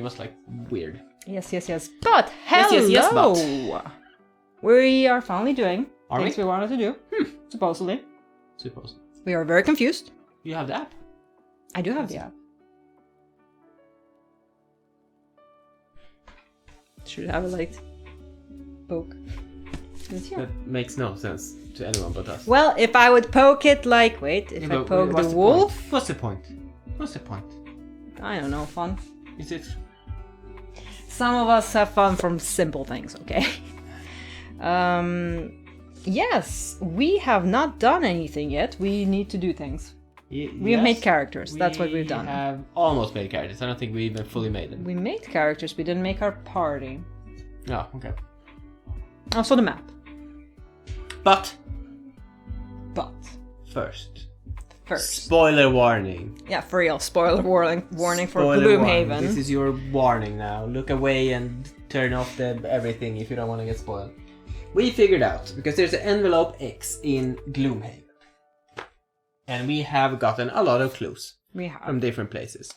was like weird. Yes. But hello! Yes, but. We are finally doing Are things we wanted to do, supposedly. Supposedly. We are very confused. You have the app. I do have the app. Should have it like poke. It's here. That makes no sense to anyone but us. Well, if I would poke it like... Wait, if I poke the wolf... What's the point? What's the point? I don't know, fun. Is it... Some of us have fun from simple things, okay? Yes, we have not done anything yet. We need to do things. We have made characters. That's what we've done. We have almost made characters. I don't think we even fully made them. We made characters. We didn't make our party. Oh, okay. Also the map. But First. Spoiler warning. Yeah, for real. Spoiler warning for Spoiler Gloomhaven. warning. This is your warning now. Look away and turn off everything if you don't want to get spoiled. We figured out, because there's an envelope X in Gloomhaven. And we have gotten a lot of clues. We have. From different places.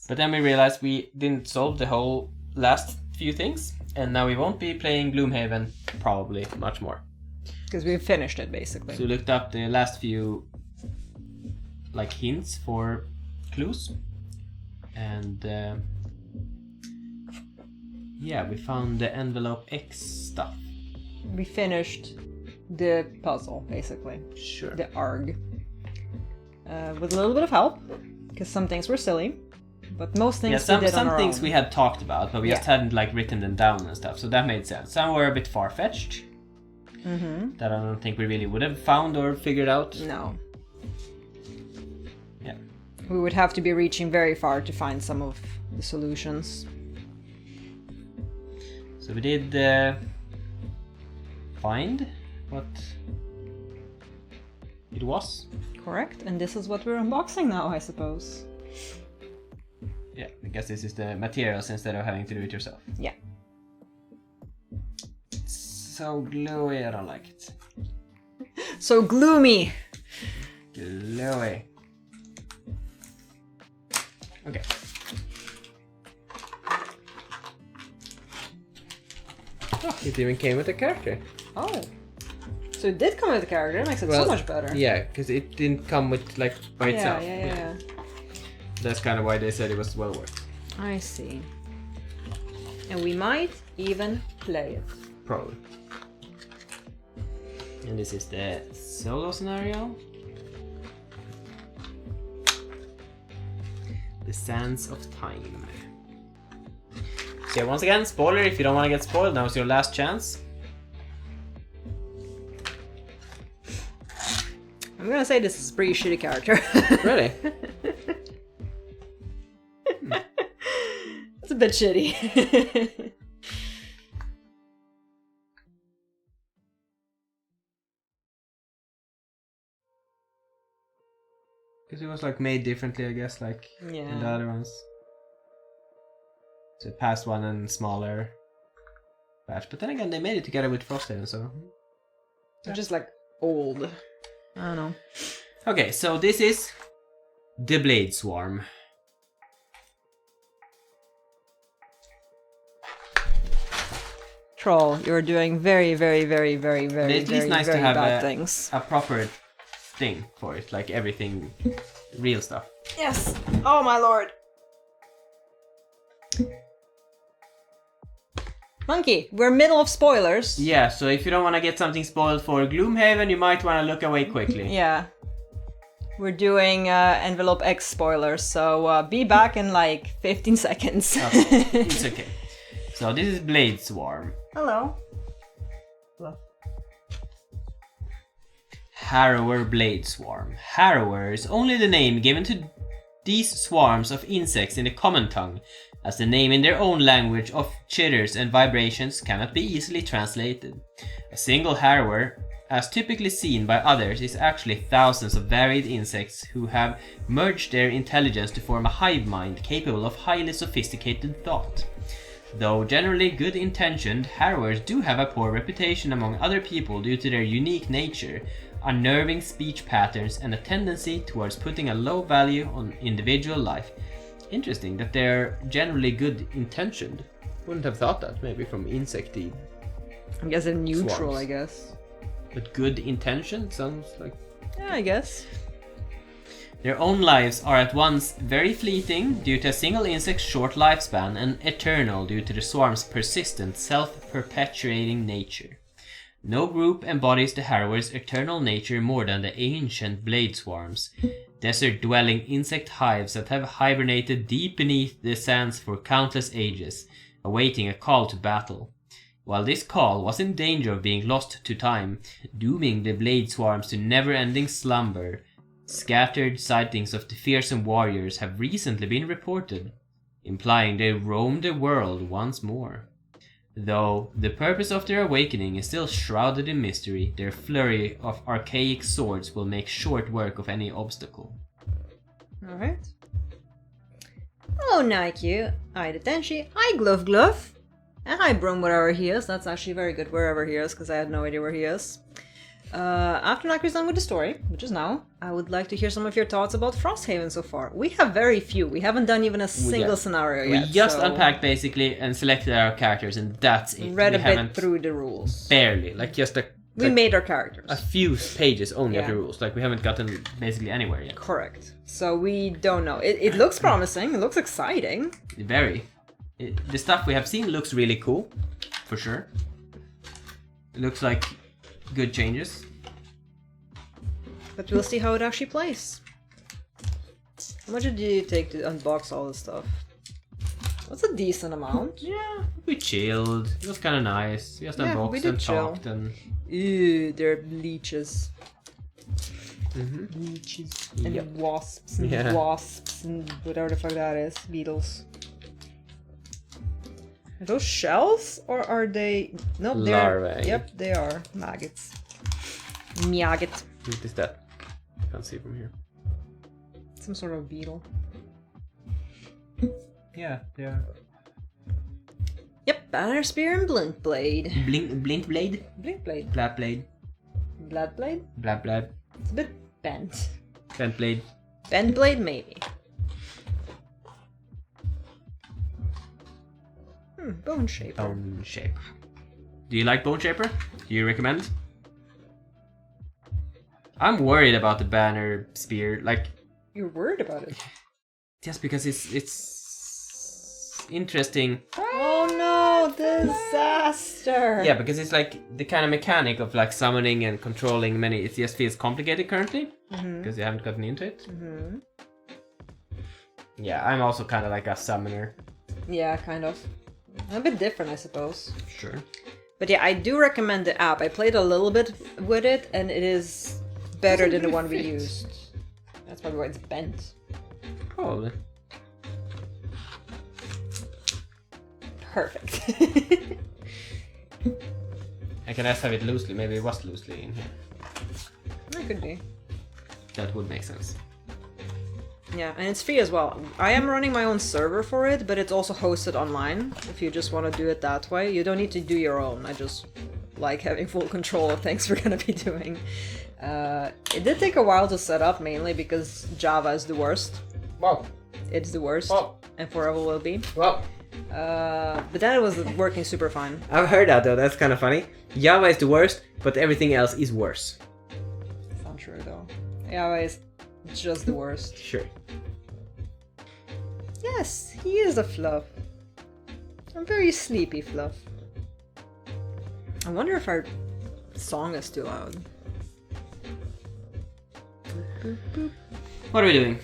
But then we realized we didn't solve the whole last few things. And now we won't be playing Gloomhaven probably much more. Because we've finished it, basically. So we looked up the last few like hints for clues. And yeah, we found the envelope X stuff. We finished the puzzle, basically. Sure. The ARG. With a little bit of help, because some things were silly, but most things we did on our things own. we had talked about, but we just hadn't like written them down and stuff, so that made sense. Some were a bit far-fetched, that I don't think we really would have found or figured out. No. Yeah. We would have to be reaching very far to find some of the solutions. So we did find what it was. Correct, and this is what we're unboxing now, I suppose. Yeah, I guess this is the materials instead of having to do it yourself. Yeah. It's so glowy, I don't like it. So gloomy! Glowy. Okay. Oh, it even came with a character. Oh. So it did come with a character, it makes it so much better. Yeah, because it didn't come with like by itself. Yeah. That's kind of why they said it was well worth. I see. And we might even play it. Probably. And this is the solo scenario. The Sands of Time. So yeah, once again, spoiler, if you don't want to get spoiled, now's your last chance. I'm gonna say this is a pretty shitty character. Really? It's a bit shitty. Because it was like made differently, I guess, like in the other ones. So past one and smaller batch. But then again, they made it together with Frosthaven, so... They're just like old. I don't know. Okay, so this is the Blade Swarm. Troll, you're doing very, very, very, very, very, It's very, nice very to have bad things. a proper thing for it, like everything, real stuff. Yes! Oh my lord! Monkey, we're middle of spoilers. Yeah, so if you don't want to get something spoiled for Gloomhaven, you might want to look away quickly. Yeah. We're doing Envelope X spoilers, so be back in like 15 seconds. Okay, it's okay. So this is Blade Swarm. Hello. Harrower Blade Swarm. Harrower is only the name given to these swarms of insects in the common tongue, as the name in their own language of chitters and vibrations cannot be easily translated. A single harrower, as typically seen by others, is actually thousands of varied insects who have merged their intelligence to form a hive mind capable of highly sophisticated thought. Though generally good-intentioned, harrowers do have a poor reputation among other people due to their unique nature, unnerving speech patterns, and a tendency towards putting a low value on individual life. Interesting that they're generally good intentioned. Wouldn't have thought that, maybe from insecty. I guess they're neutral, Swarms. I guess. But good intentioned sounds like... Yeah, I guess. Their own lives are at once very fleeting due to a single insect's short lifespan and eternal due to the swarm's persistent, self-perpetuating nature. No group embodies the Harrower's eternal nature more than the ancient blade swarms, desert-dwelling insect hives that have hibernated deep beneath the sands for countless ages, awaiting a call to battle. While this call was in danger of being lost to time, dooming the blade swarms to never-ending slumber, scattered sightings of the fearsome warriors have recently been reported, implying they roam the world once more. Though the purpose of their awakening is still shrouded in mystery, their flurry of archaic swords will make short work of any obstacle. Alright. Hello, Nike. Hi, Datenshi. Hi, Glove. And hi, Broom, wherever he is. That's actually very good, wherever he is, because I had no idea where he is. After Nike's done with the story, which is now, I would like to hear some of your thoughts about Frosthaven so far. We have very few. We haven't done even a single scenario yet. We just unpacked basically and selected our characters, and that's it. Read a bit through the rules. Barely, like just we made our characters. A few pages only of the rules. Like we haven't gotten basically anywhere yet. Correct. So we don't know. It looks promising. It looks exciting. Very. The stuff we have seen looks really cool, for sure. It looks like good changes. But we'll see how it actually plays. How much did you take to unbox all this stuff? What's a decent amount? Yeah, we chilled. It was kind of nice. We just unboxed and talked and... Ew, they're leeches. Mm-hmm. Leeches. And wasps and wasps and whatever the fuck that is. Beetles. Are those shells or are they... Nope, they're... Larvae. Yep, they are. Maggots. Maggot. What is that? Can't see from here. Some sort of beetle. Yeah, they are. Yep, Banner Spear and Blinkblade. Blinkblade? Blinkblade. Bladblade. Bladblade? Bladblade. It's a bit bent. Bentblade. Bentblade, maybe. Bone Shaper. Bone Shaper. Do you like Bone Shaper? Do you recommend? I'm worried about the Banner Spear, like... You're worried about it? Just because it's interesting. Oh no, disaster! Yeah, because it's like the kind of mechanic of like summoning and controlling many, it just feels complicated currently. Because you haven't gotten into it. Yeah, I'm also kind of like a summoner. Yeah, kind of. A bit different, I suppose. Sure. But yeah, I do recommend the app. I played a little bit with it, and it is better than the one we used. That's probably why it's bent. Probably. Perfect. I can just have it loosely. Maybe it was loosely in here. That could be. That would make sense. Yeah, and it's free as well. I am running my own server for it, but it's also hosted online. If you just want to do it that way, you don't need to do your own. I just like having full control of things we're gonna be doing. It did take a while to set up, mainly because Java is the worst. Wow. It's the worst, and forever will be. Wow. But then it was working super fine. I've heard that though, that's kind of funny. Java is the worst, but everything else is worse. It's not true though. Java is just the worst. Sure. Yes, he is a fluff. A very sleepy fluff. I wonder if our song is too loud. What are we doing?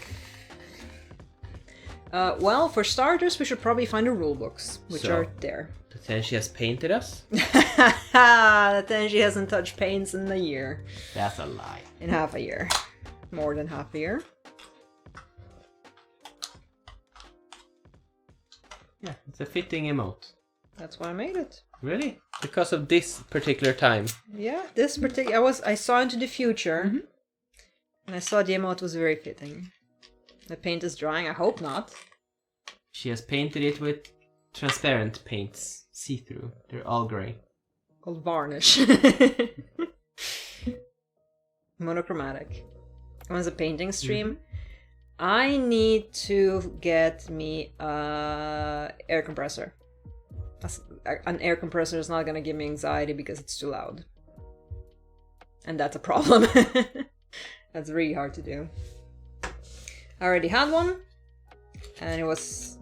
Well, for starters, we should probably find the rulebooks, which are there. Datenshi has painted us? Datenshi hasn't touched paints in a year. That's a lie. In half a year. More than half a year. Yeah, it's a fitting emote. That's why I made it. Really? Because of this particular time? Yeah, this particular... I saw into the future, and I saw the emote was very fitting. The paint is drying, I hope not. She has painted it with transparent paints. See-through. They're all grey. Called varnish. Monochromatic. It was a painting stream. I need to get me air compressor. An air compressor is not gonna give me anxiety because it's too loud. And that's a problem. That's really hard to do. I already had one, and it was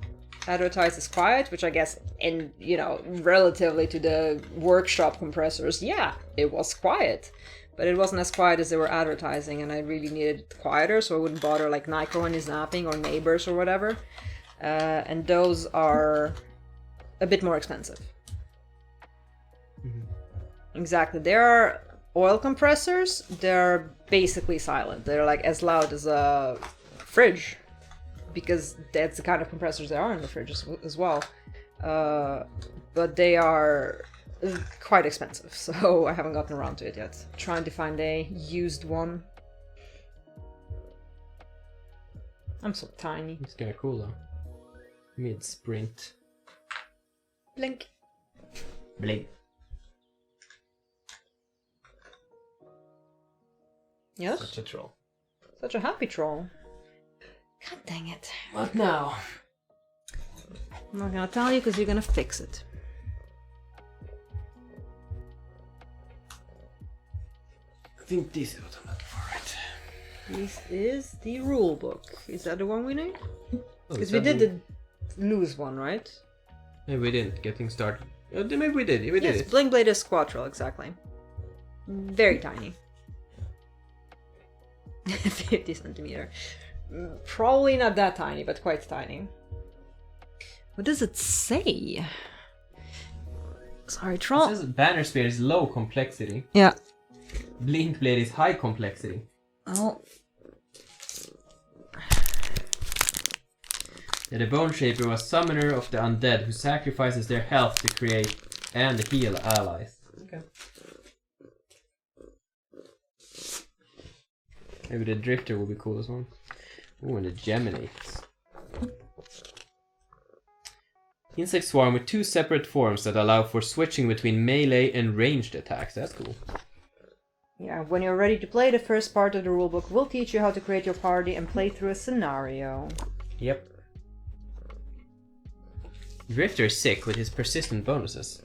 advertised as quiet, which I guess, in relatively to the workshop compressors, yeah, it was quiet. But it wasn't as quiet as they were advertising, and I really needed it quieter, so I wouldn't bother like Nicro when he's napping or neighbors or whatever. And those are a bit more expensive. Mm-hmm. Exactly. There are oil compressors. They're basically silent. They're like as loud as a fridge, because that's the kind of compressors there are in the fridge as well. But they are quite expensive, so I haven't gotten around to it yet. Trying to find a used one. I'm so tiny. It's kind of cool though. Mid sprint. Blink. Blink. Yes? Such a troll. Such a happy troll. God dang it. What now? I'm not gonna tell you because you're gonna fix it. I think this is what I'm looking for, right? This is the rule book. Is that the one we need? Oh, Because we did the loose one, right? Maybe we didn't. Getting started. Maybe we did. We did Yes, it. Blinkblade is Quattro, exactly. Very tiny. 50 centimeter. Probably not that tiny, but quite tiny. What does it say? Sorry, troll. It says Banner Spear is low complexity. Yeah. Blinkblade is high complexity. Oh. Yeah, the Bone Shaper was summoner of the undead who sacrifices their health to create and heal allies. Okay. Maybe the Drifter will be cool as well. Ooh, and the Geminates. Insect Swarm with 2 separate forms that allow for switching between melee and ranged attacks. That's cool. Yeah, when you're ready to play, the first part of the rulebook will teach you how to create your party and play through a scenario. Yep. Drifter is sick with his persistent bonuses.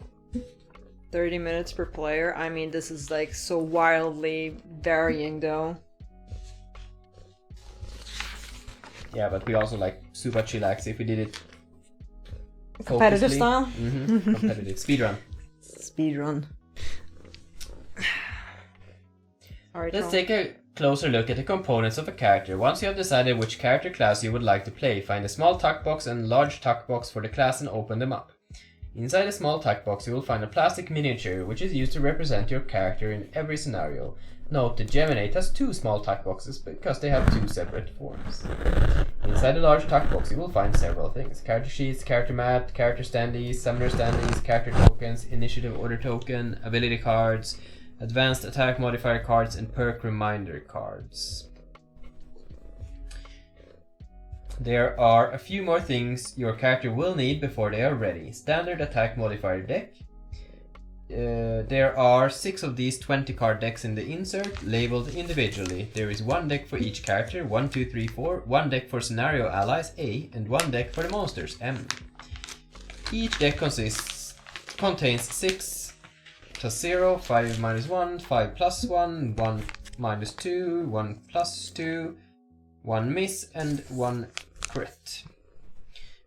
30 minutes per player. I mean, this is like so wildly varying though. Yeah, but we also like super chillax if we did it Competitive focusedly. style? Mm-hmm. Competitive. Speedrun. Speedrun. Alright, Let's take a closer look at the components of a character. Once you have decided which character class you would like to play, find a small tuck box and large tuck box for the class and open them up. Inside a small tuck box you will find a plastic miniature which is used to represent your character in every scenario. Note the Geminate has 2 small tuck boxes because they have 2 separate forms. Inside the large tuck box you will find several things. Character sheets, character mat, character standees, summoner standees, character tokens, initiative order token, ability cards, advanced attack modifier cards, and perk reminder cards. There are a few more things your character will need before they are ready. Standard attack modifier deck. There are 6 of these 20 card decks in the insert, labeled individually. There is 1 deck for each character, 1, 2, 3, 4, 1 deck for scenario allies, A, and 1 deck for the monsters, M. Each deck contains 6 plus 0, 5 minus 1, 5 plus 1, 1 minus 2, 1 plus 2, 1 miss, and 1 crit.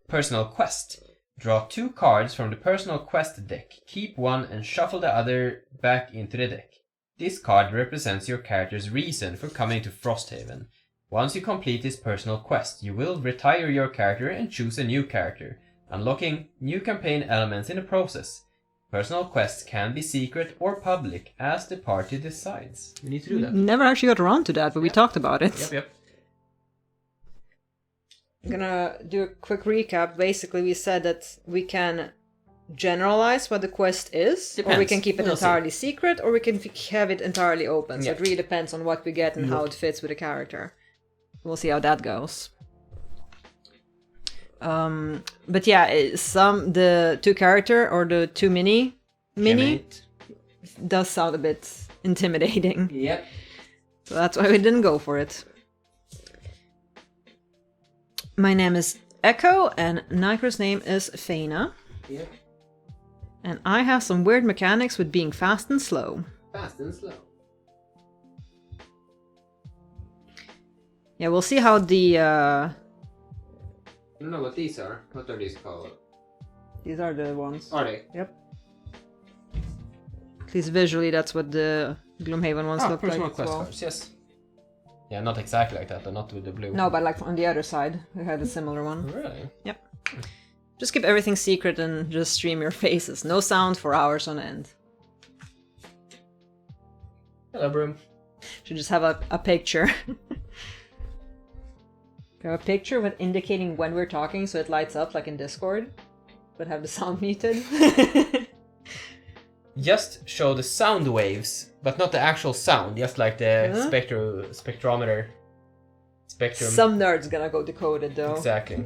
Personal quest. Draw 2 cards from the personal quest deck, keep 1 and shuffle the other back into the deck. This card represents your character's reason for coming to Frosthaven. Once you complete this personal quest, you will retire your character and choose a new character, unlocking new campaign elements in the process. Personal quests can be secret or public as the party decides. We need to do that. Never actually got around to that, but we talked about it. Yep. I'm gonna do a quick recap. Basically, we said that we can generalize what the quest is, Depends. or we can keep it We'll entirely secret, or we can have it entirely open. So Yeah. it really depends on what we get and how it fits with the character. We'll see how that goes. But yeah, the 2 character or the 2 mini Geminate. does sound a bit intimidating. Yep. So that's why we didn't go for it. My name is Echo, and Nicro's name is Fana. Yeah. And I have some weird mechanics with being fast and slow. Fast and slow. Yeah, we'll see how the... I don't know what these are. What are these called? These are the ones. Are they? Yep. At least visually, that's what the Gloomhaven ones look like personal as quest well. cards, yes. Yeah, not exactly like that, though, not with the blue. No, but like on the other side, we had a similar one. Really? Yep. Just keep everything secret and just stream your faces. No sound for hours on end. Hello, Broom. Should just have a picture. Have a picture with indicating when we're talking so it lights up like in Discord, but have the sound muted. Just show the sound waves, but not the actual sound, just like the spectrometer. Spectrum. Some nerd's gonna go decode it though. Exactly.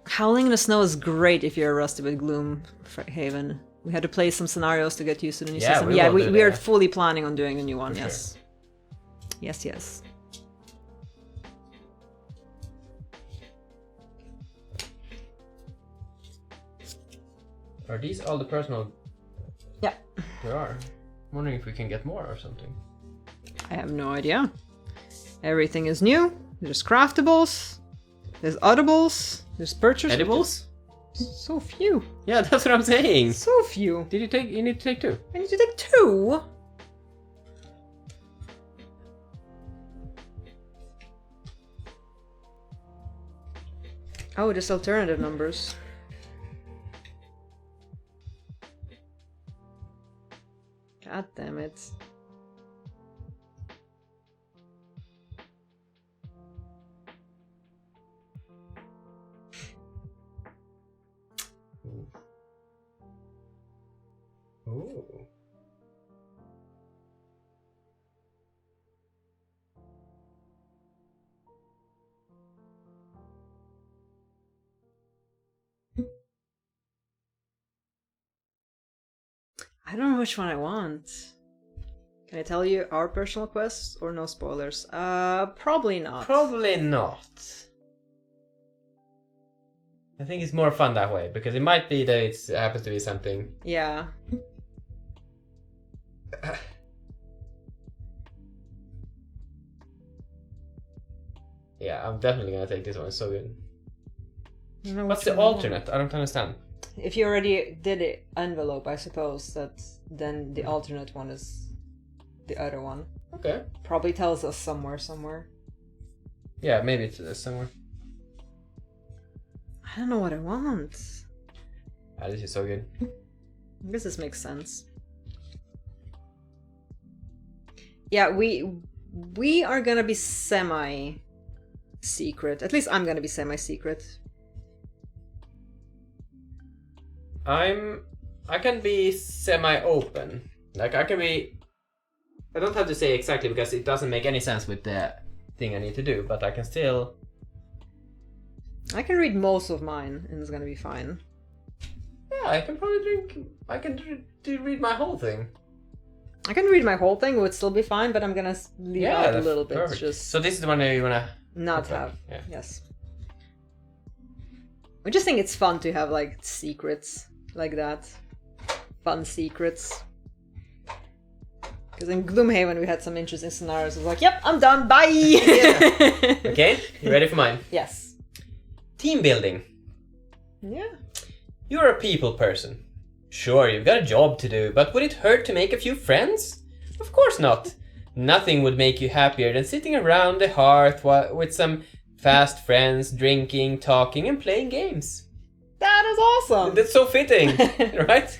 Howling in the Snow is great if you're rusty with Gloomhaven. We had to play some scenarios to get used to the new system. We are fully planning on doing a new one, yes. Sure. Yes, yes. Are these all the personal... Yeah. There are. I'm wondering if we can get more or something. I have no idea. Everything is new. There's craftables. There's audibles. There's purchase. Edibles? So few. Yeah, that's what I'm saying. So few. Did you take... You need to take 2. I need to take 2? Oh, there's alternative numbers. God damn it. Ooh. I don't know which one I want. Can I tell you our personal quests or no spoilers? Probably not. Probably not. I think it's more fun that way, because it might be that it happens to be something. Yeah. Yeah, I'm definitely gonna take this one, it's so good. What's Which the one I want. alternate? I don't understand. If you already did the envelope, I suppose that then the alternate one is the other one. Okay. Probably tells us somewhere. Yeah, maybe it's somewhere. I don't know what I want. Ah, this is so good. I guess this makes sense. Yeah, we are gonna be semi-secret. At least I'm gonna be semi-secret. I can be semi-open. Like, I don't have to say exactly because it doesn't make any sense with the thing I need to do, but I can still... I can read most of mine and it's gonna be fine. Yeah, I can read my whole thing. I can read my whole thing, it would still be fine, but I'm gonna leave out a little bit. Perfect. Just So this is the one that you wanna... not have. Yeah. Yes. I just think it's fun to have like secrets like that. Fun secrets. Because in Gloomhaven we had some interesting scenarios. I was like, yep, I'm done, bye! Yeah. Okay, you ready for mine? Yes. Team building. Yeah. You're a people person. Sure, you've got a job to do, but would it hurt to make a few friends? Of course not. Nothing would make you happier than sitting around the hearth with some fast friends, drinking, talking, and playing games. That is awesome! That's so fitting, right?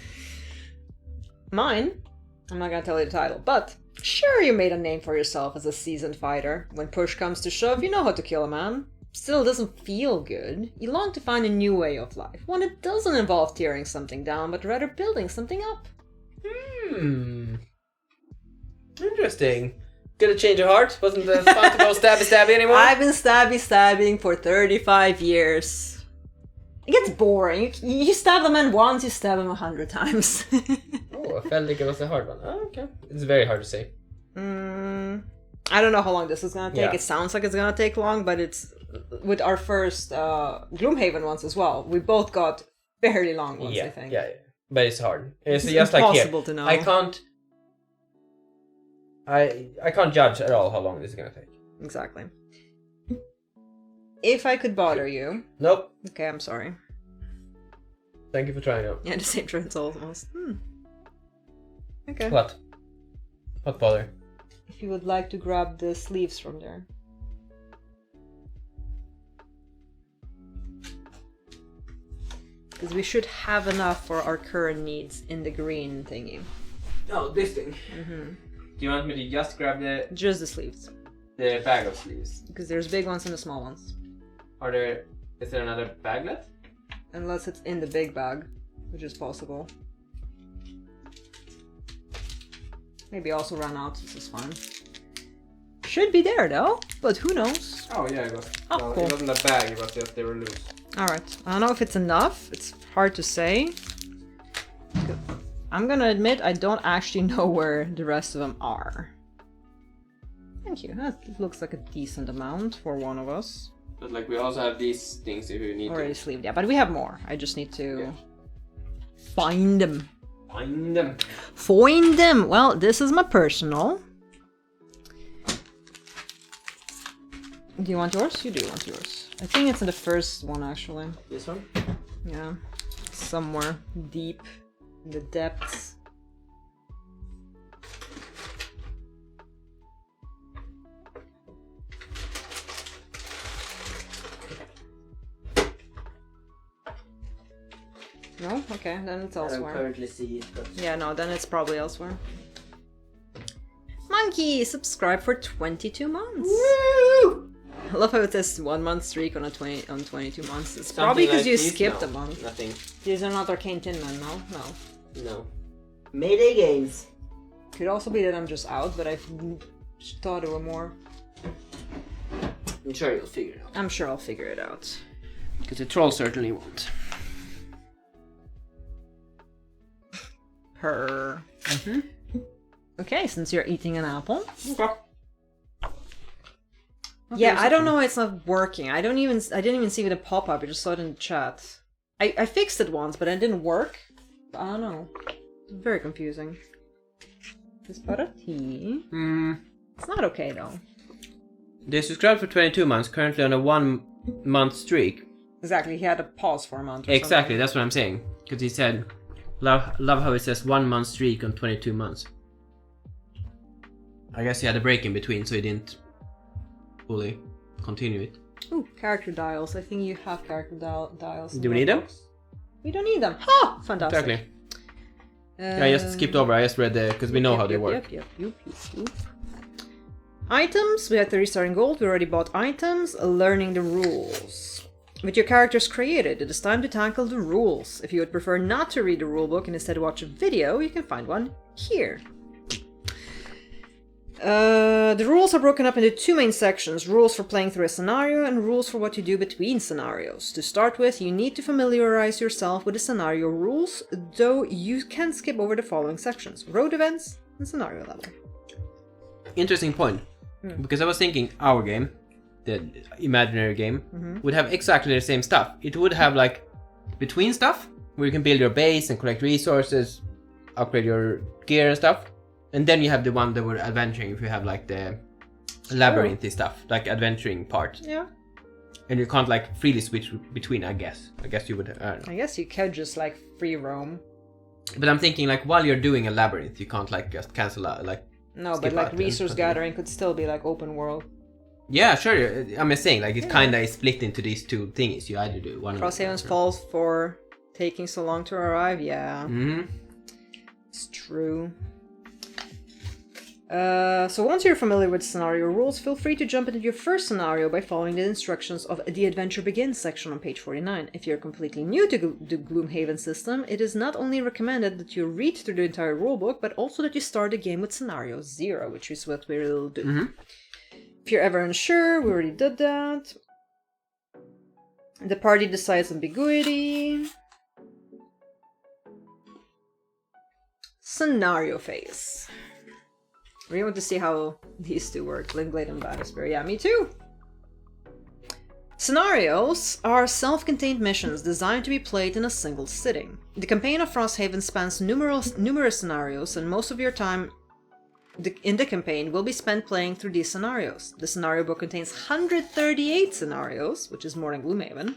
Mine? I'm not gonna tell you the title, but sure, you made a name for yourself as a seasoned fighter. When push comes to shove, you know how to kill a man. Still, it doesn't feel good. You long to find a new way of life, one that doesn't involve tearing something down, but rather building something up. Interesting. Gonna change your heart? Wasn't it fun to go stabby anymore? I've been stabbing for 35 years. It gets boring. You stab a man once, you stab him 100 times. Oh, I felt like it was a hard one. Oh, okay. It's very hard to say. I don't know how long this is gonna take. Yeah. It sounds like it's gonna take long, but it's with our first Gloomhaven ones as well. We both got fairly long ones, I think. Yeah. But it's hard. It's It's just like here. impossible to know. I can't judge at all how long this is gonna take. Exactly. If I could bother you... Nope. Okay, I'm sorry. Thank you for trying out. Yeah, the same turns almost. Okay. What? What bother? If you would like to grab the sleeves from there. Because we should have enough for our current needs in the green thingy. Oh, this thing. Mm-hmm. Do you want me to just grab Just the sleeves. the bag of sleeves? Because there's big ones and the small ones. Is there another baglet? Unless it's in the big bag, which is possible. Maybe also run out, this is fine. Should be there though, but who knows? Oh yeah, it was. Oh, cool. It wasn't a bag, it was just they were loose. Alright, I don't know if it's enough, it's hard to say. I'm gonna admit I don't actually know where the rest of them are. Thank you, that looks like a decent amount for one of us. But like we also have these things if you need Already to. sleeved, yeah, but we have more. I just need to find them. Find them. Find them! Well, this is my personal. Do you want yours? You do want yours. I think it's in the first one, actually. This one? Yeah. Somewhere deep in the depths. No? Okay, then it's I don't elsewhere. currently see it, but... Yeah, no, then it's probably elsewhere. Monkey, subscribe for 22 months. Woo! I love how it says 1 month streak on 22 months. It's Something probably because like you this? skipped No, a month. Nothing. These are not Arcane Tin Men, no? No. No. Mayday games. Could also be that I'm just out, but I thought there were more. I'm sure you'll figure it out. I'm sure I'll figure it out. Because the troll certainly won't. Her. Okay, since you're eating an apple. Okay. Yeah, I don't know why it's not working. I didn't even see it a pop up. I just saw it in the chat. I fixed it once, but it didn't work. I don't know. It's very confusing. This butter tea. It's not okay though. They subscribed for 22 months, currently on a 1 month streak. Exactly, he had a pause for a month. Or Exactly, something. that's what I'm saying. Because he said, love how it says 1 month streak on 22 months. I guess he had a break in between, so he didn't fully continue it. Ooh, character dials. I think you have character dials. Do we need them? We don't need them. Ha! Fantastic. Exactly. Yeah, I just skipped over. I just read the because we know how they work. Yep. Items. We have to restart in gold. We already bought items. Learning the rules. With your characters created, it is time to tackle the rules. If you would prefer not to read the rulebook and instead watch a video, you can find one here. The rules are broken up into two main sections, rules for playing through a scenario and rules for what you do between scenarios. To start with, you need to familiarize yourself with the scenario rules, though you can skip over the following sections: road events and scenario level. Interesting point. Because I was thinking our game, the imaginary game, would have exactly the same stuff. It would have like between stuff, where you can build your base and collect resources, upgrade your gear and stuff. And then you have the one that we're adventuring, if you have like the labyrinthy stuff, like adventuring part. Yeah. And you can't like freely switch between, I guess. I guess you would, I don't know. I guess you could just like free roam. But I'm thinking like while you're doing a labyrinth, you can't like just cancel out, like... No, skip but like out and resource continue. gathering could still be like open world. Yeah, sure. I'm just saying, like it kind of is split into these two things. You either do one or the Frosthaven's other. fault for taking so long to arrive, yeah. Mm-hmm. It's true. So once you're familiar with scenario rules, feel free to jump into your first scenario by following the instructions of the Adventure Begins section on page 49. If you're completely new to the Gloomhaven system, it is not only recommended that you read through the entire rulebook, but also that you start the game with scenario 0, which is what we'll do. Mm-hmm. If you're ever unsure, we already did that. The party decides ambiguity. Scenario phase. really want to see how these two work. Blinkblade and Battlespear. Yeah, me too! Scenarios are self-contained missions designed to be played in a single sitting. The campaign of Frosthaven spans numerous scenarios, and most of your time in the campaign will be spent playing through these scenarios. The scenario book contains 138 scenarios, which is more than Gloomhaven.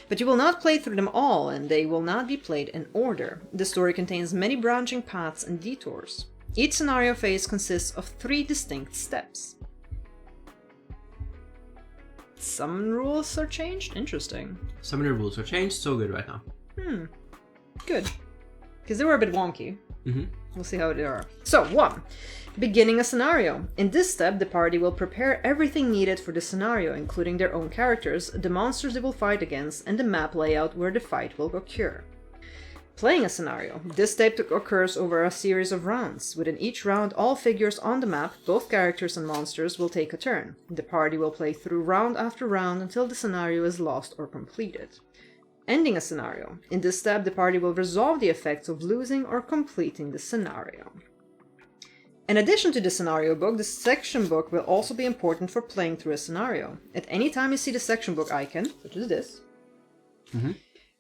But you will not play through them all, and they will not be played in order. The story contains many branching paths and detours. Each scenario phase consists of 3 distinct steps. Some rules are changed? Interesting. Some of the rules are changed, so good right now. Good. Because they were a bit wonky. Mm-hmm. We'll see how they are. So, 1. Beginning a scenario. In this step, the party will prepare everything needed for the scenario, including their own characters, the monsters they will fight against, and the map layout where the fight will occur. Playing a scenario. This step occurs over a series of rounds. Within each round, all figures on the map, both characters and monsters, will take a turn. The party will play through round after round until the scenario is lost or completed. Ending a scenario. In this step, the party will resolve the effects of losing or completing the scenario. In addition to the scenario book, the section book will also be important for playing through a scenario. At any time you see the section book icon, which is this,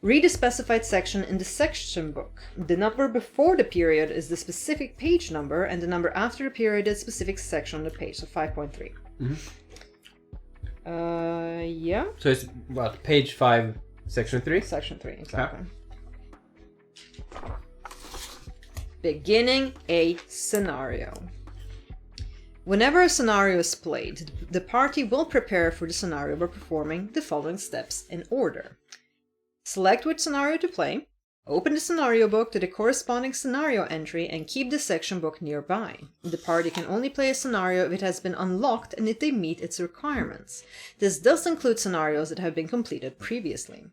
read the specified section in the section book. The number before the period is the specific page number, and the number after the period is the specific section on the page, so 5.3. Yeah. So it's what, page 5, section 3? Section 3, exactly. Beginning a scenario. Whenever a scenario is played, the party will prepare for the scenario by performing the following steps in order. Select which scenario to play, open the scenario book to the corresponding scenario entry, and keep the section book nearby. The party can only play a scenario if it has been unlocked and if they meet its requirements. This does include scenarios that have been completed previously.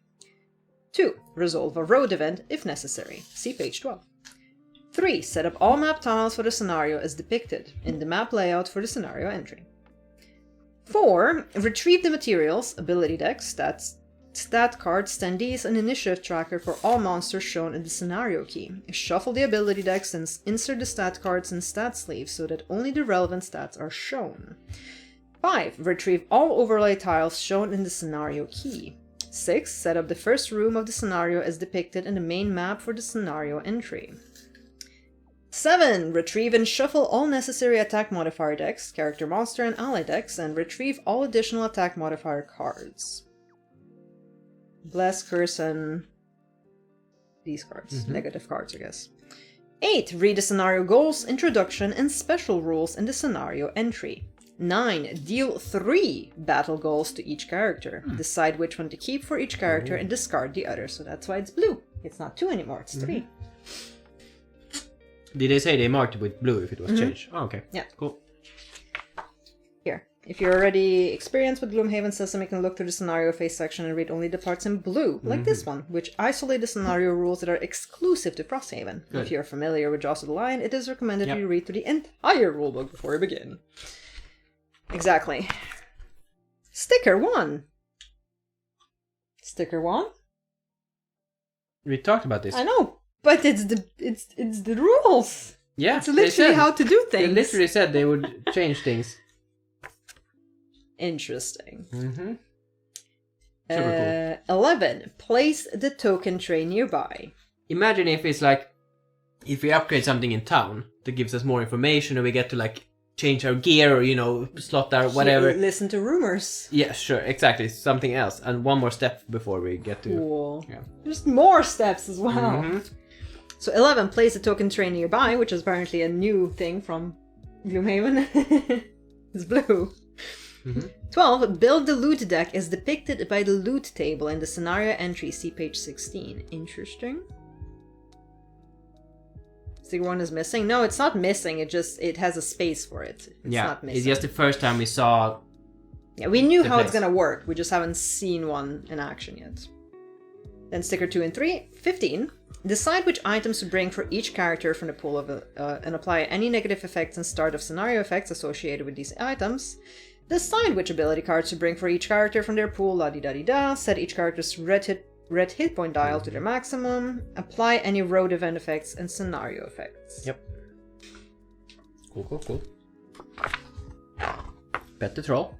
2. Resolve a road event if necessary. See page 12. 3. Set up all map tiles for the scenario as depicted in the map layout for the scenario entry. 4. Retrieve the materials, ability decks, stat cards, standees, and initiative tracker for all monsters shown in the scenario key. Shuffle the ability decks and insert the stat cards and stat sleeves so that only the relevant stats are shown. 5. Retrieve all overlay tiles shown in the scenario key. 6. Set up the first room of the scenario as depicted in the main map for the scenario entry. 7. Retrieve and shuffle all necessary attack modifier decks, character monster and ally decks, and retrieve all additional attack modifier cards. Bless, curse, and these cards. Negative cards, I guess. 8. Read the scenario goals, introduction, and special rules in the scenario entry. 9. Deal 3 battle goals to each character. Decide which one to keep for each character and discard the other. So that's why it's blue. It's not 2 anymore, it's 3. Did they say they marked it with blue if it was changed? Oh, okay. Yeah. Cool. Here. If you're already experienced with Gloomhaven system, you can look through the scenario phase section and read only the parts in blue, like this one, which isolate the scenario rules that are exclusive to Frosthaven. Good. If you're familiar with Jaws of the Lion, it is recommended you read through the entire rulebook before you begin. Exactly. Sticker 1. Sticker 1? We talked about this. I know, but it's the rules. Yeah, it's literally how to do things. They literally said they would change things. Interesting. Super cool. 11. Place the token tray nearby. Imagine if it's like, if we upgrade something in town that gives us more information, or we get to like change our gear, or, you know, slot our whatever. Listen to rumors. Yeah, sure, exactly. Something else. And one more step before we get to... Cool. Yeah. There's more steps as well. So 11, place the token tray nearby, which is apparently a new thing from Gloomhaven. It's blue. 12, build the loot deck as depicted by the loot table in the scenario entry, see page 16. Interesting. Sticker 1 is missing? No, it's not missing, it has a space for it. It's not missing. It's just the first time we saw... Yeah, we knew how it's gonna work, we just haven't seen one in action yet. Then sticker 2 and 3. 15. Decide which items to bring for each character from the pool of and apply any negative effects and start of scenario effects associated with these items. Decide which ability cards to bring for each character from their pool, la-di-da-di-da. Set each character's red hit point dial to their maximum. Apply any road event effects and scenario effects. Yep. Cool. Bet the troll.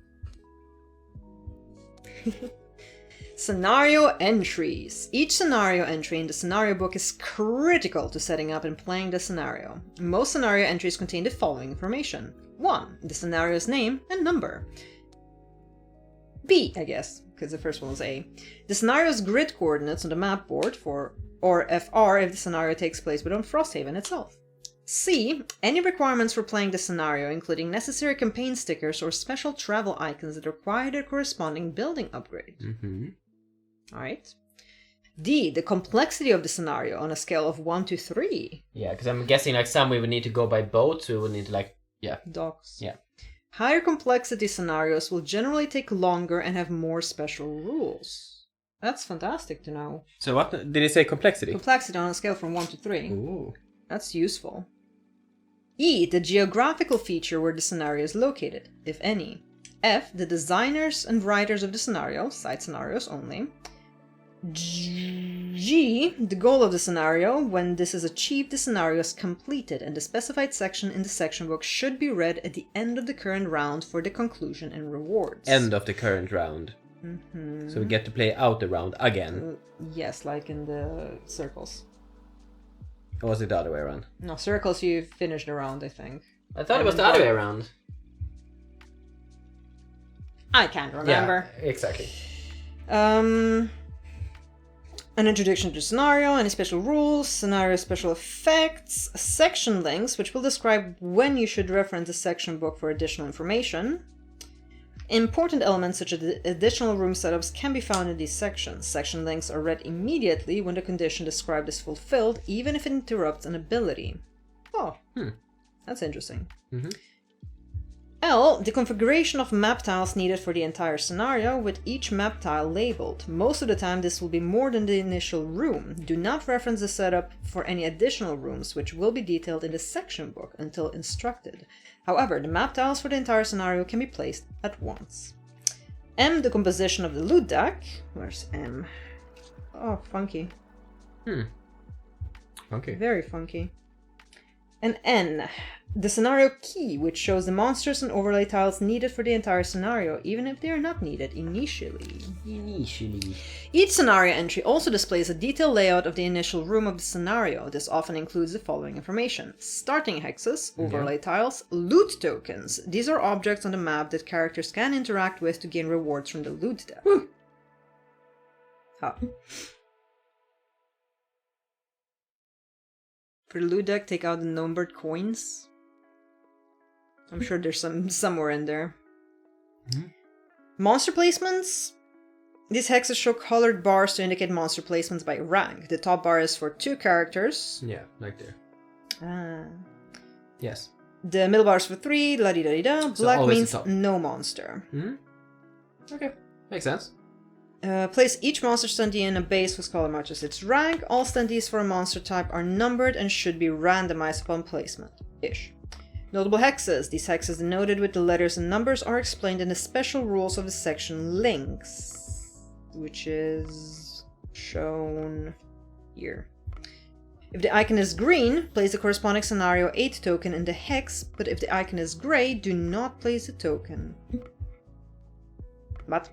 Scenario entries. Each scenario entry in the scenario book is critical to setting up and playing the scenario. Most scenario entries contain the following information. 1. The scenario's name and number. B, I guess, because the first one was A. The scenario's grid coordinates on the map board or FR if the scenario takes place within Frosthaven itself. C. Any requirements for playing the scenario, including necessary campaign stickers or special travel icons that require the corresponding building upgrade. Alright. D. The complexity of the scenario on a scale of 1 to 3. Yeah, because I'm guessing like some we would need to go by boat, so we would need to like, yeah. Docks. Yeah. Higher complexity scenarios will generally take longer and have more special rules. That's fantastic to know. So what did it say complexity? Complexity on a scale from 1 to 3. Ooh. That's useful. E. The geographical feature where the scenario is located, if any. F. The designers and writers of the scenario, side scenarios only. G. The goal of the scenario. When this is achieved, the scenario is completed, and the specified section in the section book should be read at the end of the current round for the conclusion and rewards. End of the current round. So we get to play out the round again. Yes, like in the circles. Or was it the other way around? No, circles you finish the round, I think. I thought it was the other way around. I can't remember. Yeah, exactly. An introduction to the scenario, any special rules, scenario special effects, section links, which will describe when you should reference a section book for additional information. Important elements such as additional room setups can be found in these sections. Section links are read immediately when the condition described is fulfilled, even if it interrupts an ability. Oh, that's interesting. L. The configuration of map tiles needed for the entire scenario, with each map tile labeled. Most of the time this will be more than the initial room. Do not reference the setup for any additional rooms, which will be detailed in the section book until instructed. However, the map tiles for the entire scenario can be placed at once. M. The composition of the loot deck. Where's M? Oh, funky. Okay. Very funky. And N. The scenario key, which shows the monsters and overlay tiles needed for the entire scenario, even if they are not needed initially. Each scenario entry also displays a detailed layout of the initial room of the scenario. This often includes the following information. Starting hexes, overlay tiles, loot tokens. These are objects on the map that characters can interact with to gain rewards from the loot deck. For the loot deck, take out the numbered coins. I'm sure there's somewhere in there. Monster placements. These hexes show colored bars to indicate monster placements by rank. The top bar is for 2 characters. Yeah, like there. Yes. The middle bar is for 3. La-di-da-di-da. Black means no monster. Okay, makes sense. Place each monster standee in a base whose color matches its rank. All standees for a monster type are numbered and should be randomized upon placement. Notable hexes. These hexes denoted with the letters and numbers are explained in the special rules of the section links, which is shown here. If the icon is green, place the corresponding scenario 8 token in the hex, but if the icon is gray, do not place a token. What?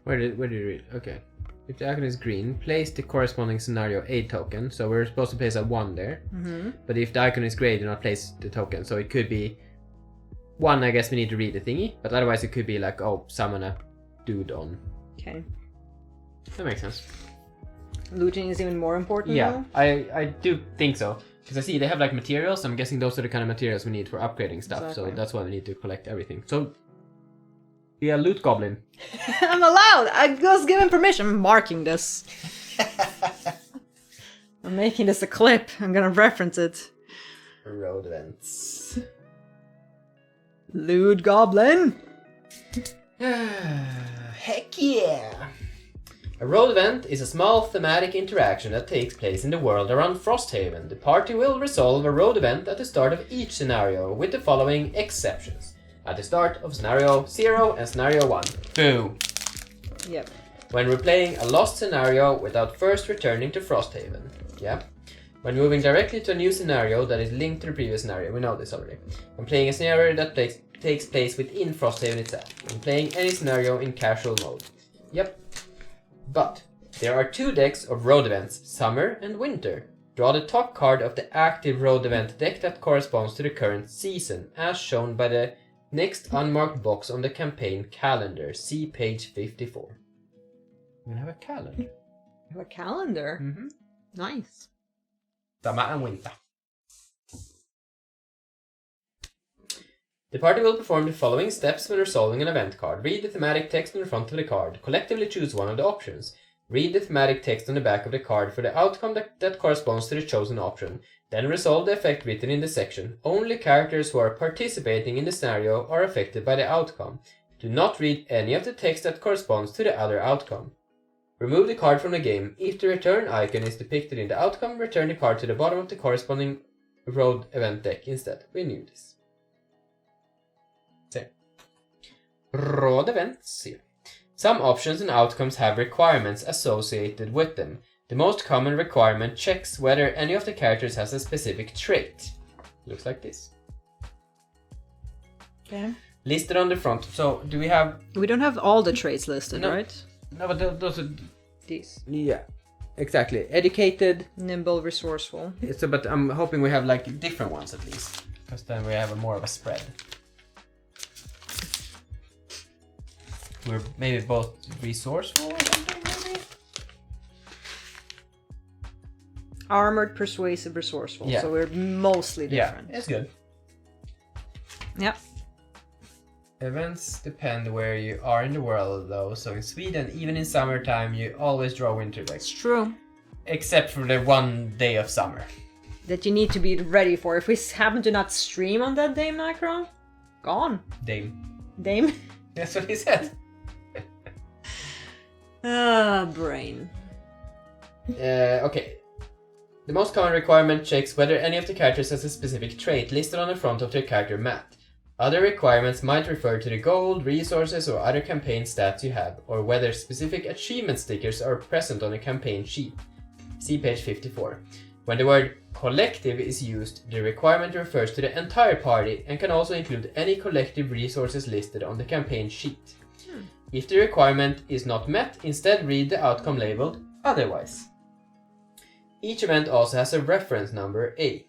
Where did you read? Okay. If the icon is green, place the corresponding scenario 8 token. So we're supposed to place a 1 there. But if the icon is gray, do not place the token. So it could be 1, I guess we need to read the thingy. But otherwise it could be like, oh, summon a dude on. Okay. That makes sense. Looting is even more important now? now? I do think so. Because I see they have like materials. I'm guessing those are the kind of materials we need for upgrading stuff. Exactly. So that's why we need to collect everything. So, yeah, loot goblin. I'm allowed! I was given permission. I'm marking this. I'm making this a clip. I'm gonna reference it. Road events. Loot goblin! Heck yeah! A road event is a small thematic interaction that takes place in the world around Frosthaven. The party will resolve a road event at the start of each scenario, with the following exceptions. At the start of Scenario 0 and Scenario 1. Boo! Yep. When replaying a lost scenario without first returning to Frosthaven. Yeah. When moving directly to a new scenario that is linked to the previous scenario, we know this already. When playing a scenario that takes place within Frosthaven itself. When playing any scenario in casual mode. Yep. But there are 2 decks of road events, Summer and Winter. Draw the top card of the active road event deck that corresponds to the current season, as shown by the next unmarked box on the campaign calendar. See page 54. We have a calendar. You have a calendar? Mm-hmm. Nice. Summer and Winter. The party will perform the following steps when resolving an event card. Read the thematic text on the front of the card. Collectively choose one of the options. Read the thematic text on the back of the card for the outcome that corresponds to the chosen option. Then resolve the effect written in the section. Only characters who are participating in the scenario are affected by the outcome. Do not read any of the text that corresponds to the other outcome. Remove the card from the game. If the return icon is depicted in the outcome, return the card to the bottom of the corresponding road event deck instead. We knew this. So, road events here. Some options and outcomes have requirements associated with them. The most common requirement checks whether any of the characters has a specific trait. Looks like this. Okay. Listed on the front. So, do we have... We don't have all the traits listed, right? No, but those are... These. Yeah, exactly. Educated. Nimble, resourceful. So, but I'm hoping we have like different ones at least. Because then we have more of a spread. We're maybe both resourceful or something, maybe? Armored, persuasive, resourceful. Yeah. So we're mostly different. Yeah, it's good. Yep. Events depend where you are in the world though. So in Sweden, even in summertime, you always draw winter decks. It's true. Except for the one day of summer. That you need to be ready for. If we happen to not stream on that day, Nicro, gone. Dame? That's what he said. Brain. Okay. The most common requirement checks whether any of the characters has a specific trait listed on the front of their character map. Other requirements might refer to the gold, resources, or other campaign stats you have, or whether specific achievement stickers are present on a campaign sheet. See page 54. When the word collective is used, the requirement refers to the entire party and can also include any collective resources listed on the campaign sheet. If the requirement is not met, instead read the outcome labeled otherwise. Each event also has a reference number A.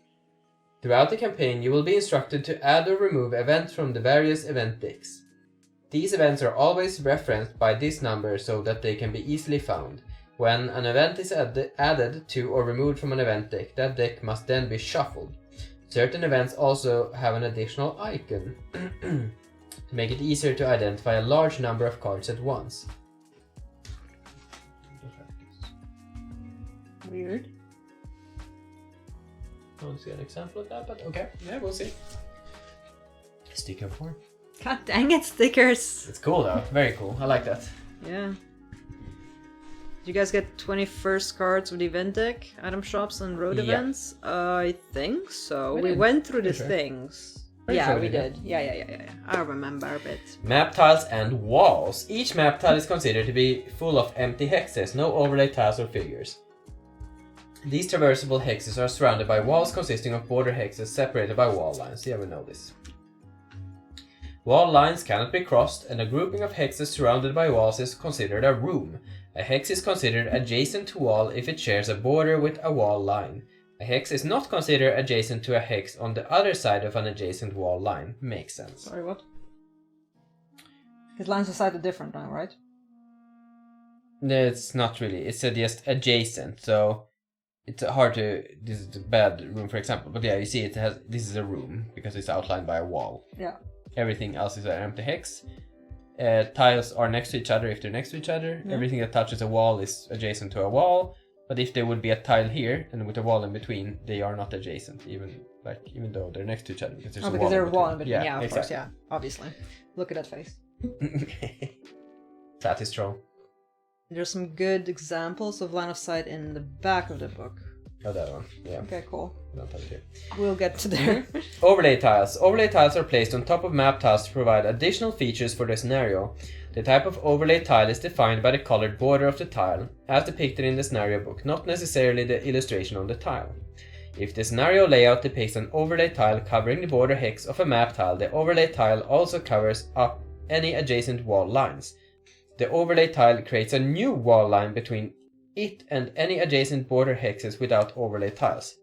Throughout the campaign, you will be instructed to add or remove events from the various event decks. These events are always referenced by this number so that they can be easily found. When an event is added to or removed from an event deck, that deck must then be shuffled. Certain events also have an additional icon to make it easier to identify a large number of cards at once. Weird. I don't see an example of that, but okay, yeah, we'll see. Sticker form. God dang it, stickers! It's cool though, very cool. I like that. Yeah. Did you guys get 21st cards with event deck, item shops, and road Yeah. events? I think so. We We did. went through the Pretty sure. things. Pretty Yeah, sure we we did. did. Yeah. I remember a bit. Map tiles and walls. Each map tile is considered to be full of empty hexes, no overlay tiles or figures. These traversable hexes are surrounded by walls consisting of border hexes separated by wall lines. Yeah, we know this. Wall lines cannot be crossed, and a grouping of hexes surrounded by walls is considered a room. A hex is considered adjacent to wall if it shares a border with a wall line. A hex is not considered adjacent to a hex on the other side of an adjacent wall line. Makes sense. Sorry, what? His lines are slightly different now, right? It's not really. It's just adjacent, so it's hard to... This is a bad room, for example. But yeah, you see it has... This is a room, because it's outlined by a wall. Yeah. Everything else is an empty hex. Tiles are next to each other if they're next to each other. Yeah. Everything that touches a wall is adjacent to a wall. But if there would be a tile here, and with a wall in between, they are not adjacent, even though they're next to each other. Because there's Because there's a wall in between. Yeah, of exactly. course, yeah. Obviously. Look at that face. That is true. There's some good examples of line of sight in the back of the book. Oh, that one. Yeah. Okay, cool. Don't have it here. We'll get to there. Overlay tiles. Overlay tiles are placed on top of map tiles to provide additional features for the scenario. The type of overlay tile is defined by the colored border of the tile, as depicted in the scenario book, not necessarily the illustration on the tile. If the scenario layout depicts an overlay tile covering the border hex of a map tile, the overlay tile also covers up any adjacent wall lines. The overlay tile creates a new wall line between it and any adjacent border hexes without overlay tiles.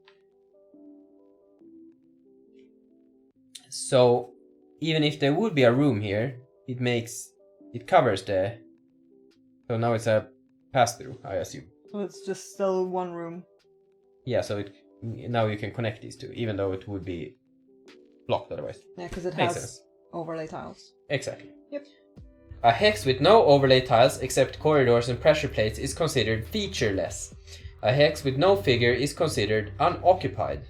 So, even if there would be a room here, it covers the... So now it's a pass-through, I assume. So it's just still one room. Yeah, so now you can connect these two, even though it would be blocked otherwise. Yeah, because it Makes has sense. overlay tiles. Exactly. Yep. A hex with no overlay tiles except corridors and pressure plates is considered featureless. A hex with no figure is considered unoccupied.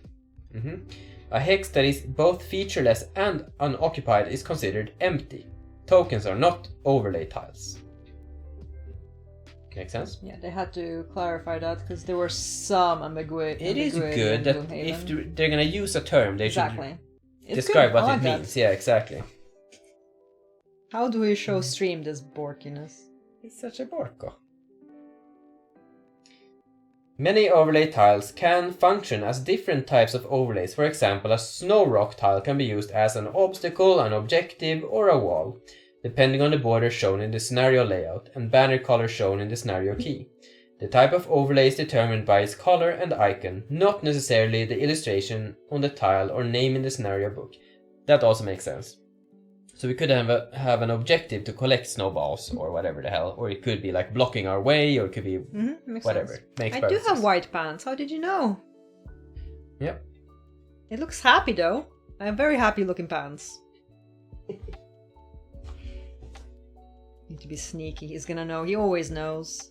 A hex that is both featureless and unoccupied is considered empty. Tokens are not overlay tiles. Make sense? Yeah, they had to clarify that because there were some ambiguity. It is good in that Gloomhaven. if they're gonna use a term, they Exactly. should describe good. I what like it that. means. Yeah, exactly. How do we show stream this borkiness? It's such a borko. Many overlay tiles can function as different types of overlays. For example, a snow rock tile can be used as an obstacle, an objective, or a wall, depending on the border shown in the scenario layout and banner color shown in the scenario key. The type of overlay is determined by its color and icon, not necessarily the illustration on the tile or name in the scenario book. That also makes sense. So we could have an objective to collect snowballs or whatever the hell, or it could be like blocking our way, or it could be whatever. Sense. Makes I perfect do have sense. white pants. How did you know? Yep. It looks happy though. I have very happy looking pants. Need to be sneaky. He's gonna know. He always knows.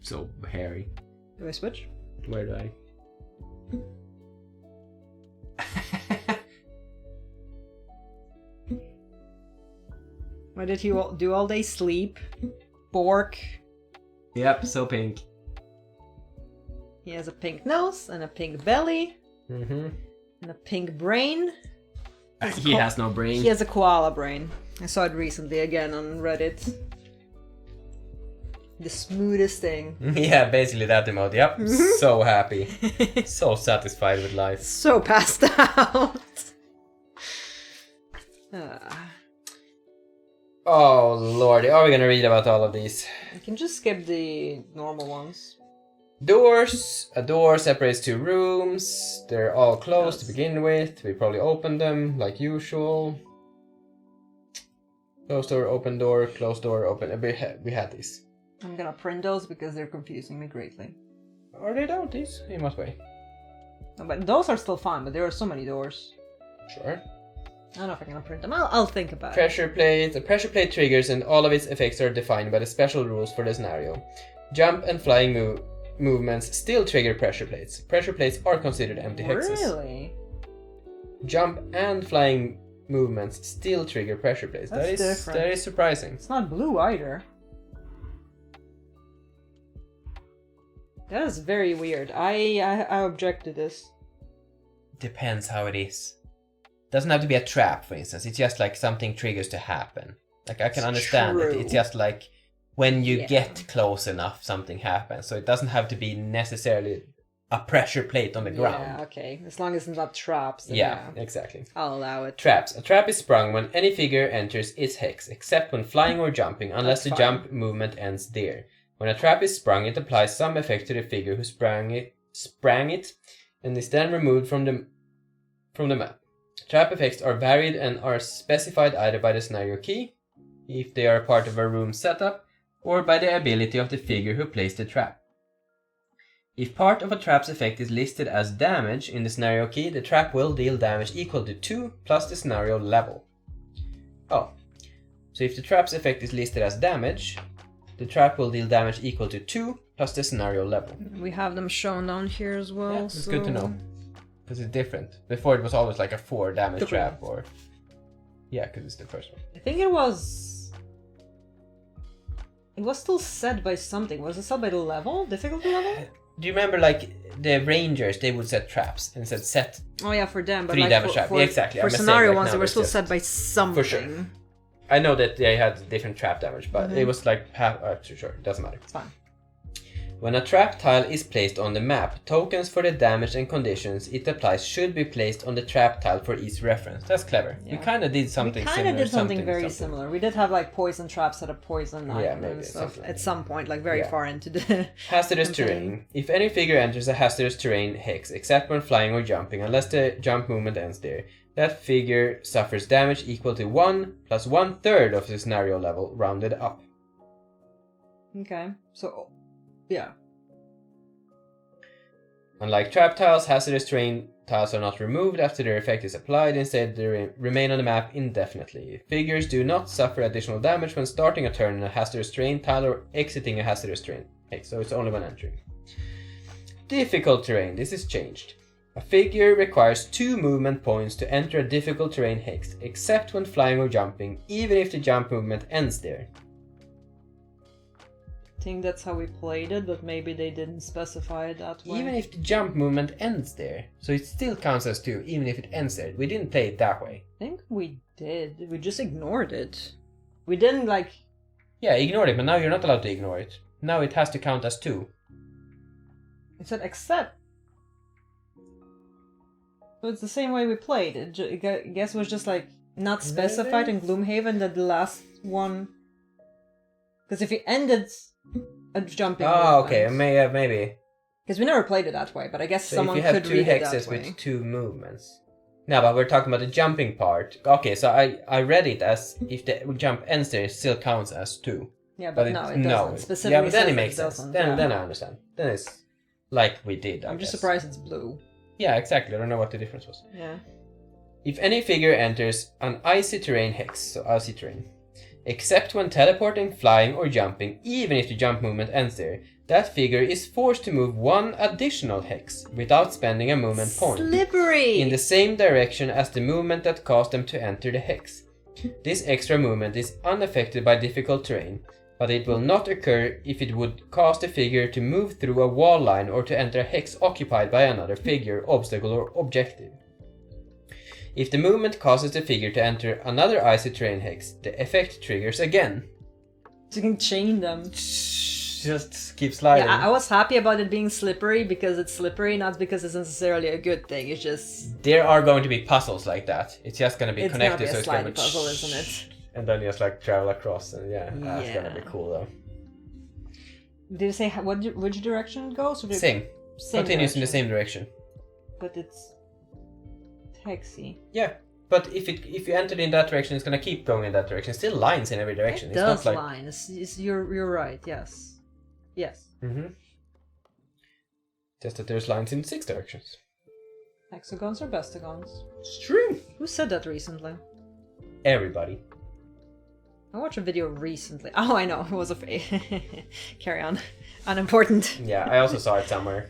So hairy. Do I switch? Where do I? What did he do all day? Sleep? Bork? Yep, so pink. He has a pink nose and a pink belly and a pink brain. He has no brain. He has a koala brain. I saw it recently again on Reddit. The smoothest thing. Yeah, basically that emote. Yep, so happy. So satisfied with life. So passed out. Oh lordy, are we gonna read about all of these? I can just skip the normal ones. Doors. A door separates two rooms. They're all closed to begin with. We probably open them like usual. Closed door, open door, closed door, open. We had these. I'm gonna print those because they're confusing me greatly. Are they down these? You must wait. No, but those are still fine, but there are so many doors. Sure. I don't know if I'm gonna print them. I'll think about it. Pressure plate. A pressure plate triggers and all of its effects are defined by the special rules for the scenario. Jump and flying movements still trigger pressure plates. Pressure plates are considered empty hexes. Really? Jump and flying movements still trigger pressure plates. That's different. That is surprising. It's not blue either. That is very weird. I object to this. Depends how it is. Doesn't have to be a trap, for instance. It's just like something triggers to happen. Like I can understand it. It's just like when you get close enough, something happens. So it doesn't have to be necessarily a pressure plate on the ground. Yeah, okay. As long as it's not traps. Then Yeah, exactly. I'll allow it. Traps. A trap is sprung when any figure enters its hex, except when flying or jumping, unless the jump movement ends there. When a trap is sprung, it applies some effect to the figure who sprang it, and is then removed from the map. Trap effects are varied and are specified either by the scenario key, if they are part of a room setup, or by the ability of the figure who placed the trap. If part of a trap's effect is listed as damage in the scenario key, the trap will deal damage equal to 2 plus the scenario level. Oh, so if the trap's effect is listed as damage, the trap will deal damage equal to 2 plus the scenario level. We have them shown down here as well. Yeah, it's good to know. Because it's different. Before it was always like a 4 damage trap or... Yeah, because it's the first one. I think it was... It was still set by something. Was it set by the level? Difficulty level? Do you remember like the rangers? They would set traps and said set. Oh yeah, for them, but 3 like damage trap. for, Yeah, exactly. For scenario ones, they were still set by something. For sure. I know that they had different trap damage, but it was like half. Sure, it doesn't matter. It's fine. When a trap tile is placed on the map, tokens for the damage and conditions it applies should be placed on the trap tile for easy reference. That's clever. Yeah. We kind of did something similar. We kind of did something very similar. We did have like poison traps at a poison item maybe and stuff something. at some point, like very far into the hazardous terrain. If any figure enters a hazardous terrain hex, except when flying or jumping, unless the jump movement ends there, that figure suffers damage equal to 1 plus 1/3 of the scenario level, rounded up. Okay, so yeah. Unlike trap tiles, hazardous terrain tiles are not removed after their effect is applied, instead they remain on the map indefinitely. Figures do not suffer additional damage when starting a turn in a hazardous terrain tile or exiting a hazardous terrain. Okay, so it's only when entering. Difficult terrain, this is changed. A figure requires 2 movement points to enter a difficult terrain hex, except when flying or jumping, even if the jump movement ends there. I think that's how we played it, but maybe they didn't specify it that way. Even if the jump movement ends there, so it still counts as 2, even if it ends there. We didn't play it that way. I think we did. We just ignored it. We didn't like... Yeah, ignore it, but now you're not allowed to ignore it. Now it has to count as 2. It said except. So it's the same way we played. I guess it was just like not specified in Gloomhaven that the last one... Because if you ended a jumping Oh, okay, maybe. Because we never played it that way, but I guess So someone if you could have 2 read it hexes that way. with 2 movements. No, but we're talking about the jumping part. Okay, so I read it as if the jump ends there, it still counts as 2. Yeah, but no, it doesn't. No. Specifically Yeah, but then says it makes sense. doesn't. Then I understand. Then it's like we did, I'm I just guess. surprised it's blue. Yeah, exactly. I don't know what the difference was. Yeah. If any figure enters an icy terrain hex, so icy terrain, except when teleporting, flying, or jumping, even if the jump movement ends there, that figure is forced to move 1 additional hex without spending a movement point Slippery! in the same direction as the movement that caused them to enter the hex. This extra movement is unaffected by difficult terrain, but it will not occur if it would cause the figure to move through a wall line or to enter a hex occupied by another figure, obstacle, or objective. If the movement causes the figure to enter another icy terrain hex, the effect triggers again. So you can chain them. Just keep sliding. Yeah, I was happy about it being slippery because it's slippery, not because it's necessarily a good thing. It's just... There are going to be puzzles like that. It's just going to be connected, so it's going to be a sliding puzzle, isn't it? And then just like travel across, and that's going to be cool though. Did you say which direction it goes? Or Same. Continues in the direction? same direction. But it's hexy. Yeah, but if you enter in that direction, it's gonna keep going in that direction. Still lines in every direction. It It's does not like... line. You're right. Yes. Just that there's lines in 6 directions. Hexagons or bestagons? It's true. Who said that recently? Everybody. I watched a video recently. Oh, I know. It was a carry on. Unimportant. Yeah, I also saw it somewhere.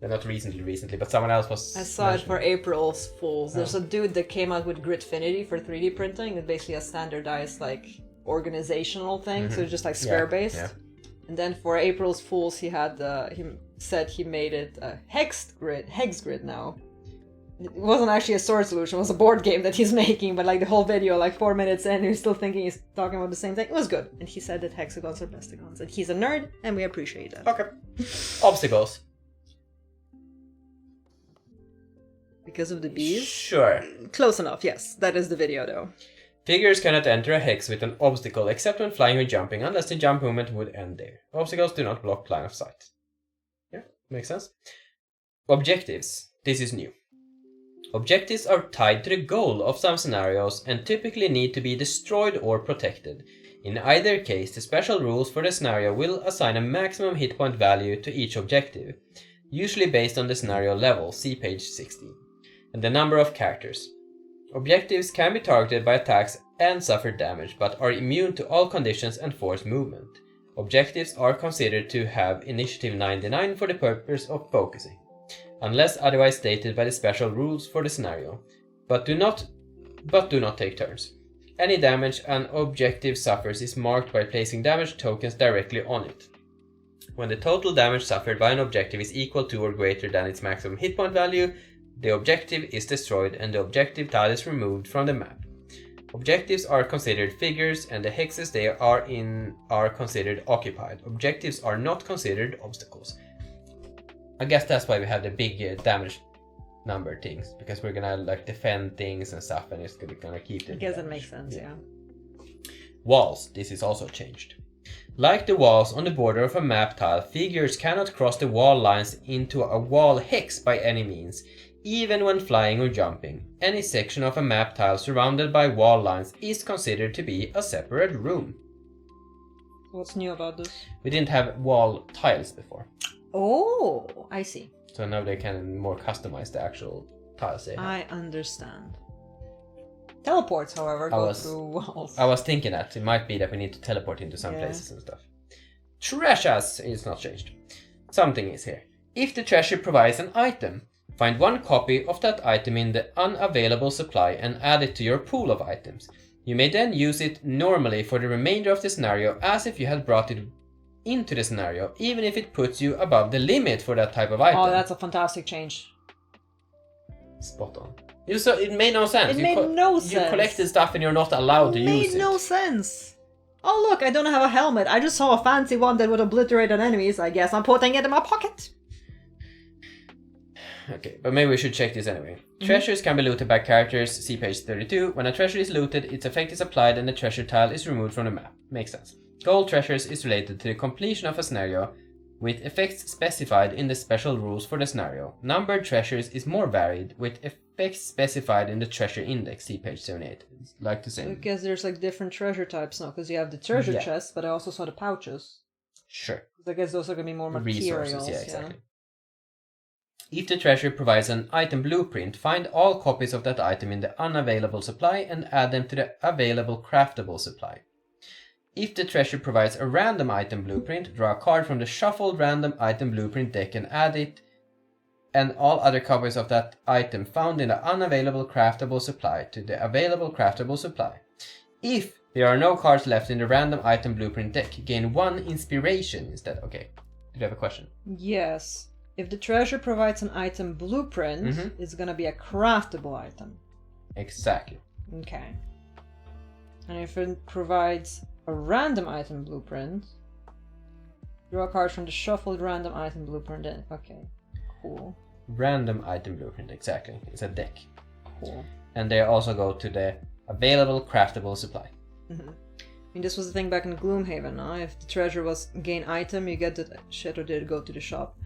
Not recently, but someone else was... I saw it for April's Fools. There's a dude that came out with Gritfinity for 3D printing. It's basically a standardized, like, organizational thing. So it's just like square-based. Yeah. And then for April's Fools, he said he made it a hex grid now. It wasn't actually a sword solution, it was a board game that he's making, but like the whole video, like 4 minutes in, he's still thinking he's talking about the same thing. It was good. And he said that hexagons are bestagons. And he's a nerd, and we appreciate that. Okay. Obstacles. Because of the bees? Sure. Close enough, yes. That is the video, though. Figures cannot enter a hex with an obstacle except when flying or jumping, unless the jump movement would end there. Obstacles do not block line of sight. Yeah, makes sense. Objectives. This is new. Objectives are tied to the goal of some scenarios and typically need to be destroyed or protected. In either case, the special rules for the scenario will assign a maximum hit point value to each objective, usually based on the scenario level, see page 16, and the number of characters. Objectives can be targeted by attacks and suffer damage, but are immune to all conditions and force movement. Objectives are considered to have initiative 99 for the purpose of focusing, unless otherwise stated by the special rules for the scenario, but do not take turns. Any damage an objective suffers is marked by placing damage tokens directly on it. When the total damage suffered by an objective is equal to or greater than its maximum hit point value, the objective is destroyed and the objective tile is removed from the map. Objectives are considered figures and the hexes they are in are considered occupied. Objectives are not considered obstacles. I guess that's why we have the big damage number things, because we're gonna like defend things and stuff, and it's gonna keep the I guess damage. it makes sense, yeah. Walls. This is also changed. Like the walls on the border of a map tile, figures cannot cross the wall lines into a wall hex by any means, even when flying or jumping. Any section of a map tile surrounded by wall lines is considered to be a separate room. What's new about this? We didn't have wall tiles before, Oh, I see. so now they can more customize the actual tiles they have. I understand. Teleports, however, go through walls. I was thinking that it might be that we need to teleport into some Yeah. places and stuff. Treasures is not changed. Something is here. If the treasure provides an item, find one copy of that item in the unavailable supply and add it to your pool of items. You may then use it normally for the remainder of the scenario as if you had brought it into the scenario, even if it puts you above the limit for that type of item. Oh, that's a fantastic change. Spot on. So it made no sense. It made no sense. You collected stuff and you're not allowed to use it. Made no sense. Oh look, I don't have a helmet. I just saw a fancy one that would obliterate on enemies. I guess I'm putting it in my pocket. Okay, but maybe we should check this anyway. Treasures can be looted by characters, see page 32. When a treasure is looted, its effect is applied and the treasure tile is removed from the map. Makes sense. Gold treasures is related to the completion of a scenario, with effects specified in the special rules for the scenario. Numbered treasures is more varied, with effects specified in the treasure index, see page 78. It's like the I same. guess there's like different treasure types now, because you have the treasure Yeah. chests, but I also saw the pouches. Sure. I guess those are gonna be more materials. Resources, yeah, exactly. If the treasure provides an item blueprint, find all copies of that item in the unavailable supply and add them to the available craftable supply. If the treasure provides a random item blueprint, draw a card from the shuffled random item blueprint deck and add it and all other copies of that item found in the unavailable craftable supply to the available craftable supply. If there are no cards left in the random item blueprint deck, gain 1 inspiration instead. Okay, did you have a question? Yes. If the treasure provides an item blueprint, it's gonna be a craftable item. Exactly. Okay. And if it provides a random item blueprint, draw a card from the shuffled random item blueprint deck. Okay, cool. Random item blueprint, exactly. It's a deck. Cool. And they also go to the available craftable supply. I mean, this was the thing back in Gloomhaven, no? If the treasure was gain item, you get the shit, or did it go to the shop?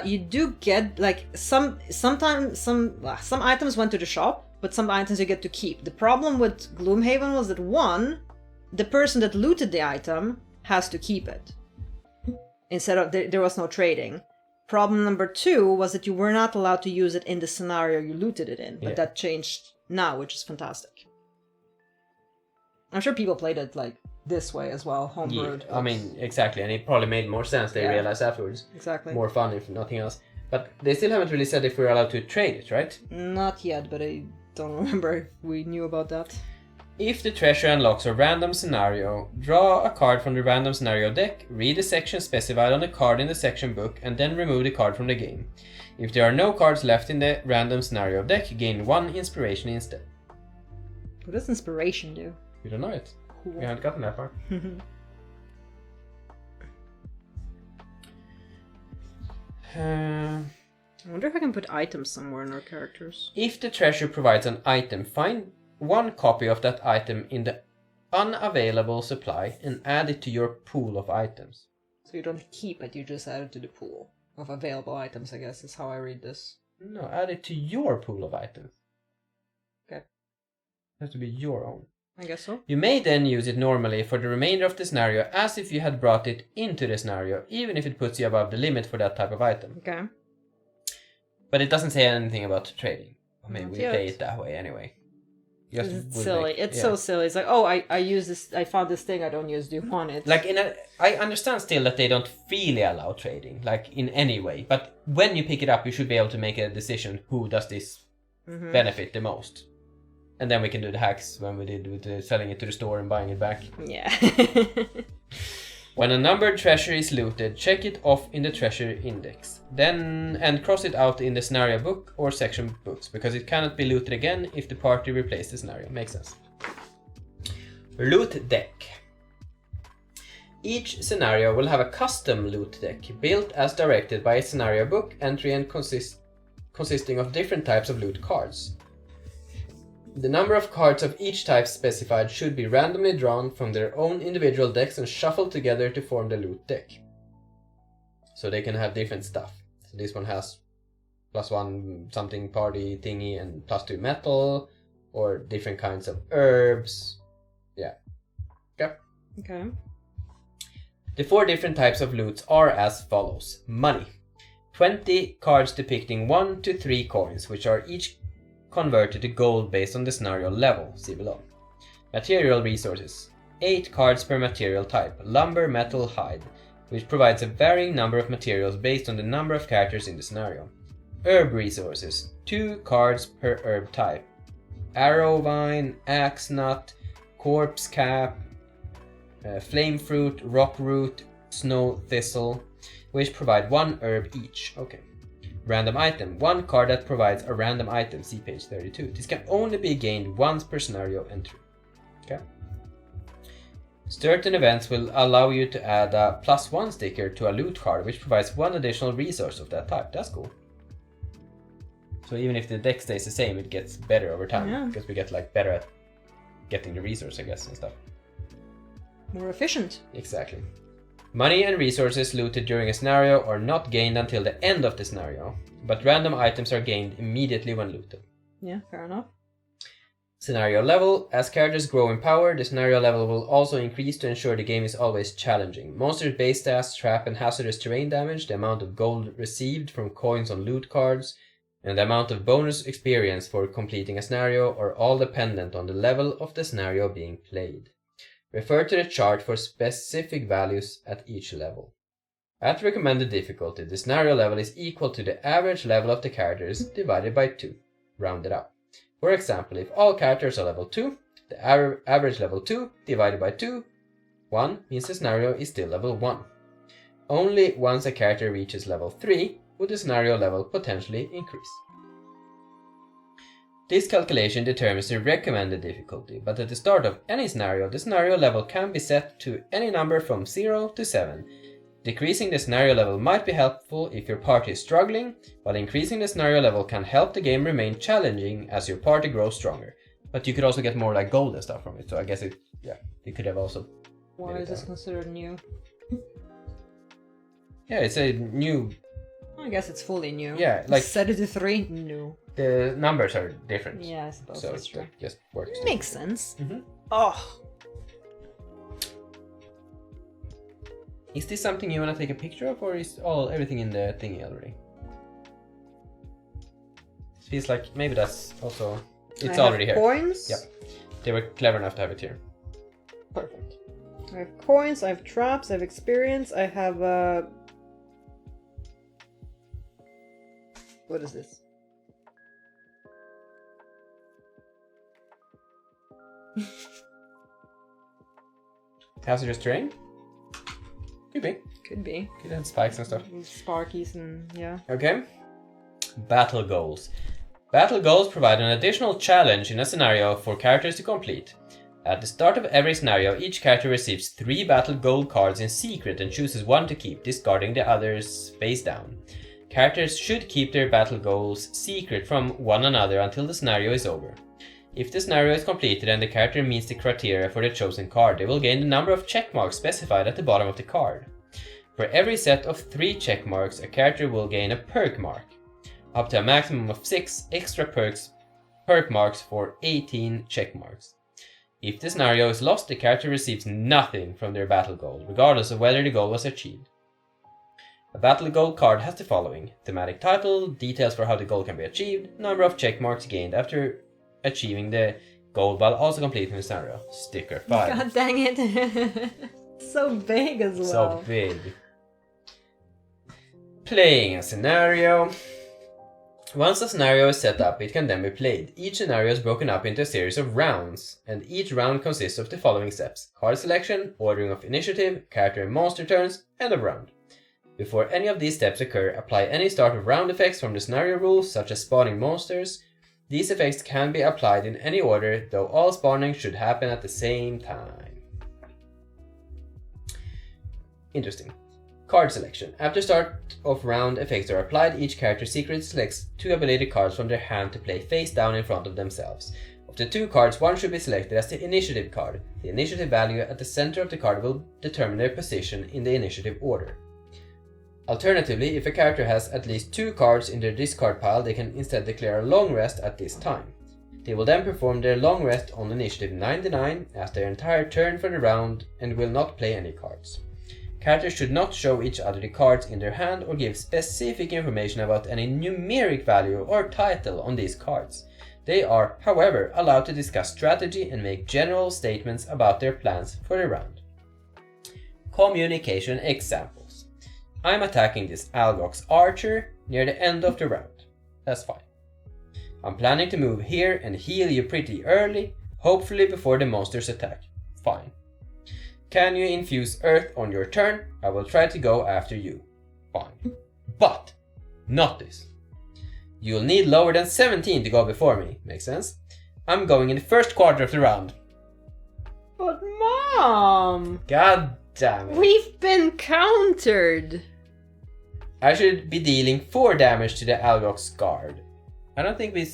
You do get like sometimes some items went to the shop, but some items you get to keep. The problem with Gloomhaven was that one, the person that looted the item has to keep it. Instead of there was no trading. Problem number 2 was that you were not allowed to use it in the scenario you looted it in, but that changed now, which is fantastic. I'm sure people played it like this way as well, homebrewed. Yeah, I mean, exactly, and it probably made more sense, they realized afterwards. Exactly. More fun, if nothing else. But they still haven't really said if we're allowed to trade it, right? Not yet, but I don't remember if we knew about that. If the treasure unlocks a random scenario, draw a card from the random scenario deck, read the section specified on the card in the section book, and then remove the card from the game. If there are no cards left in the random scenario deck, gain 1 inspiration instead. What does inspiration do? You don't know it. Cool. We haven't gotten that far. I wonder if I can put items somewhere in our characters. If the treasure provides an item, find 1 copy of that item in the unavailable supply and add it to your pool of items. So you don't keep it, you just add it to the pool of available items, I guess is how I read this. No, add it to your pool of items. Okay. It has to be your own. I guess so. You may then use it normally for the remainder of the scenario as if you had brought it into the scenario, even if it puts you above the limit for that type of item. Okay. But it doesn't say anything about trading. Or maybe Not we yet. play it that way anyway. Just It's would silly. make- It's yeah. so silly. It's like, oh, I use this, I found this thing I don't use, do you want it? Like I understand still that they don't really allow trading, like in any way. But when you pick it up, you should be able to make a decision who does this benefit the most. And then we can do the hacks when we did with selling it to the store and buying it back. Yeah. When a numbered treasure is looted, check it off in the treasure index. And cross it out in the scenario book or section books, because it cannot be looted again if the party replaces the scenario. Makes sense. Loot deck. Each scenario will have a custom loot deck built as directed by a scenario book entry and consisting of different types of loot cards. The number of cards of each type specified should be randomly drawn from their own individual decks and shuffled together to form the loot deck. So they can have different stuff. So this one has +1 something party thingy and +2 metal, or different kinds of herbs. Yeah. Okay. Okay. The 4 different types of loots are as follows. Money. 20 cards depicting 1 to 3 coins, which are each converted to gold based on the scenario level, see below. Material resources. 8 cards per material type, lumber, metal, hide, which provides a varying number of materials based on the number of characters in the scenario. Herb resources. 2 cards per herb type, arrow vine, axe nut, corpse cap, flame fruit, rock root, snow thistle, which provide 1 herb each. Okay. Random item. 1 card that provides a random item. See page 32. This can only be gained once per scenario entry. Okay. Certain events will allow you to add a +1 sticker to a loot card, which provides 1 additional resource of that type. That's cool. So even if the deck stays the same, it gets better over time, because we get like better at getting the resource, I guess, and stuff. More efficient. Exactly. Money and resources looted during a scenario are not gained until the end of the scenario, but random items are gained immediately when looted. Yeah, fair enough. Scenario level. As characters grow in power, the scenario level will also increase to ensure the game is always challenging. Monsters' base stats, trap and hazardous terrain damage, the amount of gold received from coins on loot cards, and the amount of bonus experience for completing a scenario are all dependent on the level of the scenario being played. Refer to the chart for specific values at each level. At recommended difficulty, the scenario level is equal to the average level of the characters divided by 2, rounded up. For example, if all characters are level 2, the average level 2 divided by 2, 1 means the scenario is still level 1. Only once a character reaches level 3 would the scenario level potentially increase. This calculation determines the recommended difficulty, but at the start of any scenario, the scenario level can be set to any number from 0 to 7. Decreasing the scenario level might be helpful if your party is struggling, while increasing the scenario level can help the game remain challenging as your party grows stronger. But you could also get more like gold and stuff from it, so I guess it could have also... Why is this considered new? Yeah, it's a new... I guess it's fully new. Yeah, like... Set it to 3? New. The numbers are different. Yeah, I suppose so that's true. It just works. Makes sense. Mm-hmm. Oh. Is this something you want to take a picture of, or is everything in the thingy already? It feels like maybe that's also... It's already here. Coins? Yep. They were clever enough to have it here. Perfect. I have coins, I have traps, I have experience, I have What is this? Hazardous terrain? Could be. Could be. Could have spikes and stuff. Sparkies and yeah. Okay. Battle goals. Battle goals provide an additional challenge in a scenario for characters to complete. At the start of every scenario, each character receives 3 battle goal cards in secret and chooses 1 to keep, discarding the others face down. Characters should keep their battle goals secret from one another until the scenario is over. If the scenario is completed and the character meets the criteria for the chosen card, they will gain the number of check marks specified at the bottom of the card. For every set of 3 check marks, a character will gain a perk mark, up to a maximum of 6 extra perk marks for 18 check marks. If the scenario is lost, the character receives nothing from their battle goal, regardless of whether the goal was achieved. A battle goal card has the following: thematic title, details for how the goal can be achieved, number of check marks gained after achieving the goal while also completing the scenario. Sticker 5. God dang it. So big as well. So big. Playing a scenario. Once a scenario is set up, it can then be played. Each scenario is broken up into a series of rounds, and each round consists of the following steps: card selection, ordering of initiative, character and monster turns, end of round. Before any of these steps occur, apply any start of round effects from the scenario rules, such as spawning monsters. These effects can be applied in any order, though all spawning should happen at the same time. Interesting. Card selection. After start of round effects are applied, each character secretly selects 2 ability cards from their hand to play face down in front of themselves. Of the 2 cards, one should be selected as the initiative card. The initiative value at the center of the card will determine their position in the initiative order. Alternatively, if a character has at least 2 cards in their discard pile, they can instead declare a long rest at this time. They will then perform their long rest on initiative 99 as their entire turn for the round and will not play any cards. Characters should not show each other the cards in their hand or give specific information about any numeric value or title on these cards. They are, however, allowed to discuss strategy and make general statements about their plans for the round. Communication examples. I'm attacking this Algox archer near the end of the round. That's fine. I'm planning to move here and heal you pretty early, hopefully before the monsters attack. Fine. Can you infuse earth on your turn? I will try to go after you. Fine. But, not this. You'll need lower than 17 to go before me. Makes sense? I'm going in the first quarter of the round. But Mom! God damn it. We've been countered! I should be dealing 4 damage to the Algox guard. I don't think we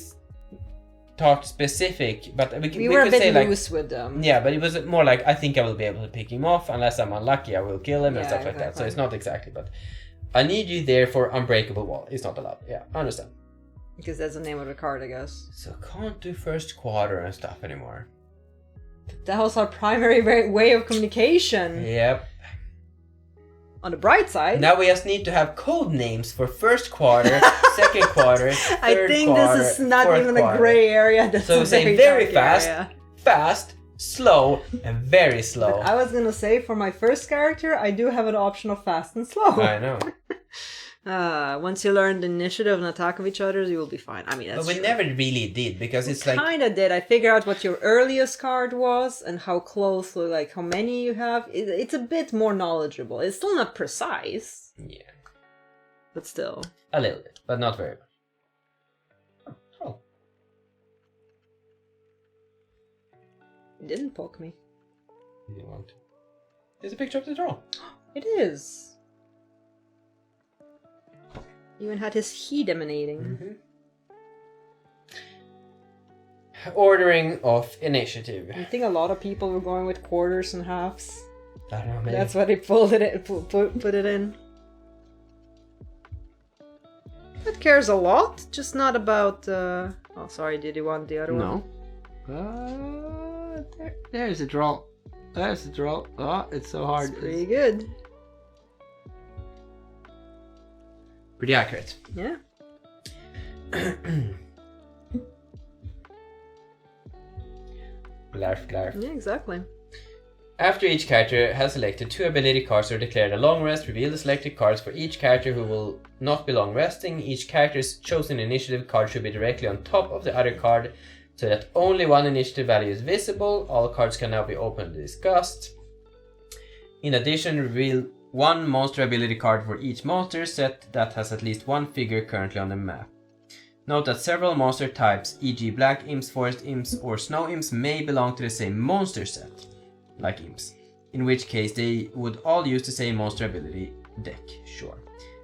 talked specific, but we were could a bit say loose with them. Yeah, but it was more like, I think I will be able to pick him off. Unless I'm unlucky, I will kill him and stuff like that. So it's not exactly, but I need you there for unbreakable wall. It's not allowed. Yeah, I understand. Because that's the name of the card, I guess. So can't do first quarter and stuff anymore. That was our primary way of communication. Yep. On the bright side, Now we just need to have code names for first quarter, second quarter, third I think quarter, this is not fourth even quarter. a gray area. That's So a say very dark fast, area. fast, slow, and very slow. But I was gonna say, for my first character, I do have an option of fast and slow. I know. Once you learn the initiative and attack of each other, you will be fine. I mean, that's But we true. never really did, because it's like... Kinda did. I figured out what your earliest card was and how closely, like how many you have. It's a bit more knowledgeable. It's still not precise, Yeah, but still. a little bit, but not very much. Oh. It didn't poke me. You didn't want to. There's a picture of the draw. It is. Even had his heat emanating. Mm-hmm. Ordering of initiative. I think a lot of people were going with quarters and halves. I don't know, maybe. That's why they pulled it, put it in. It cares a lot, just not about. Oh, sorry. Did you want the other one? No. There's a draw. There's a draw. Oh, it's so hard. It's pretty good. Pretty accurate. Yeah. Glarf. Yeah, exactly. After each character has selected 2 ability cards or declared a long rest, reveal the selected cards for each character who will not be long resting. Each character's chosen initiative card should be directly on top of the other card so that only one initiative value is visible. All cards can now be opened and discussed. In addition, reveal 1 monster ability card for each monster set that has at least 1 figure currently on the map. Note that several monster types, e.g. black imps, forest imps, or snow imps, may belong to the same monster set, like imps, in which case they would all use the same monster ability deck, sure.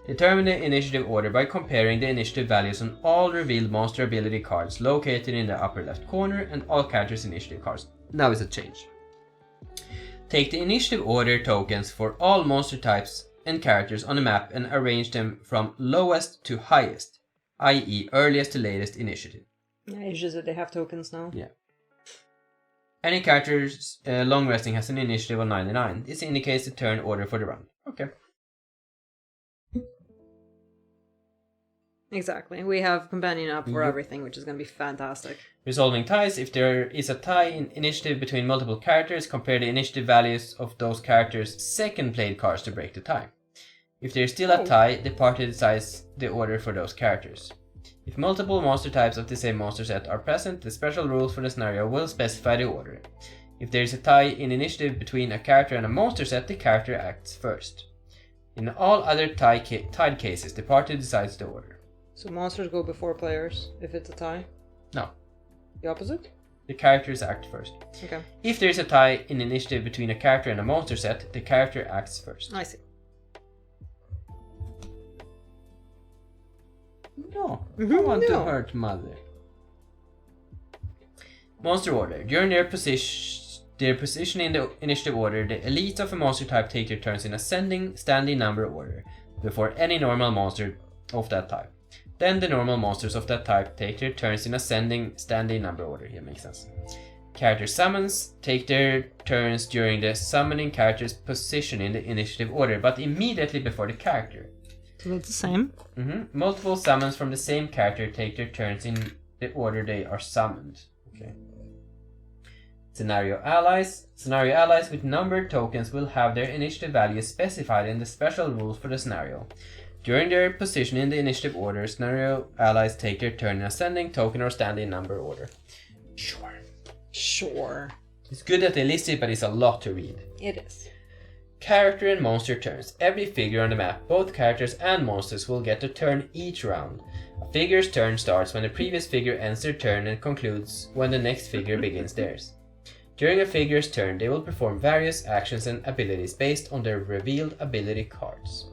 Determine the initiative order by comparing the initiative values on all revealed monster ability cards located in the upper left corner and all characters' initiative cards. Now is a change. Take the initiative order tokens for all monster types and characters on the map and arrange them from lowest to highest, i.e. earliest to latest initiative. Yeah, it's just that they have tokens now. Yeah. Any character's long resting has an initiative of 99. This indicates the turn order for the round. Okay. Exactly. We have companion up for everything, which is going to be fantastic. Resolving ties. If there is a tie in initiative between multiple characters, compare the initiative values of those characters' second played cards to break the tie. If there is still a tie, the party decides the order for those characters. If multiple monster types of the same monster set are present, the special rules for the scenario will specify the order. If there is a tie in initiative between a character and a monster set, the character acts first. In all other tied cases, the party decides the order. So monsters go before players if it's a tie? No. The opposite? The characters act first. Okay. If there is a tie in initiative between a character and a monster set, the character acts first. I see. No, I want to No. hurt Mother. Monster order. During their position in the initiative order, the elites of a monster type take their turns in ascending standing number order before any normal monster of that type. Then the normal monsters of that type take their turns in ascending standing number order. Here makes sense. Character summons take their turns during the summoning character's position in the initiative order, but immediately before the character. So that's the same? Multiple summons from the same character take their turns in the order they are summoned. Okay. Scenario allies. Scenario allies with numbered tokens will have their initiative values specified in the special rules for the scenario. During their position in the initiative order, scenario allies take their turn in ascending, token, or standing number order. Sure. It's good that they list it, but it's a lot to read. It is. Character and monster turns. Every figure on the map, both characters and monsters, will get a turn each round. A figure's turn starts when the previous figure ends their turn and concludes when the next figure begins theirs. During a figure's turn, they will perform various actions and abilities based on their revealed ability cards.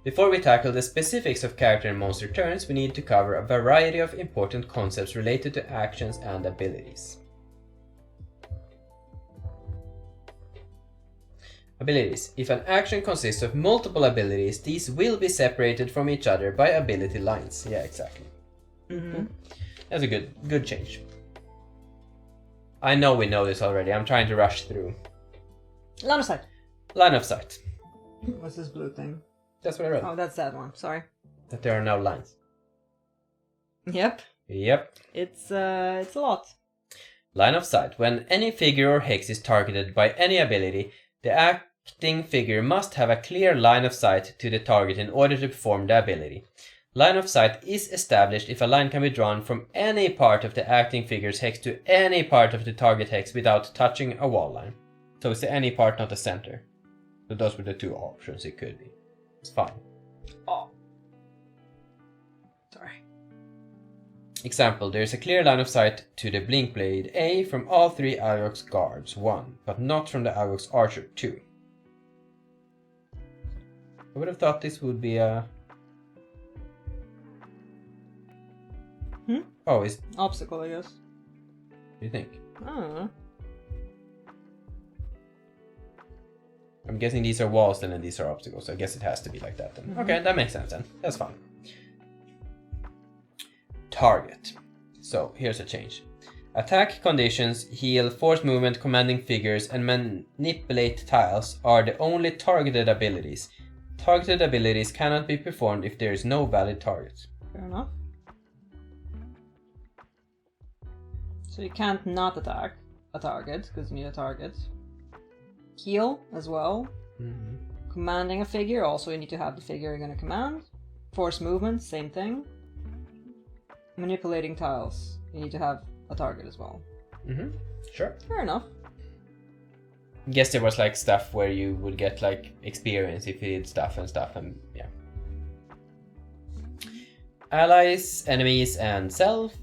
Before we tackle the specifics of character and monster turns, we need to cover a variety of important concepts related to actions and abilities. Abilities. If an action consists of multiple abilities, these will be separated from each other by ability lines. Yeah, exactly. That's a good change. I know we know this already. I'm trying to rush through. Line of sight. Line of sight. What's this blue thing? That's what I wrote. Oh, that's that one. Sorry. That there are no lines. Yep. Yep. It's a lot. Line of sight. When any figure or hex is targeted by any ability, the acting figure must have a clear line of sight to the target in order to perform the ability. Line of sight is established if a line can be drawn from any part of the acting figure's hex to any part of the target hex without touching a wall line. So it's any part, not the center. So those were the two options it could be. It's fine. Oh. Sorry. Example, there is a clear line of sight to the Blinkblade A from all three Alrox guards, 1, but not from the Alrox archer, 2. I would have thought this would be a... Oh, is... Obstacle, I guess. What do you think? I don't know. I'm guessing these are walls then and these are obstacles, so I guess it has to be like that then. Okay, that makes sense then. That's fine. Target. So, here's a change. Attack conditions, heal, force movement, commanding figures, and manipulate tiles are the only targeted abilities. Targeted abilities cannot be performed if there is no valid target. Fair enough. So you can't not attack a target, because you need a target. Heal as well. Commanding a figure, also you need to have the figure you're going to command. Force movement, same thing. Manipulating tiles, you need to have a target as well. Sure. Fair enough. Guess there was like stuff where you would get like experience if you did stuff and yeah. Allies, enemies, and self.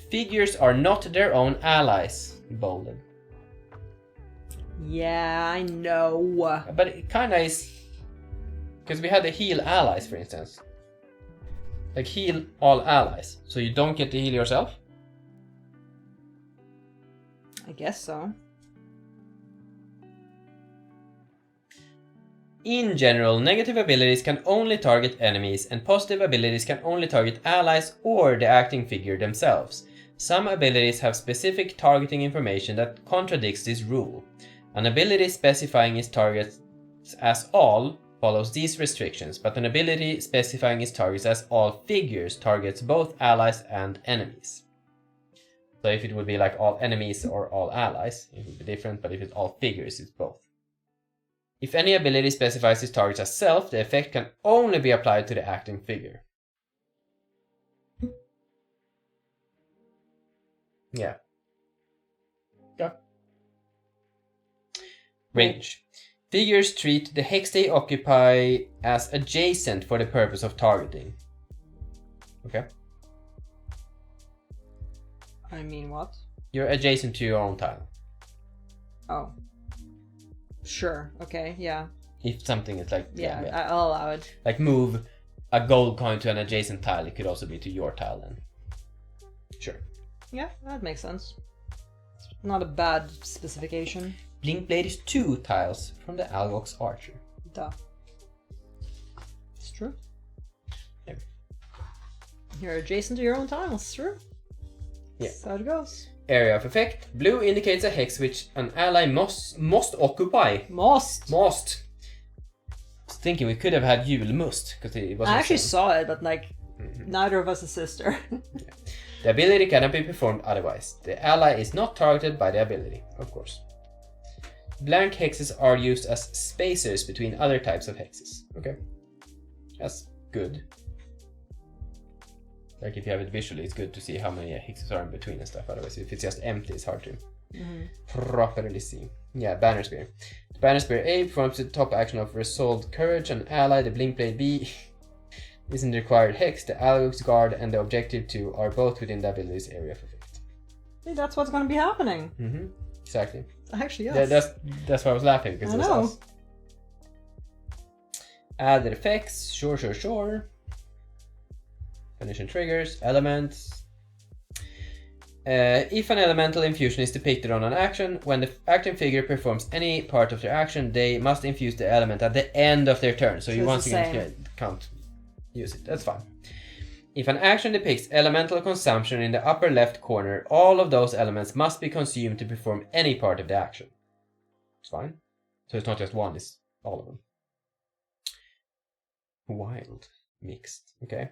Figures are not their own allies. Bolded. Yeah, I know. But it kinda is. Because we had the heal allies, for instance. Like heal all allies. So you don't get to heal yourself? I guess so. In general, negative abilities can only target enemies, and positive abilities can only target allies or the acting figure themselves. Some abilities have specific targeting information that contradicts this rule. An ability specifying its targets as all follows these restrictions, but an ability specifying its targets as all figures targets both allies and enemies. So if it would be like all enemies or all allies, it would be different, but if it's all figures, it's both. If any ability specifies its targets as self, the effect can only be applied to the acting figure. Yeah. Yeah. Range. Figures treat the hex they occupy as adjacent for the purpose of targeting. Okay. I mean, what? You're adjacent to your own tile. Oh. Sure. Okay. Yeah. If something is like... Yeah. I'll allow it. Like move a gold coin to an adjacent tile, it could also be to your tile then. Sure. Yeah, that makes sense. It's not a bad specification. Blinkblade is 2 tiles from the Algox Archer. Duh. It's true. Yeah. You're adjacent to your own tiles, it's true. Yeah. That's how it goes. Area of effect. Blue indicates a hex which an ally must occupy. Must. I was thinking we could have had Jule Must, because it wasn't. I actually saw it, but like, neither of us is sister. Yeah. The ability cannot be performed otherwise. The ally is not targeted by the ability, of course. Blank hexes are used as spacers between other types of hexes. Okay. That's good. Like if you have it visually, it's good to see how many hexes are in between and stuff. Otherwise, if it's just empty, it's hard to properly see. Yeah, Banner Spear. The Banner Spear A performs the top action of Resolved Courage. An ally, the Blinkblade B, isn't the required hex. The Algox Guard and the Objective 2 are both within the ability's area of effect. Hey, that's what's going to be happening. Exactly. Actually, yes. That's why I was laughing, because I it's know. us. Added effects. Sure. Condition triggers, elements. If an elemental infusion is depicted on an action, when the acting figure performs any part of their action, they must infuse the element at the end of their turn. So you once again can't use it. That's fine. If an action depicts elemental consumption in the upper left corner, all of those elements must be consumed to perform any part of the action. It's fine. So it's not just one, it's all of them. Wild. Mixed. Okay.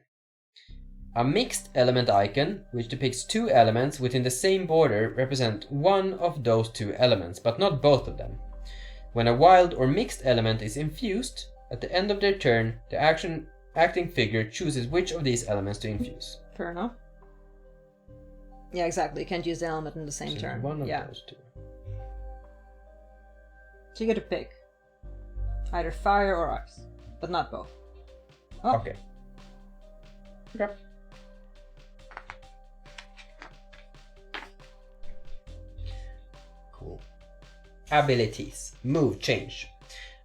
A mixed element icon, which depicts 2 elements within the same border, represent one of those 2 elements, but not both of them. When a wild or mixed element is infused, at the end of their turn, the acting figure chooses which of these elements to infuse. Fair enough. Yeah, exactly. You can't use the element in the same turn. One of those 2. So you get to pick either fire or ice, but not both. Oh. Okay. Cool. Abilities. Move change.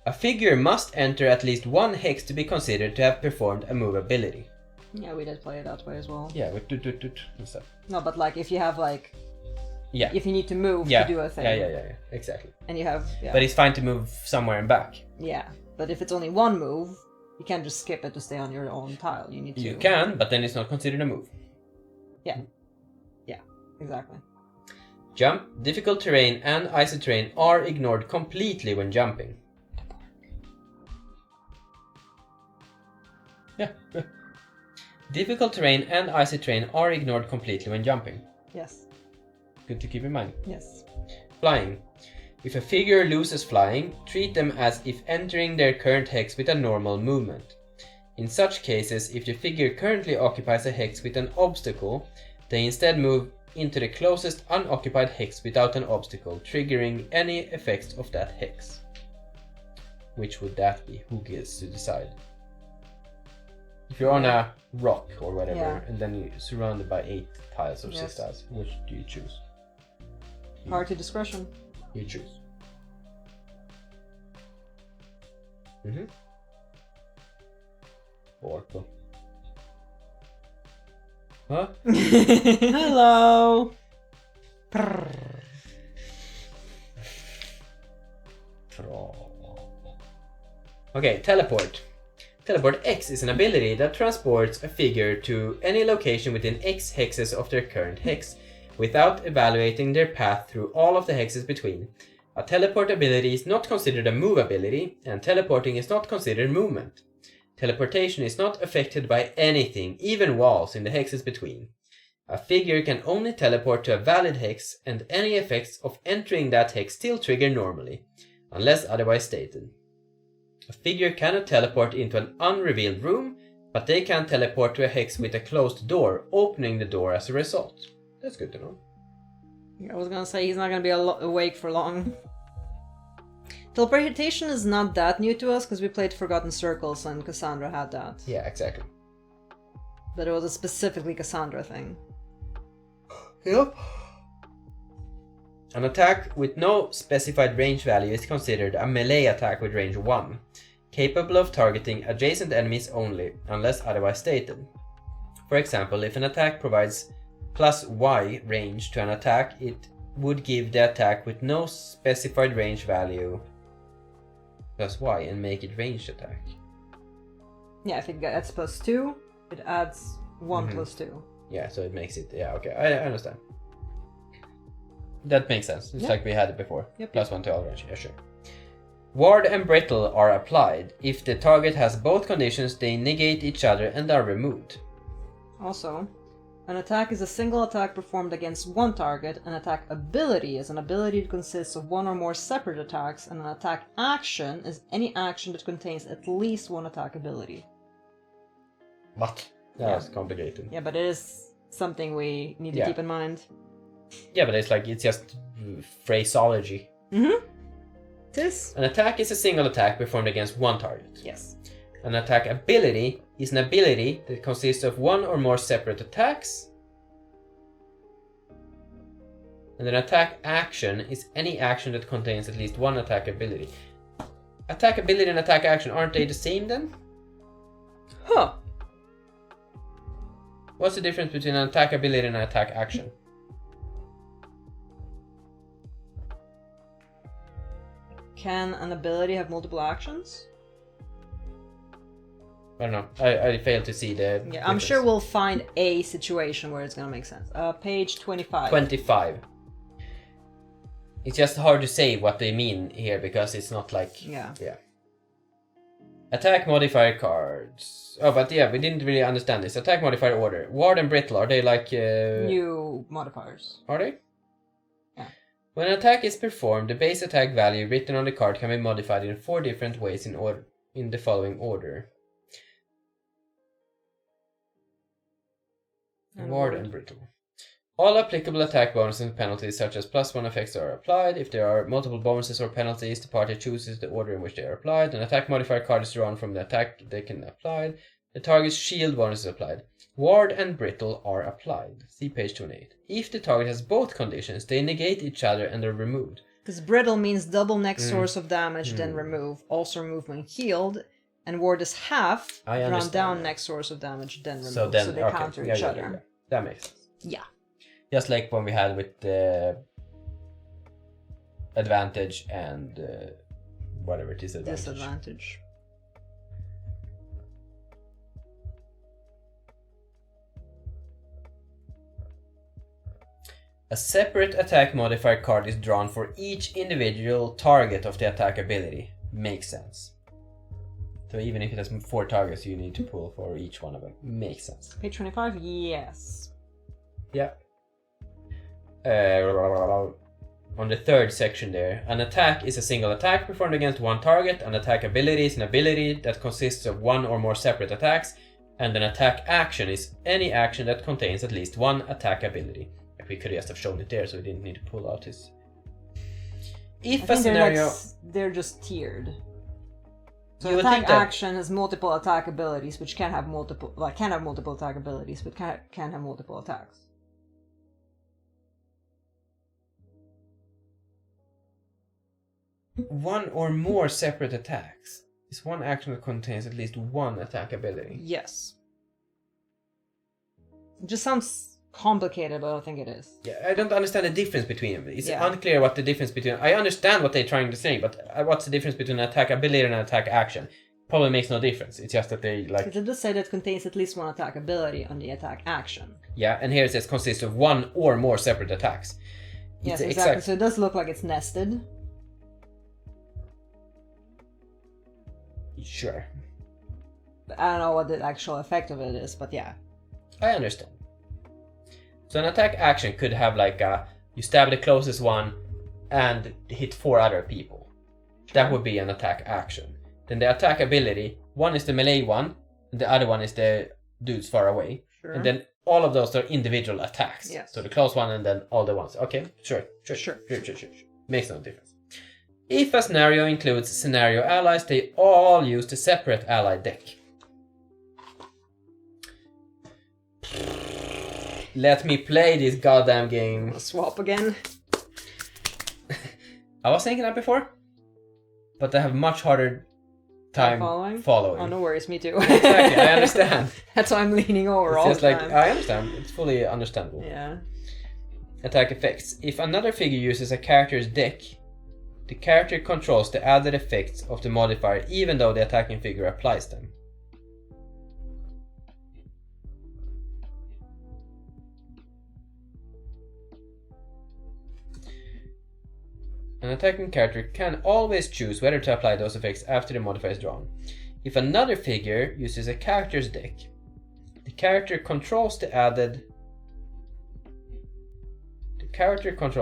A figure must enter at least one hex to be considered to have performed a move ability. Yeah, we did play it that way as well. Yeah, with and stuff. No, but like if you have like... Yeah. If you need to move to do a thing. Yeah, exactly. And you have... Yeah. But it's fine to move somewhere and back. Yeah, but if it's only one move, you can't just skip it to stay on your own tile. You need to... You can, but then it's not considered a move. Yeah. Yeah, exactly. Jump, difficult terrain and icy terrain are ignored completely when jumping. Yeah. Difficult terrain and icy terrain are ignored completely when jumping. Yes. Good to keep in mind. Yes. Flying. If a figure loses flying, treat them as if entering their current hex with a normal movement. In such cases, if the figure currently occupies a hex with an obstacle, they instead move into the closest unoccupied hex without an obstacle, triggering any effects of that hex. Which would that be? Who gets to decide? If you're on a rock or whatever, and then you're surrounded by 8 tiles or 6 tiles, which do you choose? Party discretion. You choose. Orko. Huh? Hello. Okay, teleport. Teleport X is an ability that transports a figure to any location within X hexes of their current hex, without evaluating their path through all of the hexes between. A teleport ability is not considered a move ability, and teleporting is not considered movement. Teleportation is not affected by anything, even walls in the hexes between. A figure can only teleport to a valid hex, and any effects of entering that hex still trigger normally, unless otherwise stated. A figure cannot teleport into an unrevealed room, but they can teleport to a hex with a closed door, opening the door as a result. That's good to know. I was gonna say he's not gonna be awake for long. Teleportation is not that new to us because we played Forgotten Circles and Cassandra had that. Yeah, exactly. But it was a specifically Cassandra thing. Yep. An attack with no specified range value is considered a melee attack with range 1, capable of targeting adjacent enemies only, unless otherwise stated. For example, if an attack provides plus Y range to an attack, it would give the attack with no specified range value plus Y and make it ranged attack. Yeah, if it gets plus 2, it adds 1 plus 2. Yeah, so it makes it... Yeah, okay, I understand. That makes sense. It's like we had it before. Yep. Plus 1 to all range. Yeah, sure. Ward and Brittle are applied. If the target has both conditions, they negate each other and are removed. Also, an attack is a single attack performed against one target. An attack ability is an ability that consists of one or more separate attacks, and an attack action is any action that contains at least one attack ability. What? That's complicated. Yeah, but it is something we need to keep in mind. Yeah, but it's just phraseology. Mm-hmm. It is. An attack is a single attack performed against one target. Yes. An attack ability is an ability that consists of one or more separate attacks. And an attack action is any action that contains at least one attack ability. Attack ability and attack action, aren't they the same then? Huh. What's the difference between an attack ability and an attack action? Can an ability have multiple actions? I don't know. I failed to see the... Yeah, I'm sure we'll find a situation where it's gonna make sense. Page 25. 25. It's just hard to say what they mean here because it's not like... Yeah. Attack modifier cards. Oh, but yeah, we didn't really understand this. Attack modifier order. Ward and Brittle, are they like... New modifiers. Are they? Yeah. When an attack is performed, the base attack value written on the card can be modified in 4 different ways in the following order. Ward and Brittle. All applicable attack bonuses and penalties such as +1 effects are applied. If there are multiple bonuses or penalties, the party chooses the order in which they are applied. An attack modifier card is drawn from the attack they can apply. The target's shield bonus is applied. Ward and Brittle are applied. See page 28. If the target has both conditions, they negate each other and are removed. Because Brittle means double next source of damage, then remove. Also remove when healed. And Ward is half, round down next source of damage, then remove. So they counter each other. Yeah. That makes sense. Yeah. Just like when we had with the advantage and whatever it is, Disadvantage. A separate attack modifier card is drawn for each individual target of the attack ability. Makes sense. So even if it has 4 targets, you need to pull for each one of them. Makes sense. Page 25, yes. Yeah. On the third section there, an attack is a single attack performed against one target. An attack ability is an ability that consists of one or more separate attacks. And an attack action is any action that contains at least one attack ability. We could just have shown it there, so we didn't need to pull out his... If a scenario... They're just tiered. So attack action has multiple attack abilities, which can have multiple attack abilities, but can have multiple attacks. One or more separate attacks is one action that contains at least one attack ability. Yes. It just sounds complicated, but I don't think it is. Yeah, I don't understand the difference between them. It's unclear what the difference between... I understand what they're trying to say, but what's the difference between an attack ability and an attack action? Probably makes no difference. It's just that they like... Because it does say that it contains at least one attack ability on the attack action. Yeah, and here it says consists of one or more separate attacks. Yes, exactly. So it does look like it's nested. Sure. I don't know what the actual effect of it is, but yeah. I understand. So an attack action could have like you stab the closest one and hit 4 other people. Sure. That would be an attack action. Then the attack ability, one is the melee one, and the other one is the dudes far away. Sure. And then all of those are individual attacks. Yes. So the close one and then all the ones. Okay, sure. Makes no difference. If a scenario includes scenario allies, they all use the separate ally deck. Let me play this goddamn game. Swap again. I was thinking that before, but I have much harder time following. Oh, no worries, me too. Exactly, I understand. That's why I'm leaning over all the time. I understand. It's fully understandable. Yeah. Attack effects. If another figure uses a character's deck, the character controls the added effects of the modifier even though the attacking figure applies them. An attacking character can always choose whether to apply those effects after the modifier is drawn. If another figure uses a character's deck, the character controls the added effect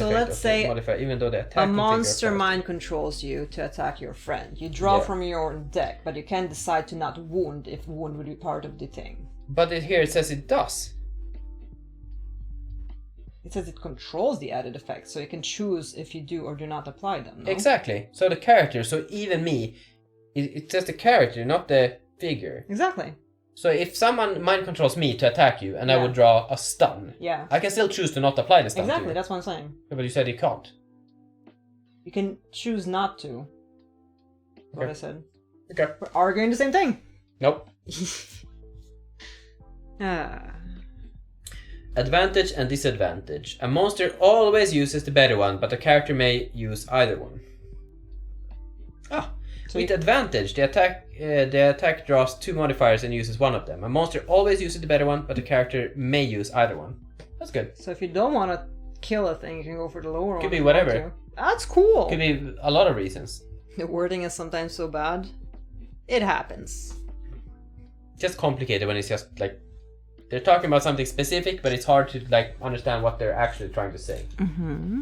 of the modifier even though the attacking a monster figure mind controls you to attack your friend. You draw from your deck, but you can decide to not wound if wound would be part of the thing. But here it says it does. It says it controls the added effects, so you can choose if you do or do not apply them. No? Exactly. So the character, so even me, it says the character, not the figure. Exactly. So if someone mind controls me to attack you and I would draw a stun, I can still choose to not apply the stun. Exactly, that's what I'm saying. Yeah, but you said you can't. You can choose not to. That's what I said. Okay. We're arguing the same thing. Nope. Advantage and disadvantage. A monster always uses the better one, but a character may use either one. So with advantage, the attack draws 2 modifiers and uses one of them. A monster always uses the better one, but the character may use either one. That's good. So if you don't want to kill a thing, you can go for the lower one. Could be whatever. That's cool. Could be a lot of reasons. The wording is sometimes so bad. It happens. It's just complicated when it's just like they're talking about something specific, but it's hard to like understand what they're actually trying to say. Mm-hmm.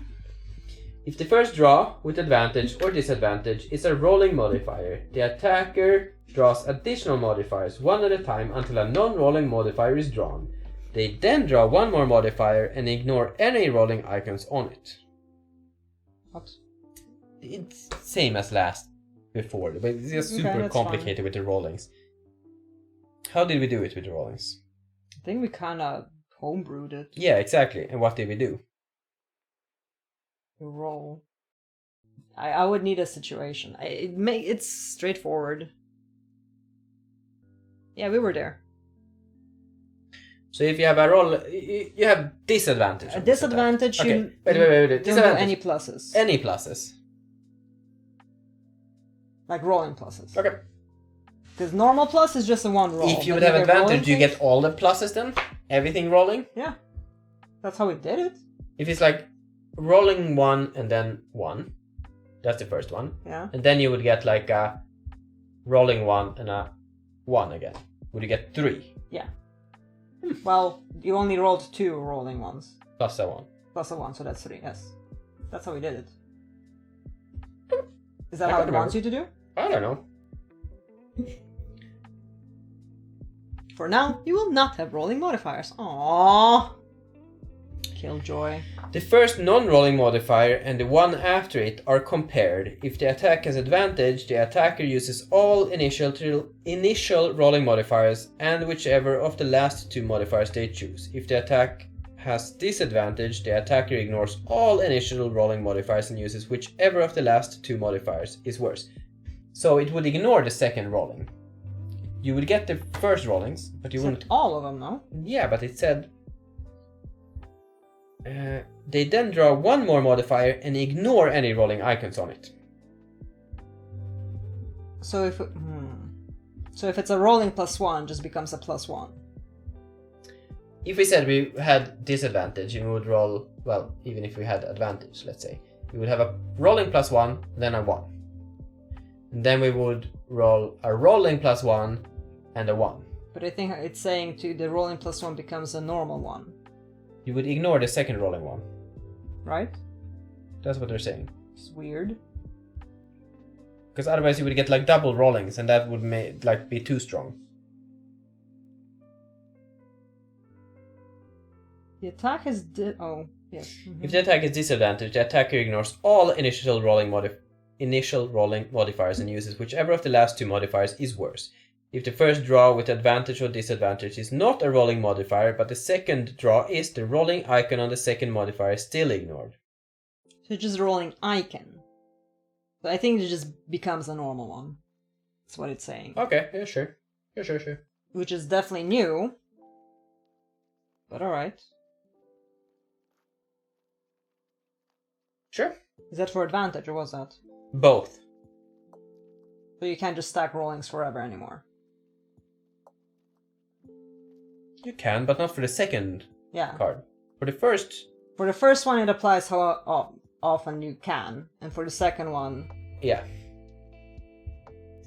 If the first draw with advantage or disadvantage is a rolling modifier, the attacker draws additional modifiers one at a time until a non-rolling modifier is drawn. They then draw one more modifier and ignore any rolling icons on it. What? It's same as before, but it's just super complicated with the rollings. How did we do it with the rollings? I think we kind of homebrewed it. Yeah, exactly. And what did we do? We roll. I would need a situation. It's straightforward. Yeah, we were there. So if you have a roll, you have disadvantage. A disadvantage, okay. Wait. Don't do any pluses. Any pluses. Like rolling pluses. Okay. Because normal plus is just a one roll. If you would have advantage, do you get all the pluses then? Everything rolling? Yeah. That's how we did it. If it's like rolling 1 and then 1, that's the first one. Yeah. And then you would get like a rolling 1 and a 1 again. Would you get 3? Yeah. Well, you only rolled 2 rolling ones. Plus a 1. Plus a 1, so that's 3, yes. That's how we did it. Is that how it wants you to do? I don't know. For now, you will not have rolling modifiers. Aww. Killjoy. The first non-rolling modifier and the one after it are compared. If the attack has advantage, the attacker uses all initial rolling modifiers and whichever of the last 2 modifiers they choose. If the attack has disadvantage, the attacker ignores all initial rolling modifiers and uses whichever of the last 2 modifiers is worse. So it would ignore the second rolling. You would get the first rollings, but you wouldn't... all of them, no? Yeah, but it said... they then draw one more modifier and ignore any rolling icons on it. So if it's a rolling +1, it just becomes a +1. If we said we had disadvantage, we would roll, well, even if we had advantage, let's say, we would have a rolling +1, then a 1. And then we would roll a rolling +1 and a 1. But I think it's saying to the rolling +1 becomes a normal 1. You would ignore the second rolling 1. Right? That's what they're saying. It's weird. Because otherwise you would get like double rollings and that would be too strong. The attack is oh, yes. If the attack is disadvantaged, the attacker ignores all initial rolling modifiers and uses whichever of the last two modifiers is worse. If the first draw with advantage or disadvantage is not a rolling modifier, but the second draw is, the rolling icon on the second modifier is still ignored. So it's just a rolling icon. But I think it just becomes a normal one. That's what it's saying. Okay, yeah, sure. Sure. Which is definitely new. But alright. Sure. Is that for advantage, or was that? Both. So you can't just stack rollings forever anymore. You can, but not for the second card. For the first... For the first one, it applies how often you can. And for the second one... Yeah.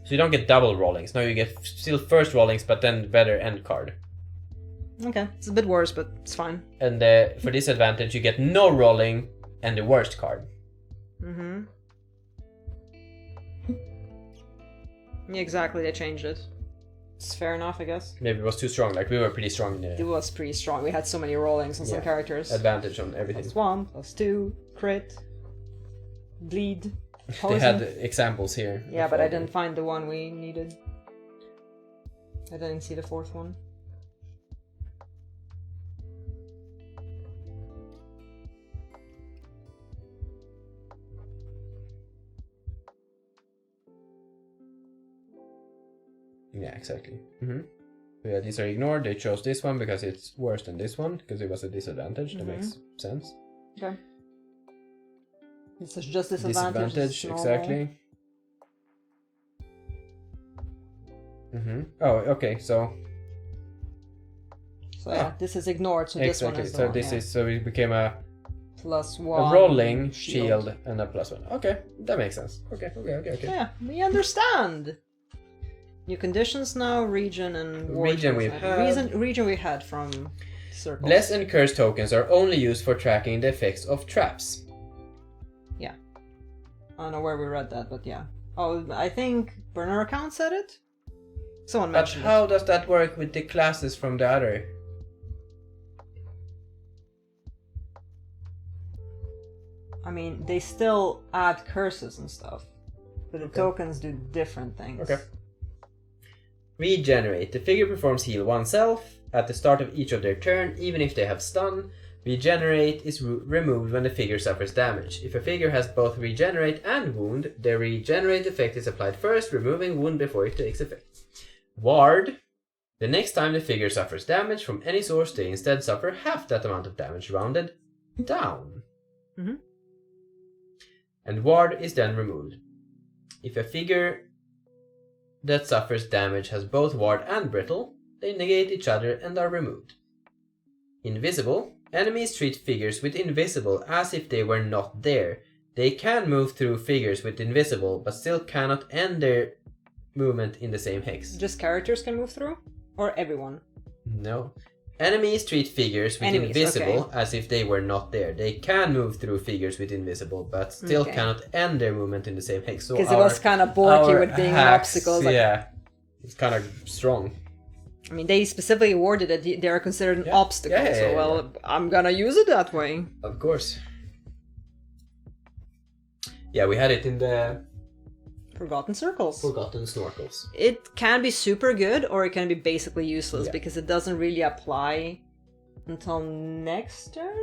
So you don't get double rollings. Now you get still first rollings, but then better end card. Okay, it's a bit worse, but it's fine. And for disadvantage, you get no rolling and the worst card. Mm-hmm. Yeah, exactly, they changed it. It's fair enough, I guess. Maybe it was too strong, like we were pretty strong in It was pretty strong. We had so many rollings on some characters. Advantage on everything. +1, +2, crit, bleed, poison. They had examples here. Yeah, but I didn't find the one we needed. I didn't see the fourth one. Yeah, exactly. Mm-hmm. So yeah, these are ignored. They chose this one because it's worse than this one, because it was a disadvantage. That makes sense. Okay. This is just disadvantage. Disadvantage, exactly. Mm-hmm. Oh, okay, so... So yeah, this is ignored, so this one is the so one, this is, so it became a +1 rolling shield and a +1. Okay, that makes sense. Okay. Yeah, we understand. New conditions now, region and war. Region we've had. Region we had from circles. Bless and curse tokens are only used for tracking the effects of traps. Yeah. I don't know where we read that, but yeah. Oh, I think burner account said it? Someone mentioned But how does that work with the classes from the other? I mean, they still add curses and stuff. But the tokens do different things. Okay. Regenerate. The figure performs heal oneself at the start of each of their turn, even if they have stun. Regenerate is removed when the figure suffers damage. If a figure has both regenerate and wound, the regenerate effect is applied first, removing wound before it takes effect. Ward. The next time the figure suffers damage from any source, they instead suffer half that amount of damage rounded down. Mm-hmm. And ward is then removed. If a figure that suffers damage has both ward and brittle, they negate each other and are removed. Invisible. Enemies treat figures with invisible as if they were not there. They can move through figures with invisible, but still cannot end their movement in the same hex. Just characters can move through? Or everyone? No. Enemies treat figures with invisible as if they were not there. They can move through figures with invisible, but still cannot end their movement in the same hex. Because it was kind of bulky with being obstacles. Yeah, it's kind of strong. I mean, they specifically awarded that they are considered an obstacle, so I'm gonna use it that way. Of course. Yeah, we had it in the... Forgotten Circles. Forgotten Snorkels. It can be super good, or it can be basically useless, because it doesn't really apply until next turn?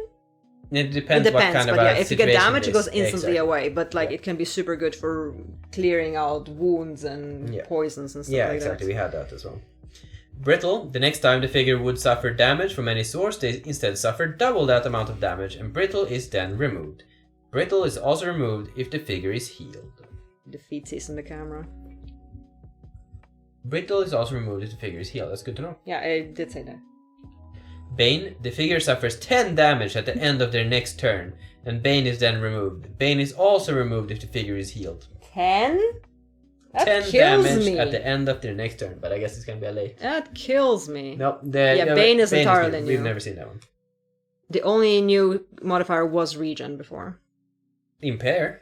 It depends what kind of but if you get damage, it goes instantly away, but like it can be super good for clearing out wounds and poisons and stuff like that. Yeah, exactly, we had that as well. Brittle. The next time the figure would suffer damage from any source, they instead suffer double that amount of damage, and Brittle is then removed. Brittle is also removed if the figure is healed. The feet sees in the camera. Brittle is also removed if the figure is healed. That's good to know. Yeah, I did say that. Bane. The figure suffers 10 damage at the end of their next turn, and Bane is then removed. Bane is also removed if the figure is healed. 10? That 10 kills damage me. at the end of their next turn, but I guess it's gonna be a late. That kills me. Nope. Bane is entirely new. We've never seen that one. The only new modifier was regen before. Impair?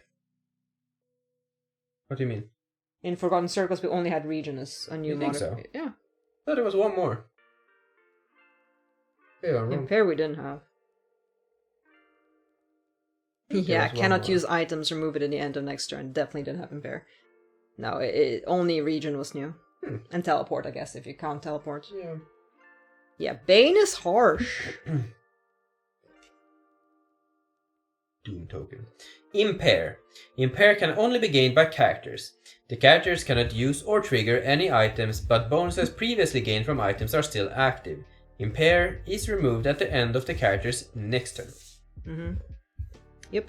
What do you mean? In Forgotten Circles, we only had regen as a new modifier. So? Yeah. I thought there was one more. Yeah, I'm wrong. Impair we didn't have. Yeah, was one cannot more. use items, remove it at the end of next turn. Definitely didn't happen there. No, only region was new. And teleport, I guess, if you can't teleport. Yeah. Yeah, Bane is harsh. Doom token. Impair. Impair can only be gained by characters. The characters cannot use or trigger any items, but bonuses previously gained from items are still active. Impair is removed at the end of the character's next turn. Mm-hmm. Yep.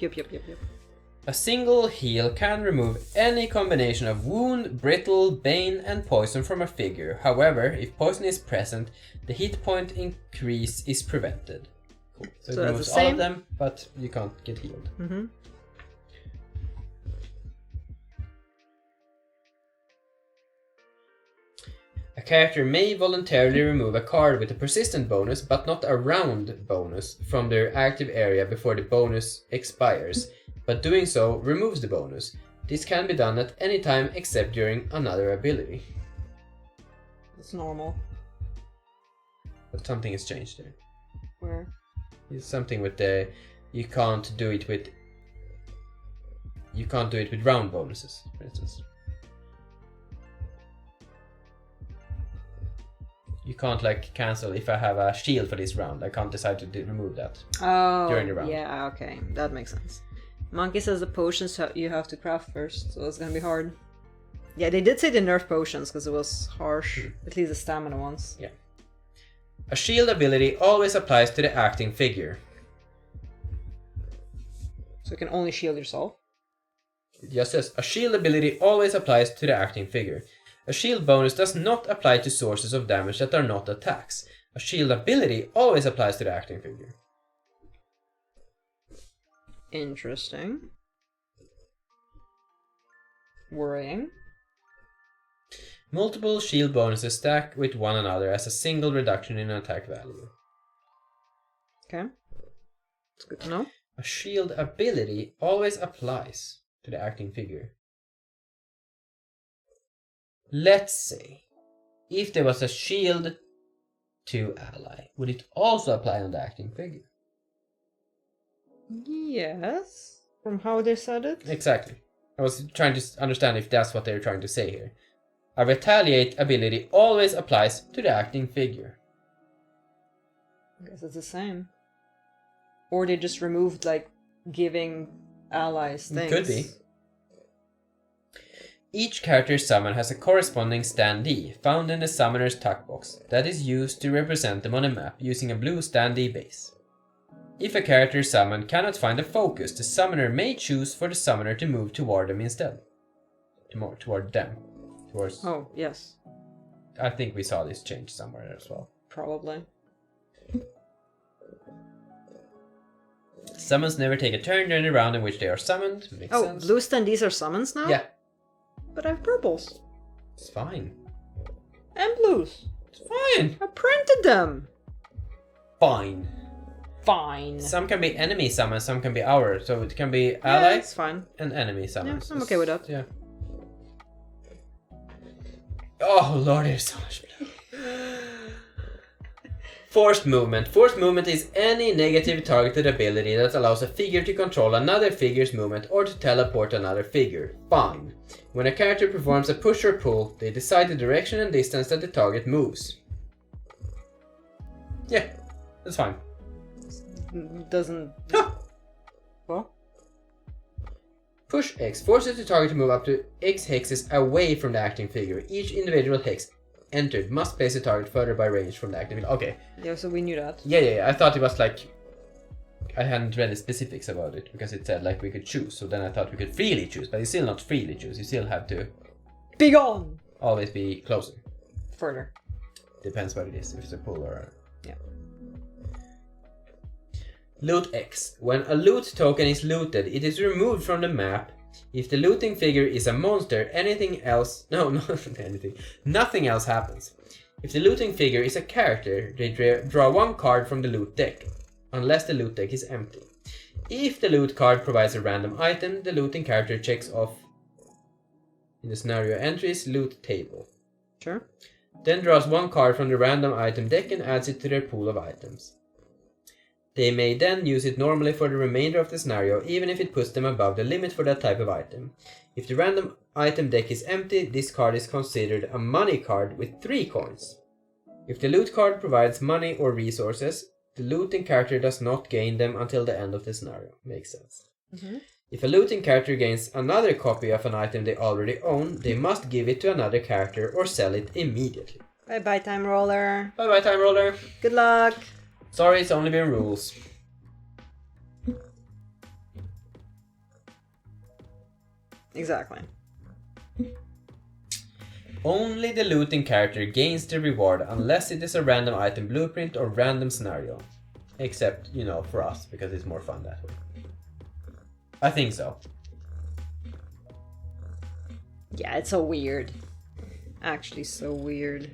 A single heal can remove any combination of wound, brittle, bane, and poison from a figure. However, if poison is present, the hit point increase is prevented. Cool. So it that's removes the all same. of them, but you can't get healed. Mm-hmm. A character may voluntarily remove a card with a persistent bonus, but not a round bonus, from their active area before the bonus expires, but doing so removes the bonus. This can be done at any time except during another ability. That's normal. But something has changed there. Where? It's something with the... You can't do it with round bonuses, for instance. You can't like cancel if I have a shield for this round. I can't decide to remove that during the round. Yeah, okay. That makes sense. Monkey says the potions you have to craft first, so it's gonna be hard. Yeah, they did say the nerf potions because it was harsh. At least the stamina ones. Yeah. A shield ability always applies to the acting figure. So you can only shield yourself. It just says, a shield ability always applies to the acting figure. A shield bonus does not apply to sources of damage that are not attacks. A shield ability always applies to the acting figure. Interesting. Worrying. Multiple shield bonuses stack with one another as a single reduction in attack value. Okay. It's good to know. A shield ability always applies to the acting figure. Let's say, if there was a shield to ally, would it also apply on the acting figure? Yes. From how they said it? Exactly. I was trying to understand if that's what they're trying to say here. A retaliate ability always applies to the acting figure. I guess it's the same. Or they just removed, like, giving allies things. Could be. Each character's summon has a corresponding standee found in the summoner's tuck box that is used to represent them on a map using a blue standee base. If a character's summon cannot find a focus, the summoner may choose for the summoner to move toward them instead. Toward them. Towards... Oh, yes. I think we saw this change somewhere as well. Probably. Summons never take a turn during the round in which they are summoned. Makes sense. Blue standees are summons now? Yeah. But I have purples. It's fine. And blues. It's fine. I printed them. Fine. Fine. Some can be enemy summons, some can be ours. So it can be Yeah, allies it's fine. and enemy summons. Yeah, I'm okay with that. Yeah. Oh lord, there's so much blood. Forced movement. Forced movement is any negative targeted ability that allows a figure to control another figure's movement or to teleport another figure. Fine. When a character performs a push or pull, they decide the direction and distance that the target moves. Yeah, that's fine. Doesn't... Huh. What? Push X forces the target to move up to X hexes away from the acting figure. Each individual hex entered must place the target further by range from the acting figure. Okay. Yeah, so we knew that. Yeah. I thought it was like... I hadn't read the specifics about it because it said like we could choose. So then I thought we could freely choose, but you still not freely choose. You still have to... Be gone! Always be closer. Further. Depends what it is. If it's a pull or a... Yeah. Loot X. When a loot token is looted, it is removed from the map. If the looting figure is a monster, anything else... No, not anything. Nothing else happens. If the looting figure is a character, they draw one card from the loot deck, unless the loot deck is empty. If the loot card provides a random item, the looting character checks off in the scenario entries loot table. Sure. Then draws one card from the random item deck and adds it to their pool of items. They may then use it normally for the remainder of the scenario, even if it puts them above the limit for that type of item. If the random item deck is empty, this card is considered a money card with 3 coins. If the loot card provides money or resources, the looting character does not gain them until the end of the scenario. Makes sense. Mm-hmm. If a looting character gains another copy of an item they already own, they must give it to another character or sell it immediately. Bye-bye, Time Roller. Bye-bye, Time Roller. Good luck. Sorry, it's only been rules. Exactly. Only the looting character gains the reward unless it is a random item blueprint or random scenario. Except, for us, because it's more fun that way. I think so. Yeah, it's so weird. Actually, so weird.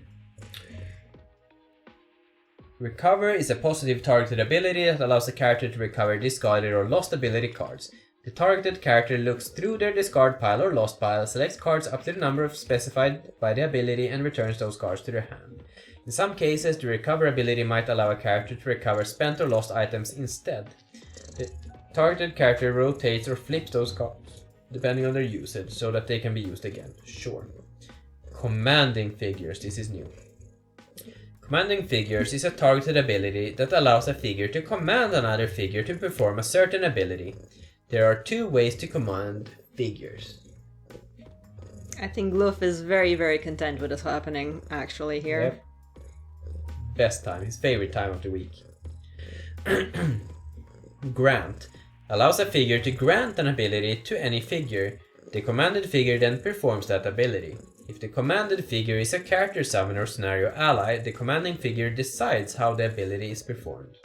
Recover is a positive targeted ability that allows the character to recover discarded or lost ability cards. The targeted character looks through their discard pile or lost pile, selects cards up to the number specified by the ability, and returns those cards to their hand. In some cases, the recover ability might allow a character to recover spent or lost items instead. The targeted character rotates or flips those cards, depending on their usage, so that they can be used again. Sure. Commanding figures, this is new. Commanding figures is a targeted ability that allows a figure to command another figure to perform a certain ability. There are 2 ways to command figures. I think Gloof is very, very content with what's happening, actually, here. Yep. Best time, his favorite time of the week. Grant allows a figure to grant an ability to any figure. The commanded figure then performs that ability. If the commanded figure is a character summon or scenario ally, the commanding figure decides how the ability is performed.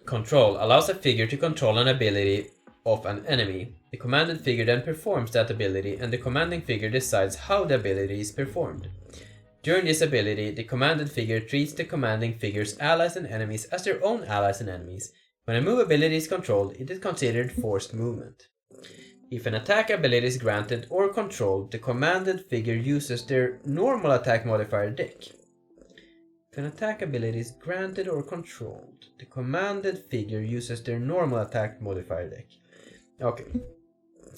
Control allows a figure to control an ability of an enemy. The commanded figure then performs that ability, and the commanding figure decides how the ability is performed. During this ability, the commanded figure treats the commanding figure's allies and enemies as their own allies and enemies. When a move ability is controlled, it is considered forced movement. If an attack ability is granted or controlled, the commanded figure uses their normal attack modifier deck. If an attack ability is granted or controlled, the commanded figure uses their normal attack modifier deck. Okay.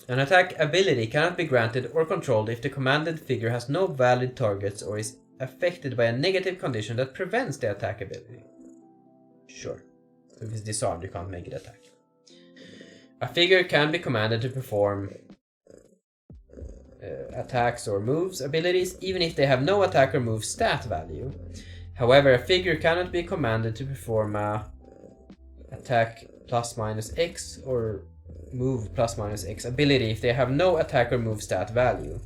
An attack ability cannot be granted or controlled if the commanded figure has no valid targets or is affected by a negative condition that prevents the attack ability. Sure. So if it's disarmed, you can't make it attack. A figure can be commanded to perform attacks or moves abilities even if they have no attack or move stat value. However, a figure cannot be commanded to perform a attack +-X or move +-X ability if they have no attack or move stat value.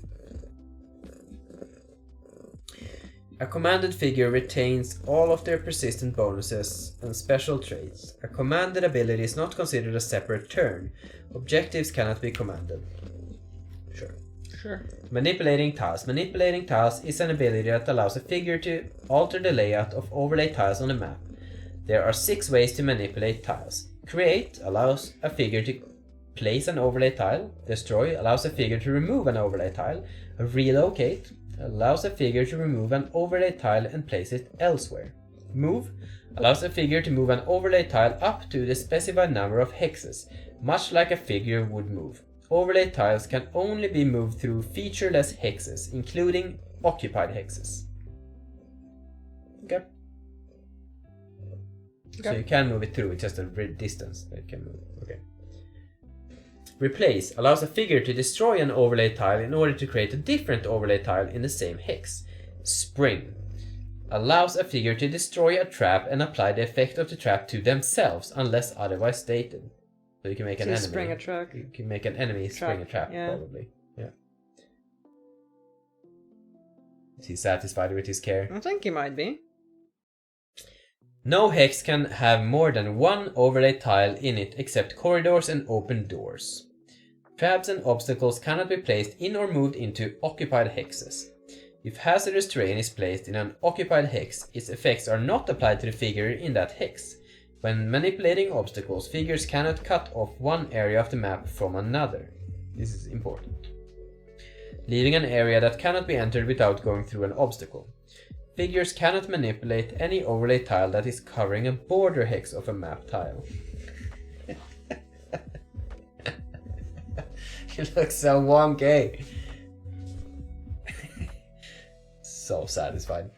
A commanded figure retains all of their persistent bonuses and special traits. A commanded ability is not considered a separate turn. Objectives cannot be commanded. Sure. Manipulating tiles. Manipulating tiles is an ability that allows a figure to alter the layout of overlay tiles on the map. There are 6 ways to manipulate tiles. Create allows a figure to place an overlay tile. Destroy allows a figure to remove an overlay tile. Relocate allows a figure to remove an overlay tile and place it elsewhere. Move allows a figure to move an overlay tile up to the specified number of hexes, much like a figure would move. Overlay tiles can only be moved through featureless hexes, including occupied hexes. Okay. So you can move it through, it's just a distance that it can move. Okay. Replace allows a figure to destroy an overlay tile in order to create a different overlay tile in the same hex. Spring allows a figure to destroy a trap and apply the effect of the trap to themselves unless otherwise stated. So you can make an enemy spring a trap. You can make an enemy spring a trap, yeah. probably. Yeah. Is he satisfied with his care? I think he might be. No hex can have more than one overlay tile in it except corridors and open doors. Traps and obstacles cannot be placed in or moved into occupied hexes. If hazardous terrain is placed in an occupied hex, its effects are not applied to the figure in that hex. When manipulating obstacles, figures cannot cut off one area of the map from another. This is important. Leaving an area that cannot be entered without going through an obstacle. Figures cannot manipulate any overlay tile that is covering a border hex of a map tile. You look so wonky. So satisfied.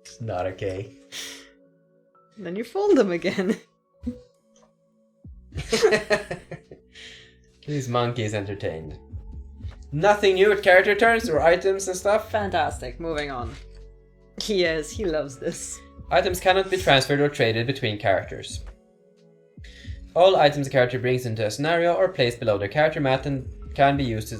It's not okay. Then you fold them again. This monkey is entertained. Nothing new with character turns or items and stuff? Fantastic, moving on. Yes, he loves this. Items cannot be transferred or traded between characters. All items a character brings into a scenario are placed below their character mat and can be used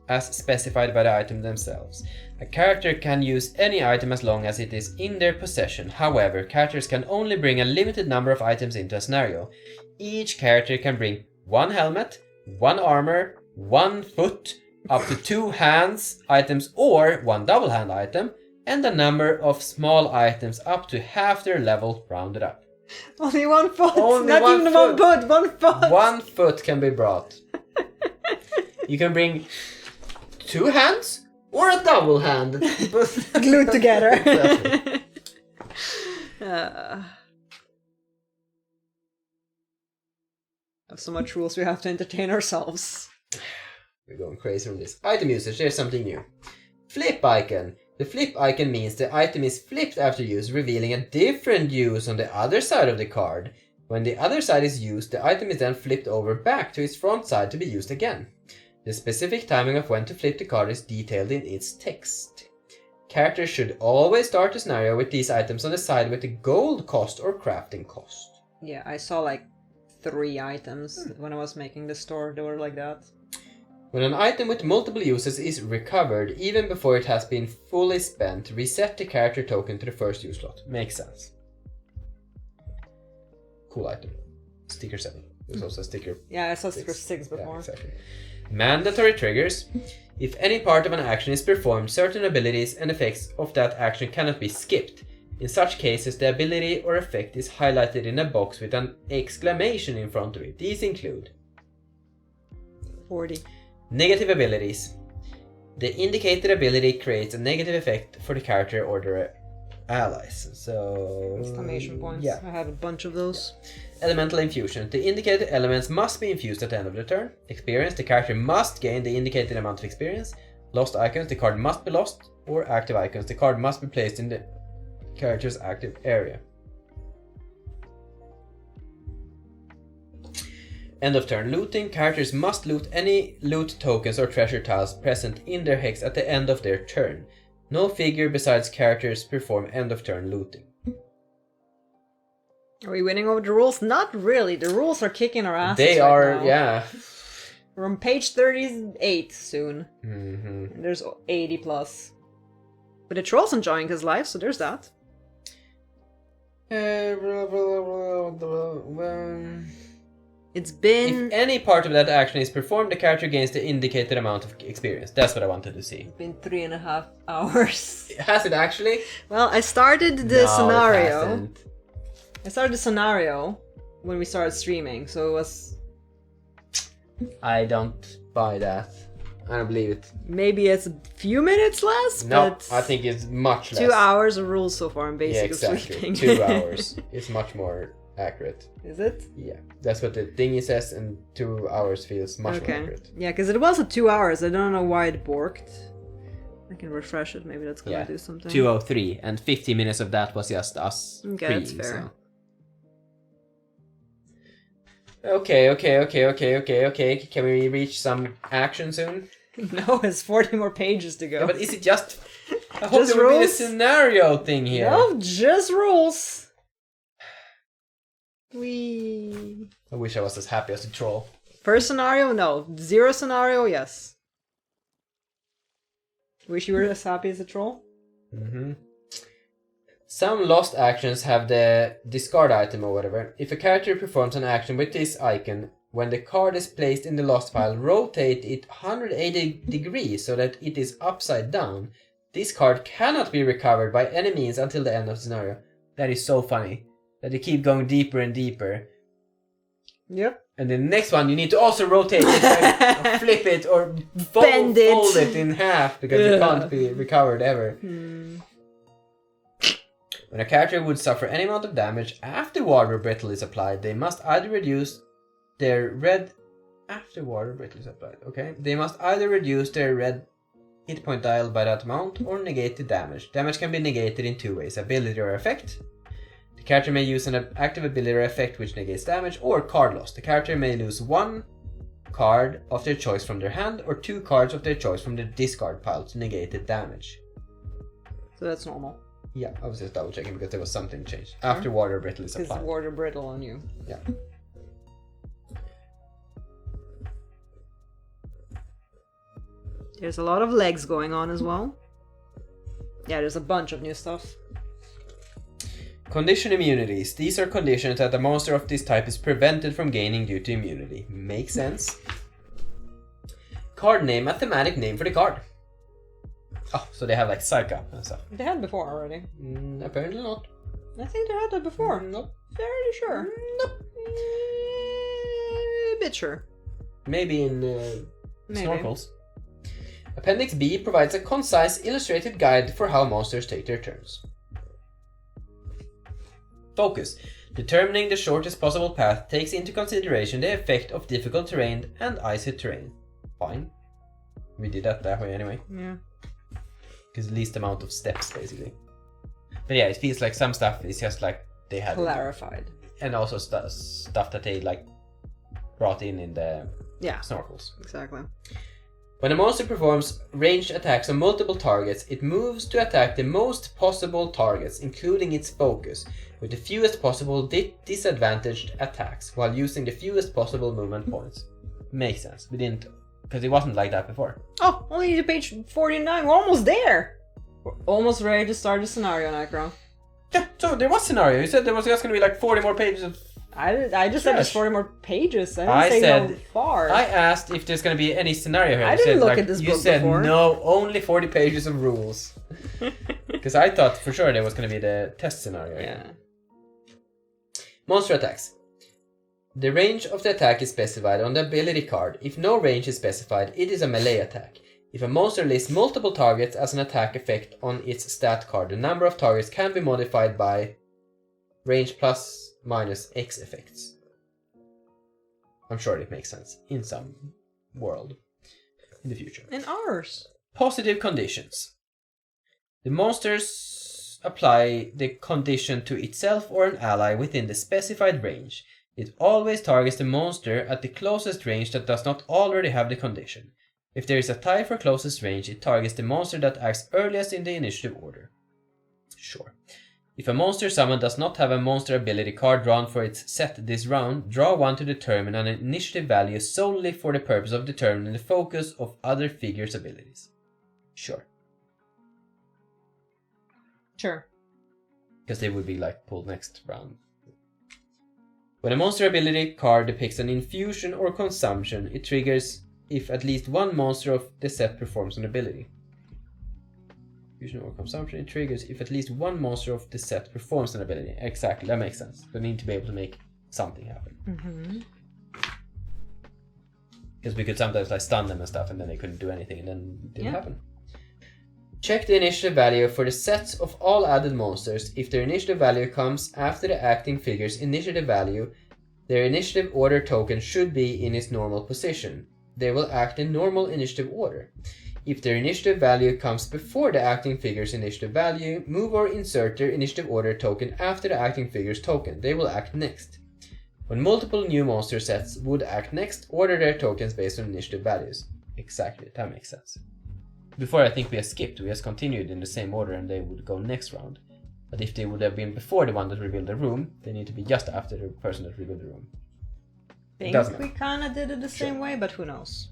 as specified by the item themselves. A character can use any item as long as it is in their possession. However, characters can only bring a limited number of items into a scenario. Each character can bring 1 helmet, 1 armor, 1 foot, up to 2 hands items or 1 double hand item, and a number of small items up to half their level rounded up. Only 1 foot! Only Not one even foot. 1 foot! 1 foot! 1 foot can be brought. You can bring 2 hands or a double hand. Glued together. Exactly. Have so much rules we have to entertain ourselves. We're going crazy on this. Item usage, there's something new. Flip icon. The flip icon means the item is flipped after use, revealing a different use on the other side of the card. When the other side is used, the item is then flipped over back to its front side to be used again. The specific timing of when to flip the card is detailed in its text. Characters should always start the scenario with these items on the side with the gold cost or crafting cost. Yeah, I saw like 3 items when I was making the store. They were like that. When an item with multiple uses is recovered, even before it has been fully spent, reset the character token to the first use slot. Makes sense. Cool item. Sticker 7. There's also a sticker. Yeah, I saw sticker 6 before. Yeah, exactly. Mandatory triggers. If any part of an action is performed, certain abilities and effects of that action cannot be skipped. In such cases, the ability or effect is highlighted in a box with an exclamation in front of it. These include 40. Negative abilities. The indicated ability creates a negative effect for the character or their allies. So Exclamation points. Yeah. I have a bunch of those. Elemental infusion. The indicated elements must be infused at the end of the turn. Experience. The character must gain the indicated amount of experience. Lost icons. The card must be lost. Or active icons. The card must be placed in the character's active area. End of turn looting. Characters must loot any loot tokens or treasure tiles present in their hex at the end of their turn. No figure besides characters perform end of turn looting. Are we winning over the rules? Not really. The rules are kicking our asses. They right are, now. yeah. We're on page 38 soon. Mm-hmm. And there's 80 plus. But the troll's enjoying his life, so there's that. It's been... If any part of that action is performed, the character gains the indicated amount of experience. That's what I wanted to see. It's been 3.5 hours. Has it actually? Well, I started the No, it scenario. hasn't. I started the scenario when we started streaming, so it was... I don't buy that. I don't believe it. Maybe it's a few minutes less, No, but... I think it's much less. 2 hours of rules so far, I'm Yeah, basically exactly. sleeping. 2 hours. It's much more accurate. Is it? Yeah, that's what the thingy says, and 2 hours feels much more accurate. Yeah, because it was at 2 hours. I don't know why it borked. I can refresh it. Maybe that's gonna do something. 2:03, and 50 minutes of that was just us. Okay, freeing, that's fair. So. Okay. Can we reach some action soon? No, it's 40 more pages to go. Yeah, but is it just... I hope Just there will be a rules? scenario thing here. No, just rules. We. I wish I was as happy as the troll. First scenario, no. 0 scenario, yes. Wish you were as happy as a troll? Mm-hmm. Some lost actions have the discard item or whatever. If a character performs an action with this icon, when the card is placed in the lost pile, rotate it 180 degrees so that it is upside down. This card cannot be recovered by any means until the end of the scenario. That is so funny. That they keep going deeper and deeper. Yep. And then the next one, you need to also rotate it, or flip it, or Bend it. fold it in half, because it can't be recovered ever. When a character would suffer any amount of damage after Water Brittle is applied, they must either reduce their red... After Water Brittle is applied, okay. They must either reduce their red hit point dial by that amount, or negate the damage. Damage can be negated in two ways, ability or effect. The character may use an active ability or effect which negates damage, or card loss. The character may lose one card of their choice from their hand, or two cards of their choice from their discard pile to negate the damage. So that's normal. Yeah, I was just double checking because there was something changed. After Water Brittle is applied. It's Water Brittle on you. Yeah. There's a lot of legs going on as well. Yeah, there's a bunch of new stuff. Condition immunities. These are conditions that a monster of this type is prevented from gaining due to immunity. Makes sense. Card name, a thematic name for the card. Oh, so they have like Psycha and stuff. They had before already. Apparently not. I think they had that before. Nope. Fairly sure. Nope. Bit sure. Maybe in Maybe. Snorkels. Appendix B provides a concise illustrated guide for how monsters take their turns. Focus. Determining the shortest possible path takes into consideration the effect of difficult terrain and icy terrain. Fine. We did that way anyway. Yeah. Because least amount of steps, basically. But yeah, it feels like some stuff is just like they had Clarified. and also stuff that they like brought in the Snorkels. Exactly. When a monster performs ranged attacks on multiple targets, it moves to attack the most possible targets, including its focus, with the fewest possible disadvantaged attacks, while using the fewest possible movement points. Makes sense. We didn't, because it wasn't like that before. Oh, only to page 49. We're almost there. We're almost ready to start the scenario, Nicro. Yeah, so there was scenario. You said there was just going to be like 40 more pages of... I just said there's 40 more pages. I didn't say said, no far. I asked if there's going to be any scenario here. I You didn't said, look like, at this you book said before. no, only 40 pages of rules. Because I thought for sure there was going to be the test scenario. Yeah. Monster attacks. The range of the attack is specified on the ability card. If no range is specified, it is a melee attack. If a monster lists multiple targets as an attack effect on its stat card, the number of targets can be modified by range plus minus X effects. I'm sure it makes sense in some world in the future. In ours. Positive conditions. The monsters apply the condition to itself or an ally within the specified range. It always targets the monster at the closest range that does not already have the condition. If there is a tie for closest range, it targets the monster that acts earliest in the initiative order. Sure. If a monster summoned does not have a monster ability card drawn for its set this round, draw one to determine an initiative value solely for the purpose of determining the focus of other figures' abilities. Sure. Sure. Because they would be like pulled next round. When a monster ability card depicts an infusion or consumption, it triggers if at least one monster of the set performs an ability. Infusion or consumption, it triggers if at least one monster of the set performs an ability. Exactly, that makes sense. They need to be able to make something happen. Because we could sometimes like stun them and stuff and then they couldn't do anything and then it didn't happen. Check the initiative value for the sets of all added monsters. If their initiative value comes after the acting figure's initiative value, their initiative order token should be in its normal position. They will act in normal initiative order. If their initiative value comes before the acting figure's initiative value, move or insert their initiative order token after the acting figure's token. They will act next. When multiple new monster sets would act next, order their tokens based on initiative values. Exactly, that makes sense. Before I think we just continued in the same order and they would go next round. But if they would have been before the one that revealed the room, they need to be just after the person that revealed the room. I think we kinda did it the same way, but who knows.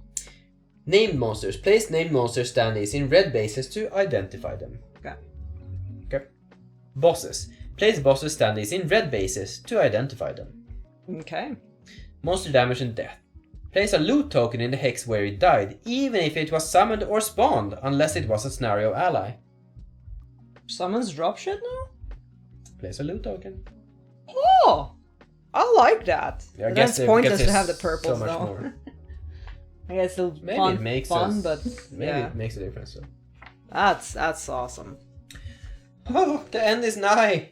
Named monsters. Place named monster standees in red bases to identify them. Okay. Bosses. Place bosses standees in red bases to identify them. Okay. Monster damage and death. Place a loot token in the hex where it died, even if it was summoned or spawned, unless it was a scenario ally. Summons drop shit now? Place a loot token. Oh! I like that. Yeah, I But guess then it's pointless to there's have the purples so much though. more. I guess it'll Maybe fun, it makes fun, us, but maybe yeah. it makes a difference. So. That's awesome. Oh, the end is nigh.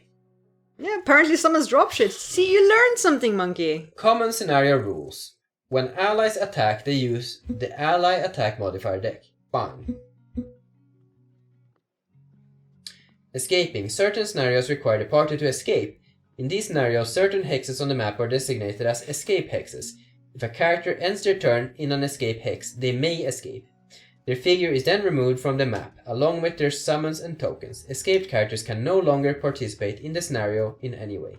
Yeah, apparently someone's drop shit. See, you learned something, monkey. Common scenario rules. When allies attack, they use the ally attack modifier deck. Bang. Escaping. Certain scenarios require the party to escape. In these scenarios, certain hexes on the map are designated as escape hexes. If a character ends their turn in an escape hex, they may escape. Their figure is then removed from the map, along with their summons and tokens. Escaped characters can no longer participate in the scenario in any way.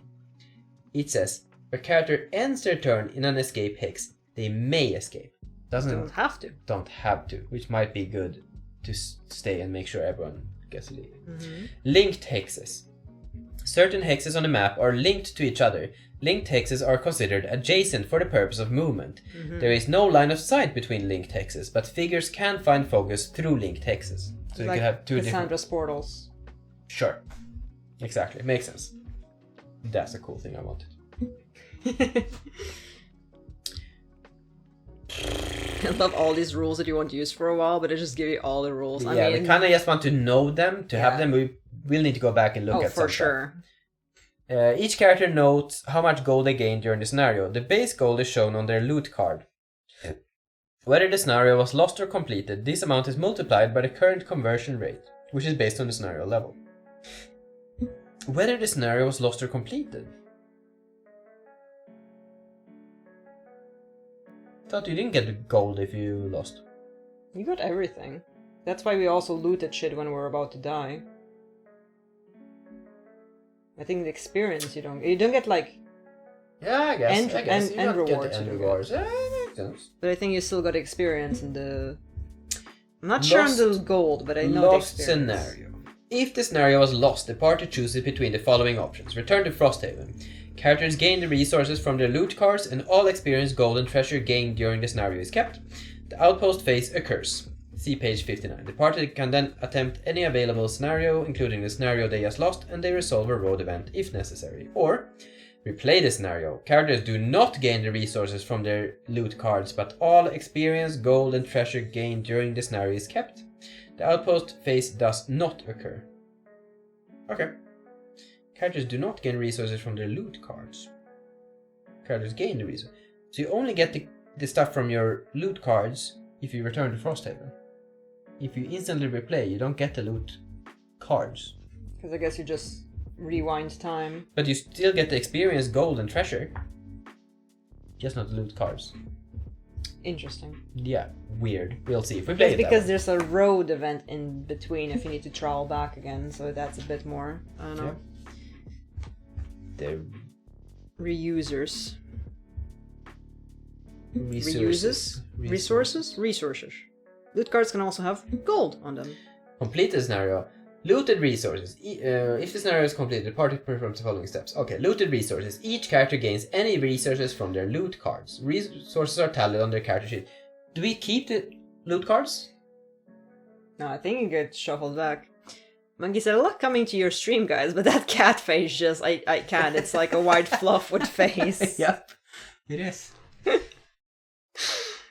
It says, if a character ends their turn in an escape hex, they may escape. Don't have to. Don't have to, which might be good to stay and make sure everyone gets a lead. Mm-hmm. Linked hexes. Certain hexes on the map are linked to each other. Linked hexes are considered adjacent for the purpose of movement. Mm-hmm. There is no line of sight between linked hexes, but figures can find focus through linked hexes. So you Like can have two Cassandra's different... portals. Sure. Exactly. Makes sense. That's a cool thing I wanted. I love all these rules that you won't use for a while, but they just give you all the rules. Yeah, I mean, we kind of just want to know them. To have them, we'll need to go back and look at some for sure. stuff. Each character notes how much gold they gained during the scenario. The base gold is shown on their loot card. Whether the scenario was lost or completed, this amount is multiplied by the current conversion rate, which is based on the scenario level. Whether the scenario was lost or completed? Thought you didn't get the gold if you lost. You got everything. That's why we also looted shit when we were about to die. I think the experience you don't get like. Yeah, I guess. End you don't rewards. Get the end you don't rewards. Yeah, that makes sense. But I think you still got experience in the. I'm not sure on the gold, but I know Lost the experience. scenario. If the scenario was lost, the party chooses between the following options. Return to Frosthaven. Characters gain the resources from their loot cards, and all experience, gold, and treasure gained during the scenario is kept. The outpost phase occurs. See page 59. The party can then attempt any available scenario, including the scenario they just lost, and they resolve a road event if necessary. Or, replay the scenario. Characters do not gain the resources from their loot cards, but all experience, gold, and treasure gained during the scenario is kept. The outpost phase does not occur. Okay. Characters do not gain resources from their loot cards. Characters gain the resources. So you only get the stuff from your loot cards if you return to Frosthaven. If you instantly replay, you don't get the loot cards. Because I guess you just rewind time. But you still get the experience, gold, and treasure. Just not the loot cards. Interesting. Yeah, weird. We'll see if we play It's it that because way. there's a road event in between if you need to travel back again, so that's a bit more. I don't know. Yeah. The Reusers. resources. Resources. Loot cards can also have gold on them. Complete the scenario. Looted resources. If the scenario is completed, the party performs the following steps. Okay, looted resources. Each character gains any resources from their loot cards. Resources are tallied on their character sheet. Do we keep the loot cards? No, I think it gets shuffled back. Monkey said, a lot coming to your stream, guys, but that cat face just, I can't. It's like a white fluff with face. Yep, it is.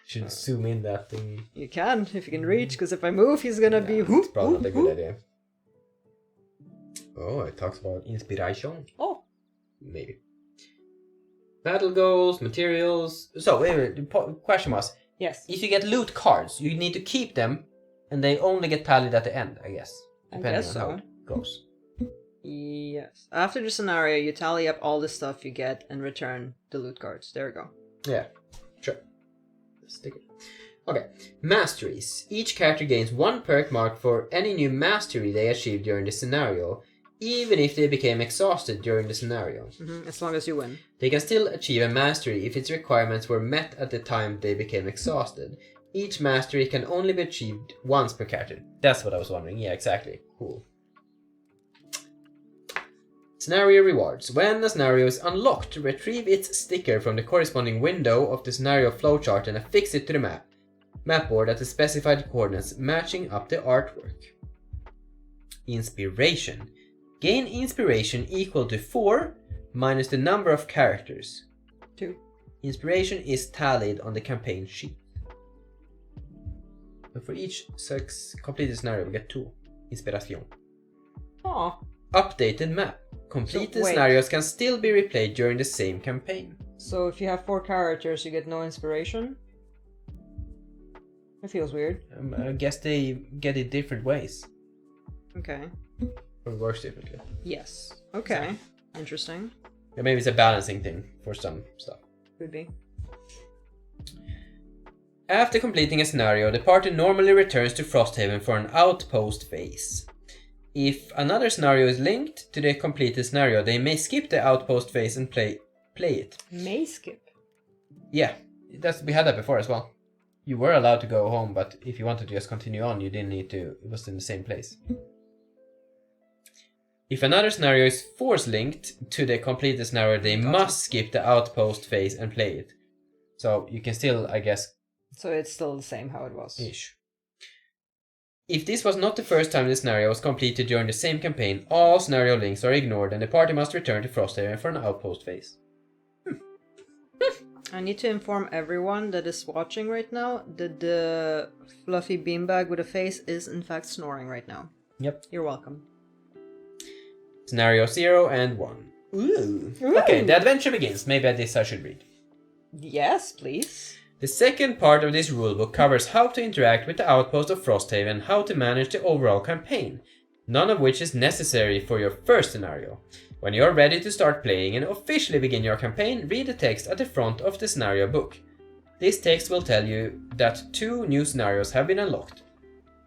Should zoom in that thing. You can, if you can reach, because if I move, he's gonna be... It's probably not a good idea. Oh, it talks about inspiration. Oh. Maybe. Battle goals, materials. So, wait, the question was, Yes. if you get loot cards, you need to keep them, and they only get tallied at the end, I guess. Depending guess on how so. it goes. Yes. After the scenario, you tally up all the stuff you get and return the loot cards. There we go. Yeah, sure. Stick it. Okay, masteries. Each character gains one perk mark for any new mastery they achieved during the scenario, even if they became exhausted during the scenario. As long as you win. They can still achieve a mastery if its requirements were met at the time they became exhausted. Each mastery can only be achieved once per character. That's what I was wondering. Yeah, exactly. Cool. Scenario rewards. When a scenario is unlocked, retrieve its sticker from the corresponding window of the scenario flowchart and affix it to the map board at the specified coordinates matching up the artwork. Inspiration. Gain inspiration equal to 4 minus the number of characters. 2. Inspiration is tallied on the campaign sheet. And for each completed scenario, we get 2 inspiration. Aw. Updated map. Completed wait. scenarios can still be replayed during the same campaign. So if you have 4 characters, you get no inspiration? It feels weird. I guess they get it different ways. Okay. Or works differently. Yes. Okay. Interesting. Yeah, maybe it's a balancing thing for some stuff. Could be. After completing a scenario, the party normally returns to Frosthaven for an outpost phase. If another scenario is linked to the completed scenario, they may skip the outpost phase and play it. May skip. Yeah, we had that before as well. You were allowed to go home, but if you wanted to just continue on, you didn't need to. It was in the same place. If another scenario is force linked to the completed scenario, they must skip the outpost phase and play it. So you can still, I guess... So it's still the same how it was. Ish. If this was not the first time the scenario was completed during the same campaign, all scenario links are ignored and the party must return to Frosthaven for an outpost phase. I need to inform everyone that is watching right now that the fluffy beanbag with a face is in fact snoring right now. Yep. You're welcome. Scenario 0 and 1. Ooh. Okay, the adventure begins. Maybe this I should read. Yes, please. The second part of this rulebook covers how to interact with the outpost of Frosthaven and how to manage the overall campaign, none of which is necessary for your first scenario. When you are ready to start playing and officially begin your campaign, read the text at the front of the scenario book. This text will tell you that 2 new scenarios have been unlocked.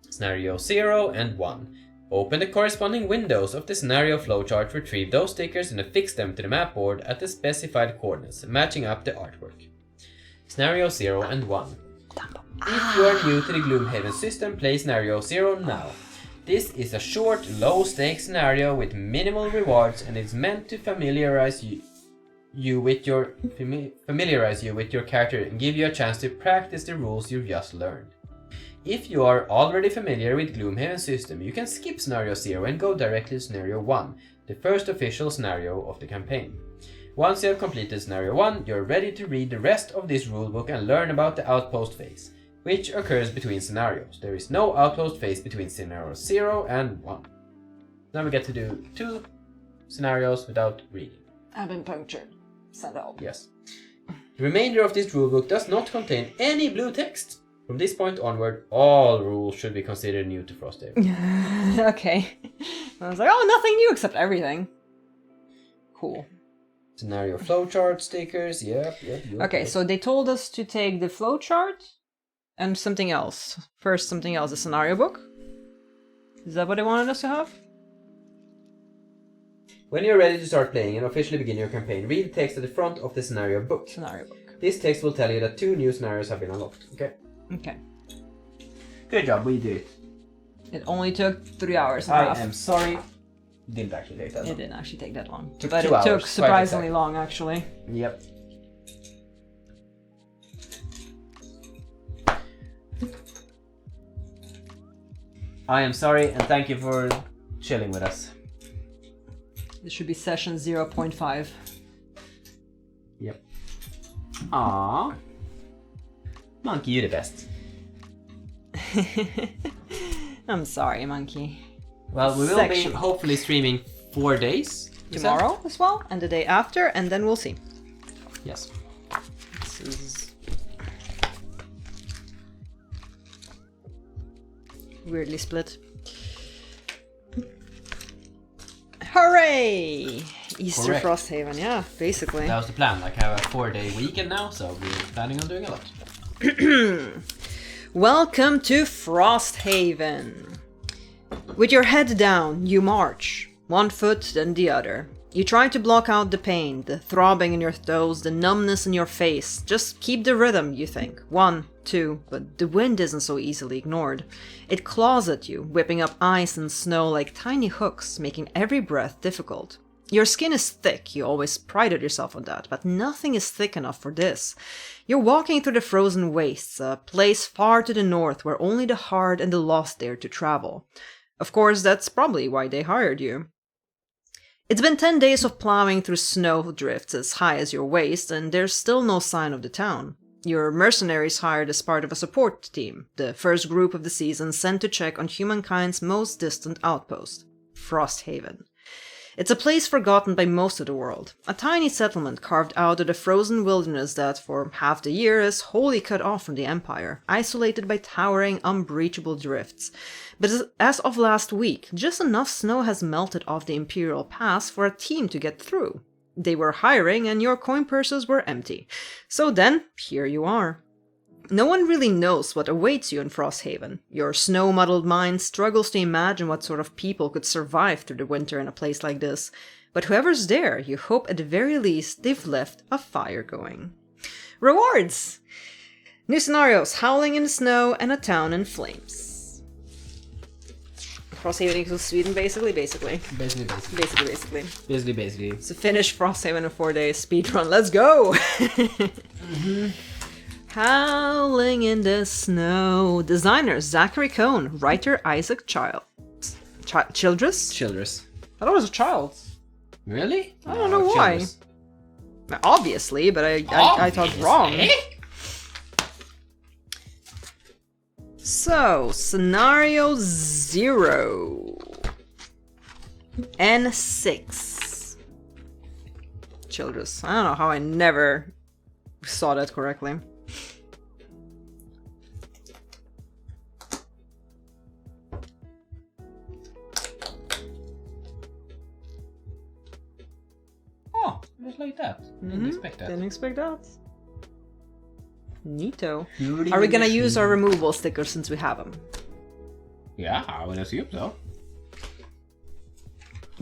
Scenario 0 and 1. Open the corresponding windows of the scenario flowchart, retrieve those stickers and affix them to the map board at the specified coordinates, matching up the artwork. Scenario 0 and 1. If you are new to the Gloomhaven system, play Scenario 0 now. This is a short, low-stakes scenario with minimal rewards and is meant to familiarize you with your character and give you a chance to practice the rules you've just learned. If you are already familiar with Gloomhaven system, you can skip Scenario 0 and go directly to Scenario 1, the first official scenario of the campaign. Once you have completed Scenario 1, you're ready to read the rest of this rulebook and learn about the outpost phase, which occurs between scenarios. There is no outpost phase between Scenario 0 and 1. Now we get to do 2 scenarios without reading. I've been punctured. Send help. Yes. The remainder of this rulebook does not contain any blue text. From this point onward, all rules should be considered new to Frosthaven. Okay. I was like, oh, nothing new except everything. Cool. Scenario flowchart stickers, yep. Okay, so they told us to take the flowchart and something else. First, something else, a scenario book. Is that what they wanted us to have? When you're ready to start playing and officially begin your campaign, read the text at the front of the scenario book. Scenario book. This text will tell you that 2 new scenarios have been unlocked, okay? Okay. Good job, we did it. It only took 3 hours and a half. I am sorry. It didn't actually take that long. It didn't actually take that long. Took but 2 it hours, took quite surprisingly exactly. long, actually. Yep. I am sorry and thank you for chilling with us. This should be session 0.5. Yep. Aww. Monkey, you're the best. I'm sorry, Monkey. Well, we will be hopefully streaming 4 days. Tomorrow as well, and the day after, and then we'll see. Yes. This is weirdly split. Hooray! Easter Correct. Frosthaven, yeah, basically. That was the plan, like have a 4-day weekend now, so we're planning on doing a lot. Welcome to Frosthaven. With your head down, you march, one foot then the other. You try to block out the pain, the throbbing in your toes, the numbness in your face. Just keep the rhythm, you think. 1, 2, but the wind isn't so easily ignored. It claws at you, whipping up ice and snow like tiny hooks, making every breath difficult. Your skin is thick, you always prided yourself on that, but nothing is thick enough for this. You're walking through the frozen wastes, a place far to the north where only the hard and the lost dare to travel. Of course, that's probably why they hired you. It's been 10 days of plowing through snow drifts as high as your waist, and there's still no sign of the town. Your mercenaries hired as part of a support team, the first group of the season sent to check on humankind's most distant outpost, Frosthaven. It's a place forgotten by most of the world, a tiny settlement carved out of the frozen wilderness that for half the year is wholly cut off from the Empire, isolated by towering, unbreachable drifts. But as of last week, just enough snow has melted off the Imperial Pass for a team to get through. They were hiring and your coin purses were empty. So then, here you are. No one really knows what awaits you in Frosthaven. Your snow-muddled mind struggles to imagine what sort of people could survive through the winter in a place like this. But whoever's there, you hope at the very least they've left a fire going. Rewards! New scenarios, Howling in the Snow and a Town in Flames. Frosthaven equals Sweden, basically. Basically. So finish Frosthaven in 4 days, speedrun, let's go! Howling in the Snow. Designer Zachary Cohn. Writer Isaac Childress? Childress. I thought it was a child. Really? I don't know why. Childress. Obviously, but I thought wrong. So, scenario 0. N6. Childress. I don't know how I never saw that correctly. Just like that. Didn't expect that. Didn't expect that. Neato. Are we gonna use our removable stickers since we have them? Yeah, I would assume so.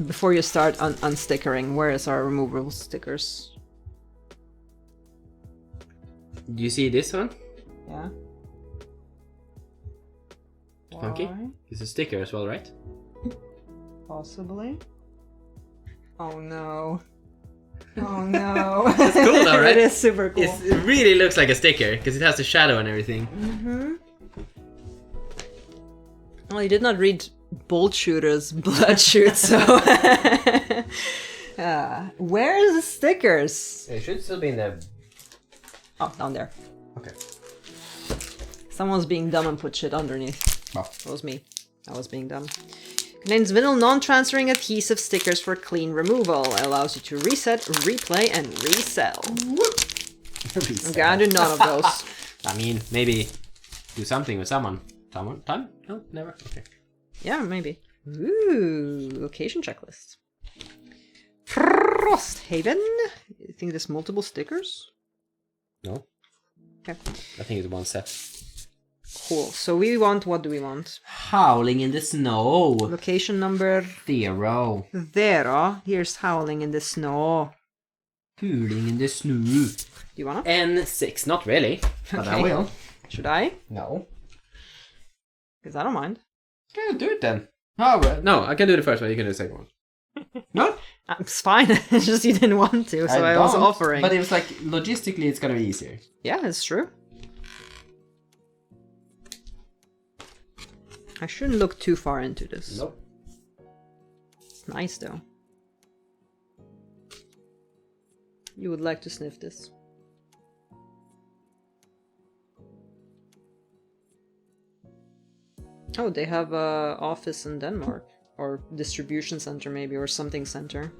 Before you start unstickering, where is our removable stickers? Do you see this one? Yeah. Funky? Why? It's a sticker as well, right? Possibly. Oh no. Oh no. It's cool though, right? It is super cool. It really looks like a sticker, because it has the shadow and everything. Well, you did not read Bolt Shooter's Blood Shoot, so... where is the stickers? It should still be in the... Oh, down there. Okay. Someone's being dumb and put shit underneath. Oh. That was me. I was being dumb. Contains vinyl non-transferring adhesive stickers for clean removal. Allows you to reset, replay, and resell. I'm gonna do none of those. I mean, maybe do something with someone. Someone? Time? No, never? Okay. Yeah, maybe. Ooh, location checklist. Frosthaven? You think there's multiple stickers? No. Okay. I think it's one set. Cool. So we want, what do we want? Howling in the Snow. Location number 0. 0. Here's Howling in the Snow. Howling in the Snow. Do you wanna? N6. Not really, but I will. Should I? No. Because I don't mind. Okay, do it then. Oh, well, no, I can do the first one, you can do the second one. No? It's fine. It's just you didn't want to, so I was offering. But it was like, logistically it's gonna be easier. Yeah, it's true. I shouldn't look too far into this. Nope. It's nice though. You would like to sniff this. Oh, they have a office in Denmark. Or distribution center maybe, or something center.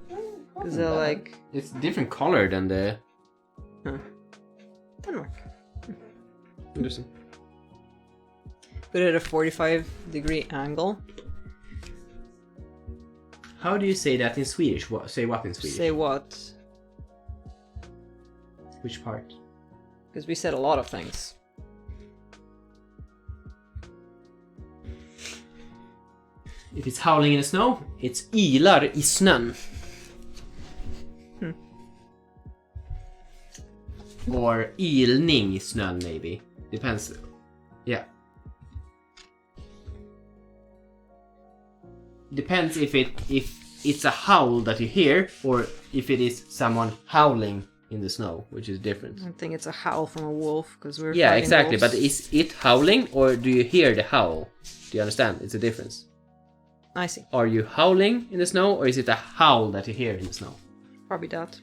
Is it like... It's different color than the... Huh. Denmark. Interesting. Put it at a 45-degree angle. How do you say that in Swedish? Say what in Swedish? Say what? Which part? Because we said a lot of things. If it's howling in the snow, it's ylar i snön. Or ilning i snön, maybe. Depends. Yeah. Depends if it's a howl that you hear, or if it is someone howling in the snow, which is different. I think it's a howl from a wolf, because we're Yeah, fighting exactly. wolves. But is it howling, or do you hear the howl? Do you understand? It's a difference. I see. Are you howling in the snow, or is it a howl that you hear in the snow? Probably that.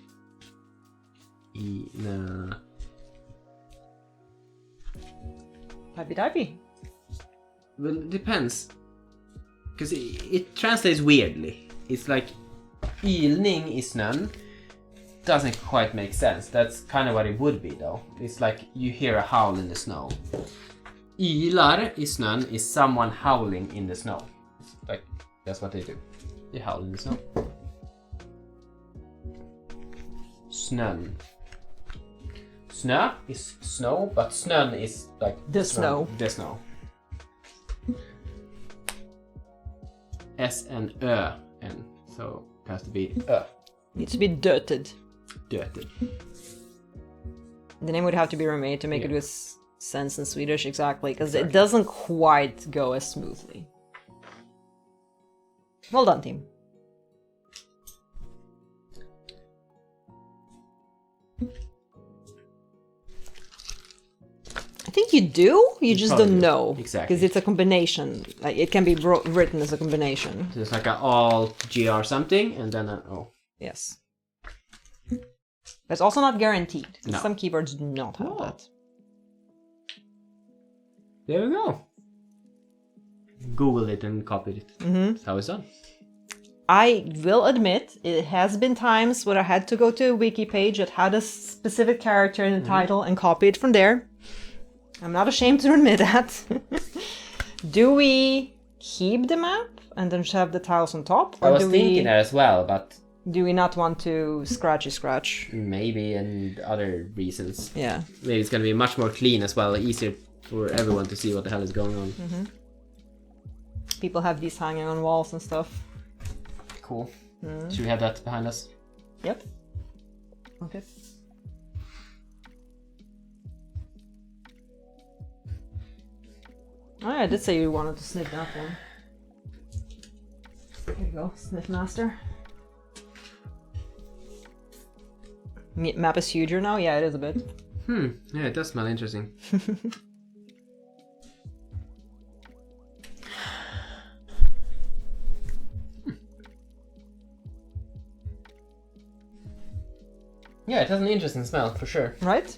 No. Typey. Well, it depends. Because it translates weirdly. It's like ilning is snön. Doesn't quite make sense. That's kind of what it would be though. It's like you hear a howl in the snow. Ilar i snön is someone howling in the snow. It's like that's what they do. They howl in the snow. Snön. Snö is snow, but snön is like The snow. The snow. S-N-Ö-N. So it has to be Needs to be dirted. dirty. The name would have to be remade to make it Yeah. with sense in Swedish, exactly, because Exactly. it doesn't quite go as smoothly. Well done, team. I think you do, you just probably don't do. know. Exactly. Because it's a combination. Like, it can be written as a combination. So it's like a alt gr something and then an O. Yes. That's also not guaranteed. No. Some keyboards do not have Oh. that. There we go. Googled it and copied it. That's how it's done. I will admit, it has been times where I had to go to a wiki page that had a specific character in the title and copy it from there. I'm not ashamed to admit that. Do we keep the map and then have the tiles on top? I was do thinking that as well, but do we not want to scratch? maybe and other reasons. Yeah. Maybe it's gonna be much more clean as well, easier for everyone to see what the hell is going on. People have these hanging on walls and stuff. Cool. Should we have that behind us? Yep. Okay. Oh, yeah, I did say you wanted to sniff that one. There you go, sniff master. Map is huger now? Yeah, it is a bit. Yeah, it does smell interesting. Yeah, it has an interesting smell for sure. Right?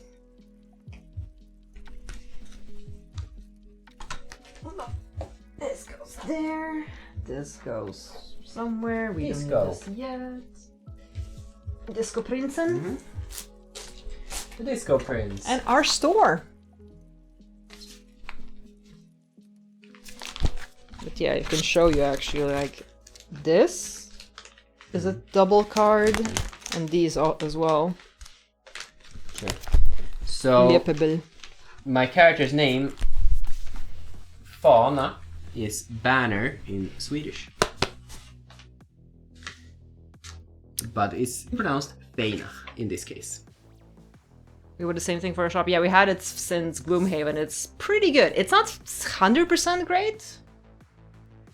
This goes there. This goes somewhere. We Disco. don't need this yet. Disco Prinsen. The Disco Prince. And our store. But yeah, I can show you actually, like, this is a double card, and these as well. Okay. So, Lepebel. my character's name, Fana, is banner in Swedish. But it's pronounced Fana in this case. We would the same thing for our shop. Yeah, we had it since Gloomhaven. It's pretty good. It's not 100% great,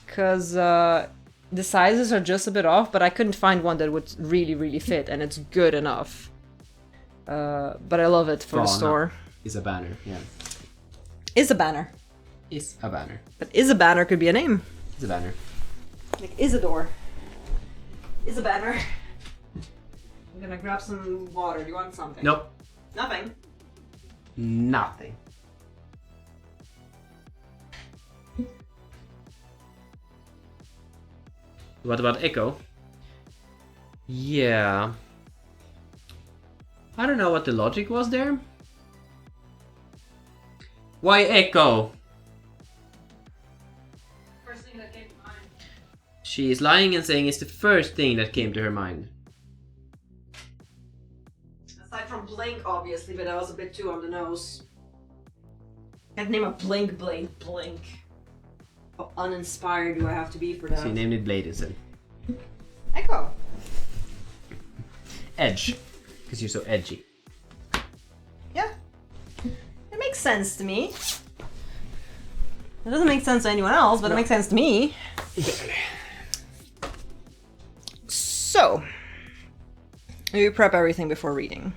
because the sizes are just a bit off, but I couldn't find one that would really fit, and it's good enough. But I love it for the Fana store. is a banner, yeah. Is a banner. Is a banner. But is a banner could be a name. It's a banner. Like Isidore. Is a banner. I'm gonna grab some water. Do you want something? Nope. Nothing. Nothing. What about Echo? Yeah. I don't know what the logic was there. Why Echo? First thing that came to mind. She is lying and saying it's the first thing that came to her mind. Aside from Blink, obviously, but that was a bit too on the nose. Can't name a Blinkblade Blink. How uninspired do I have to be for that? She named it Blade instead. Echo. Edge. Because you're so edgy. Yeah. It makes sense to me. It doesn't make sense to anyone else, but it makes sense to me. So, we prep everything before reading.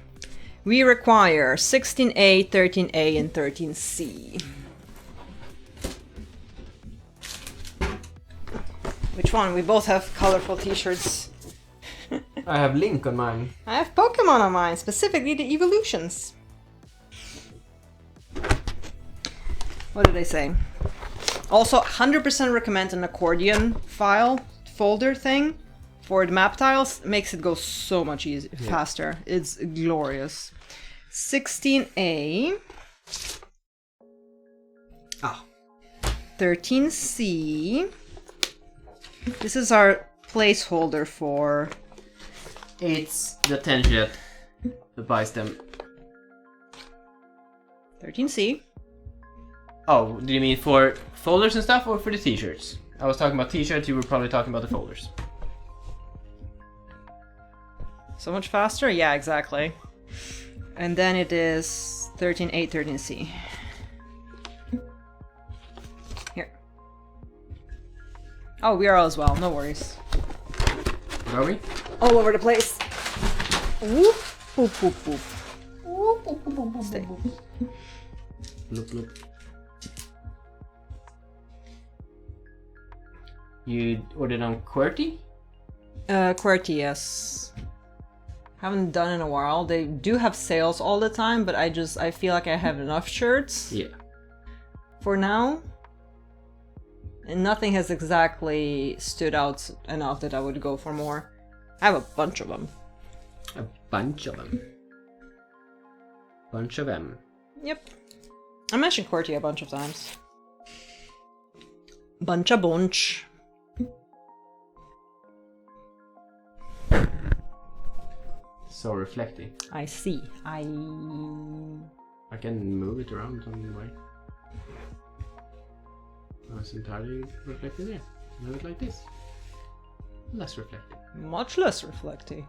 We require 16A, 13A, and 13C. Which one? We both have colorful t-shirts. I have Link on mine. I have Pokemon on mine, specifically the evolutions. What did I say? Also, 100% recommend an accordion folder thing for the map tiles. Makes it go so much easier, faster. It's glorious. 16A. 13C. This is our placeholder for... It's the Datenshi that buys them. 13C. Oh, do you mean for folders and stuff or for the t-shirts? I was talking about t-shirts, you were probably talking about the folders. So much faster? Yeah, exactly. And then it is 13A, 13C. Here. Oh, we are all as well, no worries. Where are we? All over the place. Whoop, whoop, whoop, whoop. Whoop, whoop, whoop, whoop. Stay. Look, look. You ordered on QWERTY? QWERTY, yes. Haven't done in a while. They do have sales all the time, but I feel like I have enough shirts. Yeah. For now. And nothing has exactly stood out enough that I would go for more. I have a bunch of them. A bunch of them. Bunch of them. Yep. I mentioned QWERTY a bunch of times. Bunch. So reflecting. I see. I can move it around on the way. Oh, it's entirely reflected here. Move it like this. Less reflective. Much less reflecty.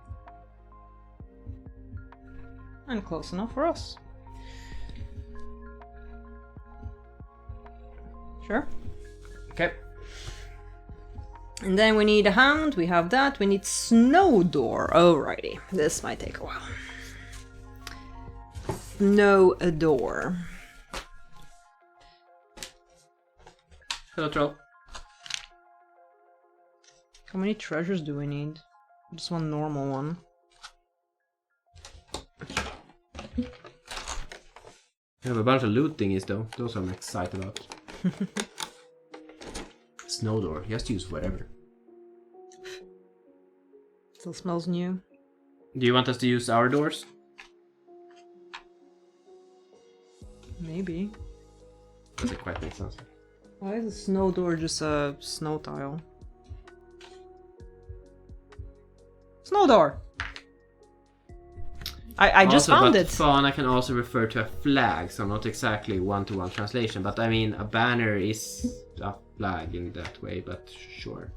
And close enough for us. Sure. Okay. And then we need a hound, we have that. We need Snowdoor. Alrighty, this might take a while. Snowdoor. Hello, troll. How many treasures do we need? Just one normal one. We have a bunch of loot thingies though. Those I'm excited about. Snowdoor. He has to use whatever. Still smells new. Do you want us to use our doors? Maybe. Does it quite make sense? Why is a Snowdoor just a snow tile? Snowdoor! I just found it! Fana can also refer to a flag, so not exactly one-to-one translation, but I mean a banner is a flag in that way, but sure.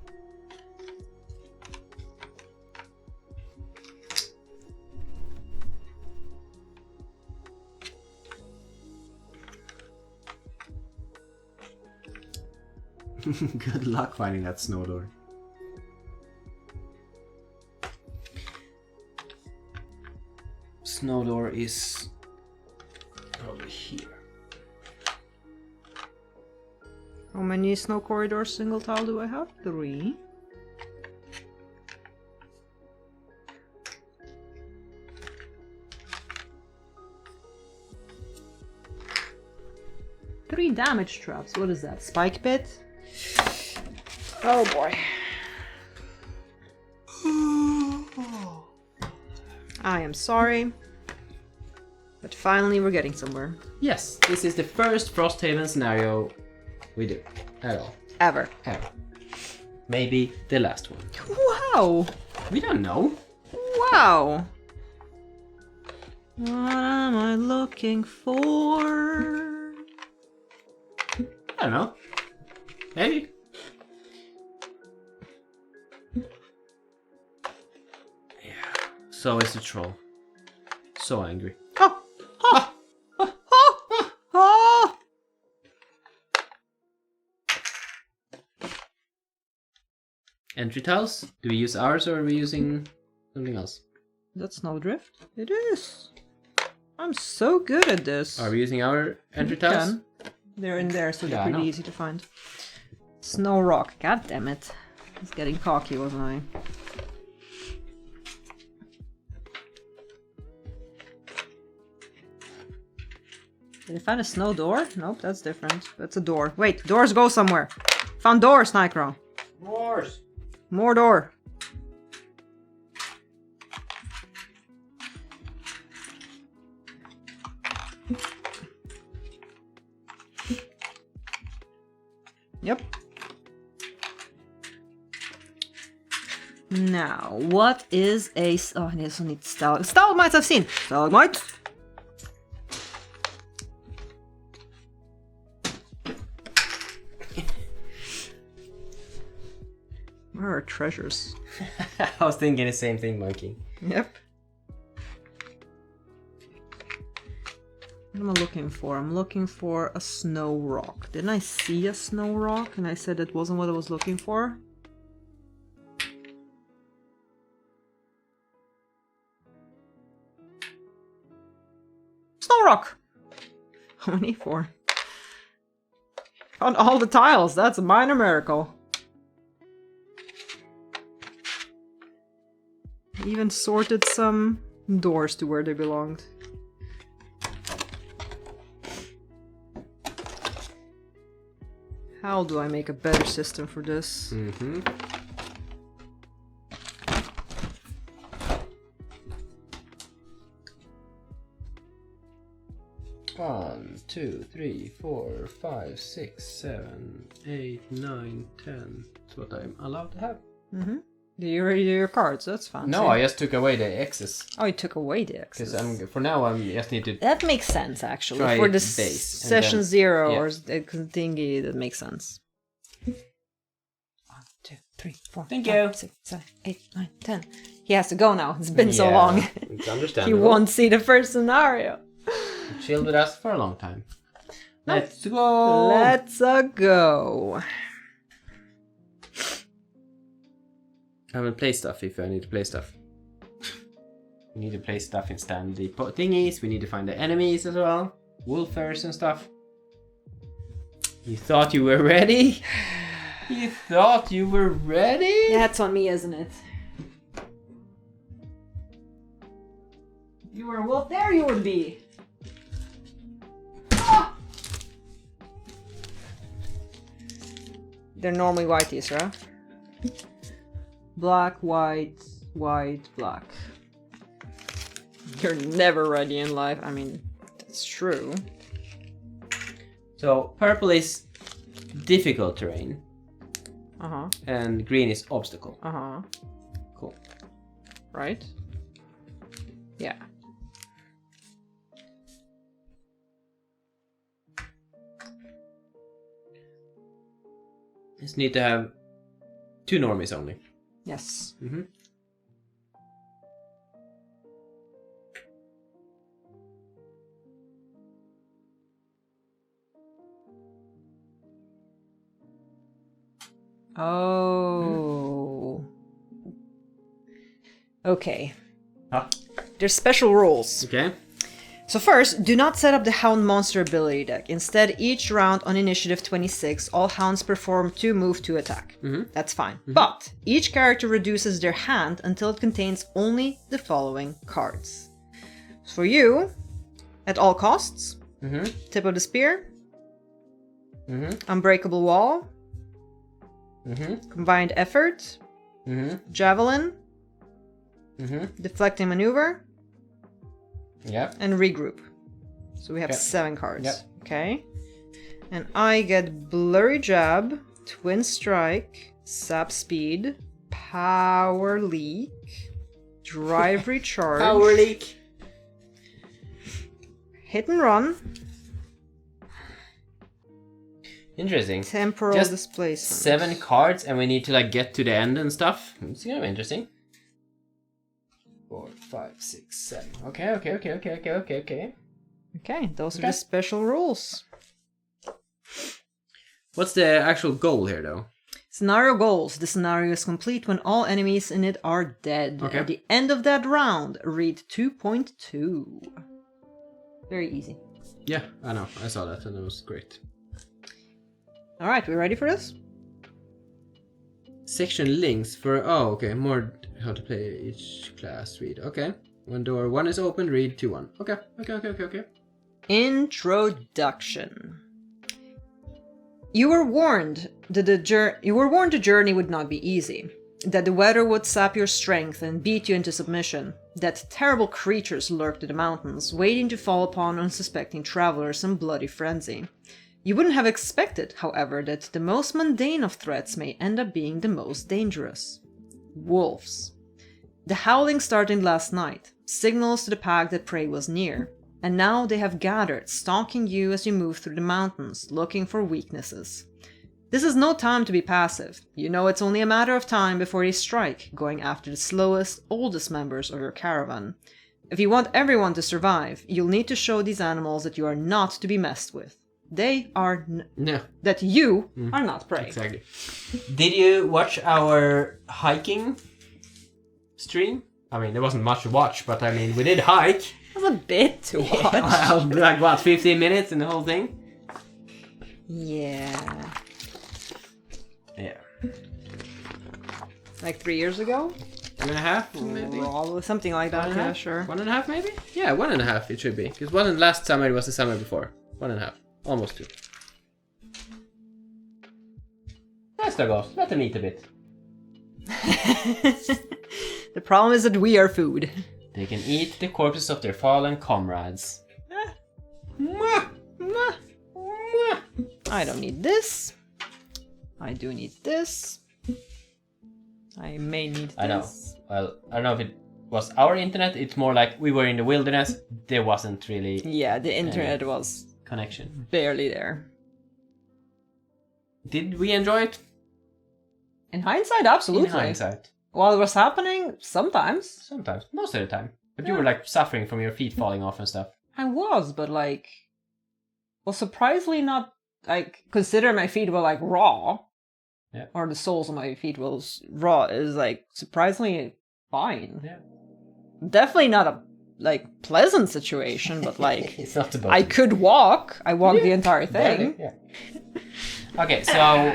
Good luck finding that Snowdoor. Snowdoor is probably here. How many snow corridors single tile do I have? 3. Three damage traps. What is that? Spike pit? Oh boy. I am sorry. But finally we're getting somewhere. Yes, this is the first Frosthaven scenario we do. At all. Ever. Ever. Maybe the last one. Wow! We don't know. Wow! What am I looking for? I don't know. Maybe. Yeah. So is the troll. So angry. Oh! Oh! Oh! Oh! Oh! Entry tiles? Do we use ours or are we using something else? That's Snowdrift? It is. I'm so good at this. Are we using our entry tiles? They're in there, so they're Yeah, I pretty know. easy to find. Snow Rock, god damn it. was getting cocky, wasn't I? Did I find a snow door? Nope, that's different. That's a door. Wait, doors go somewhere. Found doors, Nicro. Doors. More door. Yep. Now, what is a... Oh, I also need stalagmites I've seen. Stalagmites. Where are treasures? I was thinking the same thing, Monkey. Yep. What am I looking for? I'm looking for a snow rock. Didn't I see a snow rock and I said it wasn't what I was looking for? Snow rock! How many for? Found all the tiles. That's a minor miracle. Even sorted some doors to where they belonged. How do I make a better system for this? Mm-hmm. One, 2, 3, 4, 5, 6, 7, 8, 9, 10. That's what I'm allowed to have. Mm-hmm. Did you already do your cards? That's fancy. No, I just took away the X's. Oh, you took away the X's. Because for now I just need to... That makes sense, actually. Try For this base, session then, 0 yeah. or thingy, that makes sense. 1, 2, 3, 4, Thank 5, you. 6, 7, 8, 9, 10. He has to go now. It's been so long. It's He understandable. won't see the first scenario. Chilled with us for a long time. Let's go! Let's go. I will play stuff if I need to play stuff. We need to play stuff in standard thingies. We need to find the enemies as well. Wolfers and stuff. You thought you were ready? You thought you were ready? That's on me, isn't it? You were a wolf. There you would be. Ah! They're normally whiteies, right? Black, white, white, black. You're never ready in life. I mean, that's true. So purple is difficult terrain. Uh-huh. And green is obstacle. Uh-huh. Cool. Right? Yeah. Just need to have 2 normies only. Yes. Mm-hmm. Oh. Okay. Huh? There's special rules. Okay. So first, do not set up the Hound monster ability deck. Instead, each round on initiative 26, all Hounds perform 2 move to attack. Mm-hmm. That's fine. But each character reduces their hand until it contains only the following cards. For you, at all costs, Tip of the Spear, Unbreakable Wall, Combined Effort, Javelin, Deflecting Maneuver, Yep. and Regroup. So we have 7 cards. Yep. Okay. And I get Blurry Jab, Twin Strike, Sap Speed, Power Leak, Drive Recharge, Power leak. Hit and Run, Interesting. Temporal Just Displacement. 7 cards and we need to like get to the end and stuff. It's gonna be interesting. 4, 5, 6, 7. Okay. Okay, those are the special rules. What's the actual goal here though? Scenario goals. The scenario is complete when all enemies in it are dead. Okay. At the end of that round, read 2.2. Very easy. Yeah, I know. I saw that and it was great. Alright, we ready for this? Section links for... Oh, okay. More how to play each class. Read. Okay. When door 1 is open, read 2-1. Okay. Introduction. You were warned that the journey would not be easy, that the weather would sap your strength and beat you into submission, that terrible creatures lurked in the mountains, waiting to fall upon unsuspecting travelers in bloody frenzy. You wouldn't have expected, however, that the most mundane of threats may end up being the most dangerous. Wolves. The howling started last night, signals to the pack that prey was near, and now they have gathered, stalking you as you move through the mountains, looking for weaknesses. This is no time to be passive. You know it's only a matter of time before they strike, going after the slowest, oldest members of your caravan. If you want everyone to survive, you'll need to show these animals that you are not to be messed with. They are that you are not prey. Exactly. Did you watch our hiking stream? I mean, there wasn't much to watch, but I mean, we did hike. It was a bit to watch. Like what, 15 minutes in the whole thing? Yeah. Yeah. Like 3 years ago? 2.5, maybe? Probably something like that, yeah, sure. 1.5 maybe? Yeah, 1.5 it should be. Because wasn't last summer, it was the summer before. 1.5. Almost 2. That's the ghost. Let them eat a bit. The problem is that we are food. They can eat the corpses of their fallen comrades. I don't need this. I do need this. I may need this. I know. Well, I don't know if it was our internet. It's more like we were in the wilderness. There wasn't really... Yeah, the internet was... connection. Barely there. Did we enjoy it? In hindsight, absolutely. In hindsight. While it was happening, sometimes. Sometimes. Most of the time. But you were like suffering from your feet falling off and stuff. I was, but like... Well, surprisingly not... Like, consider my feet were like raw. Yeah. Or the soles of my feet was raw. Is like surprisingly fine. Yeah. Definitely not a like pleasant situation, but like it's not about I could walk. I walked the entire thing. Yeah. Okay, so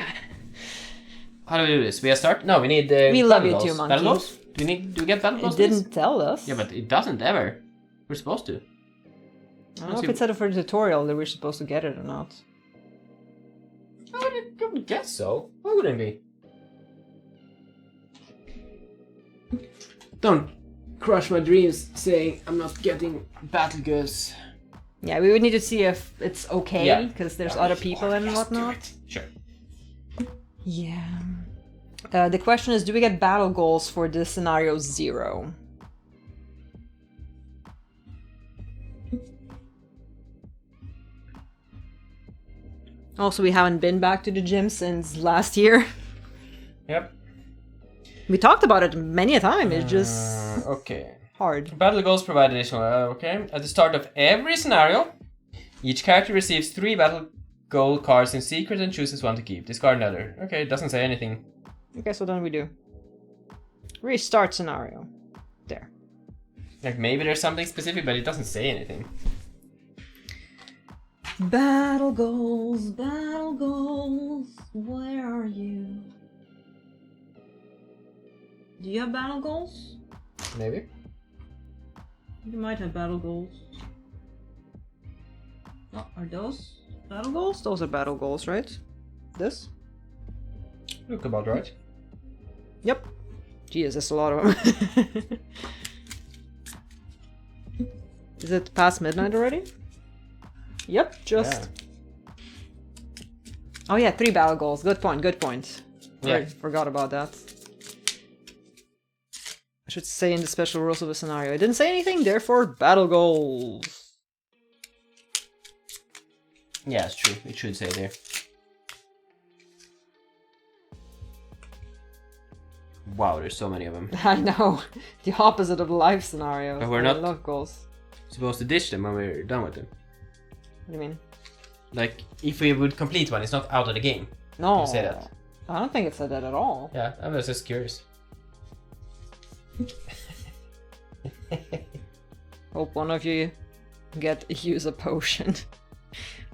how do we do this? We start? No, we need we love you goals. too, monkeys. Battle goals? Do we get battle goals? It didn't tell us. Yeah, but it doesn't ever. We're supposed to. I don't know if it said it for the tutorial that we're supposed to get it or not. I would guess so. Why wouldn't we? Don't crush my dreams saying I'm not getting battle goods. Yeah, we would need to see if it's okay, because there's other people and whatnot. Sure. Yeah. The question is, do we get battle goals for this scenario 0? Also, we haven't been back to the gym since last year. Yep. We talked about it many a time, it's just... Okay. Hard. Battle goals provide additional... okay. At the start of every scenario, each character receives 3 battle goal cards in secret and chooses one to keep. Discard another. Okay, it doesn't say anything. Okay, so then we do. Restart scenario. There. Like, maybe there's something specific, but it doesn't say anything. Battle goals, where are you? Do you have battle goals? Maybe. You might have battle goals. Oh, are those battle goals? Those are battle goals, right? This? Look about right. Yep. Jeez, there's a lot of them. Is it past midnight already? Yep, just... Yeah. Oh yeah, 3 battle goals. Good point, good point. Yeah. I forgot about that. I should say in the special rules of a scenario. I didn't say anything, therefore battle goals. Yeah, it's true. It should say there. Wow, there's so many of them. I know. The opposite of the life scenario. But we're not- love goals. Supposed to ditch them when we're done with them. What do you mean? Like, if we would complete one, it's not out of the game. No. You say that. I don't think it said that at all. Yeah, I was just curious. Hope one of you use a potion.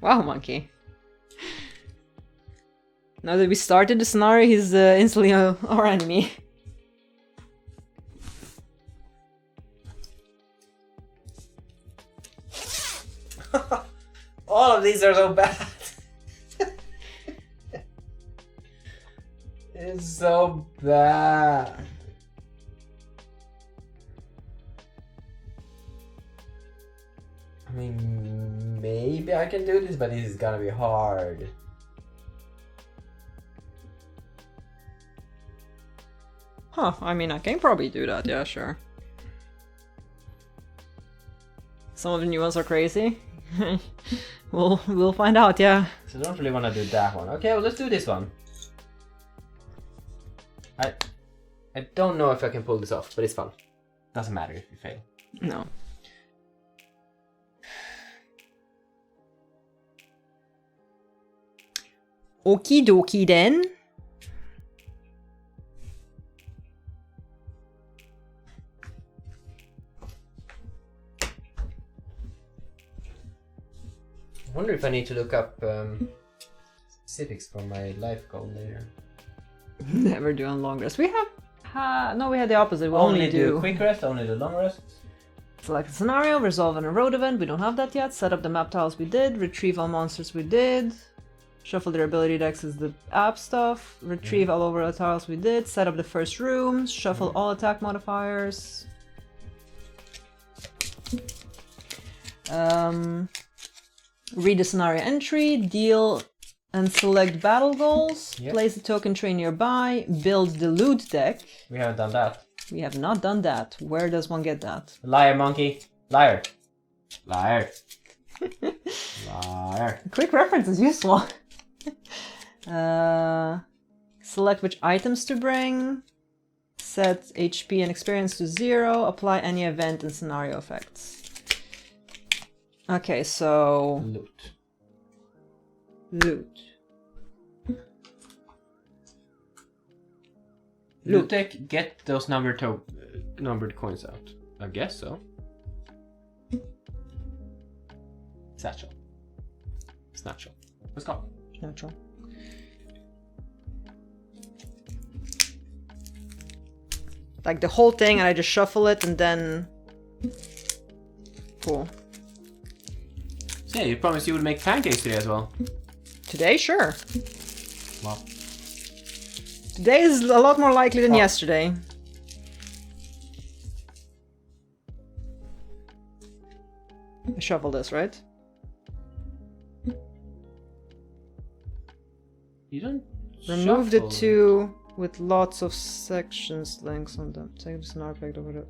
Wow, monkey. Now that we started the scenario, he's instantly our enemy. All of these are so bad. It's so bad. I mean, maybe I can do this, but this is gonna be hard. Huh, I mean, I can probably do that, yeah, sure. Some of the new ones are crazy. We'll find out, yeah. So I don't really want to do that one. Okay, well, let's do this one. I don't know if I can pull this off, but it's fun. Doesn't matter if you fail. No. Okie dokie then. I wonder if I need to look up specifics for my life goal later. Never doing long rest. We have... no, we had the opposite. We only do quick rest, only do long rest. Select a scenario, resolve an road event. We don't have that yet. Set up the map tiles we did. Retrieve all monsters we did. Shuffle their ability decks is the app stuff. Retrieve all over the tiles we did. Set up the first rooms. Shuffle all attack modifiers. Read the scenario entry. Deal and select battle goals. Yep. Place the token tray nearby. Build the loot deck. We haven't done that. We have not done that. Where does one get that? Liar, monkey. Liar. Liar. Liar. Quick reference is useful. Select which items to bring. Set HP and experience to 0. Apply any event and scenario effects. Okay, so... Loot. Loot. Loot deck, get those numbered coins out. I guess so. Satchel. Snatchel. Let's go. Natural. Like the whole thing, and I just shuffle it and then... Cool. So yeah, you promised you would make pancakes today as well. Today, sure. Well. Today is a lot more likely than yesterday. I shuffle this, right? You don't Remove the shuffle. 2 with lots of sections links on them. Take the scenario effect over it.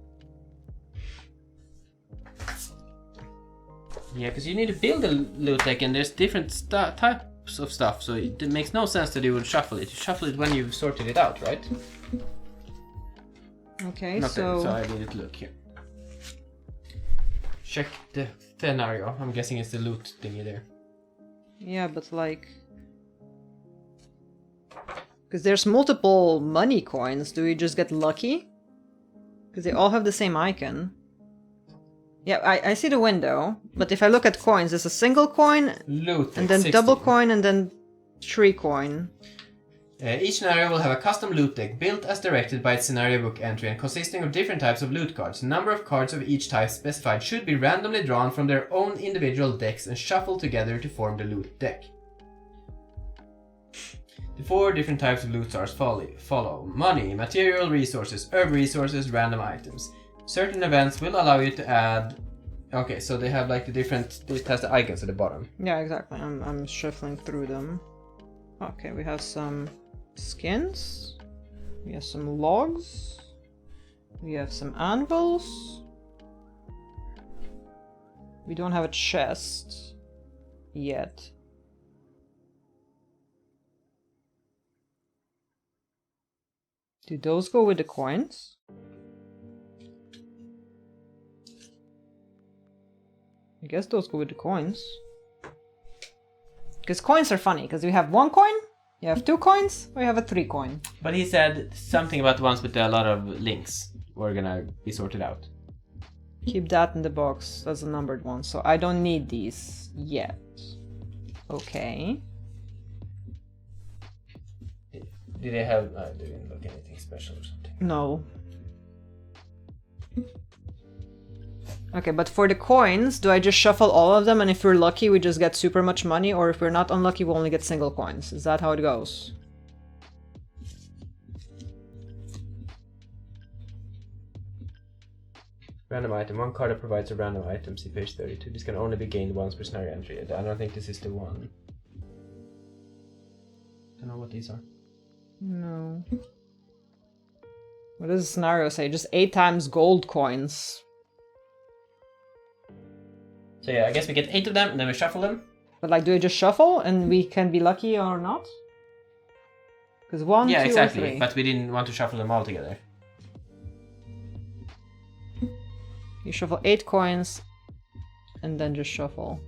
Yeah, because you need to build a loot deck and there's different types of stuff, so it makes no sense that you would shuffle it. You shuffle it when you've sorted it out, right? Okay, Okay, so I need to look here. Check the scenario. I'm guessing it's the loot thingy there. yeah, but like... Because there's multiple money coins, do we just get lucky? Because they all have the same icon. Yeah, I see the window, but if I look at coins, there's a single coin, Loot and then 16. double coin, and then 3 coin. Each scenario will have a custom loot deck built as directed by its scenario book entry and consisting of different types of loot cards. The number of cards of each type specified should be randomly drawn from their own individual decks and shuffled together to form the loot deck. The 4 different types of loot stars follow money, material resources, herb resources, random items. Certain events will allow you to add... Okay, so they have like the different... It has the icons at the bottom. Yeah, exactly. I'm shuffling through them. Okay, we have some skins. We have some logs. We have some anvils. We don't have a chest yet. Do those go with the coins? I guess those go with the coins. Because coins are funny, because we have 1 coin, you have 2 coins, or you have a 3 coin. But he said something about the ones with a lot of links were gonna be sorted out. Keep that in the box as a numbered one, so I don't need these yet. Okay. Did they have... they didn't look anything special or something. No. Okay, but for the coins, do I just shuffle all of them, and if we're lucky we just get super much money, or if we're not unlucky we only get single coins? Is that how it goes? Random item. One card that provides a random item. See page 32. This can only be gained once per scenario entry. I don't think this is the one. I don't know what these are. No. What does the scenario say? Just 8 times gold coins. So yeah, I guess we get 8 of them and then we shuffle them. But like, do I just shuffle and we can be lucky or not? Because 1, yeah, 2, exactly. or 3. But we didn't want to shuffle them all together. You shuffle 8 coins and then just shuffle.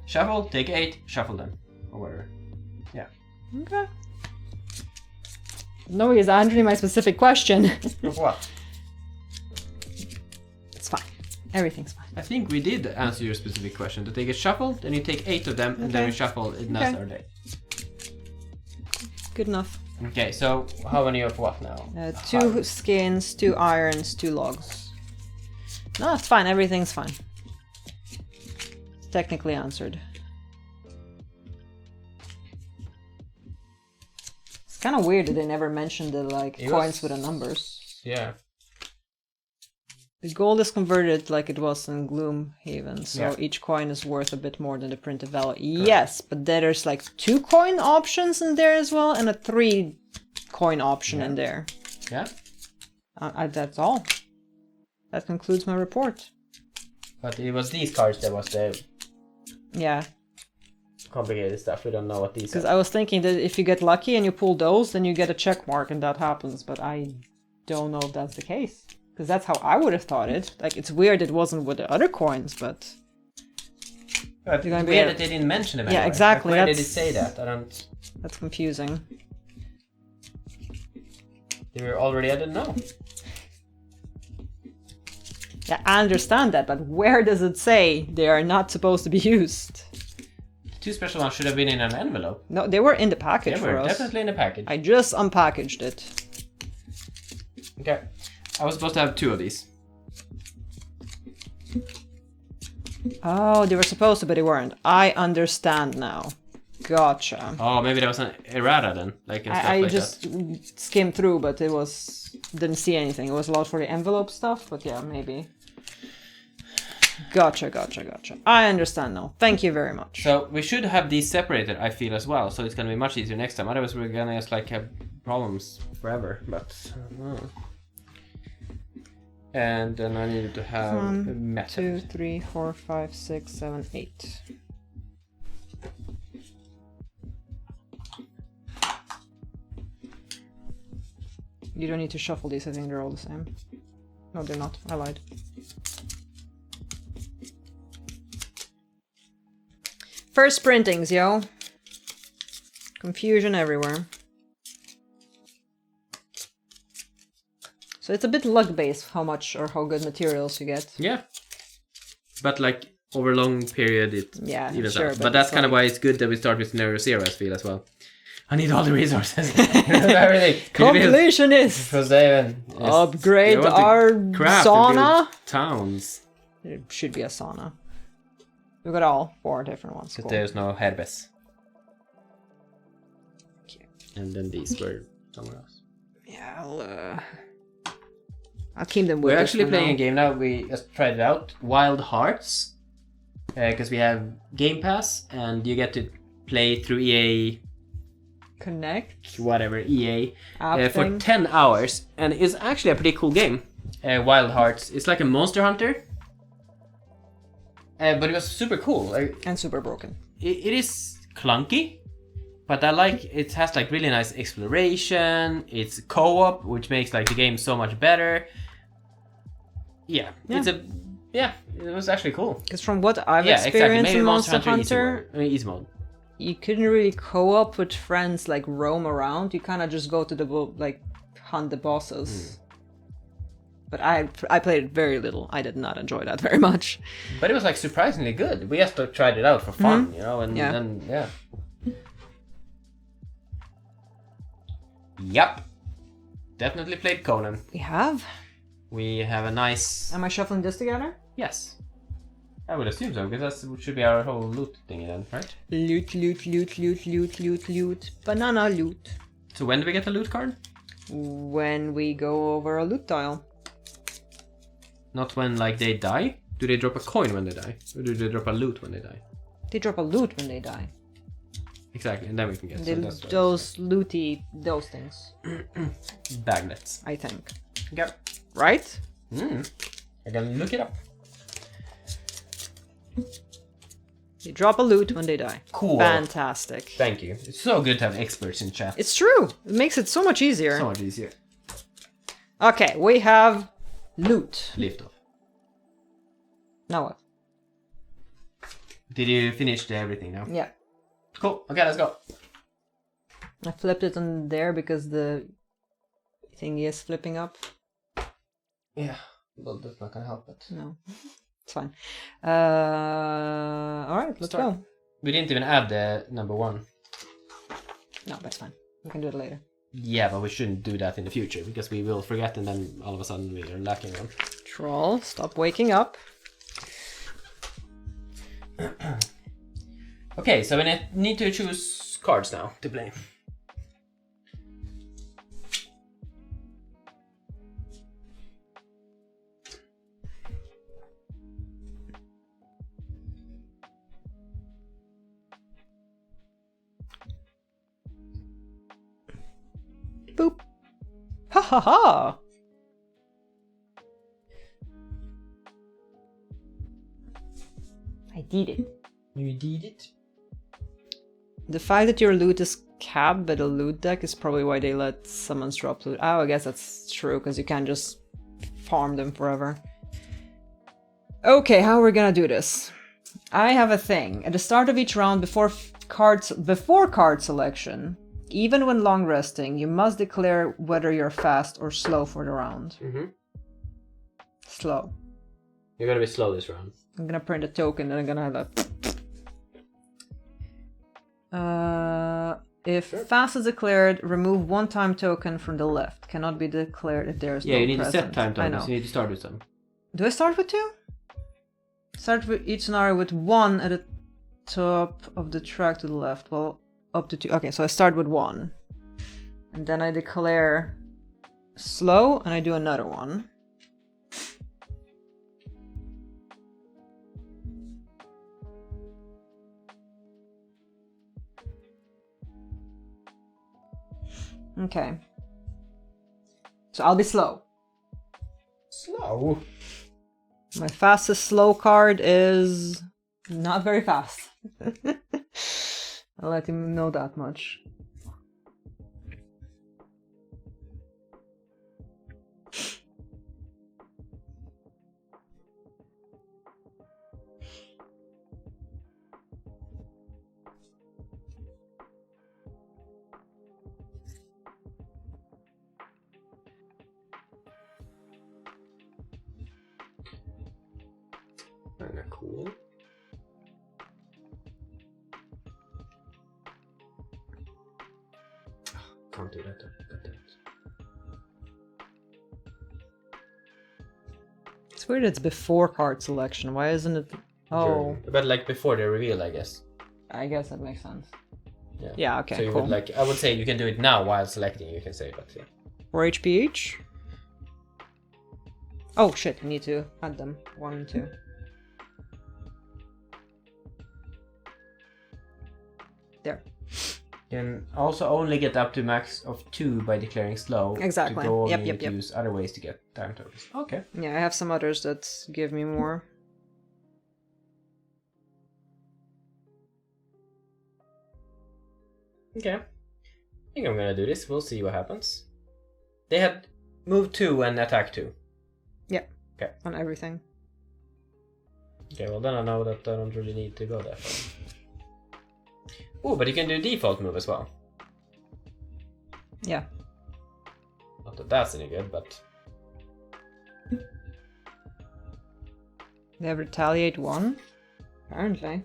Shuffle, take 8, shuffle them. Or whatever. Yeah. Okay. No, he's answering my specific question. Of what? It's fine. Everything's fine. I think we did answer your specific question. To take a shuffle, then you take 8 of them, and then we shuffle it next our day. Good enough. Okay, so how many of what now? 2 skins, 2 irons, 2 logs. No, it's fine. Everything's fine. It's technically answered. It's kind of weird that they never mentioned the coins with the numbers. Yeah. The gold is converted like it was in Gloomhaven, so each coin is worth a bit more than the printed value. Correct. Yes, but there's like 2 coin options in there as well, and a 3 coin option in there. Yeah? That's all. That concludes my report. But it was these cards that was the Yeah. complicated stuff. We don't know what these are. Because I was thinking that if you get lucky and you pull those, then you get a check mark and that happens, but I don't know if that's the case. Because that's how I would have thought it. Like, it's weird it wasn't with the other coins, but... It's weird that they didn't mention them anywhere. Yeah, exactly. Like, where did it say that? I don't... That's confusing. They were already... I don't know. Yeah, I understand that, but where does it say they are not supposed to be used? The 2 special ones should have been in an envelope. No, they were in the package for us. They were definitely in the package. I just unpackaged it. Okay. I was supposed to have 2 of these. Oh, they were supposed to, but they weren't. I understand now. Gotcha. Oh, maybe there was an errata then. I just skimmed through, but it was... Didn't see anything. It was a lot for the envelope stuff, but yeah, maybe. Gotcha. I understand now. Thank you very much. So, we should have these separated, I feel, as well. So it's gonna be much easier next time. Otherwise, we're gonna just have problems forever. But... And then I needed to have 1, 2, 3, 4, 5, 6, 7, 8. You don't need to shuffle these, I think they're all the same. No, they're not. I lied. First printings, yo. Confusion everywhere. So it's a bit luck-based how much or how good materials you get. Yeah. But over a long period it evens sure, out. But that's kind of why it's good that we start with scenario 0, I feel, as well. I need all the resources. Everything. Completionist! Frosthaven. Upgrade our sauna. Towns. It should be a sauna. We got all 4 different ones. Because there's no herbes. Okay. And then these were somewhere else. Yeah, I'll keep them with We're actually playing a game now. We just tried it out. Wild Hearts. Because we have Game Pass. And you get to play through EA... Connect? Whatever, EA. For for 10 hours. And it's actually a pretty cool game. Wild Hearts. It's like a Monster Hunter. But it was super cool. And super broken. It is clunky. But I like it has really nice exploration. It's co-op, which makes the game so much better. Yeah. It was actually cool. Because from what I've experienced in Monster Hunter, easy mode. You couldn't really co-op with friends roam around. You kind of just go to the hunt the bosses. But I played it very little. I did not enjoy that very much. But it was surprisingly good. We just tried it out for fun, and then Yep. Definitely played Conan. We have. We have a nice... Am I shuffling this together? Yes. I would assume so, because that should be our whole loot thing then, right? Loot, loot, loot, loot, loot, loot, loot. Banana loot. So when do we get a loot card? When we go over a loot tile. Not when, like, they die? Do they drop a coin when they die? Or do they drop a loot when they die? They drop a loot when they die. Exactly, and then we can get Those looty, those things. Baglets. I think. Okay. Right? I can look it up. They drop a loot when they die. Cool. Fantastic. Thank you. It's so good to have experts in chat. It's true. It makes it so much easier. So much easier. Okay, we have loot. Lift off. Now what? Did you finish everything now? Yeah. Cool. Okay, let's go. I flipped it on there because the thingy is flipping up. Yeah. Well, that's not gonna help it. No. It's fine. Alright, let's go. We didn't even add the number 1. No, that's fine. We can do it later. Yeah, but we shouldn't do that in the future, because we will forget and then all of a sudden we are lacking one. Troll, stop waking up. Okay, so we need to choose cards now to play. Boop. Ha ha ha! I did it. You did it? The fact that your loot is capped by the loot deck is probably why they let summons drop loot. Oh, I guess that's true, because you can't just farm them forever. Okay, how are we gonna do this? I have a thing. At the start of each round, before card selection, even when long resting, you must declare whether you're fast or slow for the round. Slow. You're gonna be slow this round. I'm gonna print a token and I'm gonna have that. If fast is declared, remove 1 time token from the left. Cannot be declared if there is no Yeah, you need present. to set time I tokens. know. You need to start with some. Do I start with 2? Start with each scenario with 1 at the top of the track to the left. Well, up to 2. Okay, so I start with 1. And then I declare slow and I do another one. Okay. So I'll be slow. Slow? My fastest slow card is not very fast. I'll let him know that much. Kinda cool. Can't do that. Got that. It's weird it's before card selection. Why isn't it? Oh, But like before the reveal, I guess. I guess that makes sense. Yeah. Yeah, okay, So you cool. would like, I would say you can do it now while selecting. You can say, but yeah. 4 HP each? Oh shit, I need to add them. 1 and 2. There. You can also only get up to max of 2 by declaring slow. Exactly. To go, Yep, you yep, need to yep. use other ways to get time tokens. Okay. Yeah, I have some others that give me more. Okay. I think I'm gonna do this. We'll see what happens. They had move 2 and attack 2. Yeah. Okay. On everything. Okay, well then I know that I don't really need to go that far. Oh, but you can do default move as well. Yeah. Not that that's any good, but... They have retaliate 1? Apparently.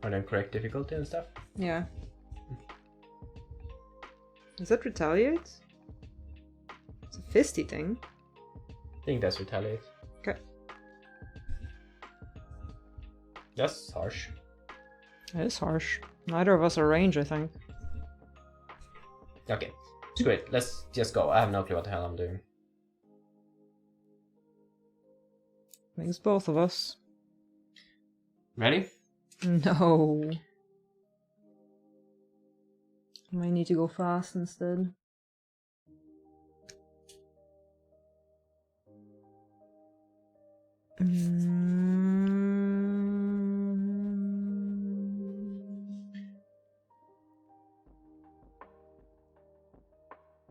And then correct difficulty and stuff. Yeah. Does that retaliate? It's a fisty thing. I think that's retaliate. Okay. That's harsh. It is harsh. Neither of us are range, I think. Okay, screw it. Let's just go. I have no clue what the hell I'm doing. Makes both of us. Ready? No. I might need to go fast instead.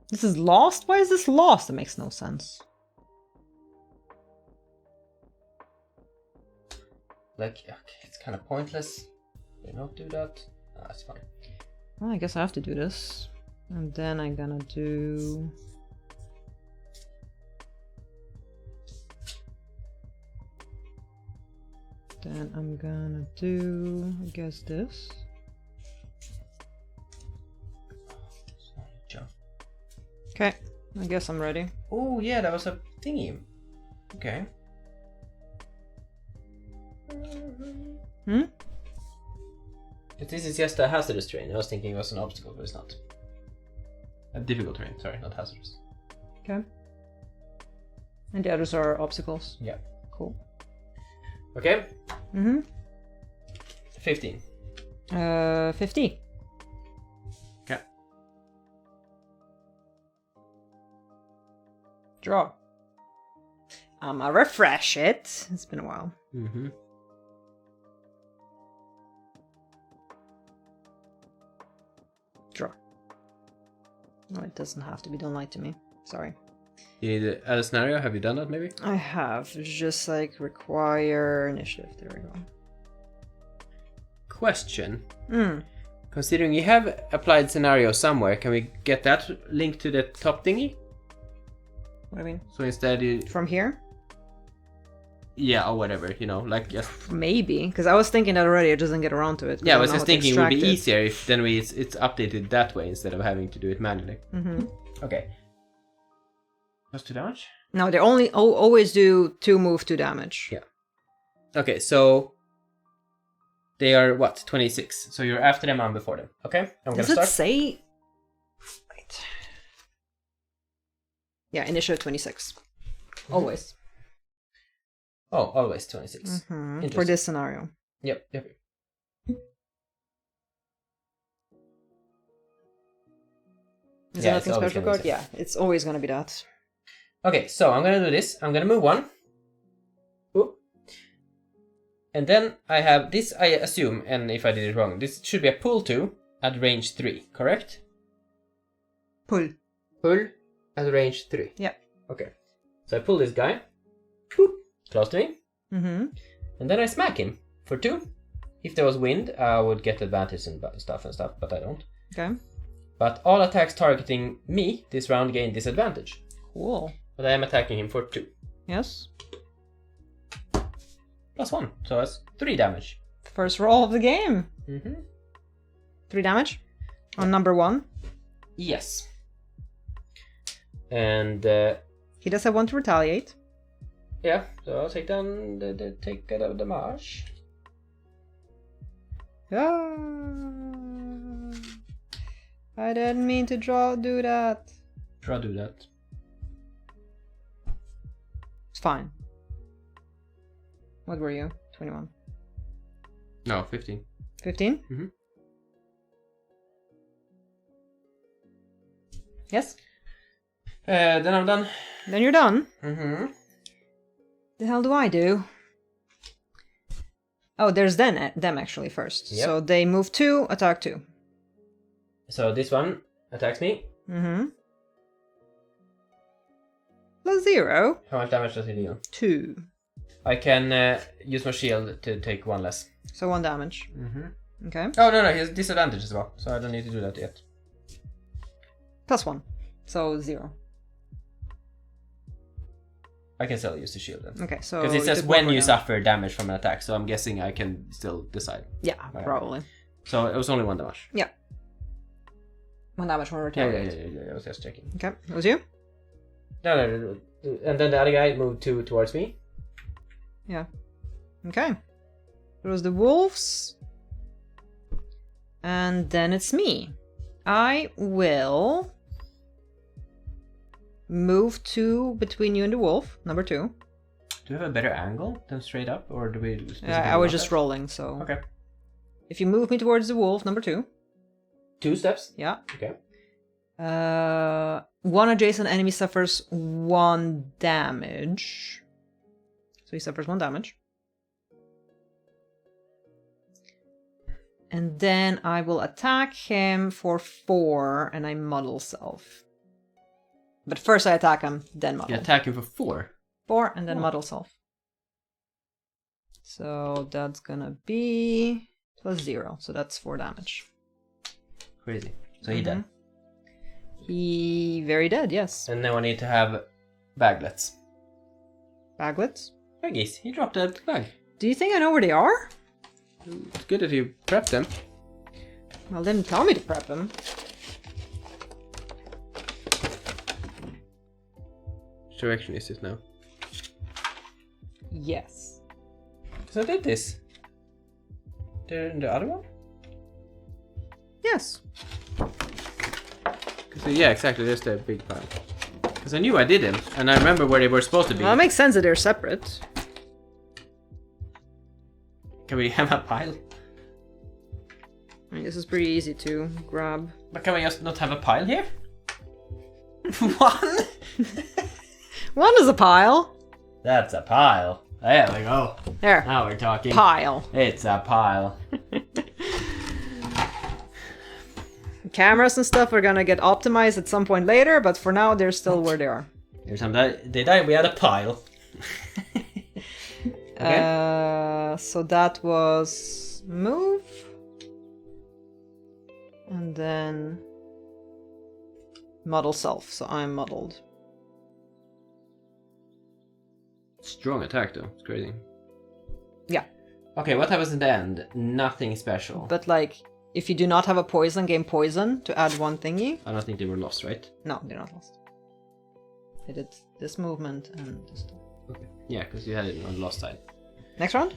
This is lost? Why is this lost? It makes no sense. Like, okay, it's kind of pointless. They not do that. Ah, it's fine. Well, I guess I have to do this. And then I'm gonna do... Then I'm gonna do, I guess, this. Okay, I guess I'm ready. Oh yeah, that was a thingy. Okay. Hmm? If this is just a hazardous terrain, I was thinking it was an obstacle, but it's not. A difficult terrain, sorry, not hazardous. Okay. And the others are obstacles. Yeah. Cool. Okay. 15. 50. Okay. Draw. I'll refresh it. It's been a while. Mm-hmm. Draw. No, it doesn't have to be. Don't lie to me. Sorry. You need to add a scenario? Have you done that maybe? I have. It's just like require initiative. There we go. Question. Hmm. Considering you have applied scenario somewhere, can we get that linked to the top thingy? What do you mean? So instead you... From here? Yeah, or whatever, you know, like just... Maybe, because I was thinking that already, I just didn't get around to it. Yeah, I was just thinking it would be easier if then it's updated that way instead of having to do it manually. Mm-hmm. Okay. Plus 2 damage? No, they only always do 2 move 2 damage. Yeah. Okay, so... They are, what, 26? So you're after them, I'm before them. Okay, I'm gonna start. Does it say... Wait. Yeah, initiative 26. Always. Oh, always 26. Mm-hmm. For this scenario. Yep. Is there nothing special card? Yeah, it's always gonna be that. Okay, so I'm gonna do this. I'm gonna move 1. Oop. And then I have this, I assume, and if I did it wrong, this should be a pull 2 at range 3, correct? Pull. Pull at range 3. Yeah. Okay. So I pull this guy. Whoop, close to me. Mm-hmm. And then I smack him for 2. If there was wind, I would get advantage and stuff, but I don't. Okay. But all attacks targeting me this round gain disadvantage. Cool. But I am attacking him for 2. Yes. Plus 1, so that's 3 damage. First roll of the game. Mm-hmm. 3 damage on number 1. Yes. And he does have 1 to retaliate. yeah, so I'll take down the damage. Ah, I didn't mean to do that. Try to do that. It's fine. What were you? 21. No, 15. 15? Mm-hmm. Yes? Then I'm done. Then you're done. Mm-hmm. The hell do I do? Oh, there's them actually first. Yep. So they move 2, attack 2. So this one attacks me. Mm-hmm. Plus 0. How much damage does he deal? 2. I can use my shield to take 1 less. So 1 damage. Mm-hmm. Okay. Oh, no, he has disadvantage as well, so I don't need to do that yet. Plus 1. So 0. I can still use the shield then. Okay, so... Because it says took when one you down. suffer damage from an attack, so I'm guessing I can still decide. Yeah, Right. probably. So it was only 1 damage. Yeah. 1 damage from retaliate. Yeah, I was just checking. Okay, it was you? No. And then the other guy moved towards me. Yeah. Okay. It was the wolves. And then it's me. I will move 2 between you and the wolf, number 2. Do we have a better angle than straight up, or do we... I was just rolling, so... Okay. If you move me towards the wolf, number 2. 2 steps? Yeah. Okay. 1 adjacent enemy suffers 1 damage. So he suffers 1 damage. And then I will attack him for 4, and I muddle self. But first I attack him, then muddle. You attack him for 4? 4, and then muddle self. So that's gonna be plus 0, so that's 4 damage. Crazy. So he dead. He very dead, yes. And now I need to have baglets. Baglets? Baggies. He dropped a bag. Do you think I know where they are? It's good if you prep them. Well, didn't tell me to prep them. Which direction is it now? Yes. Because I did this. They're in the other one? Yes. Yeah, exactly. There's the big pile. Because I knew I did them, and I remember where they were supposed to be. Well, it makes sense that they're separate. Can we have a pile? I mean, this is pretty easy to grab. But can we just not have a pile here? 1? 1 is a pile. That's a pile. There we go. There. Now we're talking. Pile. It's a pile. Cameras and stuff are gonna get optimized at some point later, but for now they're still where they are. Here's some they died. We had a pile. Okay. So that was move. And then muddle self, so I'm muddled. Strong attack though. It's crazy. Yeah. Okay, what happens in the end? Nothing special. But like, if you do not have a poison, gain poison to add 1 thingy. I don't think they were lost, right? No, they're not lost. They did this movement and this stuff. Okay. Yeah, because you had it on the lost side. Next round?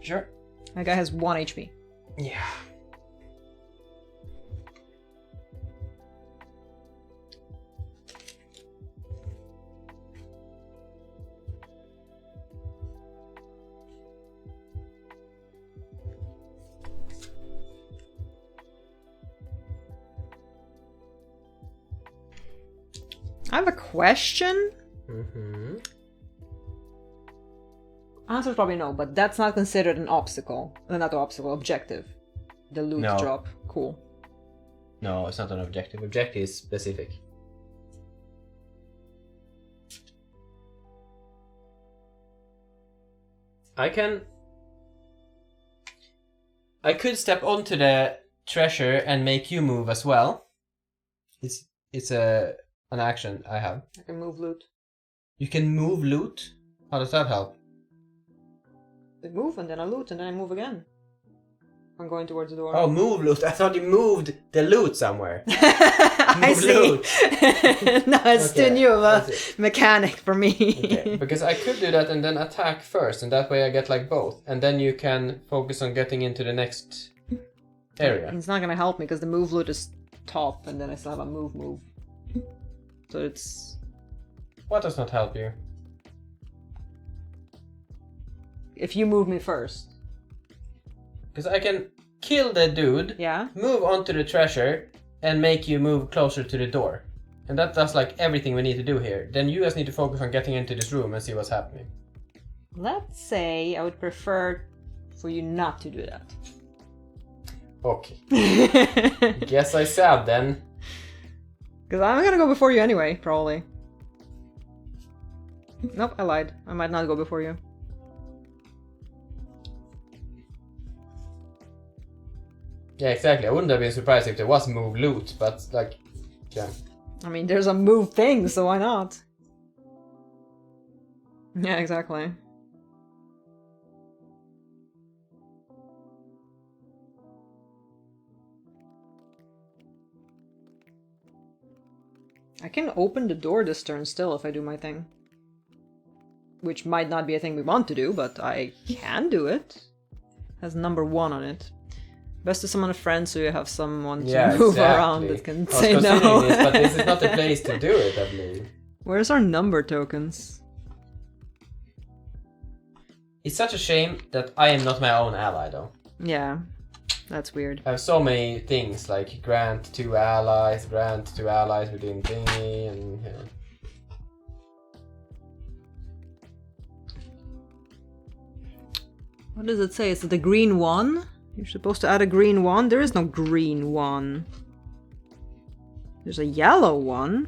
Sure. That guy has 1 HP. Yeah. I have a question. Mm-hmm. Answer's probably no, but that's not considered an obstacle. Not obstacle, objective. The loot No. drop. Cool. No, it's not an objective. Objective is specific. I could step onto the treasure and make you move as well. It's an action I have. I can move loot. You can move loot? How does that help? I move and then I loot and then I move again. I'm going towards the door. Oh, move loot. I thought you moved the loot somewhere. I Move see. loot. No, it's too new of a I see. mechanic for me. Okay, because I could do that and then attack first, and that way I get like both. And then you can focus on getting into the next area. It's not gonna help me because the move loot is top and then I still have a move. So it's... What does not help you? If you move me first. Because I can kill the dude, Yeah? move onto the treasure, and make you move closer to the door. And that does like everything we need to do here. Then you just need to focus on getting into this room and see what's happening. Let's say I would prefer for you not to do that. Okay. Guess I said then. Because I'm gonna go before you anyway, probably. Nope, I lied. I might not go before you. Yeah, exactly. I wouldn't have been surprised if there was move loot, but like, yeah. I mean, there's a move thing, so why not? Yeah, exactly. I can open the door this turn still if I do my thing. Which might not be a thing we want to do, but I can do it. Has number 1 on it. Best to summon a friend so you have someone to move around that can say no. This, but this is not the place to do it, I believe. Where's our number tokens? It's such a shame that I am not my own ally, though. Yeah, that's weird. I have so many things, like grant 2 allies within thingy, and you know. What does it say? Is it the green one? You're supposed to add a green one? There is no green one. There's a yellow one.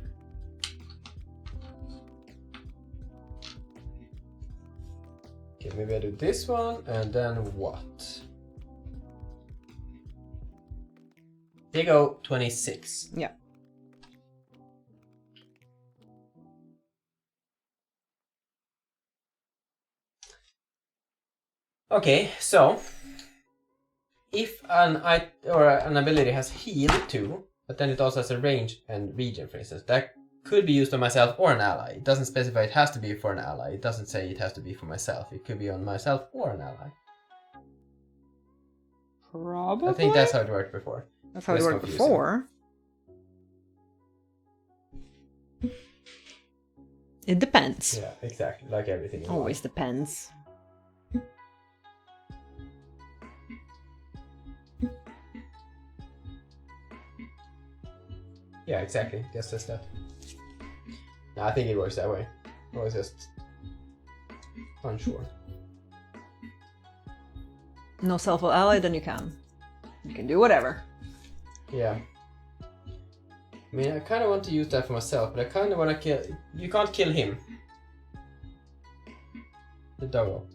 Okay, maybe I do this one, and then what? Big O 26. Yeah. Okay, so if an ability has heal too, but then it also has a range and region, for instance, that could be used on myself or an ally. It doesn't specify it has to be for an ally. It doesn't say it has to be for myself. It could be on myself or an ally. Probably. I think that's how it worked before. That's how it worked before. It depends. Yeah, exactly. Like everything. Always depends. Yeah, exactly. Just as that. No, I think it works that way. I was just unsure. No self-will ally, then you can. You can do whatever. Yeah. I mean, I kind of want to use that for myself, but I kind of want to kill... You can't kill him. The doggo.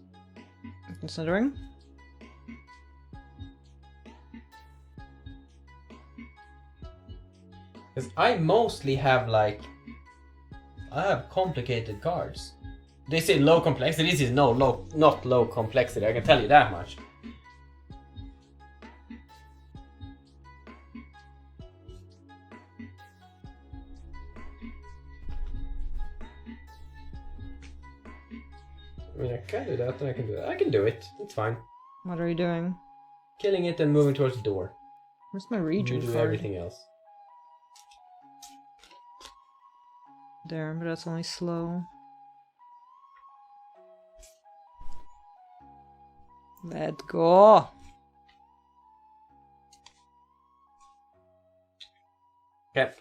Considering? Because I mostly have, like... I have complicated cards. They say low complexity. This is not low complexity, I can tell you that much. I mean, I can do that and I can do that. I can do it. It's fine. What are you doing? Killing it and moving towards the door. Where's my region You do card? everything else. There, but that's only slow. Let go. Okay.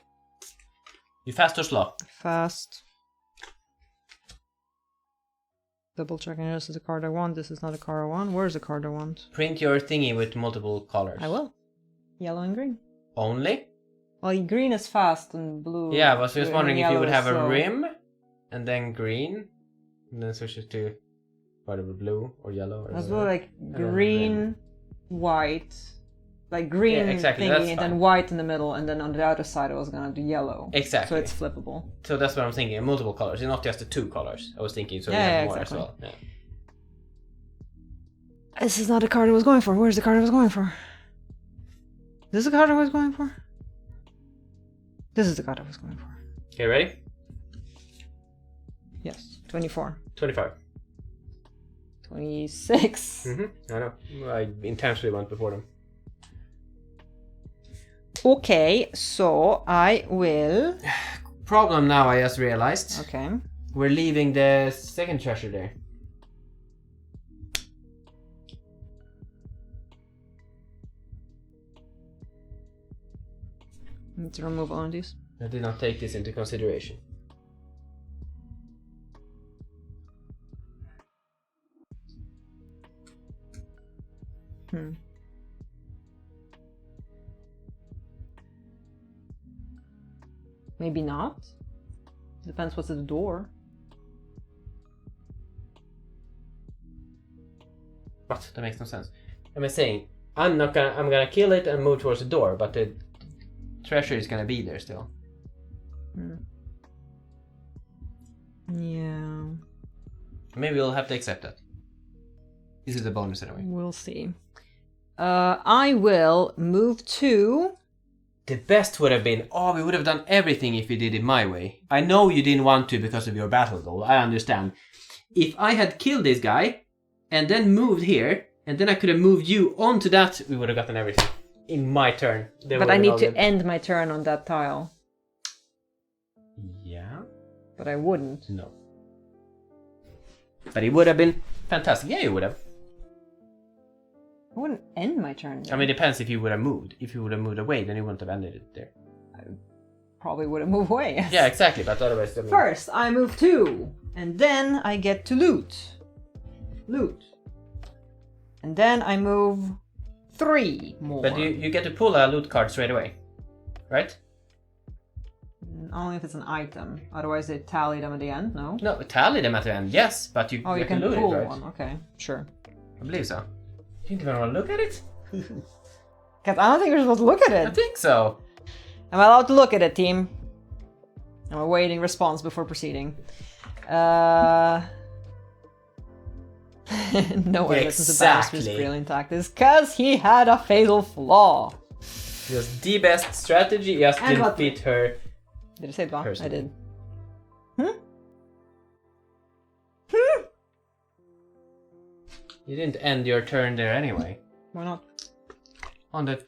You fast or slow? Fast. Double checking this is the card I want. This is not a card I want. Where's the card I want? Print your thingy with multiple colors. I will. Yellow and green. Only? Well, green is fast and blue. Yeah, I was just wondering if you would have slow. a rim and then green and then switch it to whatever, blue or yellow. Or as well, like green, white, like green yeah, exactly, thingy, and then white in the middle, and then on the other side I was gonna do yellow. Exactly. So it's flippable. So that's what I'm thinking, multiple colors, and not just the 2 colors. I was thinking so you Yeah, have more exactly. as well. Yeah. This is not the card I was going for. Where's the card I was going for? This is the card I was going for? This is the card I was going for. Okay, ready? Yes. 24. 25. 26. I know. I intentionally went before them. Okay, so I will... Problem now, I just realized. Okay. We're leaving the second treasure there. Need to remove all of these. I did not take this into consideration. Maybe not. Depends what's at the door. What? That makes no sense. I'm saying I'm gonna kill it and move towards the door, but the treasure is gonna be there still. Yeah. Maybe we'll have to accept that. This is a bonus anyway. We'll see. I will move to... The best would have been, we would have done everything if you did it my way. I know you didn't want to because of your battle goal, I understand. If I had killed this guy, and then moved here, and then I could have moved you onto that, we would have gotten everything. In my turn. But I need to end my turn on that tile. Yeah? But I wouldn't. No. But it would have been fantastic. Yeah, you would have. I wouldn't end my turn there. I mean, it depends if you would have moved. If you would have moved away, then you wouldn't have ended it there. I probably would have moved away. Yes. Yeah, exactly, but otherwise... I mean... First, I move 2, and then I get to loot. Loot. And then I move 3 more. But you get to pull a loot card straight away, right? Only if it's an item. Otherwise they tally them at the end, no? No, tally them at the end, yes, but you you can loot pull it, right? one, okay, sure. I believe so. You think I want to look at it? Because I don't think you're supposed to look at it. I think so. Am I allowed to look at it, team? I'm awaiting response before proceeding. No one listens to Bannister's brilliant tactics because he had a fatal flaw. It was the best strategy, just didn't fit her. Did I say that? Person. I did. You didn't end your turn there anyway. Why not? On the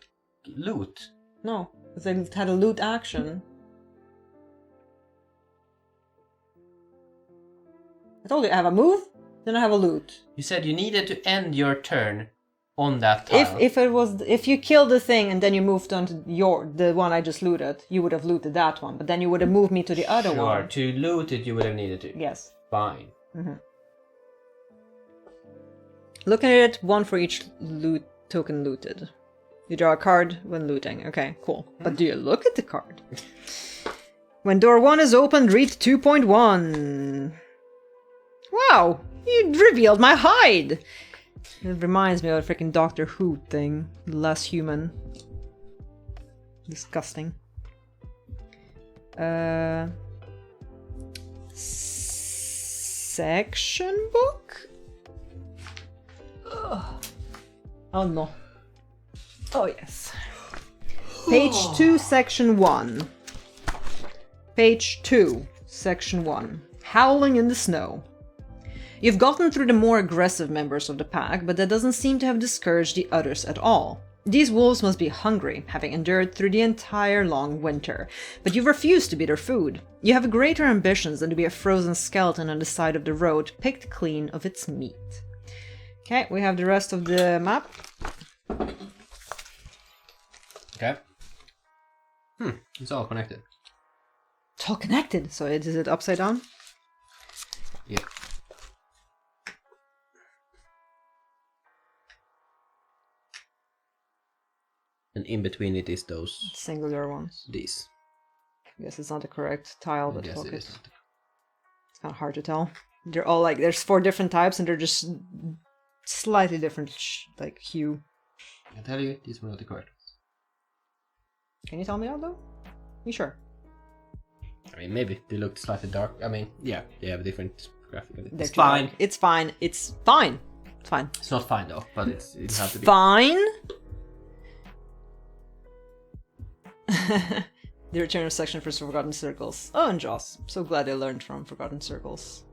loot. No, because I had a loot action. I told you I have a move, then I have a loot. You said you needed to end your turn on that tile. If you killed the thing and then you moved on to the one I just looted, you would have looted that one, but then you would have moved me to the other one. Sure, to loot it you would have needed to. Yes. Fine. Mm-hmm. Looking at it, 1 for each loot token looted. You draw a card when looting. Okay, cool. But do you look at the card? When door 1 is opened, read 2.1. Wow! You revealed my hide! It reminds me of a freaking Doctor Who thing. Less human. Disgusting. Section book? Ugh. Oh no. Oh yes. Page 2, section 1. Page 2, section 1. Howling in the snow. You've gotten through the more aggressive members of the pack, but that doesn't seem to have discouraged the others at all. These wolves must be hungry, having endured through the entire long winter, but you refuse to be their food. You have greater ambitions than to be a frozen skeleton on the side of the road, picked clean of its meat. Okay, we have the rest of the map. Okay. It's all connected. It's all connected, so is it upside down? Yeah. And in between it is those... Singular ones. These. I guess it's not the correct tile, but Yes, fuck it it. is. It's kind of hard to tell. They're all like, there's 4 different types and they're just slightly different, like, hue. I can tell you, these were not the correct ones. Can you tell me that though? You sure? I mean, maybe they looked slightly dark. I mean, yeah, they have a different graphic. It's fine. It's fine. It's fine. It's fine. It's not fine though, but it has to be. Fine? The return of section for Forgotten Circles. Oh, and Joss. So glad I learned from Forgotten Circles.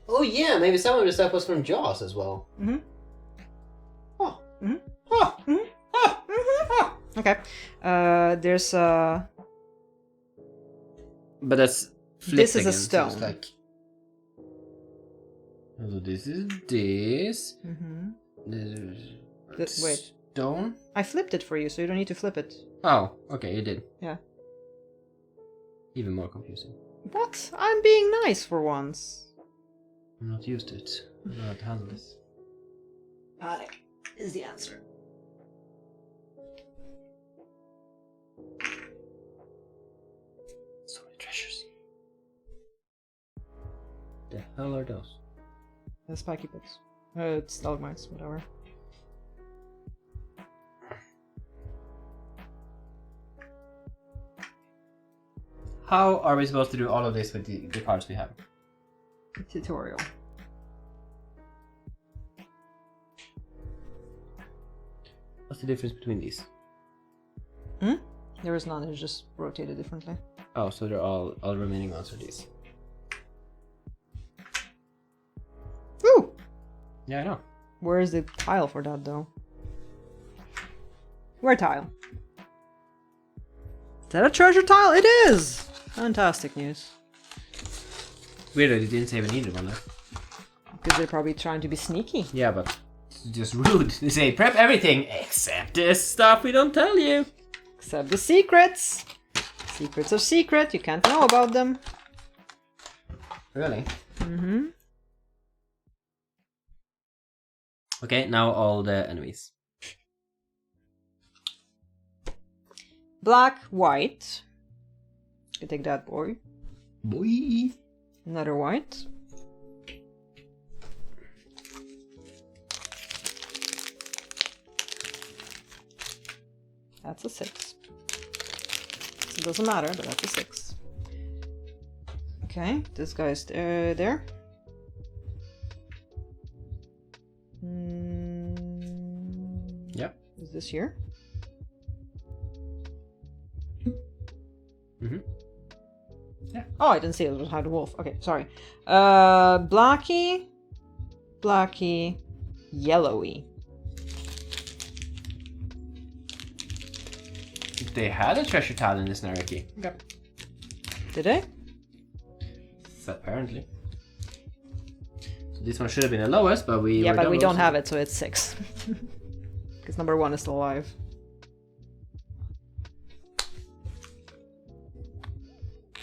Oh yeah, maybe some of the stuff was from Jaws as well. Mm-hmm. Oh. Mm-hmm. Oh. Mm-hmm. Oh. Oh. Okay. There's But that's flipped this is again, a stone. So it's like... So this is this. Mm-hmm. Wait. Stone. I flipped it for you, so you don't need to flip it. Oh, okay, you did. Yeah. Even more confusing. What? I'm being nice for once. I'm not used to it. I don't know how to handle this. Panic is the answer. So many treasures. The hell are those? The spiky bits. It's stalagmites, whatever. How are we supposed to do all of this with the cards we have? Tutorial. What's the difference between these? Hmm? There is none, it's just rotated differently. Oh, so they're all remaining ones are these. Ooh! Yeah, I know. Where is the tile for that though? Where tile? Is that a treasure tile? It is! Fantastic news. Weird that they didn't save either one there. Because they're probably trying to be sneaky. Yeah, but it's just rude. They say prep everything except this stuff we don't tell you. Except the secrets. Secrets are secret, you can't know about them. Really? Mm-hmm. Okay, now all the enemies. Black, white. You take that, boy. Boy. Another white. That's a 6. It doesn't matter, but that's a 6. Okay, this guy's there. Yep. Is this here? Mm-hmm. Yeah. Oh, I didn't see it. It had a wolf. Okay, sorry. Blacky, yellowy. They had a treasure tile in this Naraki. Okay. Did they? Apparently. So this one should have been the lowest, but we Yeah, were but done we don't also. have it, so it's 6. Because number 1 is still alive.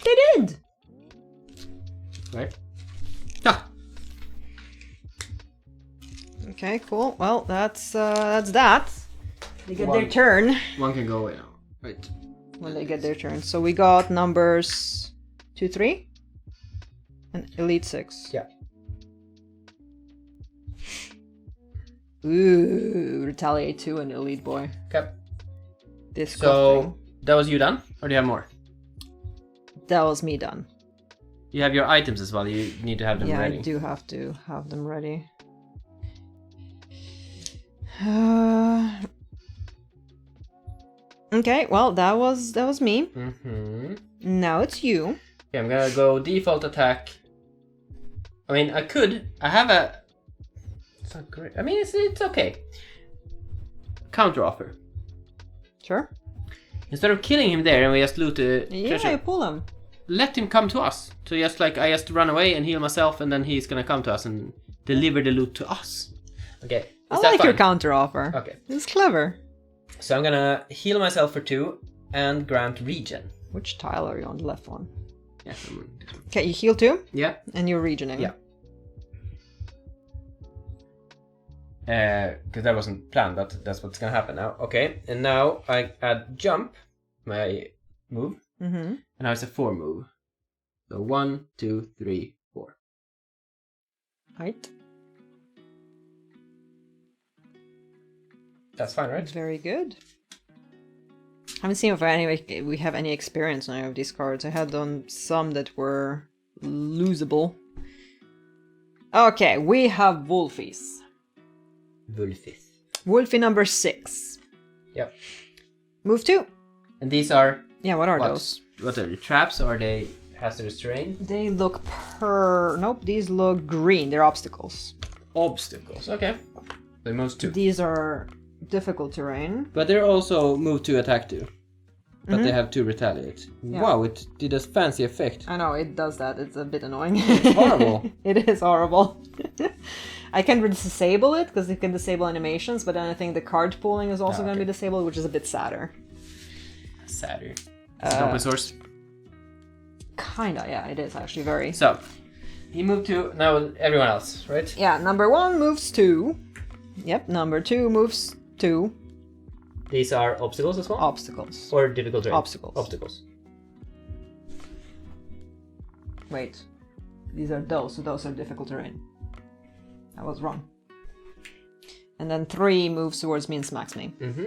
They did! Right? Ah! Okay, cool. Well, that's that. They get their One. turn One can go away now. Right. when they get their turn. So we got numbers 2, 3, and Elite 6. Yeah. Ooh, Retaliate 2 and Elite Boy. Okay. This So that was you done? Or do you have more? that was me done. You have your items as well, you need to have them Yeah, ready. I do have to have them ready. Okay, well that was me. Mm-hmm. Now it's you. Okay, I'm gonna go default attack. I mean, I have a... It's not great. I mean, it's okay. Counter offer. Sure. Instead of killing him there and we just loot the Yeah, treasure, you pull them. let him come to us. So just like I just run away and heal myself, and then he's gonna come to us and deliver the loot to us. Okay. I Is that like your fine? counter offer. Okay. It's clever. So I'm gonna heal myself for 2 and grant regen. Which tile are you on? The left one. Yeah. Okay, you heal 2 Yeah. and you're regening. Yeah. Because that wasn't planned, but that's what's gonna happen now. Okay, and now I add jump, my move, Mm-hmm. and now it's a 4 move. So 1, 2, 3, 4. Right. That's fine, right? Very good. I haven't seen if we have any experience on any of these cards. I had on some that were losable. Okay, we have Wolfies. Wolfis. Wolfie number 6. Yep. Move 2. And these are Yeah, what are what? those? What are they? Traps or are they hazardous terrain? They look Nope, these look green. They're obstacles. Obstacles. Okay. They move 2. These are difficult terrain. But they're also move 2, attack 2. But they have 2 retaliate. Yeah. Wow, it did a fancy effect. I know, it does that. It's a bit annoying. It's horrible. It is horrible. I can disable it because it can disable animations, but then I think the card pooling is also going to okay. be disabled, which is a bit sadder. Sadder. Is it open source? Kinda, yeah, it is actually very. So, he moved 2, now everyone else, right? Yeah, number 1 moves 2. Yep, number 2 moves 2. These are obstacles as well? Obstacles. Or difficult terrain? Obstacles. Obstacles. Wait. These are those, so those are difficult terrain. I was wrong. And then 3 moves towards me and smacks me. Mm-hmm.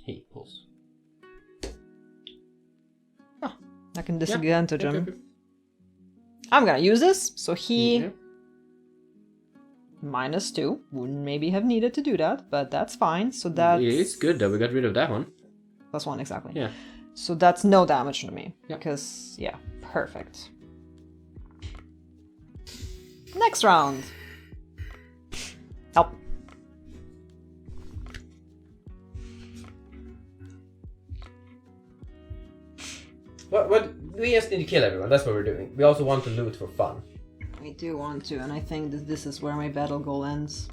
He pulls. I can disadvantage Yep, him. yep, yep. I'm gonna use this, so he Mhm. -2. Wouldn't maybe have needed to do that, but that's fine. So that's... It's good that we got rid of that one. +1, exactly. Yeah. So that's no damage to me. Yeah. Because, yeah, perfect. Next round. Help. What? We just need to kill everyone. That's what we're doing. We also want to loot for fun. I do want to, and I think that this is where my battle goal ends.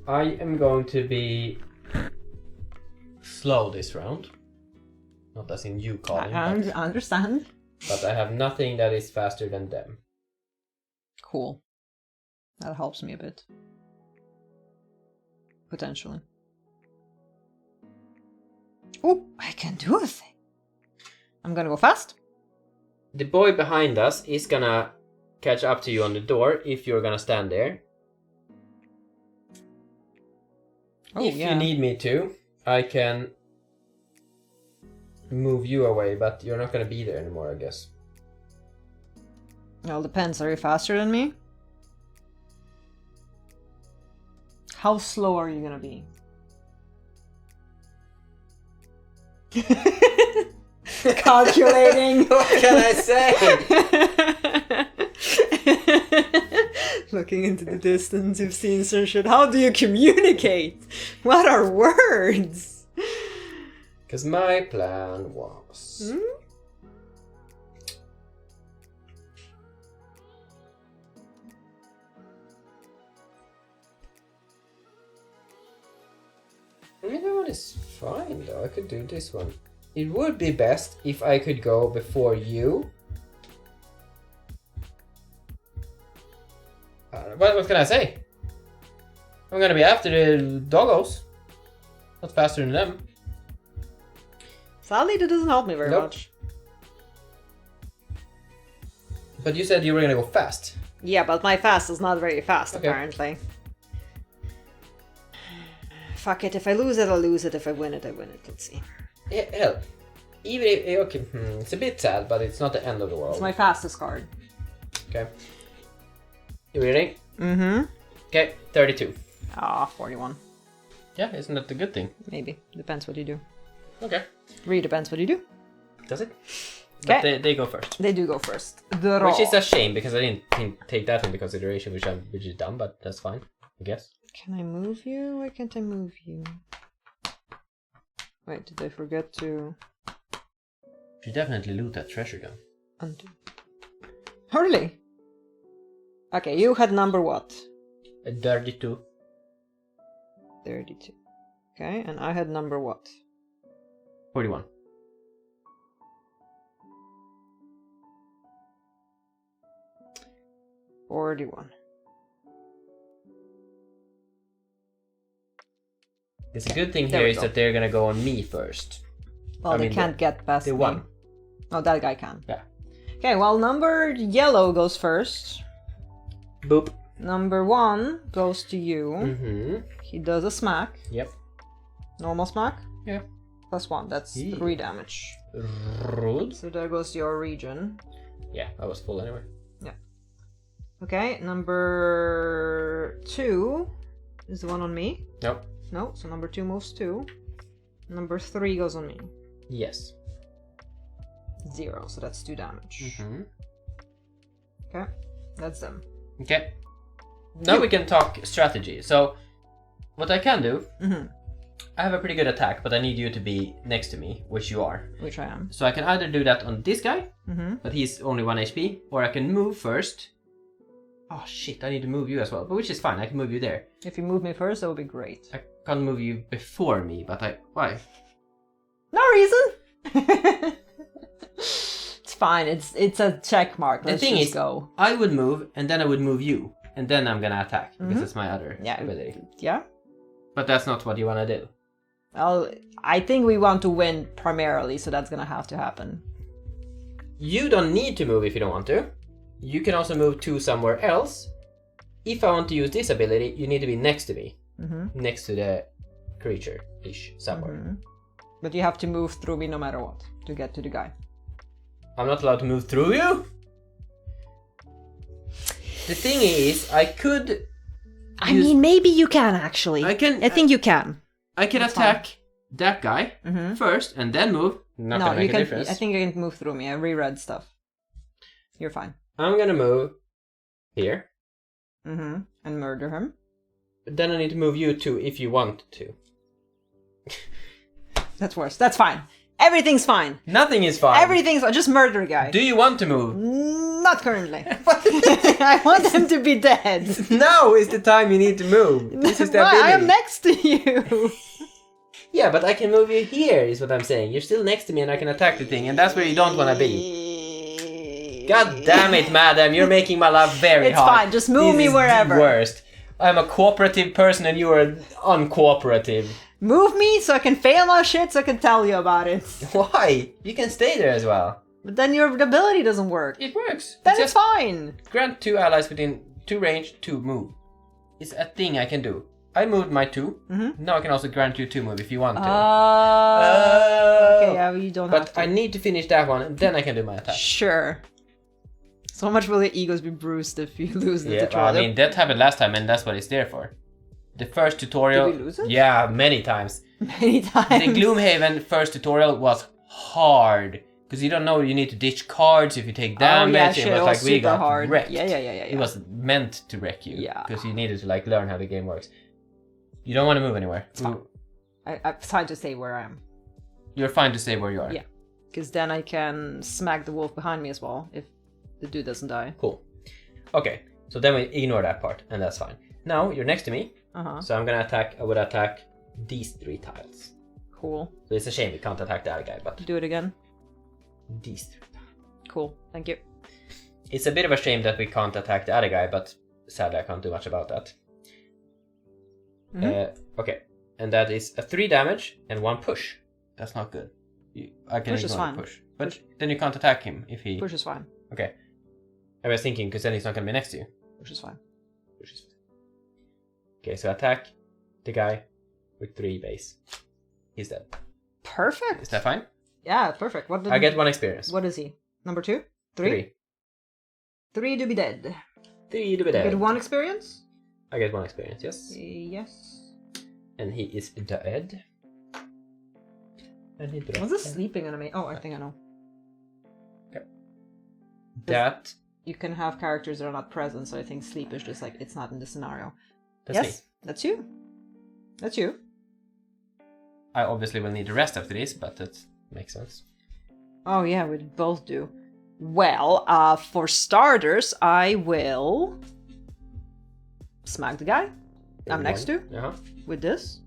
I am going to be slow this round. Not as in you, Colin. I understand. But I have nothing that is faster than them. Cool. That helps me a bit. Potentially. Oh, I can do a thing. I'm gonna go fast. The boy behind us is gonna catch up to you on the door if you're gonna stand there. Oh, if yeah. you need me to, I can move you away, but you're not gonna be there anymore, I guess. Well, depends. Are you faster than me? How slow are you gonna be? Calculating. What can I say? Looking into the distance, you've seen some shit. How do you communicate? What are words? Because my plan was... You know what is fine though, I could do this one. It would be best if I could go before you. What can I say? I'm gonna be after the doggos. Not faster than them. Sadly, that doesn't help me very much. But you said you were gonna go fast. Yeah, but my fast is not very fast, Okay. apparently. Fuck it, if I lose it, I'll lose it. If I win it, I win it. Let's see. Yeah, hell. Even if... Okay, it's a bit sad, but it's not the end of the world. It's my fastest card. Okay. You ready? Mm-hmm. Okay, 32. 41. Yeah, isn't that a good thing? Maybe. Depends what you do. Okay. Really depends what you do. Does it? Okay. But they go first. They do go first. Draw. Which is a shame, because I didn't take that into consideration, which is dumb, but that's fine, I guess. Can I move you? Why can't I move you? Wait, did I forget to... You definitely loot that treasure gun. undo? Really? Okay, you had number what? 32. 32. Okay, and I had number what? 41. It's a good thing There here we is go. that they're gonna go on me first. Well, they can't get past they me. won. Oh, that guy can. Yeah. Okay, well, number yellow goes first. Boop. Number 1 goes to you. Mm-hmm. He does a smack. Yep. Normal smack. Yeah. +1. That's Yeah. 3 damage. Rude. So there goes your region. Yeah, I was full anyway. Yeah. Okay, number 2 is the one on me. Nope. No, so number 2 moves 2. Number 3 goes on me. Yes. 0, so that's 2 damage. Mm-hmm. Okay, that's them. Okay. Now we can talk strategy. So, what I can do, Mm-hmm. I have a pretty good attack, but I need you to be next to me, which you are. Which I am. So I can either do that on this guy, Mm-hmm. but he's only 1 HP, or I can move first. Oh shit, I need to move you as well, but which is fine, I can move you there. If you move me first, that would be great. I can't move you before me, but why? No reason! It's fine, it's a check mark. Let's the thing just is, go. I would move, and then I would move you, and then I'm gonna attack, because it's my other Yeah. ability. Yeah? But that's not what you wanna do. Well, I think we want to win primarily, so that's gonna have to happen. You don't need to move if you don't want to. You can also move 2 somewhere else. If I want to use this ability, you need to be next to me. Next to the creature-ish somewhere. But you have to move through me no matter what to get to the guy. I'm not allowed to move through you? The thing is, I could... I mean, maybe you can actually. I think you can. I can attack that guy first and then move. Not gonna make a difference. I think you can move through me. I reread stuff. You're fine. I'm gonna move here. And murder him. But then I need to move you too if you want to. That's worse. That's fine. Everything's fine. Nothing is fine. Everything's fine. Just murder a guy. Do you want to move? Not currently. I want him to be dead. Now is the time you need to move. This is the ability. I am next to you. Yeah, but I can move you here, is what I'm saying. You're still next to me and I can attack the thing, and that's where you don't want to be. God damn it, madam. You're making my life very hard. It's fine. Just move me wherever. The worst. I'm a cooperative person and you are uncooperative. Move me so I can fail my shit so I can tell you about it. Why? You can stay there as well. But then your ability doesn't work. It works. Then it's fine. Grant 2 allies within 2 range to move. It's a thing I can do. I moved my 2. Now I can also grant you 2 move if you want to. Okay, yeah, you don't have to. But I need to finish that one and then I can do my attack. Sure. So much will your egos be bruised if you lose the tutorial? I mean, that happened last time and that's what it's there for. The first tutorial... Did we lose it? Yeah, many times. Many times. The Gloomhaven first tutorial was hard. Because you don't know you need to ditch cards if you take damage. It was like we got wrecked. Yeah. It was meant to wreck you. Yeah. Because you needed to like learn how the game works. You don't want to move anywhere. I'm fine to stay where I am. You're fine to stay where you are. Yeah. Because then I can smack the wolf behind me as well if the dude doesn't die. Cool. Okay. So then we ignore that part and that's fine. Now you're next to me. So I'm gonna attack. I would attack these 3 tiles. Cool. So it's a shame we can't attack the other guy, but do it again. These 3 tiles. Cool. Thank you. It's a bit of a shame that we can't attack the other guy, but sadly I can't do much about that. Okay, and that is a 3 damage and 1 push. That's not good. I can ignore the push, but then you can't attack him if he. Push is fine. Okay. I was thinking because then he's not gonna be next to you. Push is fine. Push is fine. Okay, so attack the guy with 3 base. He's dead. Perfect. Is that fine? Yeah, perfect. What? I get 1 experience. What is he? Number 2? 3? 3 to be dead. 3 to be dead. You get 1 experience? I get 1 experience, yes. Yes. And he is dead. And he dead. What's this sleeping enemy? Oh, I think I know. Okay. That... You can have characters that are not present, so I think sleep is just like, it's not in the scenario. That's me. That's you. That's you. I obviously will need to rest after this, but that makes sense. Oh yeah, we both do. Well, for starters, I will smack the guy I'm next to with this.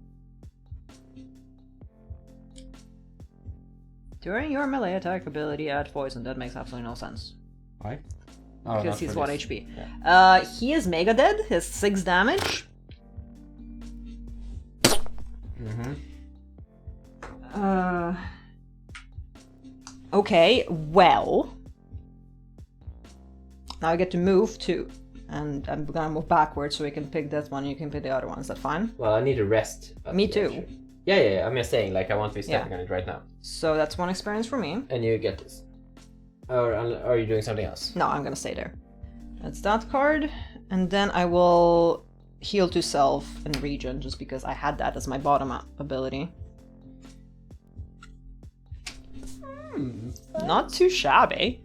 During your melee attack ability, add poison. That makes absolutely no sense. Why? Because he's 1 HP. Yeah. He is mega dead. He has 6 damage. Okay, well. Now I get to move too. And I'm gonna move backwards so we can pick that one and you can pick the other one. Is that fine? Well, I need to rest. Me too. Yeah. I'm just saying, like, I want to be stepping on it right now. So that's 1 experience for me. And you get this. Or are you doing something else? No, I'm gonna stay there. That's that card. And then I will heal to self and regen just because I had that as my bottom up ability. Not too shabby.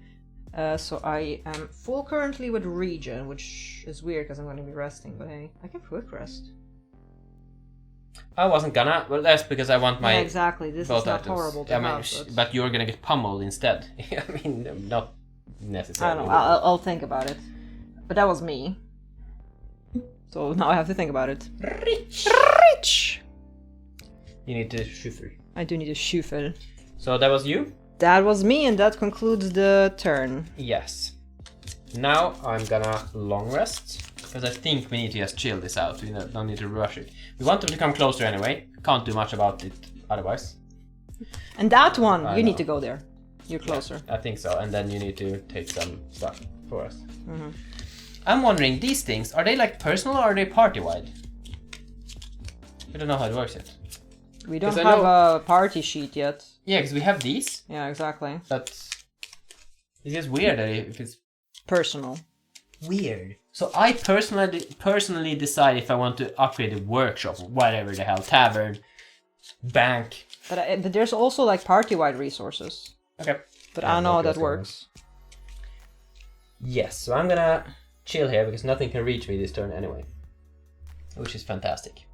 So I am full currently with regen, which is weird because I'm going to be resting, but hey, I can quick rest. I wasn't gonna, well that's because I want my... Yeah, exactly, this is not horrible to have, but you're gonna get pummeled instead. I mean, not necessarily. I don't know, I'll think about it. But that was me. So now I have to think about it. Rich! You need to shuffle. I do need to shuffle. So that was you? That was me, and that concludes the turn. Yes. Now I'm gonna long rest, because I think we need to just chill this out. We don't need to rush it. We want them to come closer anyway. Can't do much about it otherwise. And that one, you need to go there. You're closer. Yeah, I think so, and then you need to take some stuff. for us. Mm-hmm. I'm wondering, these things, are they like personal or are they party-wide? I don't know how it works yet. We don't have a party sheet yet. Yeah, because we have these. Yeah, exactly. But it's just weird that if it's personal. Weird. So I personally decide if I want to upgrade the workshop, whatever the hell, tavern, bank. But there's also like party-wide resources. Okay. But I don't know how that works. Yes, so I'm gonna chill here because nothing can reach me this turn anyway. Which is fantastic.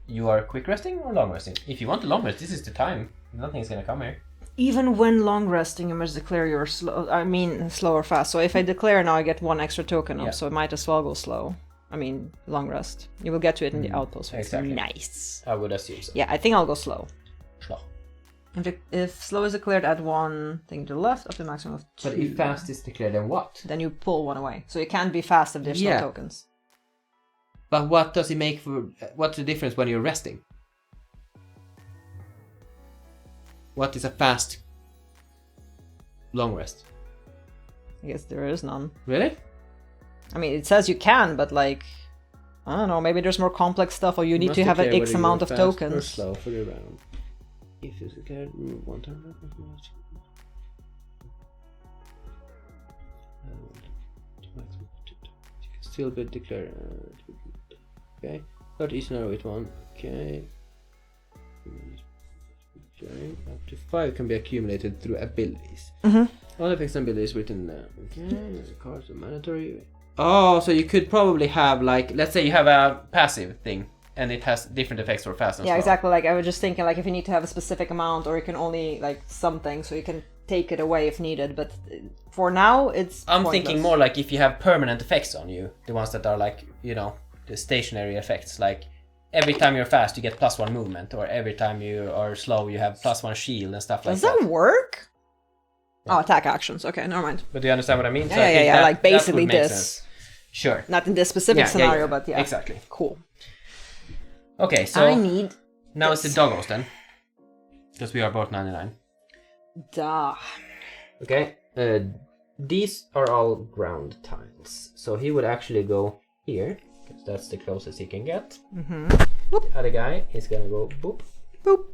You are quick resting or long resting? If you want the long rest, this is the time. Nothing's gonna come here. Even when long resting, you must declare you're slow. I mean, slow or fast. So if I declare now, I get 1 extra token up. So I might as well go slow. I mean, long rest. You will get to it in the outpost. Exactly. Nice. I would assume so. Yeah, I think I'll go slow. Slow. If slow is declared, add 1 thing to the left, up to a maximum of 2. But if fast is declared, then what? Then you pull 1 away. So you can't be fast if there's no tokens. But what does it make for... What's the difference when you're resting? What is a fast long rest? I guess there is none. Really? I mean, it says you can, but like... I don't know, maybe there's more complex stuff or you need to have an X amount of tokens. Or slow for the round. If it's declared, remove 1 turn. Still be declared. Okay. Not each narrow with 1. Okay. Up to 5 can be accumulated through abilities. All effects and abilities written there. Okay. Cards are mandatory. Oh, so you could probably have like, let's say you have a passive thing and it has different effects for fast and slow. Yeah, exactly. Like I was just thinking, like if you need to have a specific amount, or you can only like something, so you can take it away if needed. But for now, it's. I'm pointless. thinking more like if you have permanent effects on you, the ones that are like, you know, the stationary effects. Like every time you're fast, you get +1 movement, or every time you are slow, you have +1 shield and stuff like that. Does that work? Yeah. Oh, attack actions. Okay, never mind. But do you understand what I mean? Yeah, so yeah. Like basically this. Sense. Sure. Not in this specific scenario, but yeah. Exactly. Cool. Okay, so I need now it's the doggos then, because we are both 99. Duh. Okay. These are all ground tiles, so he would actually go here, because that's the closest he can get. The other guy is gonna go boop, boop.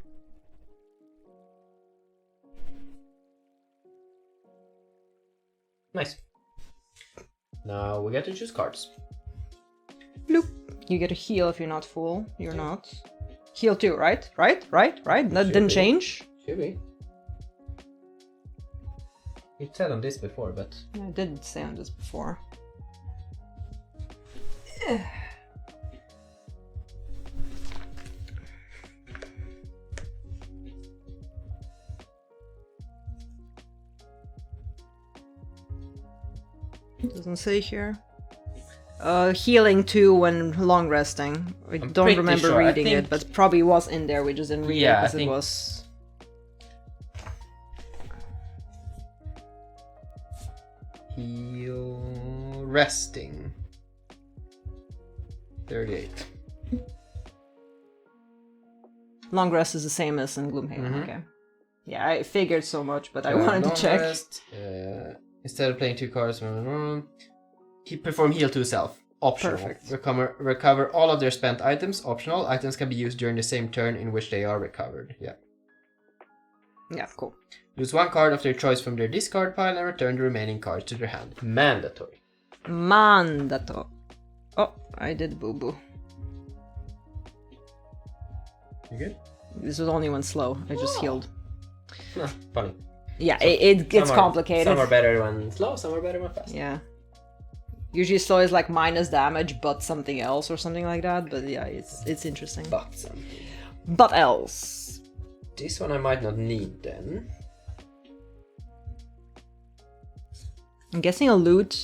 Nice. Now we get to choose cards. Bloop. You get a heal if you're not full. You're not. Heal too, right? Right? That didn't change? Should be. It said on this before, but... Yeah, I did say on this before. Doesn't say here. Healing too when long resting. I don't remember reading it, but probably was in there. We just didn't read it because it was. Heal resting. 38. Long rest is the same as in Gloomhaven. Okay. Yeah, I figured so much, but I wanted to check. Rest, instead of playing 2 cards, perform heal to self. Optional. Perfect. Recover all of their spent items. Optional. Items can be used during the same turn in which they are recovered. Yeah. Yeah, cool. Lose 1 card of their choice from their discard pile and return the remaining cards to their hand. Mandatory. Mandato. Oh, I did boo-boo. You good? This was only when slow. I just healed. Funny. Yeah, so it's complicated. Some are better when slow, some are better when fast. Yeah. Usually slow is like minus damage, but something else or something like that. But yeah, it's interesting. But something. But else. This one I might not need then. I'm guessing a loot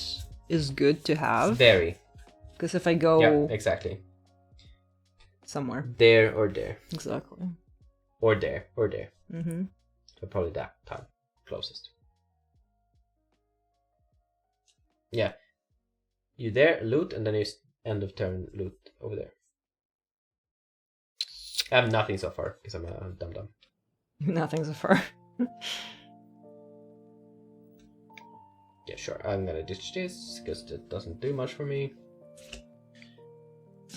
is good to have. Very. Because if I go... Yeah, exactly. Somewhere. There or there. Exactly. Or there, or there. Mm-hmm. So probably that time. Closest. Yeah. You there, loot, and then you end of turn loot over there. I have nothing so far, because I'm a dum-dum. Nothing so far. Yeah. sure. I'm gonna ditch this because it doesn't do much for me.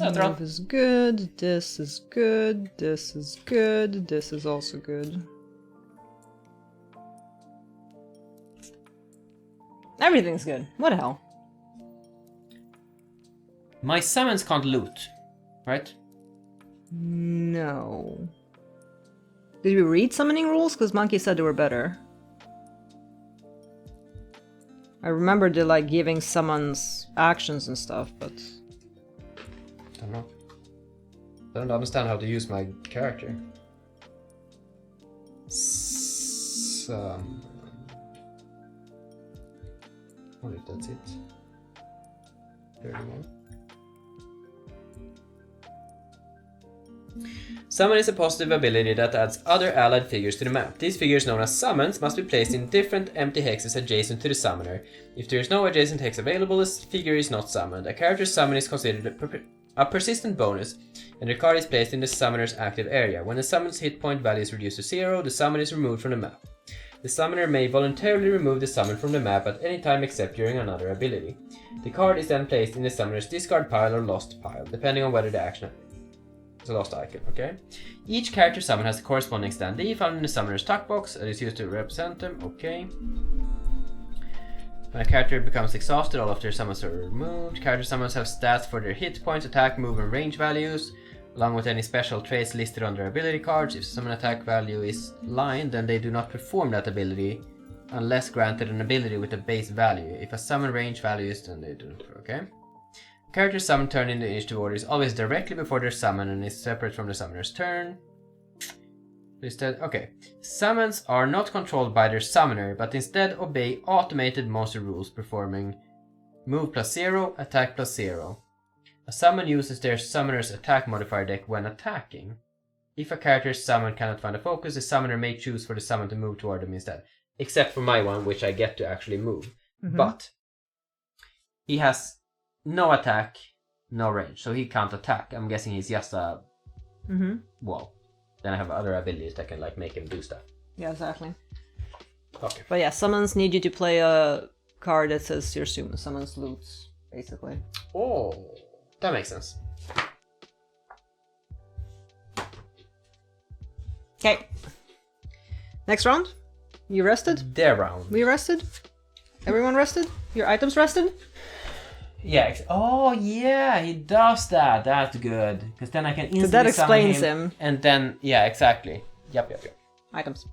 Move is good, this is good, this is good, this is also good. Everything's good. What the hell? My summons can't loot, right? No. Did we read summoning rules? Because Monkey said they were better. I remember the like giving summons actions and stuff, but I don't know. I don't understand how to use my character. What if that's it? 31. Summon is a positive ability that adds other allied figures to the map. These figures, known as summons, must be placed in different empty hexes adjacent to the summoner. If there is no adjacent hex available, this figure is not summoned. A character's summon is considered a persistent bonus, and the card is placed in the summoner's active area. When the summon's hit point value is reduced to 0, the summon is removed from the map. The summoner may voluntarily remove the summon from the map at any time except during another ability. The card is then placed in the summoner's discard pile or lost pile, depending on whether the action is a lost icon, okay? Each character summon has a corresponding standee found in the summoner's tuck box that is used to represent them, okay? When a character becomes exhausted, all of their summons are removed. Character summons have stats for their hit points, attack, move, and range values, along with any special traits listed on their ability cards. If summon attack value is line, then they do not perform that ability unless granted an ability with a base value. If a summon range value is, then they do not, okay? Character summon turn in the initiative order is always directly before their summon and is separate from the summoner's turn. Instead, okay. Summons are not controlled by their summoner, but instead obey automated monster rules, performing move +0, attack +0. A summon uses their summoner's attack modifier deck when attacking. If a character's summon cannot find a focus, the summoner may choose for the summon to move toward them instead. Except for my one, which I get to actually move. Mm-hmm. But he has no attack, no range, so he can't attack. I'm guessing he's just a wall. Then I have other abilities that can like make him do stuff. Yeah, exactly. Okay. But yeah, summons need you to play a card that says your summons loots, basically. Oh, that makes sense. Okay. Next round? You rested? Their round. We rested? Everyone rested? Your items rested? Yeah. Oh, yeah, he does that. That's good. Because then I can instantly that explains summon him. And then, yeah, exactly. Yep. Items.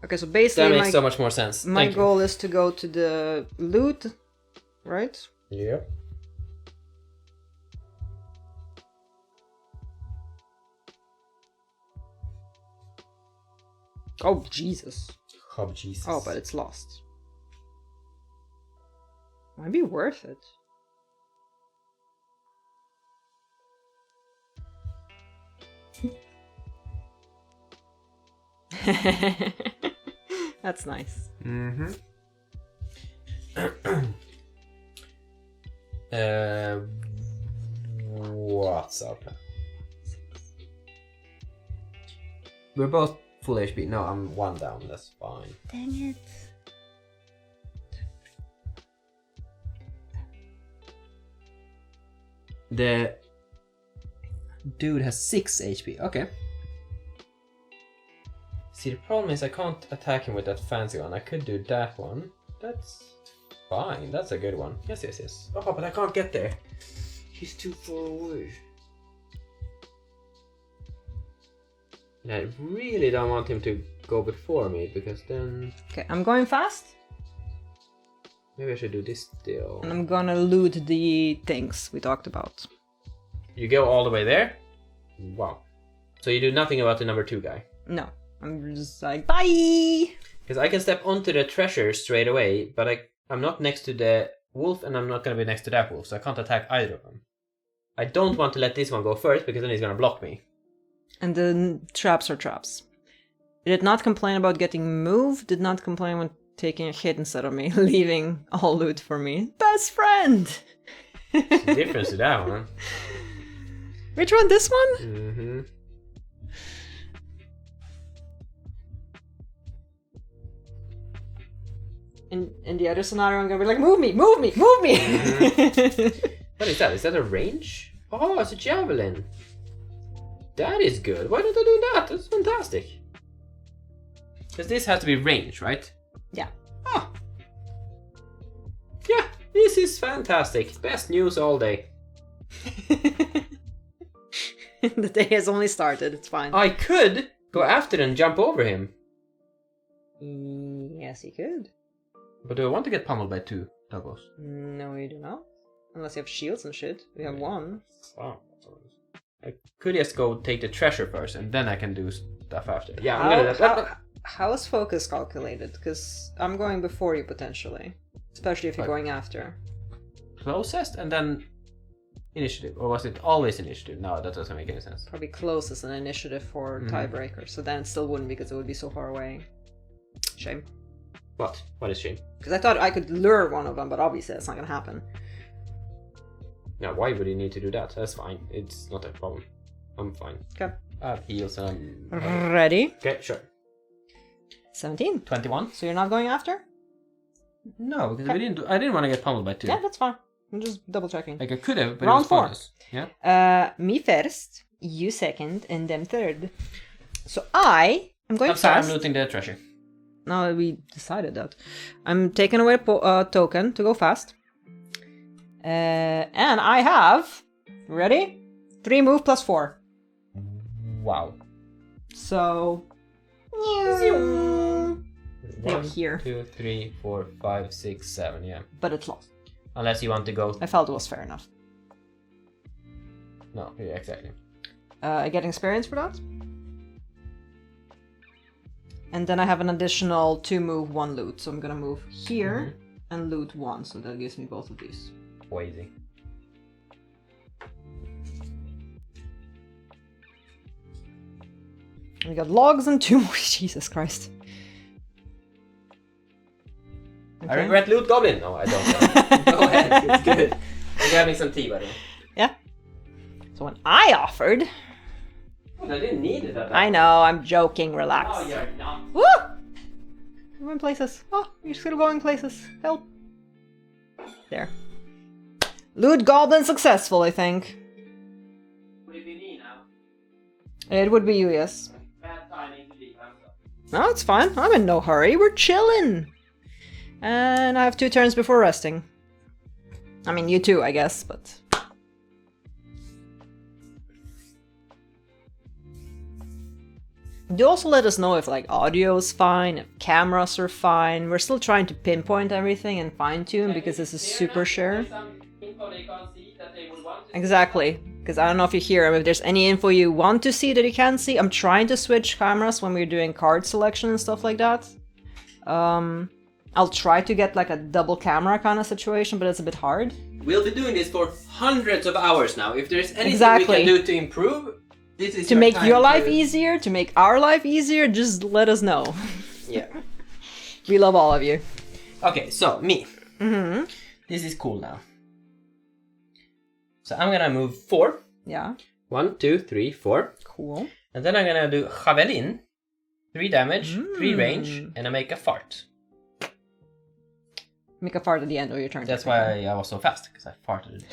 Okay, so basically that makes so much more sense. My goal is to go to the loot, right? Yep. Oh, Jesus. Oh, Jesus. Oh, but it's lost. Might be worth it. That's nice. Mm-hmm. What's up? We're both full HP. No, I'm one down. That's fine. Dang it. The dude has 6 HP. Okay. See, the problem is I can't attack him with that fancy one. I could do that one. That's fine. That's a good one. Yes. Oh, but I can't get there. He's too far away. And I really don't want him to go before me, because then... Okay, I'm going fast. Maybe I should do this still. And I'm gonna loot the things we talked about. You go all the way there? Wow. So you do nothing about the number 2 guy? No. I'm just like, bye! Because I can step onto the treasure straight away, but I'm not next to the wolf, and I'm not going to be next to that wolf, so I can't attack either of them. I don't want to let this one go first, because then he's going to block me. And the traps are traps. It did not complain about getting moved, did not complain when taking a hit instead of me, leaving all loot for me. Best friend! There's a difference to that one. Which one? This one? Mm-hmm. in the other scenario, I'm gonna be like, move me, move me, move me. What is that? Is that a range? Oh, it's a javelin. That is good. Why don't I do that? That's fantastic. Because this has to be range, right? Yeah. Oh. Yeah, this is fantastic. Best news all day. The day has only started. It's fine. I could go after and jump over him. Yes, you could. But do I want to get pummeled by 2 doggos? No, you do not. Unless you have shields and shit. We have 1. Wow. I could just go take the treasure first and then I can do stuff after. Yeah, I'm gonna do that. How is focus calculated? Because I'm going before you potentially. Especially if you're going after. Closest and then initiative. Or was it always initiative? No, that doesn't make any sense. Probably closest an initiative for tiebreaker. So then it still wouldn't because it would be so far away. Shame. What? What is shame? Because I thought I could lure one of them, but obviously that's not gonna happen. Now, why would you need to do that? That's fine. It's not a problem. I'm fine. Okay. I have heals and I'm... Ready? Okay, sure. 17. 21? So you're not going after? No, because I didn't want to get pummeled by 2. Yeah, that's fine. I'm just double checking. Like I could have, but Round it was 4. bonus. Yeah. Me first, you second, and them third. So I am going I'm sorry, fast. I'm looting the treasure. No, we decided that. I'm taking away a token to go fast. And I have... Ready? 3 move plus 4. Wow. So... They're 1, here. 2, 3, 4, 5, 6, 7, yeah. But it's lost. Unless you want to go... I felt it was fair enough. No, yeah, exactly. I get experience for that. And then I have an additional 2 move, 1 loot. So I'm gonna move here and loot 1. So that gives me both of these. Easy. We got logs and 2 more. Jesus Christ. Okay. I regret loot goblin. No, I don't. Go ahead. It's good. I'm grabbing some tea, by the way. Yeah. So when I offered... Well, I didn't need it at that I know, I'm joking. Relax. Oh, you're not. Woo! We're going places. Oh, you're still going places. Help. There. Loot goblin successful, I think. Would it be me now? It would be you, yes. Bad timing to leave. I'm sorry. No, it's fine. I'm in no hurry. We're chilling. And I have 2 turns before resting. I mean, you too, I guess, but... Do also let us know if like audio is fine, if cameras are fine. We're still trying to pinpoint everything and fine tune because this is super share. Exactly, because I don't know if you hear, if there's any info you want to see that you can't see. I'm trying to switch cameras when we're doing card selection and stuff like that. I'll try to get like a double camera kind of situation, but it's a bit hard. We'll be doing this for hundreds of hours now. If there's anything Exactly. we can do to improve, this is To make your life easier, to make our life easier, just let us know. Yeah. We love all of you. Okay, so me. Mm-hmm. This is cool now. So I'm gonna move 4. Yeah. 1, 2, 3, 4. Cool. And then I'm gonna do Javelin. 3 damage, 3 range, and I make a fart. Make a fart at the end of your turn. That's why I was so fast, because I farted.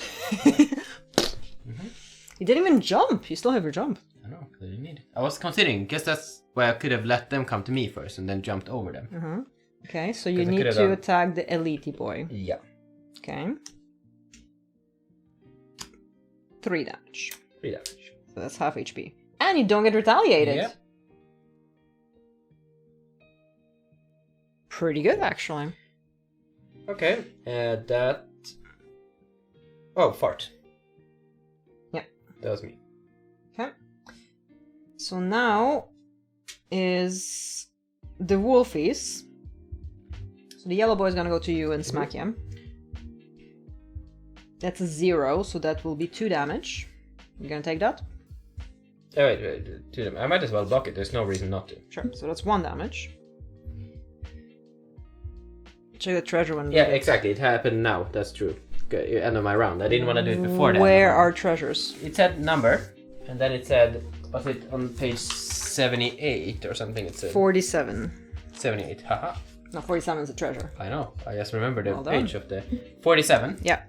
You didn't even jump. You still have your jump. I know, because I didn't need it. I was considering, because that's why I could have let them come to me first and then jumped over them. Mm-hmm. Okay, so you 'Cause I need could have to done- attack the elite boy. Yeah. Okay. 3 damage. 3 damage. So that's half HP. And you don't get retaliated. Yeah. Pretty good, actually. Okay, that... Oh, fart. Yeah. That was me. Okay. So now is the wolfies. So the yellow boy is gonna go to you and smack him. That's a 0, so that will be 2 damage. You gonna take that? Oh, wait, 2 damage. I might as well block it, there's no reason not to. Sure, so that's 1 damage. Check the treasure one. Yeah, exactly, it happened now, that's true. Okay, end of my round. I didn't want to do it before that. Where are treasures? It said number, and then it said, was it on page 78 or something? It said 47. 78, haha. No, 47 is a treasure. I know. I just remember the Well done. page of the 47. Yeah.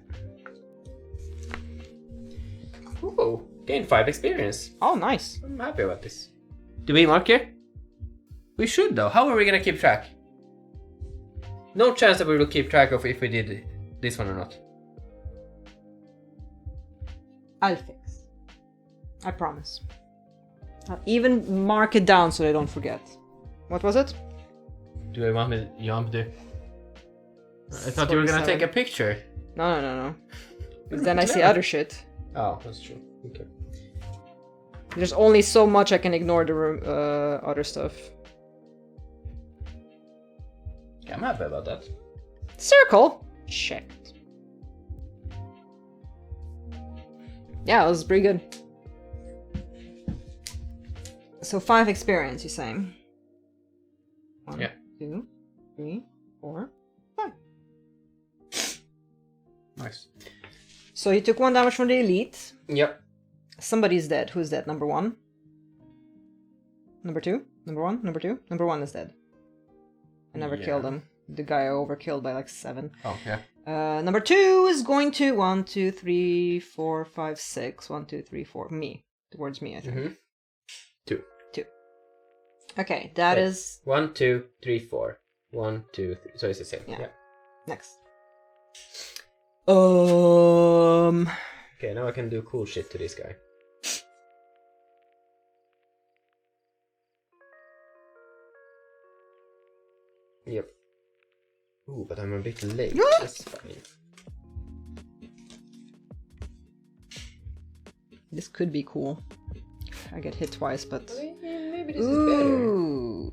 Ooh, gained 5 experience. Oh, nice. I'm happy about this. Do we mark here? We should though. How are we gonna keep track? No chance that we will keep track of if we did this one or not. I'll fix. I promise. I'll even mark it down so I don't forget. What was it? Do you want me to? I thought you were gonna take a picture. No. Because then I see other shit. Oh, that's true. Okay. There's only so much I can ignore the other stuff. Yeah, I'm happy about that. Circle? Checked. Yeah, it was pretty good. So 5 experience, you're saying? 1, Yeah. 2, 3, 4, 5. Nice. So you took 1 damage from the elite. Yep. Somebody's dead. Who's dead? Number 1? Number 2? Number 1? Number 2? Number 1 is dead. I never killed him. The guy I overkilled by like 7. Oh, yeah. Number 2 is going to 1, 2, 3, 4, 5, 6. 1, 2, 3, 4. Me. Towards me, I think. Mm-hmm. 2. Okay, that is 1, 2, 3, 4. 1, 2, 3. So it's the same. Yeah. Yeah. next. Okay, now I can do cool shit to this guy. Yep. Ooh, but I'm a bit late. That's fine. This could be cool. I get hit twice, but... Maybe this is better.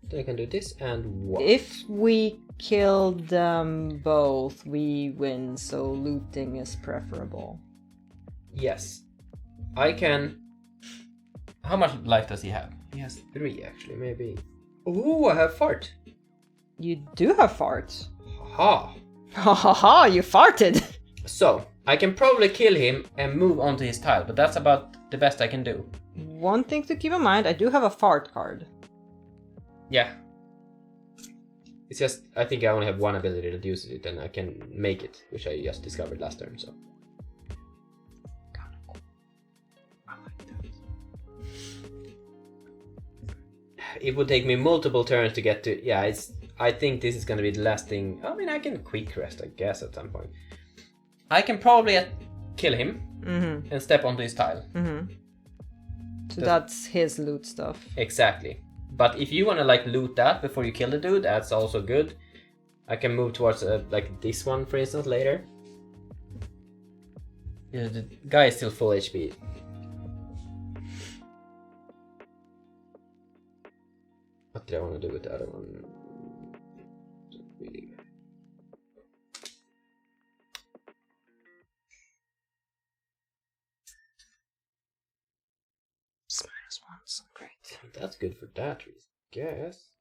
Then I can do this and what? If we kill them both, we win, so looting is preferable. Yes. I can... How much life does he have? He has 3 actually, maybe. Ooh, I have fart. You do have fart. Ha! Ha ha ha, you farted! So, I can probably kill him and move onto his tile, but that's about the best I can do. One thing to keep in mind, I do have a fart card. Yeah. It's just, I think I only have one ability that uses it, and I can make it, which I just discovered last turn, so. I like that. It would take me multiple turns to get to, yeah, I think this is gonna be the last thing. I mean, I can quick rest, I guess, at some point. I can probably kill him and step onto his tile. So that's his loot stuff. Exactly. But if you want to like loot that before you kill the dude, that's also good. I can move towards like this one, for instance, later. Yeah, the guy is still full HP. What did I want to do with the other one? Really. -1, great. That's good for that reason, guess.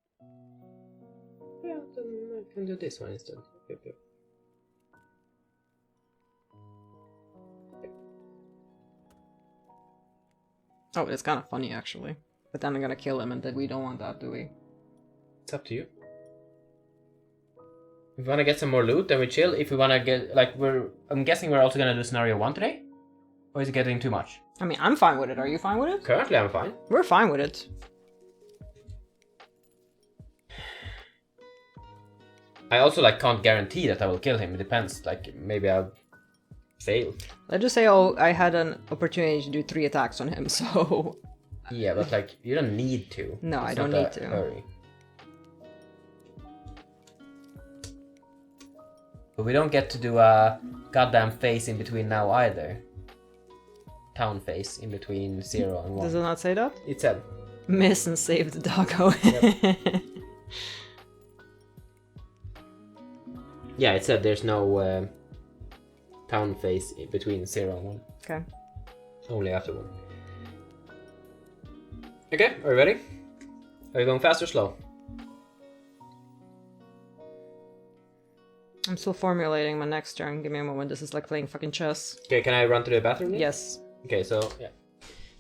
Yeah, then I can do this one instead. Yep. Oh, it's kind of funny actually. But then I'm gonna kill him, and then we don't want that, do we? It's up to you. If we wanna get some more loot, then we chill. If we wanna get, like, I'm guessing we're also gonna do scenario 1 today? Or is it getting too much? I mean, I'm fine with it. Are you fine with it? Currently, I'm fine. We're fine with it. I also, like, can't guarantee that I will kill him. It depends. Like, maybe I'll fail. Let's just say, oh, I had an opportunity to do 3 attacks on him, so... Yeah, but, like, you don't need to. No, It's I don't not need a to. Hurry. But we don't get to do a goddamn phase in between now either. Town phase in between 0 and 1. Does it not say that? It said. Miss and save the doggo. Yep. Yeah, it said there's no town phase in between 0 and 1. Okay. Only after 1. Okay, are you ready? Are you going fast or slow? I'm still formulating my next turn. Give me a moment. This is like playing fucking chess. Okay, can I run to the bathroom? Then? Yes. Okay, so, yeah.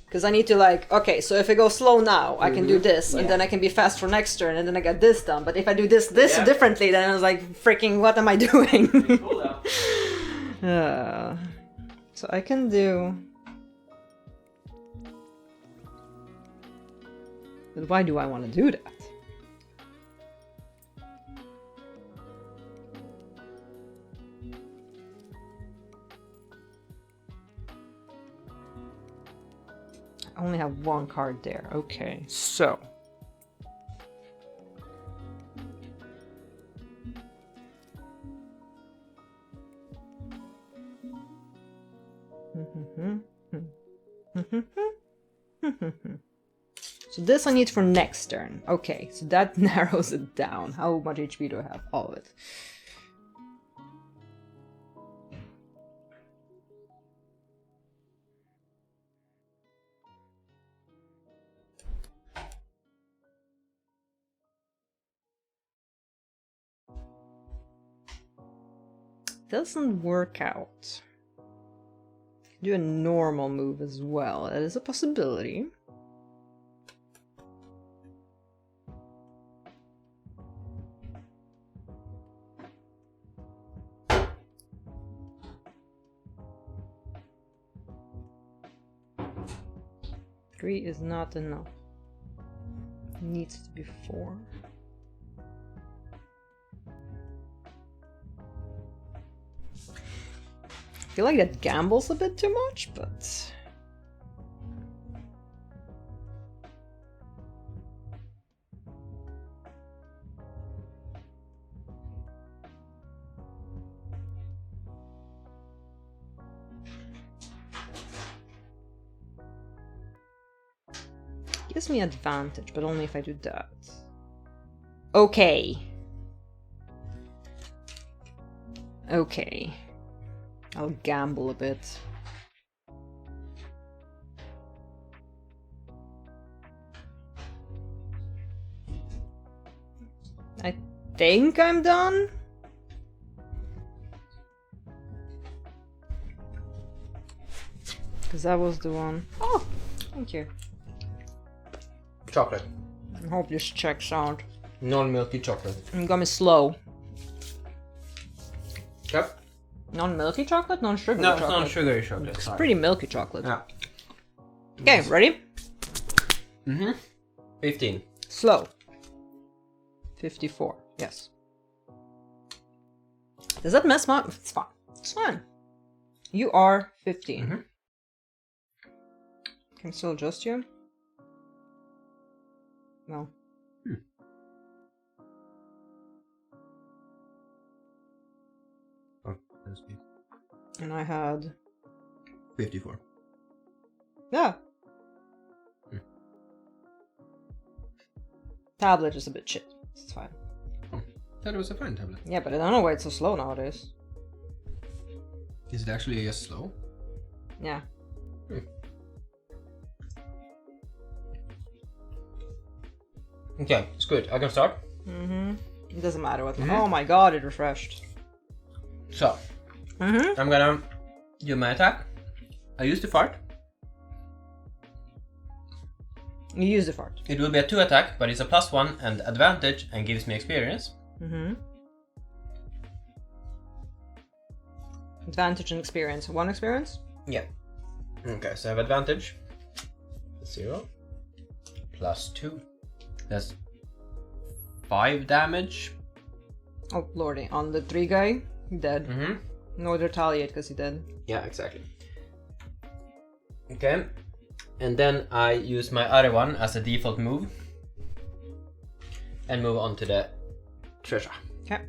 Because I need to like, okay, so if I go slow now, I can do this, and then I can be fast for next turn, and then I get this done. But if I do this differently, then I was like, freaking, what am I doing? So I can do... But why do I want to do that? I only have one card there. Okay, so... So this I need for next turn. Okay, so that narrows it down. How much HP do I have? All of it. Doesn't work out. Do a normal move as well. That is a possibility. Three is not enough. Needs to be 4. I feel like that gambles a bit too much, but... Gives me advantage, but only if I do that. Okay. Okay. I'll gamble a bit. I think I'm done. Because that was the one. Oh, thank you. Chocolate. I hope this checks out. Non-milky chocolate. I'm gonna be slow. Yep. Non-milky chocolate? Non-sugary No, chocolate? it's not sugary chocolate. It's Sorry. pretty milky chocolate. Yeah. Okay, ready? 15. Slow. 54. Yes. Does that mess my... It's fine. It's fine. You are 15. Can still adjust you? No. Oh, that's me. And I had... 54. Yeah. Tablet is a bit shit. It's fine. Thought it was a fine tablet. Yeah, but I don't know why it's so slow nowadays. Is it actually just slow? Yeah. Okay, it's good. I can start. It doesn't matter what... Oh my god, it refreshed. So, I'm gonna do my attack. I use the fart. You use the fart. It will be a 2 attack, but it's a +1 and advantage and gives me experience. Advantage and experience. 1 experience? Yeah. Okay, so I have advantage. 0. +2. That's 5 damage. Oh, lordy. On the 3 guy, dead. No retaliate because he dead. Yeah, exactly. Okay. And then I use my other one as a default move. And move on to the treasure. Okay.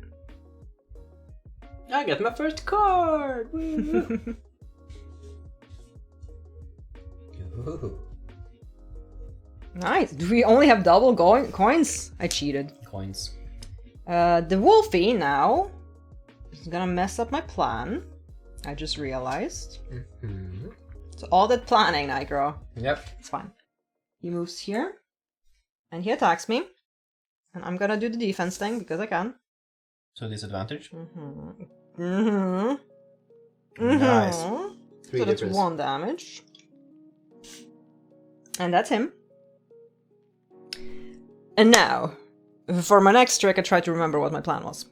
I get my first card! Woo! Ooh. Nice. Do we only have double coins? I cheated. Coins. The Wolfie now is gonna mess up my plan. I just realized. So all that planning, Nicro. Yep. It's fine. He moves here. And he attacks me. And I'm gonna do the defense thing because I can. So disadvantage. Nice. Three So that's difference. 1 damage. And that's him. And now, for my next trick, I tried to remember what my plan was.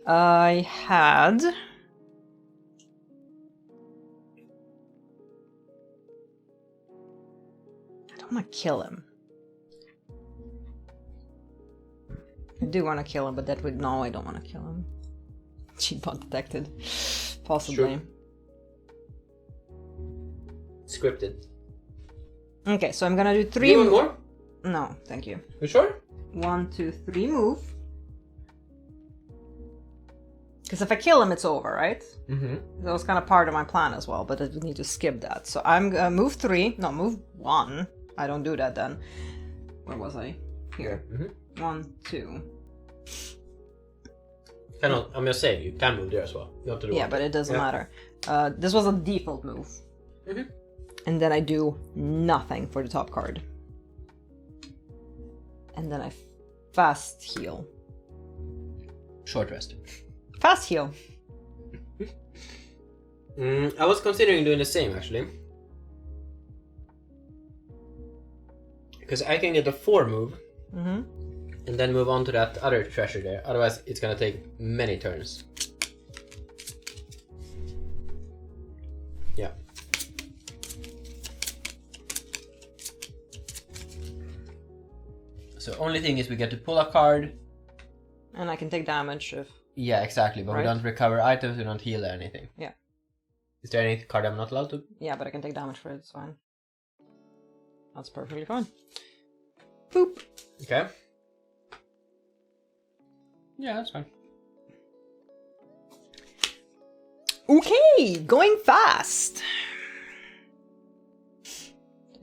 I had... I don't want to kill him. I do want to kill him, but that would... No, I don't want to kill him. Cheat bot detected. Possibly. Sure. Scripted. Okay, so I'm gonna do 3 Do one more? No, thank you. You sure? 1, 2, 3 move. Because if I kill him, it's over, right? Mm-hmm. That was kind of part of my plan as well, but I would need to skip that. So I'm gonna move 3. No, move 1. I don't do that then. Where was I? Here. Mm-hmm. 1, 2. Cannot, I'm just saying, you can move there as well. You have to do Yeah, one. but it doesn't matter. This was a default move. Mm-hmm. And then I do nothing for the top card. And then I fast heal. Short rest. Fast heal. I was considering doing the same actually. Because I can get a 4 move. Mm-hmm. And then move on to that other treasure there. Otherwise, it's gonna take many turns. Yeah. So only thing is we get to pull a card. And I can take damage if... Yeah, exactly. But Right. we don't recover items. We don't heal anything. Yeah. Is there any card I'm not allowed to? Yeah, but I can take damage for it, it's fine. That's perfectly fine. Boop! Okay. Yeah, that's fine. Okay, going fast!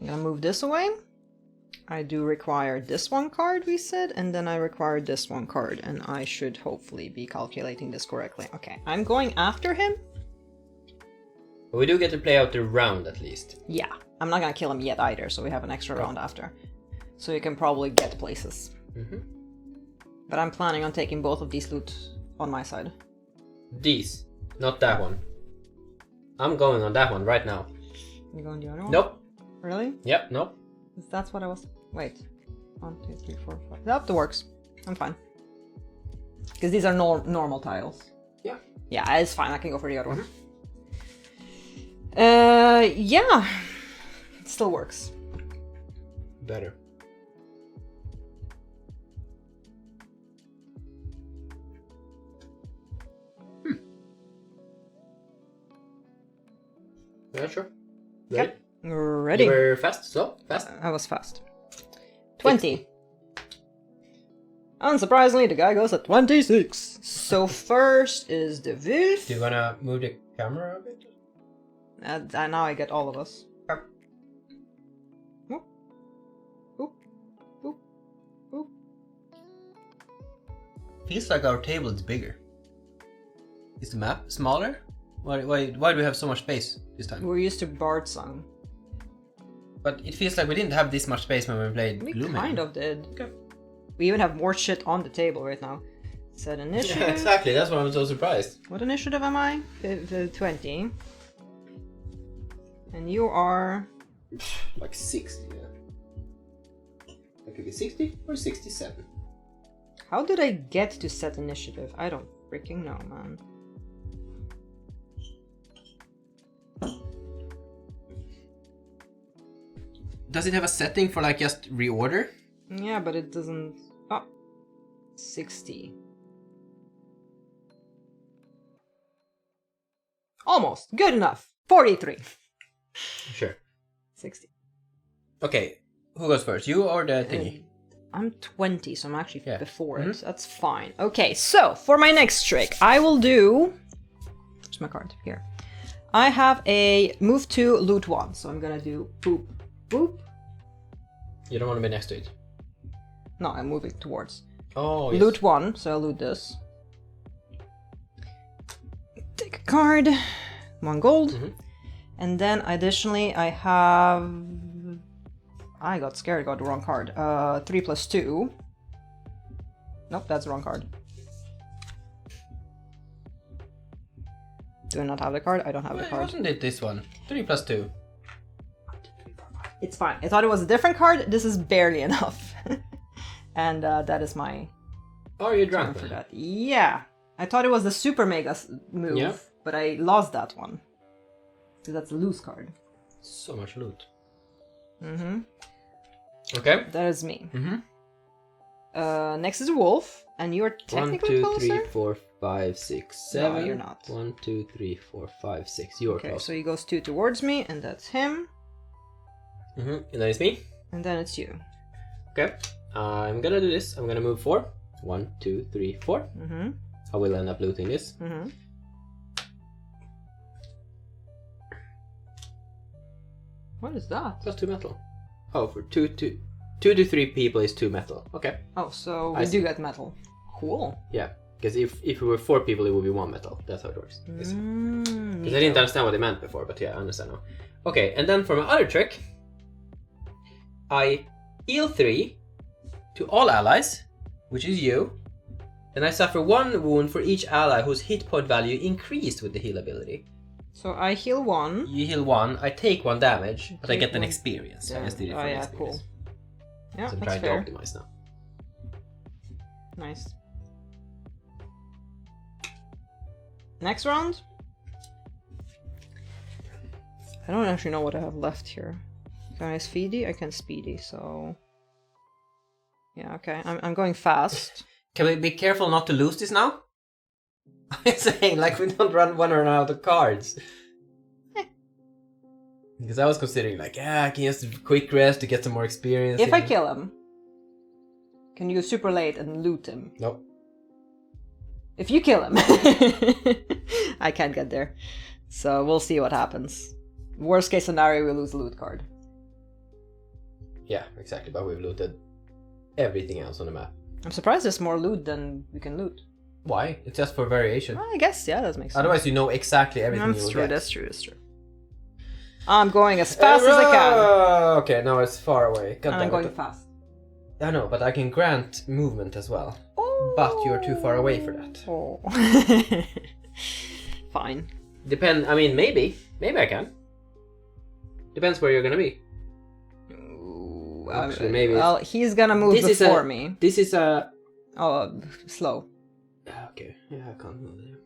I'm gonna move this away. I do require this one card, we said, and then I require this one card, and I should hopefully be calculating this correctly. Okay, I'm going after him. But we do get to play out the round at least. Yeah, I'm not gonna kill him yet either, so we have an extra round after. So you can probably get places. Mm-hmm. But I'm planning on taking both of these loot on my side. These, not that one. I'm going on that one right now. You going the other one? Nope. Really? Yep, nope. That's what I was... Wait. 1, 2, 3, 4, 5. That works. I'm fine. Because these are normal tiles. Yeah. Yeah, it's fine. I can go for the other one. Yeah. It still works. Better. Yeah, sure. Ready? Yep. Ready. You were fast, so fast. I was fast. 20. Unsurprisingly, the guy goes at 26. So first is the Wolf. Do you wanna move the camera a bit? And now I get all of us. Okay. Whoop. Whoop. Whoop. Whoop. Feels like our table is bigger. Is the map smaller? Why do we have so much space this time? We're used to Bard Song. But it feels like we didn't have this much space when we played We Gloomhaven. kind of did. Okay. We even have more shit on the table right now. Set initiative. Yeah, exactly. That's why I'm so surprised. What initiative am I? 20. And you are... Like 60. Yeah. That could be 60 or 67. How did I get to set initiative? I don't freaking know, man. Does it have a setting for like just reorder? Yeah, but it doesn't... Oh. 60. Almost. Good enough. 43. Sure. 60. Okay, who goes first? You or the thingy? I'm 20, so I'm actually Yeah. before it. That's fine. Okay, so for my next trick, I will do... Where's my card? Here. I have a move 2, loot 1. So I'm gonna do boop, boop. You don't want to be next to it. No, I'm moving towards. Oh, yes. Loot 1, so I'll loot this. Take a card. 1 gold. Mhm. And then additionally, I have... I got scared, got the wrong card. 3 plus 2. Nope, that's the wrong card. Do I not have the card? I don't have the Wait, card. wasn't it this one? 3 plus 2. 1, 2, 3, 4, 5. It's fine. I thought it was a different card. This is barely enough. And that is my Oh, you're turn drunk for then. that. Yeah. I thought it was the super mega move, Yeah. but I lost that one. So that's a loose card. So much loot. Mm-hmm. Okay. That is me. Mm-hmm. Next is a wolf, and you're 1, technically 2, closer. 3, 4, 5, 6, 7. No, you're not. 1, 2, 3, 4, 5, 6. You're Okay, close. so he goes 2 towards me, and that's him. And then it's me. And then it's you. Okay. I'm gonna do this. I'm gonna move 4. 1, 2, 3, 4. Mm-hmm. I will end up looting this. Mm-hmm. What is that? Plus 2 metal. Oh, for 2 to 3 people is 2 metal. Okay. Oh, so I we see. do get metal. Cool. Yeah. Because if we were 4 people, it would be 1 metal. That's how it works. Because I didn't understand what they meant before, but yeah, I understand now. Okay, and then for my other trick, I heal 3 to all allies, which is you. Then I suffer 1 wound for each ally whose hit point value increased with the heal ability. So I heal 1. You heal 1, I take 1 damage, but I Take get an 1 experience. So I just did it for Oh an yeah, experience. cool. Yeah, So I'm that's trying fair. to optimize now. Nice. Next round? I don't actually know what I have left here. Can I speedy? I can speedy, so... Yeah, okay. I'm going fast. Can we be careful not to lose this now? I'm saying, like, we don't run out of cards. Because I was considering, like, I can just quick rest to get some more experience. If I kill him, can you go super late and loot him? Nope. If you kill him, I can't get there. So we'll see what happens. Worst case scenario, we lose a loot card. Yeah, exactly, but we've looted everything else on the map. I'm surprised there's more loot than we can loot. Why? It's just for variation. Well, I guess, yeah, that makes sense. Otherwise, you know exactly everything you That's will true, get. that's true, that's true. I'm going as fast as I can. Okay, now it's far away. God And I'm damn it. going fast. I know, but I can grant movement as well. Oh. But you're too far away for that. Oh. Fine. I mean, maybe. Maybe I can. Depends where you're gonna be. Ooh, Actually, maybe. Well, he's gonna move This is before a- me. This is a... Oh, slow. Okay, yeah, I can't move there.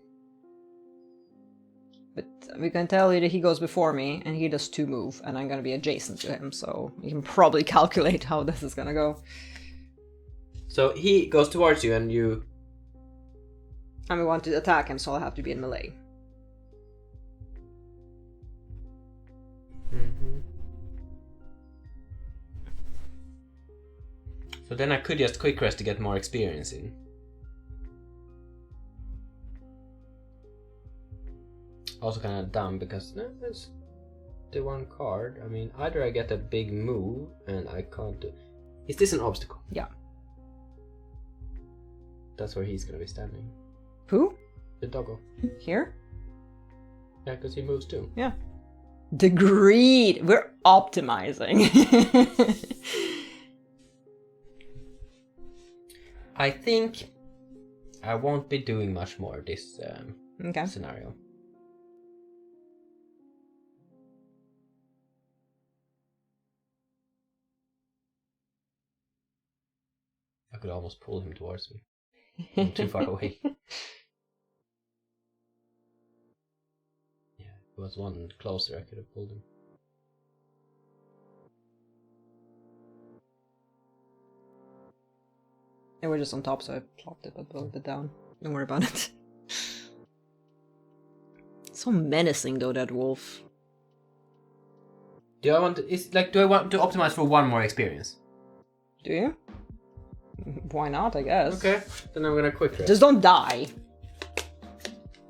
But we can tell you that he goes before me, and he does 2 move, and I'm gonna be adjacent to him, so you can probably calculate how this is gonna go. So he goes towards you and you... And we want to attack him, so I'll have to be in melee. So then I could just quick rest to get more experience in. Also kind of dumb because that's the 1 card. I mean, either I get a big move and I can't do... Is this an obstacle? Yeah. That's where he's gonna be standing. Who? The doggo. Here? Yeah, because he moves too. Yeah. The greed! We're optimizing. I think I won't be doing much more this Okay. scenario. I could almost pull him towards me. I'm too far away. Yeah, if it was 1 closer, I could have pulled him. Yeah, we're just on top, so I plopped it a little bit down. Don't worry about it. So menacing, though, that wolf. Do I want to optimize for 1 more experience? Do you? Why not, I guess. Okay, then I'm gonna quick rest. Just don't die.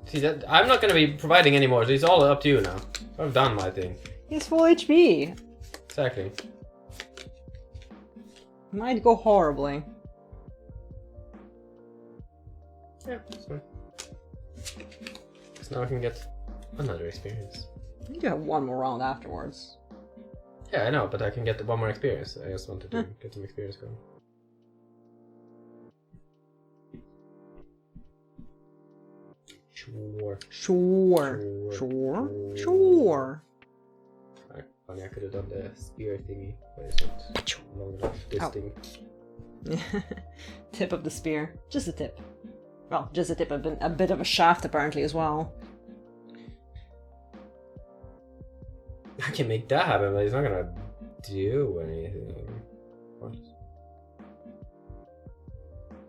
See that I'm not gonna be providing anymore, so it's all up to you now. I've done my thing. He's full HP. Exactly. Might go horribly. Yeah, that's fine. So now I can get another experience. You have 1 more round afterwards. Yeah, I know, but I can get 1 more experience. I just wanted to get some experience going. Sure. Sure. Sure. Sure. Sure. Alright, Funny, I could have done the spear thingy, but it's not long enough. This thing. Tip of the spear. Just a tip. Well, just a tip, a bit of a shaft apparently as well. I can make that happen, but it's not gonna do anything. What?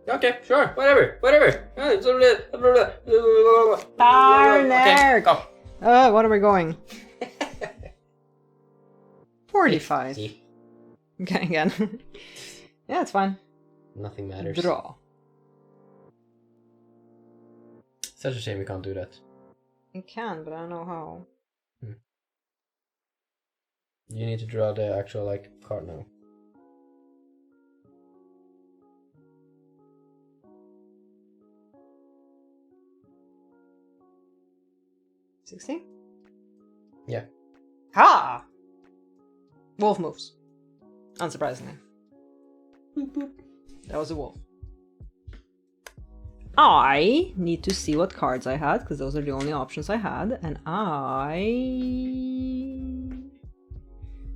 Okay, sure, whatever. Darn Okay, it! go. What are we going? 45. 50. Okay, again. Yeah, it's fine. Nothing matters. Draw. Such a shame we can't do that. You can, but I don't know how. You need to draw the actual card now. $16? Yeah. Ha! Wolf moves. Unsurprisingly. Boop, boop. That was a wolf. I need to see what cards I had, because those are the only options I had, and I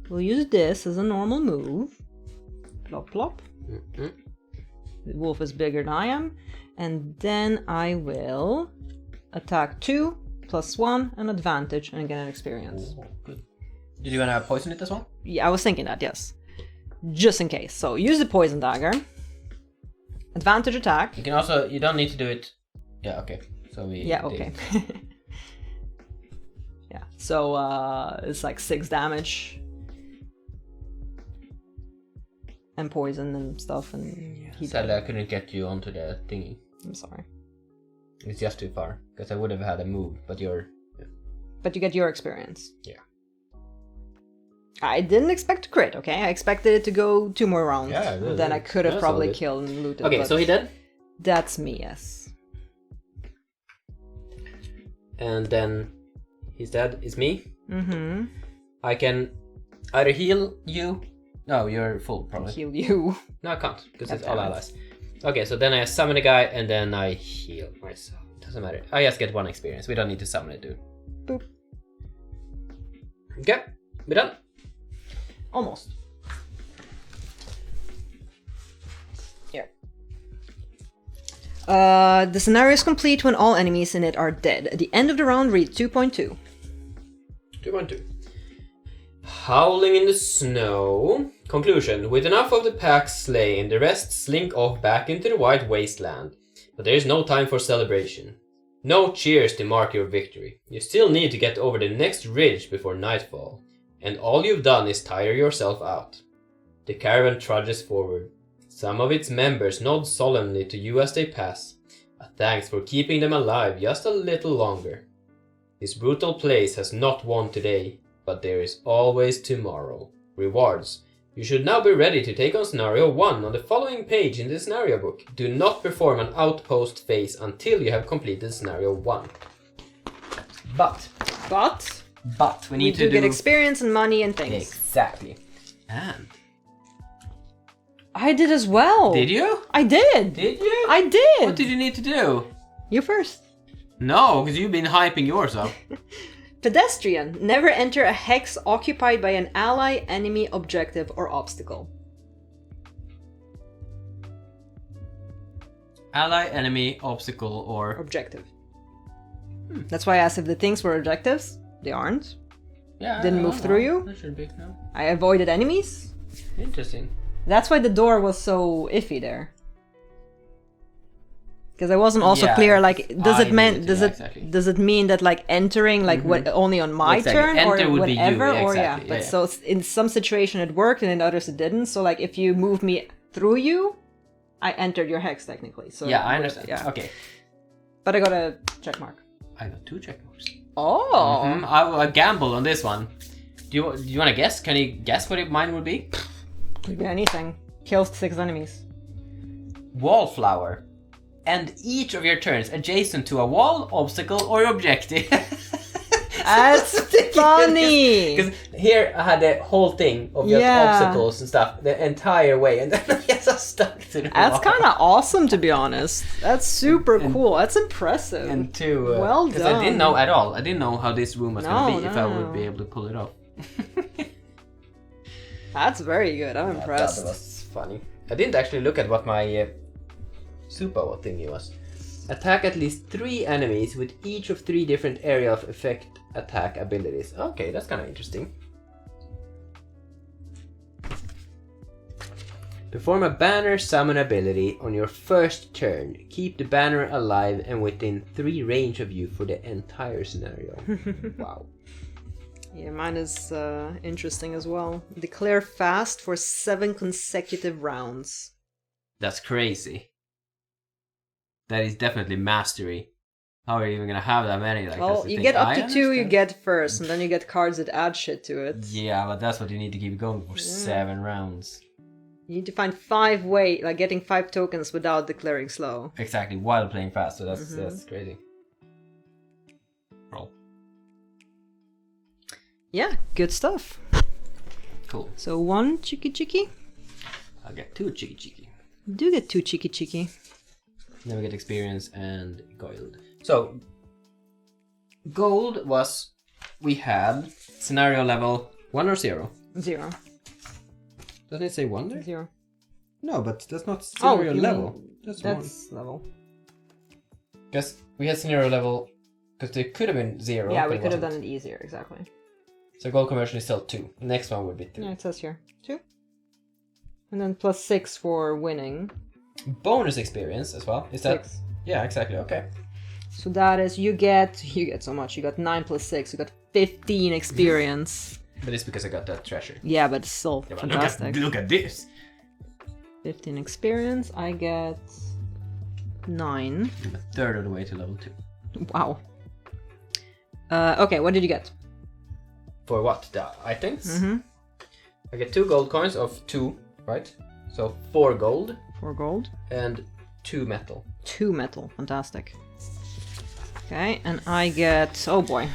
will use this as a normal move. Plop, plop. Mm-hmm. The wolf is bigger than I am, and then I will attack 2, +1, an advantage, and get an experience. Ooh, good. Did you want to have poison it as well? Yeah, I was thinking that, yes. Just in case. So, use the poison dagger. Advantage attack. You can also, you don't need to do it. Yeah, okay. So we. Yeah, okay. Yeah, so it's like 6 damage. And poison and stuff, and Sadly, I couldn't get you onto the thingy. I'm sorry. It's just too far. Because I would have had a move, but you're. Yeah. But you get your experience. Yeah. I didn't expect to crit, okay? I expected it to go 2 more rounds. Yeah, then I could have that's probably all good. killed and looted. Okay, but so he dead? That's me, yes. And then he's dead. It's me. Mm-hmm. I can either heal you. No, you're full, probably. Heal you. No, I can't, because God it's all damn it. allies. Okay, so then I summon a guy, and then I heal myself. Doesn't matter. I just get 1 experience. We don't need to summon it, dude. Boop. Okay, we're done. Almost. Here. The scenario is complete when all enemies in it are dead. At the end of the round, read 2.2. 2.2. Howling in the snow. Conclusion. With enough of the pack slain, the rest slink off back into the white wasteland. But there is no time for celebration. No cheers to mark your victory. You still need to get over the next ridge before nightfall. And all you've done is tire yourself out. The caravan trudges forward. Some of its members nod solemnly to you as they pass. A thanks for keeping them alive just a little longer. This brutal place has not won today, but there is always tomorrow. Rewards. You should now be ready to take on scenario 1 on the following page in the scenario book. Do not perform an outpost phase until you have completed scenario 1. But we You need do to get experience and money and things. Exactly. And I did as well. did you? I did. Did you? I did. What did you need to do? You first. No, because you've been hyping yours up. Pedestrian. Never enter a hex occupied by an ally, enemy, objective, or obstacle. Ally, enemy, obstacle, or... Objective. That's why I asked if the things were objectives. They aren't. Yeah. Didn't move through you? That should be, no. I avoided enemies. Interesting. That's why the door was so iffy there. Because I wasn't also Yeah, clear, like, does it mean needed to, yeah, exactly. does it mean that like entering like what only on my Exactly. turn Enter or would be you, whatever or exactly, but yeah. so in some situation it worked and in others it didn't. So like if you move me through you, I entered your hex technically. So Yeah, it I worked, understand. Yeah. Okay. But I got a check mark. I got 2 check marks. Oh. I gamble on this one. Do you want to guess? Can you guess what mine would be? Could be anything. Kills 6 enemies. Wallflower. End each of your turns adjacent to a wall, obstacle, or objective. That's funny. Because here I had the whole thing of just Yeah. obstacles and stuff the entire way, and then I just stuck to the That's wall. kind of awesome, to be honest. That's super cool. That's impressive. And 2, well because done. I didn't know at all. I didn't know how this room was No, gonna be if I no. would be able to pull it off. That's very good. I'm impressed. That was funny. I didn't actually look at what my super thingy was. Attack at least 3 enemies with each of 3 different area of effect attack abilities. Okay, that's kind of interesting. Perform a banner summon ability on your first turn. Keep the banner alive and within 3 range of you for the entire scenario. Wow. Yeah, mine is interesting as well. Declare fast for 7 consecutive rounds. That's crazy. That is definitely mastery. How are you even gonna have that many? Like, Well, you get up to 2 you get first, and then you get cards that add shit to it. Yeah, but that's what you need to keep going for 7 rounds. You need to find 5 ways, like getting 5 tokens without declaring slow. Exactly, while playing fast, so that's crazy. Roll. Yeah, good stuff. Cool. So 1 cheeky. I'll get 2 cheeky. You do get 2 cheeky. Then we get experience and gold. So, gold was, we had scenario level 1 or 0? 0. Doesn't it say 1 there? 0. No, but that's not scenario you level. mean That's that's level. Because we had scenario level, because they could have been 0. Yeah, but we it could have wasn't. done it easier, exactly. So gold conversion is still 2. Next one would be 3. Yeah, it says here. 2. And then plus 6 for winning. Bonus experience as well. Is that? 6. Yeah, exactly. Okay. So that is, you get so much. You got 9 plus 6. You got 15 experience. But it's because I got that treasure. Yeah, but it's still Yeah, but fantastic. look at this. 15 experience. I get 9. I'm a third of the way to level 2. Wow. Okay, what did you get? For what? The items? Mm-hmm. I get 2 gold coins of 2, right? So 4 gold 4 gold. and 2 metal. 2 metal. Fantastic. Okay, and I get, oh boy.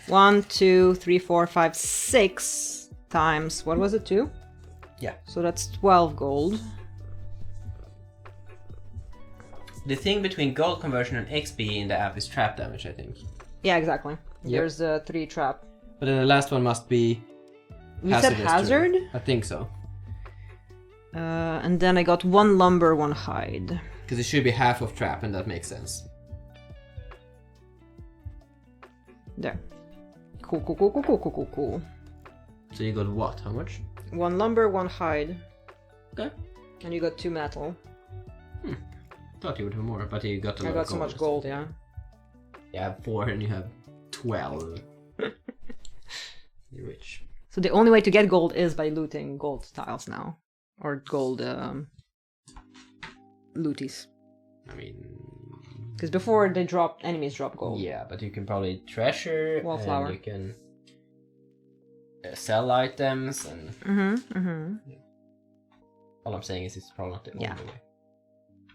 1, 2, 3, 4, 5, 6 times, what was it, 2? Yeah. So that's 12 gold. The thing between gold conversion and XP in the app is trap damage, I think. Yeah, exactly. Yep. There's a 3 trap. But then the last one must be. You said hazardous, hazard? true. I think so. And then I got 1 lumber, 1 hide. Because it should be half of trap, and that makes sense. There. Cool. So you got what? How much? 1 lumber, 1 hide. Okay. And you got 2 metal. Thought you would have more, but you got a lot I got of so much or gold, something. yeah. You have 4 and you have 12. You're rich. So the only way to get gold is by looting gold tiles now. Or gold looties. I mean. Because before enemies drop gold. Yeah, but you can probably treasure. Wallflower. And you can sell items and. All I'm saying is it's probably not the only way.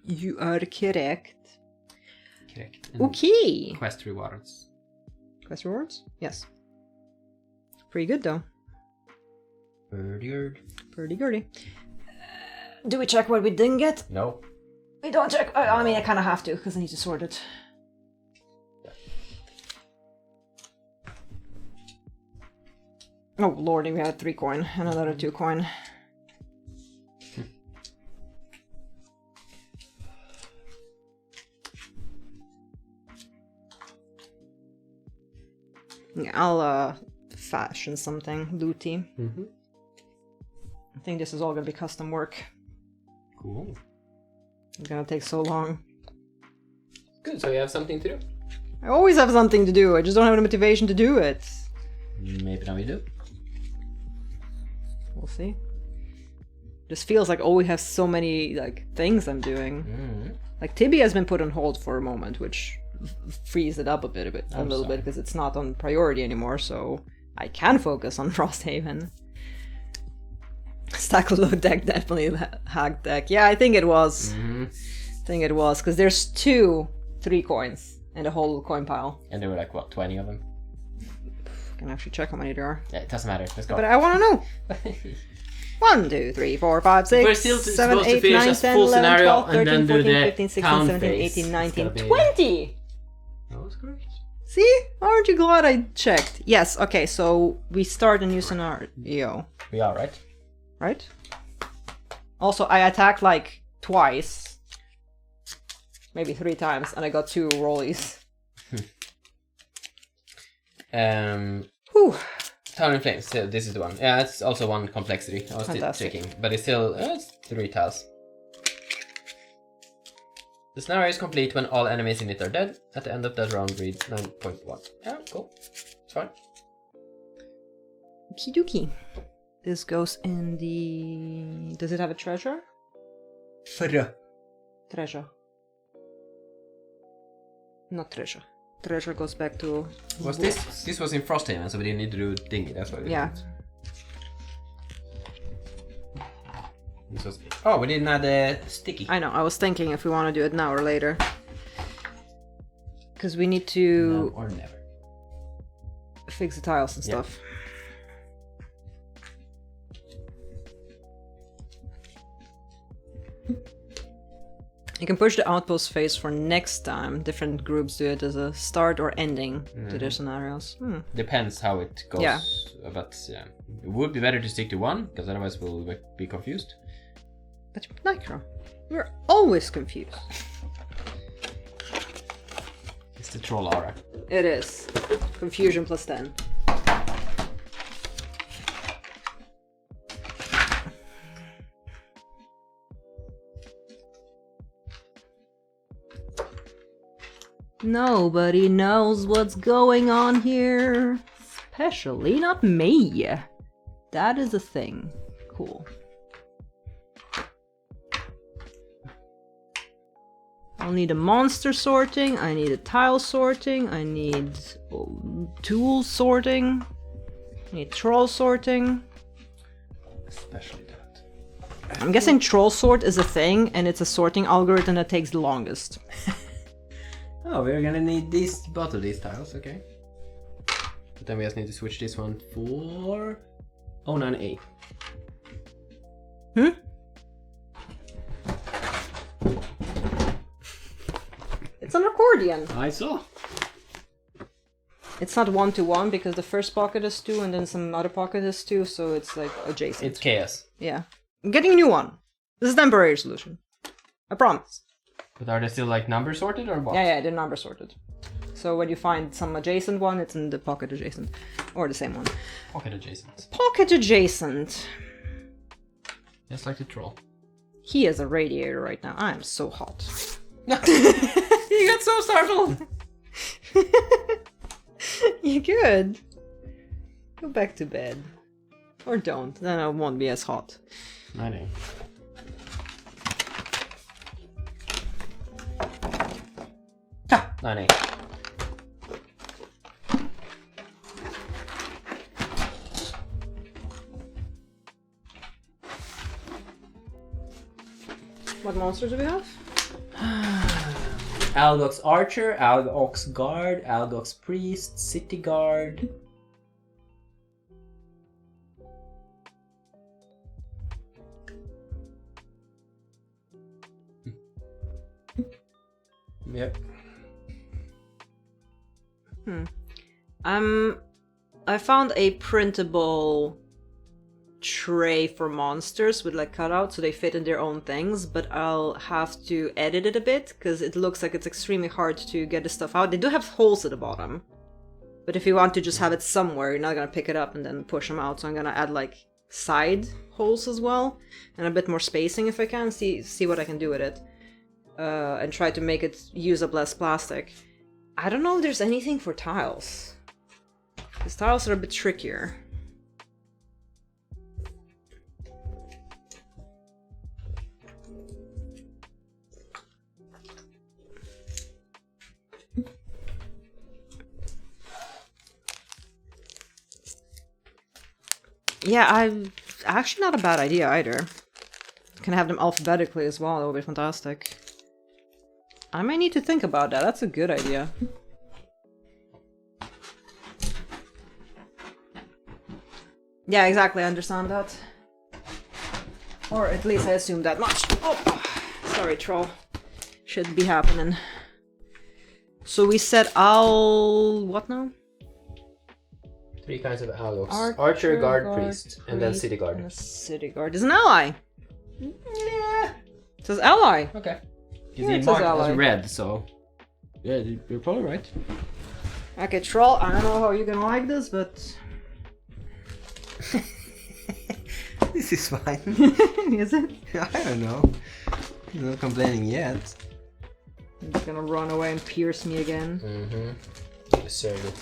You are correct. Correct. And Okay. quest rewards. Quest rewards? Yes. Pretty good though. Pretty goody. Do we check what we didn't get? No. We don't check. I mean, I kind of have to because I need to sort it. Oh lordy, we had 3 coin and another 2 coin. Yeah, I'll fashion something looty. I think this is all gonna be custom work. Cool. It's gonna take so long. Good, so you have something to do. I always have something to do, I just don't have the motivation to do it. Maybe now you do. We'll see. This feels like, oh, we have so many like things I'm doing. Like Tibby has been put on hold for a moment, which frees it up a little bit because it's not on priority anymore, so I can focus on Frosthaven. Stack load deck, definitely hack deck. Yeah, I think it was. I think it was, because there's 2 3 coins in the whole coin pile. And there were like, what, 20 of them? I can actually check how many there are. Yeah, it doesn't matter. Let's go. But I want to know. 1, 2, 3, 4, 5, 6, We're still 7, supposed to 8, finish 9, a 10, full 11, scenario 12, and then 13, do 14, the 15, 16, town 17, phase. 18, 19, It's gotta be- 20! That was great. See? Aren't you glad I checked? Yes, okay, so we start a new scenario. We are, right? Right? Also, I attacked like twice. Maybe 3 times, and I got 2 rollies. Whew. Tower in Flames, so this is the one. Yeah, it's also 1 complexity. I was still checking, but it's still it's 3 tiles. The scenario is complete when all enemies in it are dead. At the end of that round reads 9.1. Yeah, cool. It's fine. Okie dokie. This goes in the... Does it have a treasure? Treasure. Not treasure. Treasure goes back to... Was this? This was in Frosthaven, so we didn't need to do thingy, that's why we Yeah. didn't. This was... Oh, we didn't add a sticky. I know, I was thinking if we want to do it now or later. Because we need to... Now or never. Fix the tiles and Yeah. stuff. You can push the outpost phase for next time. Different groups do it as a start or ending to their scenarios. Depends how it goes. Yeah. But yeah, it would be better to stick to 1, because otherwise we'll be confused. But Nicro, we're always confused. It's the troll aura. It is. Confusion plus 10. Nobody knows what's going on here. Especially not me. That is a thing. Cool. I'll need a monster sorting, I need a tile sorting, I need tool sorting, I need troll sorting. Especially that. I'm guessing troll sort is a thing, and it's a sorting algorithm that takes the longest. Oh, we're gonna need both of these tiles, okay. But then we just need to switch this one for 09A. It's an accordion. I saw. It's not 1-to-1 because the first pocket is 2 and then some other pocket is 2, so it's like adjacent. It's chaos. Yeah. I'm getting a new one. This is a temporary solution. I promise. But are they still like number sorted or what? Yeah, they're number sorted. So when you find some adjacent one, it's in the pocket adjacent. Or the same one. Pocket adjacent. Pocket adjacent. Just like the troll. He is a radiator right now. I am so hot. You got so startled! You could. Go back to bed. Or don't, then I won't be as hot. I know. Ha! 9A. What monsters do we have? Algox Archer, Algox Guard, Algox Priest, City Guard. Yep. I found a printable tray for monsters with like cutouts so they fit in their own things, but I'll have to edit it a bit because it looks like it's extremely hard to get the stuff out. They do have holes at the bottom, but if you want to just have it somewhere, you're not gonna pick it up and then push them out, so I'm gonna add like side holes as well and a bit more spacing if I can, see what I can do with it, and try to make it use up less plastic. I don't know if there's anything for tiles. These tiles are a bit trickier. Yeah, actually not a bad idea either. Can have them alphabetically as well, that would be fantastic. I may need to think about that, that's a good idea. Yeah, exactly, I understand that. Or at least I assume that much. Oh, sorry, troll. Shouldn't be happening. So we said all... what now? 3 kinds of alloys. Archer, Archer, guard, guard, priest, and then priest, city guard. And a city guard is an ally. Yeah. It says ally. Okay. Yeah, The it says mark ally. is red, so yeah, you're probably right. Okay, troll. I don't know how you're gonna like this, but This is fine. is it? I don't know. I'm not complaining yet. It's gonna run away and pierce me again. Mm-hmm. Deserve it.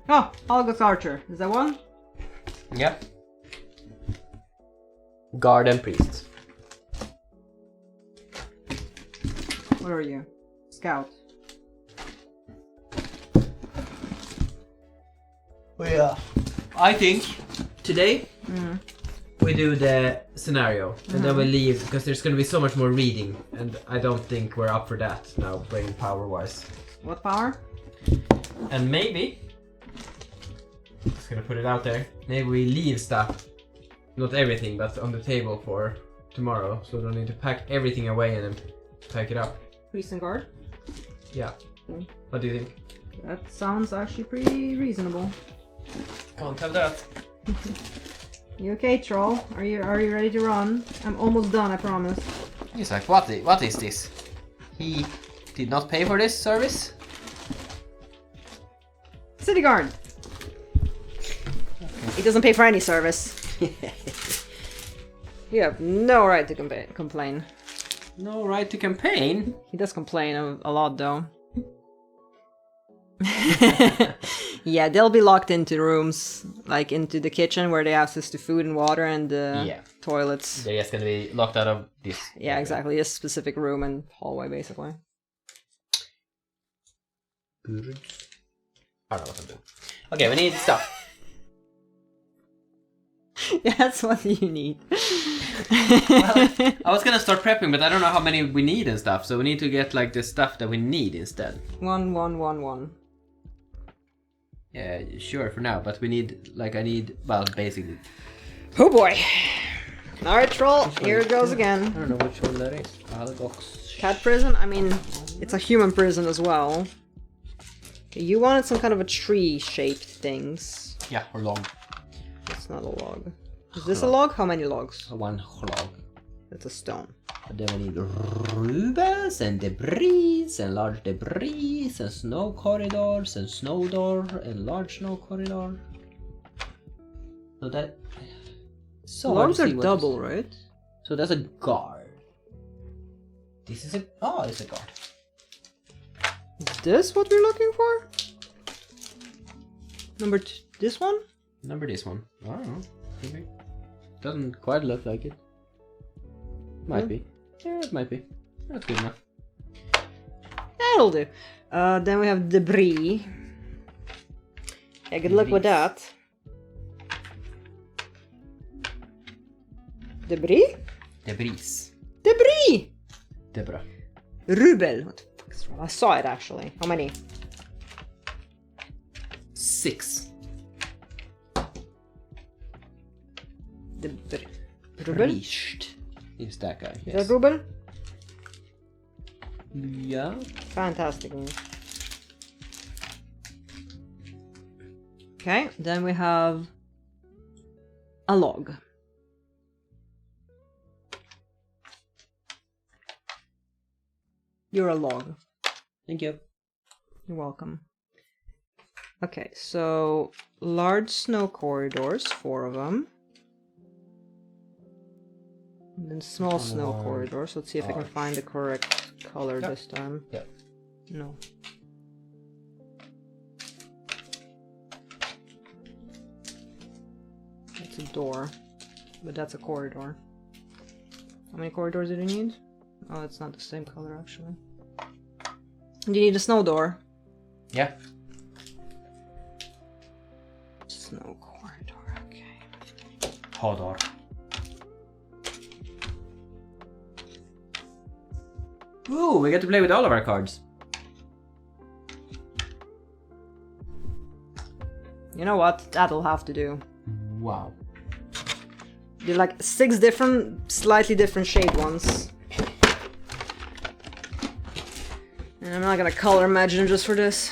Oh, Algus Archer. Is that one? Yep. Guard and priest. What are you? Scout. Yeah. I think today we do the scenario and then we leave because there's gonna be so much more reading and I don't think we're up for that now, brain power wise. What power? And maybe, just gonna put it out there, maybe we leave stuff, not everything, but on the table for tomorrow, so we don't need to pack everything away and then pack it up. Priest and guard? Yeah. Okay. What do you think? That sounds actually pretty reasonable. Can't have that. You okay, troll? Are you ready to run? I'm almost done, I promise. He's like, what is this? He did not pay for this service? City guard! He doesn't pay for any service. You have no right to complain. No right to campaign? He does complain a lot, though. Yeah, they'll be locked into rooms, like into the kitchen where they have access to food and water and toilets. They're just gonna be locked out of this. Yeah, exactly. This specific room and hallway, basically. I don't know what I'm doing. Okay, we need stuff. Yeah, that's what you need. Well, I was gonna start prepping, but I don't know how many we need and stuff, so we need to get like the stuff that we need instead. 1, 1, 1, 1. Yeah, sure for now, but we need, I need, well, basically. Oh boy! Alright, troll, here it goes again. I don't know which one that is. Algox. Cat prison? I mean, it's a human prison as well. Okay, you wanted some kind of a tree-shaped things. Yeah, or log. It's not a log. Is this a log? How many logs? One log. That's a stone. And then we need rubles and debris and large debris and snow corridors and snow door and large snow corridor. So that... So Logs are double, right? So that's a guard. This is a... Oh, it's a guard. Is this what we're looking for? Number this one? Number this one. I don't know. Maybe. Doesn't quite look like it. Might be. Yeah, it might be. That's good enough. That'll do. Then we have debris. Yeah, good luck with that. Debris? Debris. Debris! Debra. Rubel. What the fuck is wrong? I saw it actually. How many? 6. Debris. Rubel? Priest is that guy. Is that Rubel? Yeah. Fantastic. Okay, then we have a log. You're a log. Thank you. You're welcome. Okay, so large snow corridors, 4 of them. And then small snow corridors. Let's see if I can find the correct color this time. Yep. No. That's a door, but that's a corridor. How many corridors do you need? Oh, it's not the same color actually. Do you need a snow door? Yeah. Snow corridor, okay. Hodor. Ooh, we get to play with all of our cards. You know what? That'll have to do. Wow. They're like 6 different, slightly different shade ones. And I'm not gonna color imagine just for this.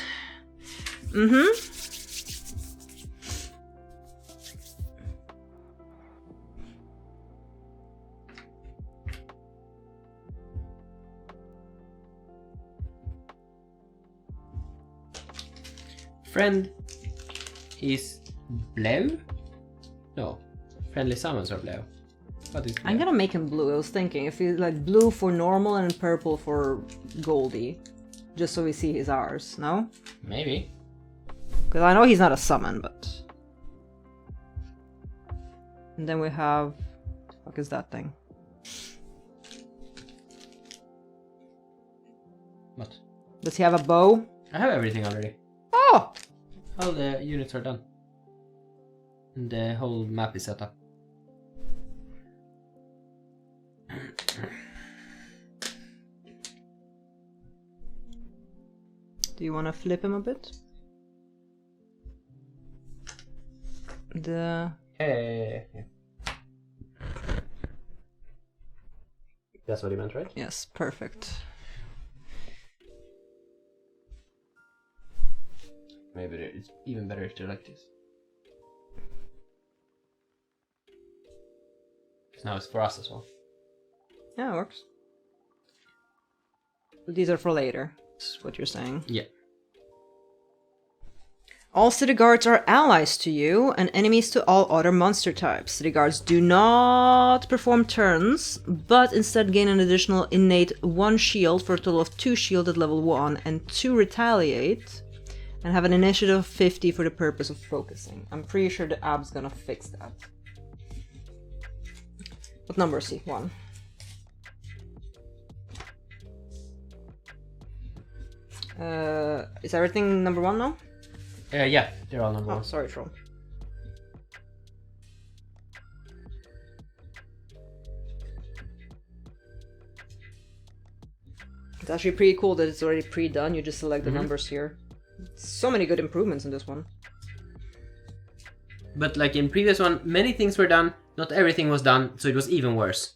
Friend is blue? No. Friendly summons are blue. What is blue? I'm gonna make him blue. I was thinking if he's like blue for normal and purple for Goldie. Just so we see his R's, no? Maybe. Because I know he's not a summon, but... And then we have... What the fuck is that thing? What? Does he have a bow? I have everything already. Oh! All the units are done. And the whole map is set up. Do you want to flip him a bit? Yeah. That's what he meant, right? Yes, perfect. Maybe it's even better if they're like this. Because now it's for us as well. Yeah, it works. But these are for later, is what you're saying. Yeah. All city guards are allies to you and enemies to all other monster types. City guards do not perform turns, but instead gain an additional innate 1 shield for a total of 2 shield at level 1 and 2 retaliate, and have an initiative of 50 for the purpose of focusing. I'm pretty sure the app's gonna fix that. What number is he? 1. Is everything number 1 now? Yeah, they're all number 1. Oh, sorry, Troll. It's actually pretty cool that it's already pre-done. You just select the numbers here. So many good improvements in this one. But like in previous one, many things were done, not everything was done, so it was even worse.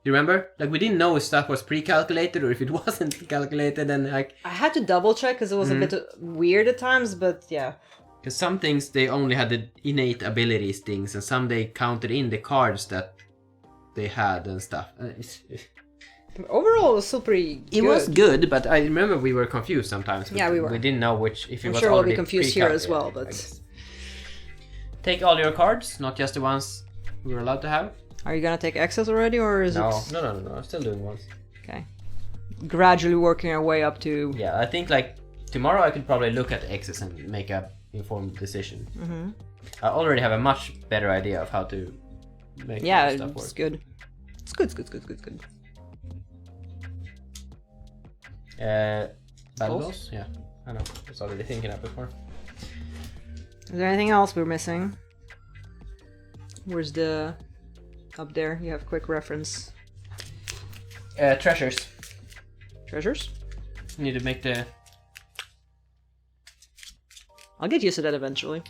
You remember? Like we didn't know if stuff was pre-calculated or if it wasn't calculated, and like... I had to double check because it was a bit weird at times, but yeah. Because some things they only had the innate abilities things, and some they counted in the cards that they had and stuff. Overall, it was still pretty good. It was good, but I remember we were confused sometimes. Yeah, we were. We didn't know which, if it I'm was sure we'll be already confused here as well, pre-calculated, but... Take all your cards, not just the ones we were allowed to have. Are you gonna take excess already, or is No, it... no, I'm still doing ones. Okay. Gradually working our way up to... Yeah, I think like tomorrow I could probably look at the X's and make a informed decision. I already have a much better idea of how to make Yeah, stuff work. it's good. It's good. Battle Boss? Yeah, I know. I was already thinking that before. Is there anything else we're missing? Where's the... Up there, you have quick reference. Treasures. Treasures? You need to make the... I'll get used to that eventually.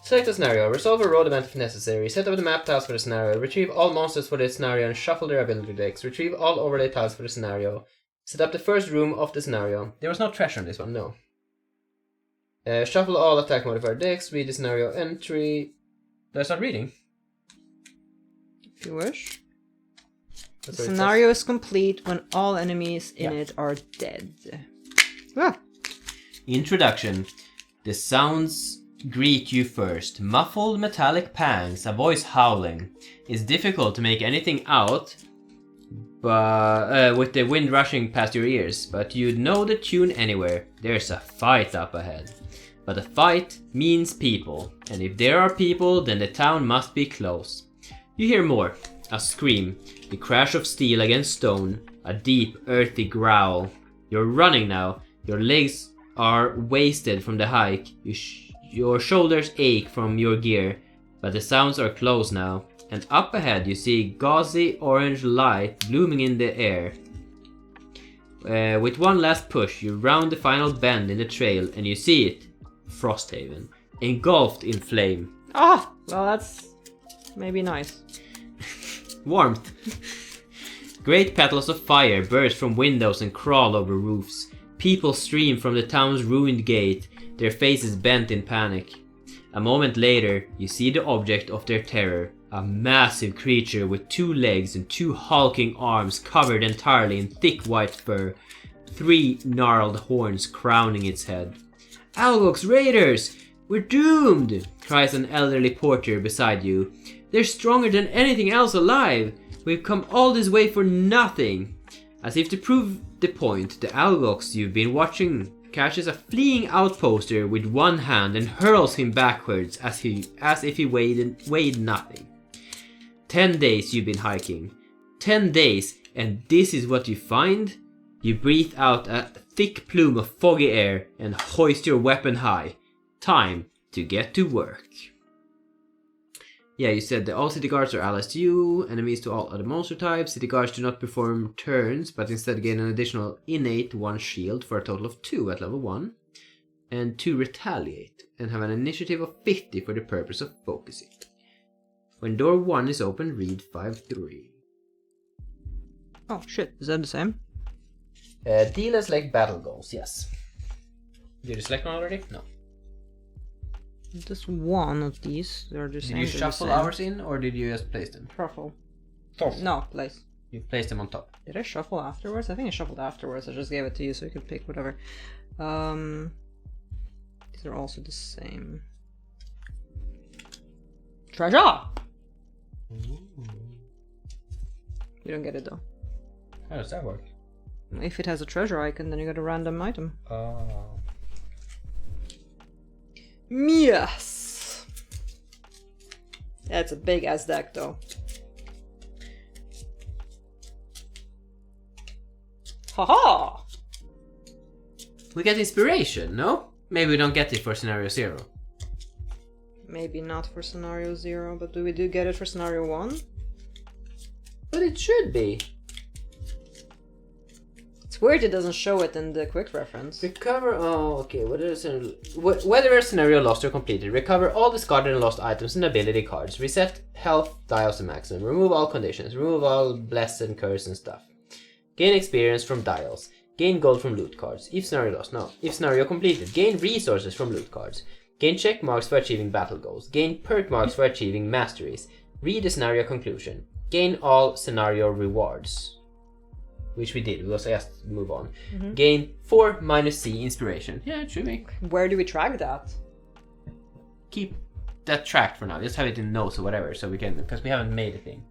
Select a scenario, resolve a road event if necessary, set up the map tiles for the scenario, retrieve all monsters for the scenario and shuffle their ability decks, retrieve all overlay tiles for the scenario, set up the first room of the scenario. There was no treasure in this one. No. Shuffle all attack modifier decks, read the scenario entry. Did I start reading? If you wish. That's The what it scenario is complete when all enemies in it are dead. Ah. Introduction. The sounds greet you first. Muffled metallic pangs, a voice howling. It's difficult to make anything out but with the wind rushing past your ears, but you'd know the tune anywhere. There's a fight up ahead. But a fight means people, and if there are people, then the town must be close. You hear more. A scream, the crash of steel against stone, a deep, earthy growl. You're running now. Your legs are wasted from the hike. Your shoulders ache from your gear, but the sounds are close now. And up ahead you see gauzy orange light blooming in the air. With one last push, you round the final bend in the trail and you see it. Frosthaven. engulfed in flame. Ah, well, that's maybe nice. Warmth. Great petals of fire burst from windows and crawl over roofs. People stream from the town's ruined gate, their faces bent in panic. A moment later, you see the object of their terror, a massive creature with 2 legs and 2 hulking arms covered entirely in thick white fur, 3 gnarled horns crowning its head. "Algok's raiders! We're doomed!" cries an elderly porter beside you. "They're stronger than anything else alive! We've come all this way for nothing!" As if to prove the point, the Algox you've been watching catches a fleeing outposter with one hand and hurls him backwards as if he weighed nothing. 10 days you've been hiking. 10 days, and this is what you find? You breathe out a thick plume of foggy air and hoist your weapon high. Time to get to work. Yeah, you said that all city guards are allies to you, enemies to all other monster types. City guards do not perform turns, but instead gain an additional innate 1 shield for a total of 2 at level 1. And 2 retaliate, and have an initiative of 50 for the purpose of focusing. When door 1 is open, read 5-3. Oh shit, is that the same? Deal as like battle goals, yes. Did you select one already? No. Just one of these. They're the same. Did you shuffle ours in, or did you just place them? Shuffle. Top. No, place. You placed them on top. Did I shuffle afterwards? I think I shuffled afterwards. I just gave it to you so you could pick whatever. These are also the same. Treasure! Ooh. You don't get it though. How does that work? If it has a treasure icon, then you get a random item. Oh. Yes! That's a big ass deck though. Haha! We get inspiration, no? Maybe we don't get it for scenario 0. Maybe not for scenario 0, but do we get it for scenario 1? But it should be. It's weird it doesn't show it in the quick reference. Recover. Oh, okay. Whether a scenario lost or completed, recover all discarded and lost items and ability cards. Reset health dials to maximum. Remove all conditions. Remove all bless and curse and stuff. Gain experience from dials. Gain gold from loot cards. If scenario lost, no. If scenario completed, gain resources from loot cards. Gain check marks for achieving battle goals. Gain perk marks for achieving masteries. Read the scenario conclusion. Gain all scenario rewards. Which we did, we also just move on. Mm-hmm. Gain 4 minus C inspiration. Yeah, it should be. Where do we track that? Keep that tracked for now. Just have it in notes or whatever, so we can, because we haven't made a thing.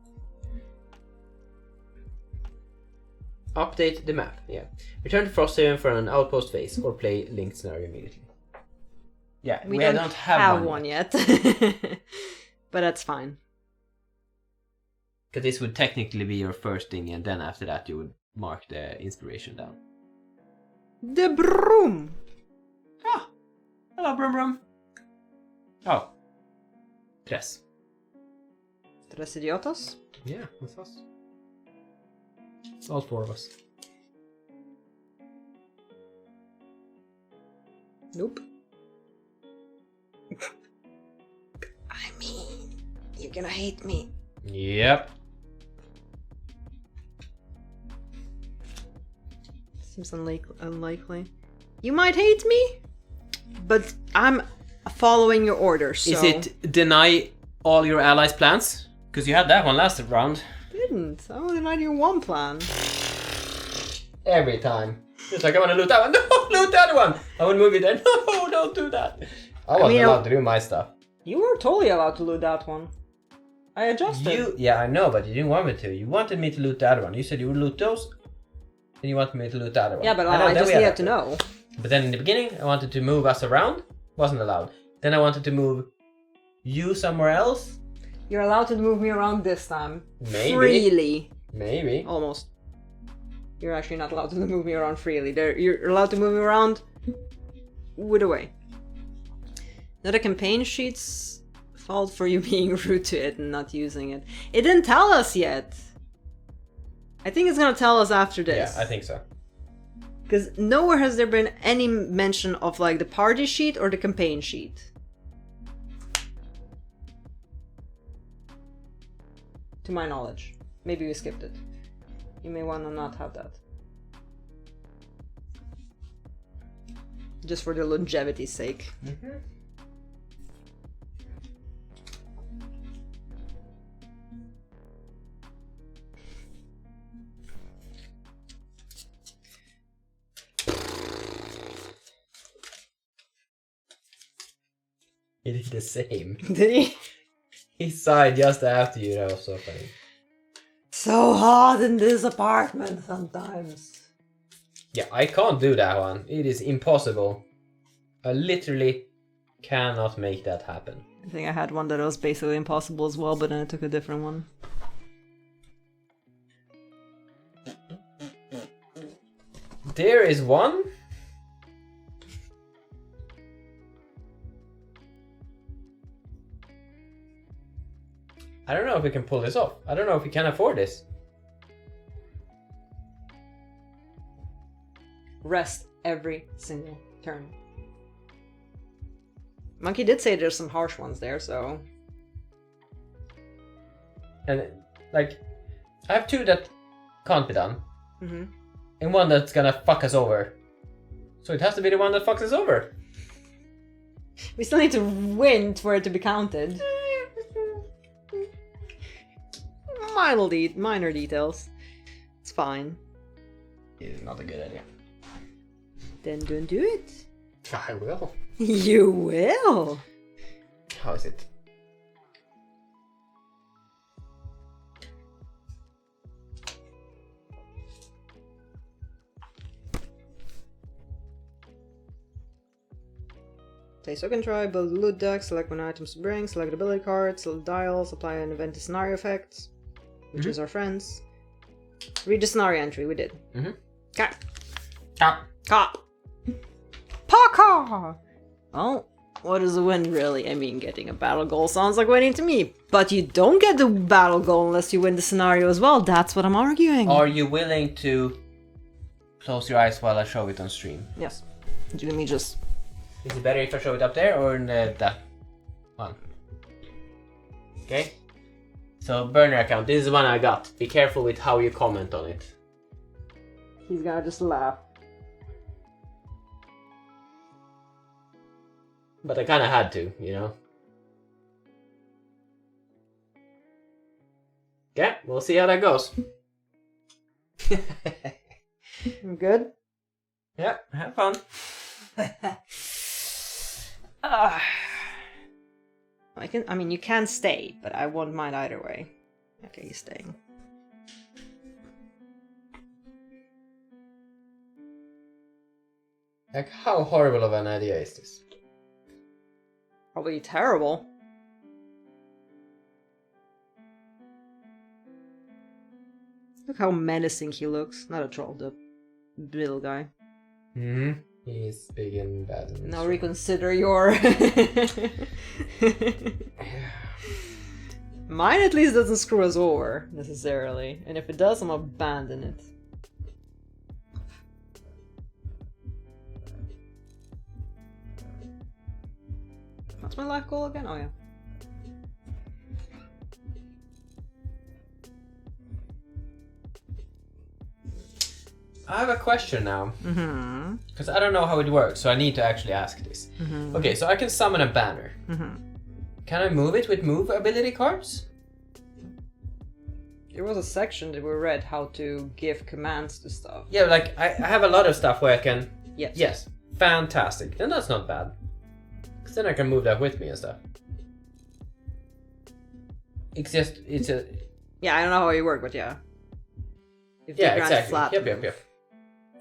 Update the map, yeah. Return to Frosthaven for an outpost phase, or play linked scenario immediately. Yeah, We don't have one yet. But that's fine. Because this would technically be your first thing, and then after that you would mark the inspiration down. The broom! Ah! Hello, Brum Brum. Oh. Tres. Tres idiotas? Yeah, that's us. It's all 4 of us. Nope. I mean, you're gonna hate me. Yep. Seems unlikely. You might hate me, but I'm following your orders, so... Is it deny all your allies' plans? Because you had that one last round. Didn't. I only denied you one plan. Every time. It's like, I want to loot that one. No, loot the other one. I want to move it there. No, don't do that. I wasn't allowed to do my stuff. You were totally allowed to loot that one. I adjusted. Yeah, I know, but you didn't want me to. You wanted me to loot the other one. You said you would loot those, and you wanted me to loot the other one. Yeah, but I just needed to know. But then in the beginning, I wanted to move us around. Wasn't allowed. Then I wanted to move you somewhere else. You're allowed to move me around this time. Maybe. Freely. Maybe. Almost. You're actually not allowed to move me around freely. You're allowed to move me around with a way. Now the campaign sheet's fault for you being rude to it and not using it. It didn't tell us yet. I think it's gonna tell us after this. Yeah, I think so. Because nowhere has there been any mention of like the party sheet or the campaign sheet. to my knowledge. Maybe we skipped it. You may want to not have that. Just for the longevity's sake. Mm-hmm. He did the same. Did he? He sighed just after you. That was so funny. So hot in this apartment sometimes. Yeah, I can't do that one. It is impossible. I literally cannot make that happen. I think I had one that was basically impossible as well, but then I took a different one. There is one. I don't know if we can pull this off. I don't know if we can afford this. Rest every single turn. Monkey did say there's some harsh ones there, so... And, like, I have two that can't be done. Mm-hmm. And one that's gonna fuck us over. So it has to be the one that fucks us over. We still need to win for it to be counted. Minor details. It's fine. It's not a good idea. Then don't do it. I will. You will. How is it? Play Token Try, build a loot deck, select one items to bring, select ability cards, select dials, apply an event to scenario effect, which is our friends. Read the scenario entry, we did. Mm-hmm. Okay. Cop. Cop. Parkour! Well, what is a win really? I mean, getting a battle goal sounds like winning to me. But you don't get the battle goal unless you win the scenario as well. That's what I'm arguing. Are you willing to close your eyes while I show it on stream? Yes. Let me just... Is it better if I show it up there or in that one? Okay. So, burner account. This is the one I got. Be careful with how you comment on it. He's gonna just laugh. But I kinda had to, you know? Okay, we'll see how that goes. I'm good? Yeah, have fun. I mean, you can stay, but I won't mind either way. Okay, he's staying. Like, how horrible of an idea is this? Probably terrible. Look how menacing he looks. Not a troll, the little guy. Mm-hmm. He's big and bad. And Now strong. reconsider your... Mine at least doesn't screw us over, necessarily. And if it does, I'm gonna abandon it. What's my life goal again? Oh yeah. I have a question now. Mm-hmm. Because I don't know how it works, so I need to actually ask this. Mm-hmm. Okay, so I can summon a banner. Mm-hmm. Can I move it with move ability cards? There was a section that we read how to give commands to stuff. Yeah, like I have a lot of stuff where I can... Yes. Yes, fantastic. Then that's not bad. Because then I can move that with me and stuff. It's just, it's a... Yeah, I don't know how it works, but yeah. If Yeah, they grant exactly. flat Yep, move. yep, yep.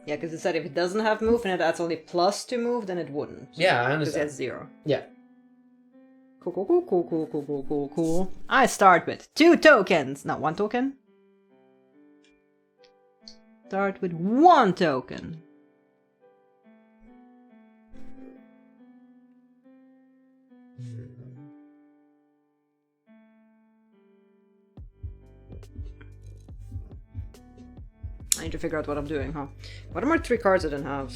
Yeah, because it said if it doesn't have move and it adds only plus to move, then it wouldn't. Yeah, I Because it understand. has 0. Yeah. Cool, cool, cool, cool, cool, cool, cool, cool, cool. I start with 2 tokens. Not 1 token. Start with 1 token. I need to figure out what I'm doing, huh? What are my 3 cards I didn't have?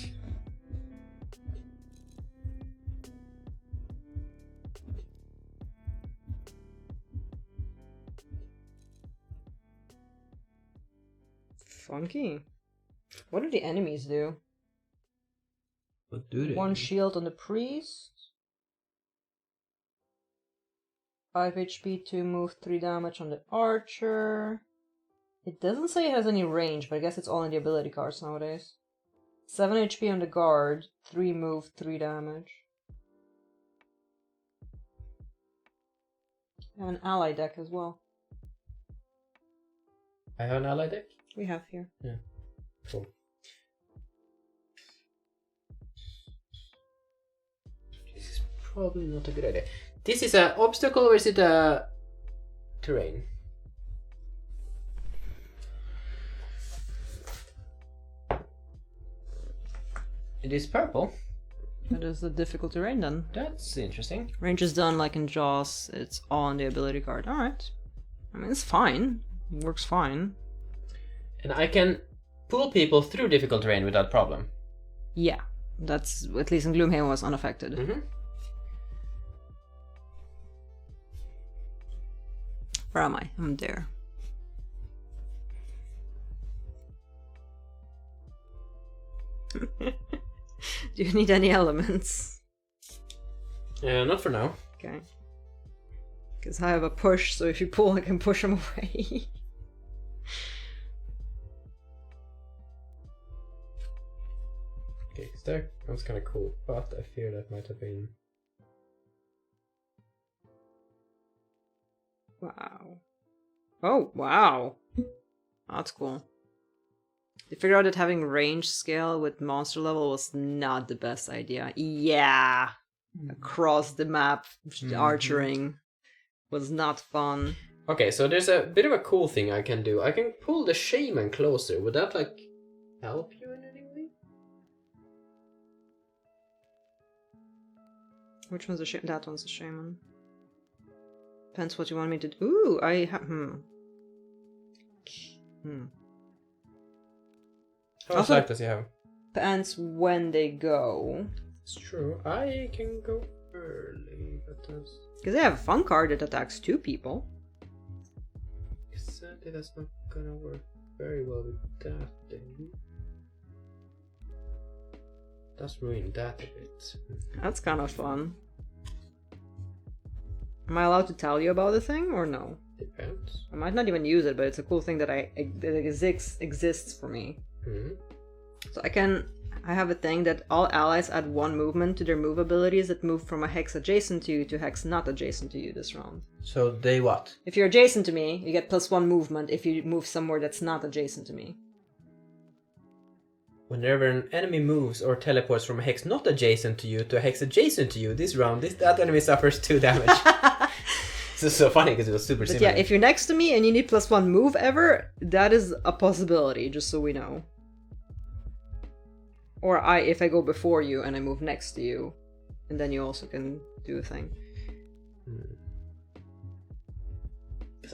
Funky. What do the enemies do? What do they? 1 shield on the priest. 5 HP to move, 3 damage on the archer. It doesn't say it has any range, but I guess it's all in the ability cards nowadays. 7 HP on the guard, 3 move, 3 damage. I have an ally deck as well. I have an ally deck? We have here. Yeah. Cool. This is probably not a good idea. This is an obstacle or is it a terrain? It is purple. That is the difficult terrain then. That's interesting. Range is done like in Jaws, it's on the ability card. Alright. I mean, it's fine. It works fine. And I can pull people through difficult terrain without problem. Yeah. That's, at least in Gloomhaven, was unaffected. Mm-hmm. Where am I? I'm there. Do you need any elements? Not for now. Okay. Because I have a push, so if you pull, I can push them away. Okay, there. That was kind of cool, but I fear that might have been... Wow. Oh, wow. That's cool. They figured out that having range scale with monster level was not the best idea. Yeah. Across the map, archering was not fun. Okay, so there's a bit of a cool thing I can do. I can pull the shaman closer. Would that, like, help you in any way? Which one's a shaman? That one's a shaman. Depends what you want me to do. Ooh, I have... How much life does he have? Depends when they go. It's true. I can go early, but that's... Because they have a fun card that attacks 2 people. Sadly, that's not gonna work very well with that thing. That's ruined that a bit. That's kind of fun. Am I allowed to tell you about the thing or no? Depends. I might not even use it, but it's a cool thing that exists for me. Mm-hmm. So I have a thing that all allies add 1 movement to their move abilities that move from a hex adjacent to you to hex not adjacent to you this round. So they what? If you're adjacent to me, you get +1 movement if you move somewhere that's not adjacent to me. Whenever an enemy moves or teleports from a hex not adjacent to you to a hex adjacent to you this round, that enemy suffers 2 damage. This is so funny because it was super similar. Yeah, if you're next to me and you need +1 move ever, that is a possibility, just so we know. Or if I go before you and I move next to you, and then you also can do a thing.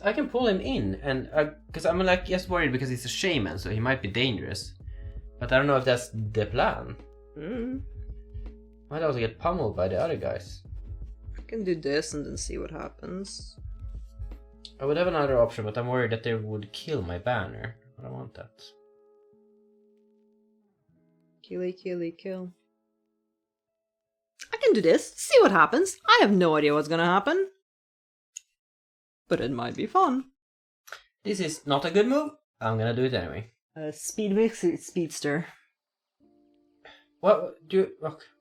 I can pull him in, and because I'm like just worried because he's a shaman, so he might be dangerous. But I don't know if that's the plan. Might also get pummeled by the other guys. I can do this and then see what happens. I would have another option, but I'm worried that they would kill my banner. I don't want that. Kill. I can do this, see what happens. I have no idea what's gonna happen. But it might be fun. This is not a good move. I'm gonna do it anyway. Speedster. What do you...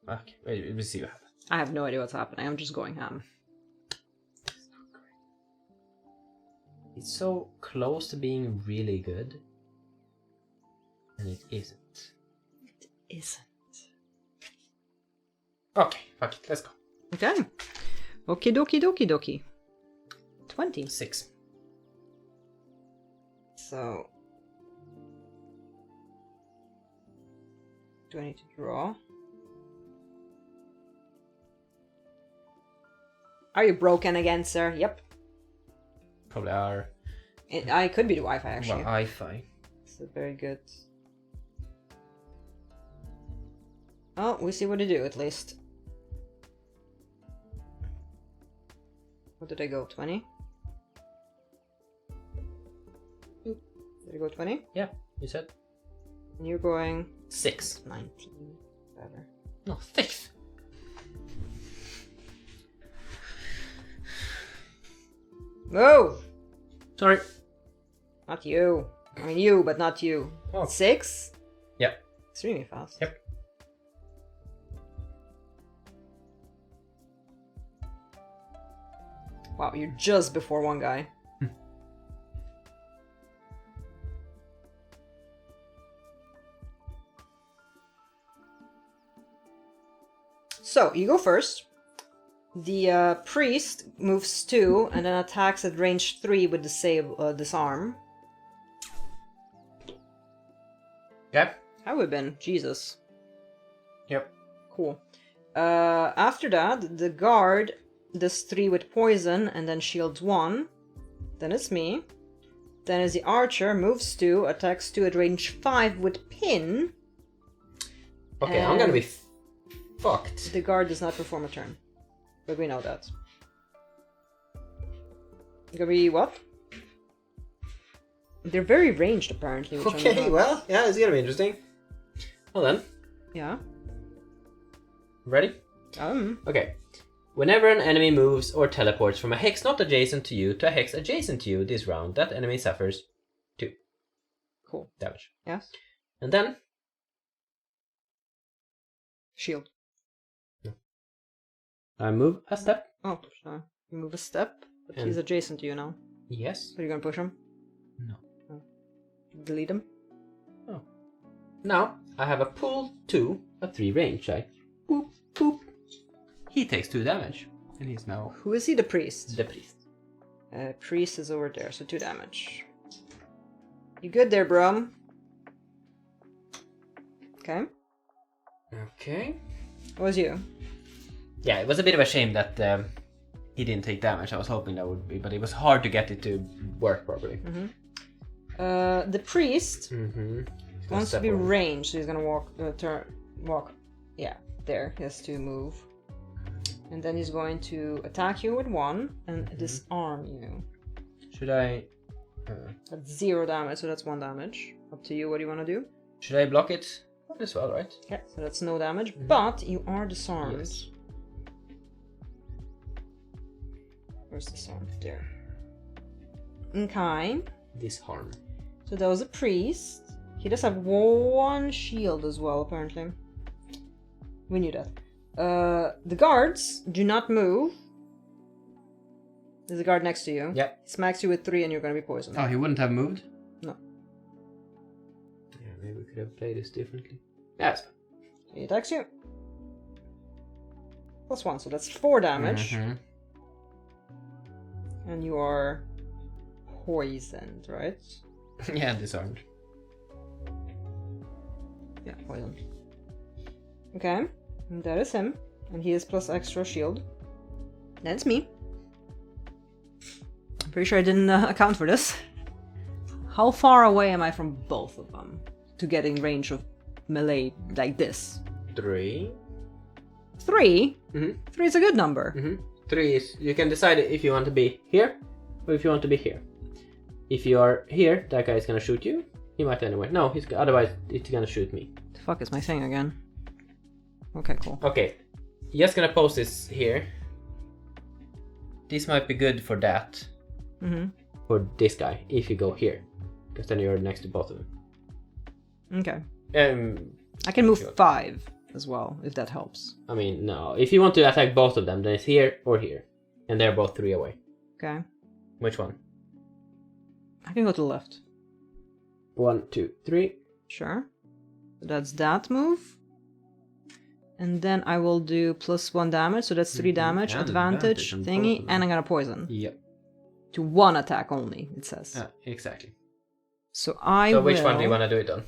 Okay, wait, we'll see what happens. I have no idea what's happening, I'm just going ham. It's so close to being really good. And it isn't. Isn't. Okay, fuck it, let's go. Okay. Okie dokie. 20. 6. So... do I need to draw? Are you broken again, sir? Yep. Probably are. I could be the Wi-Fi, actually. Wi-Fi. So very good. Oh, we see what to do, at least. What did I go? 20? Did I go 20? Yeah. You said? And you're going 6. 19. Better. No, 6. No! Sorry. Not you. I mean you, but not you. Oh. 6? Yep. Extremely fast. Yep. Wow, you're just before one guy. So, you go first. The priest moves 2 and then attacks at range 3 with disarm. Yep. That would have been Jesus. Yep. Cool. After that, the guard does 3 with poison and then shields 1. Then it's me. Then is the archer, moves 2, attacks 2 at range 5 with pin. Okay, I'm gonna be fucked. The guard does not perform a turn. But we know that. Gonna be what? They're very ranged apparently. Which Okay, well, yeah, it's gonna be interesting. Well then, Yeah. ready? Okay. Whenever an enemy moves or teleports from a hex not adjacent to you to a hex adjacent to you this round, that enemy suffers 2 Cool. damage. Yes. And then Shield. I move a step. Oh, sorry. You move a step, but And- he's adjacent to you now. Yes. So you're gonna push him? No. Delete him? Oh. Now I have a pull 2, a 3 range. I boop boop. He takes 2 damage, and he's now Who is he? The priest. the priest. Priest is over there, so 2 damage. You good there, Brum? Okay. Okay. What was you? Yeah, it was a bit of a shame that he didn't take damage. I was hoping that would be, but it was hard to get it to work properly. The priest Mm-hmm. wants to be ranged, so he's gonna walk. Yeah, there. He has to move, and then he's going to attack you with 1 and disarm you. Should I? That's 0 damage, so that's 1 damage. Up to you. What do you want to do? Should I block it as well? Right. Yeah, so that's no damage, but you are disarmed. Yes. Where's disarmed? There. Okay. Disarm. So that was a priest. He does have 1 shield as well, apparently. We knew that. The guards do not move. There's a guard next to you. Yep. He smacks you with 3 and you're gonna be poisoned. Oh, he wouldn't have moved? No. Yeah, maybe we could have played this differently. Yeah, it's fine. He attacks you. +1, so that's 4 damage. Mhm. And you are poisoned, right? Yeah, disarmed. Yeah, poisoned. Okay, and that is him. And he is plus extra shield. That's me. I'm pretty sure I didn't account for this. How far away am I from both of them to getting range of melee like this? 3. 3? Mm-hmm. 3 is a good number. Mm-hmm. 3 is you can decide if you want to be here or if you want to be here. If you are here, that guy is gonna shoot you. He might anyway. No, he's otherwise it's gonna shoot me. The fuck is my thing again? Okay, cool. Okay, just gonna post this here. This might be good for that. Mm-hmm. For this guy, if you go here, because then you're next to both of them. Okay. Um, I can move Sure. 5 as well, if that helps. I mean, no. If you want to attack both of them, then it's here or here, and they're both 3 away. Okay. Which one? I can go to the left. 1, 2, 3. Sure. So that's that move. And then I will do +1 damage, so that's 3 damage, And advantage advantage on both thingy, of them. and I'm gonna poison. Yep. To 1 attack only, it says. Exactly. So I So will... which one do you want to do it on?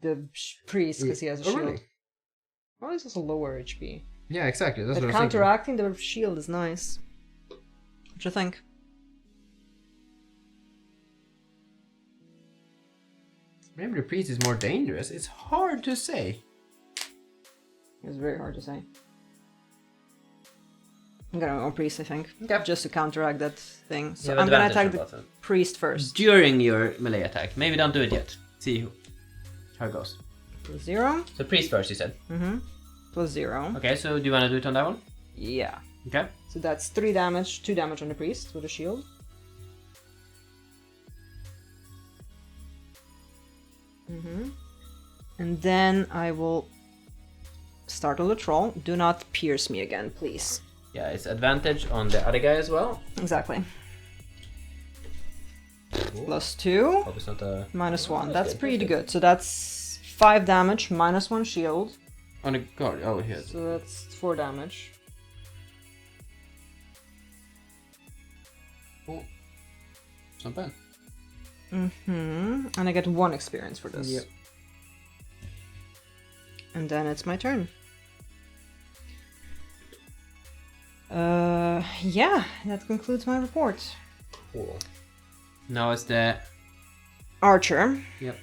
The priest, because he has a Oh, shield. really? Oh, this is a lower HP. Yeah, exactly. That's But what I was thinking. counteracting the shield is nice. What you think? Maybe the priest is more dangerous. It's hard to say. It's very hard to say. I'm gonna go priest, I think. Yep. Just to counteract that thing. So You have I'm gonna advantage attack on the both of them. priest first. During your melee attack. Maybe don't do it yet. see how it goes. Plus 0. So priest first, you said. Mm-hmm. Plus 0. Okay, so do you want to do it on that one? Yeah. Okay. So that's 3 damage, 2 damage on the priest with a shield. Mm-hmm. And then I will startle the troll. Do not pierce me again, please. Yeah, it's advantage on the other guy as well. Exactly. Plus 2. Hope it's not a... Minus 1. that's That's good, pretty that's good. So that's 5 damage, minus 1 shield. On the guard. Oh, here. So that's 4 damage. Oh. It's not bad. Mm-hmm. And I get 1 experience for this. Yep. And then it's my turn. Yeah, that concludes my report. Cool. Now it's the... Archer. Yep.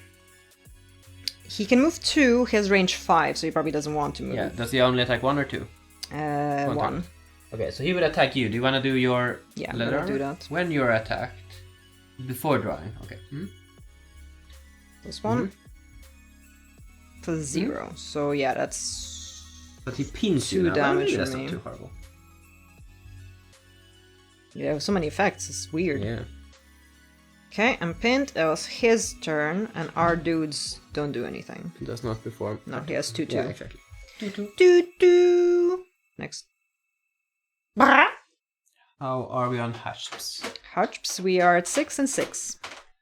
He can move 2, he has range 5, so he probably doesn't want to move. Yeah, does he only attack 1 or 2? 1. Okay, so he will attack you. Do you want to do your Yeah, I'm leather gonna do armor? that. When you're attacked. Before drawing. Okay. Hmm? This one. Mhm. Plus 0. So yeah, that's... But he pins you 2 now. damage Maybe on that's me. not too horrible. Yeah, with so many effects, it's weird. Yeah. Okay, I'm pinned. That was his turn, and our dudes don't do anything. He does not perform. No, he has 2-2. Yeah, exactly. Doo-doo. Next. Brah. How are we on hasps? Hutchps, we are at 6 and 6.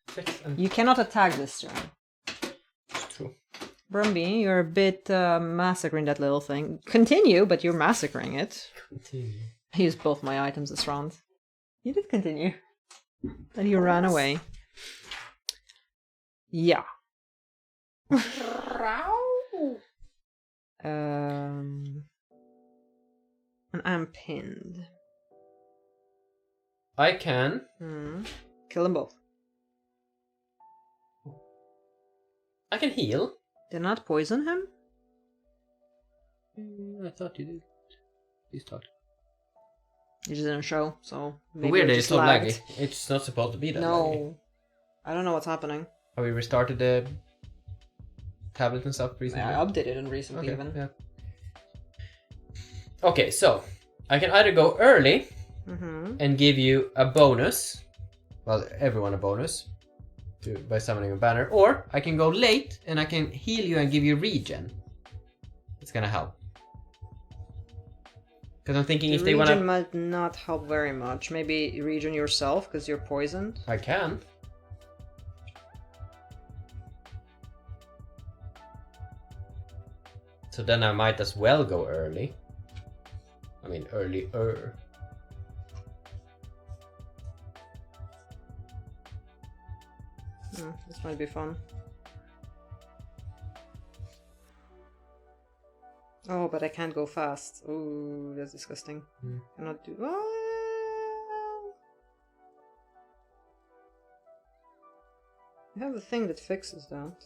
6 and... You cannot attack this turn. It's true. Brumby, you're a bit massacring that little thing. Continue, but you're massacring it. Continue. I used both my items this round. You did continue. Then you ran away. Yeah. And I'm pinned. I can. Kill them both. I can heal. Did not poison him? I thought you did. Please talk. It just didn't show, so maybe Weird, it it's just so lagged. laggy. It's not supposed to be that laggy. No. I don't know what's happening. Have we restarted the tablet and stuff recently? I updated it recently even. Yeah. Okay, so I can either go early and give you a bonus, well, everyone a bonus by summoning a banner, or I can go late and I can heal you and give you regen. It's gonna help. Because I'm thinking if they wanna... Regen might not help very much. Maybe regen yourself because you're poisoned. I can. So then I might as well go early. I mean, earlier. This might be fun. Oh, but I can't go fast. Ooh, that's disgusting. Cannot do... I have a thing that fixes that.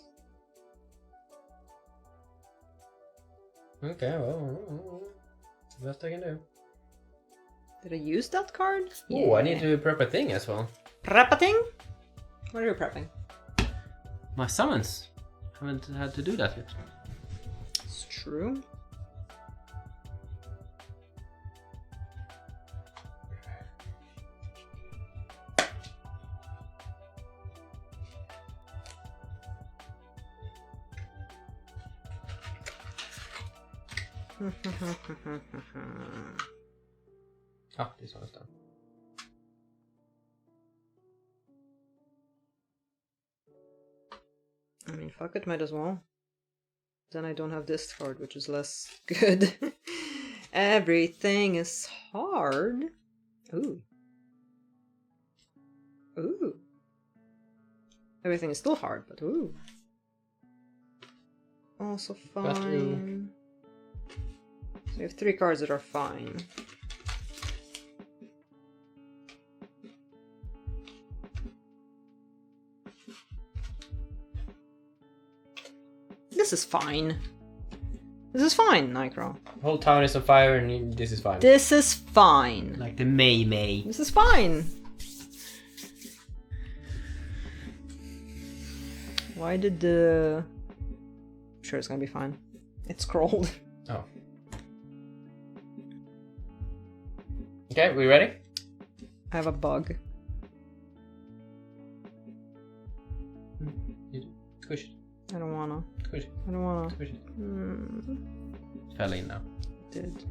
Okay, well, it's the best I can do. Did I use that card? Oh, I need to do prep a thing as well. Prepping? What are you prepping? My summons. Haven't had to do that yet. It's true. Oh, this one is done. I mean, fuck it, might as well. Then I don't have this card, which is less good. Everything is hard. Ooh. Ooh. Everything is still hard, but ooh. Also fine. So we have 3 cards that are fine. This is fine. This is fine, Nicro. The whole town is on fire and this is fine. This is fine. Like the May. This is fine. Why did the... I'm sure it's gonna be fine. It's scrolled. Oh. Okay, we ready? I have a bug. Squish it. I don't wanna. Squish it. I don't wanna. Squish it. Mm, It fell in now. did.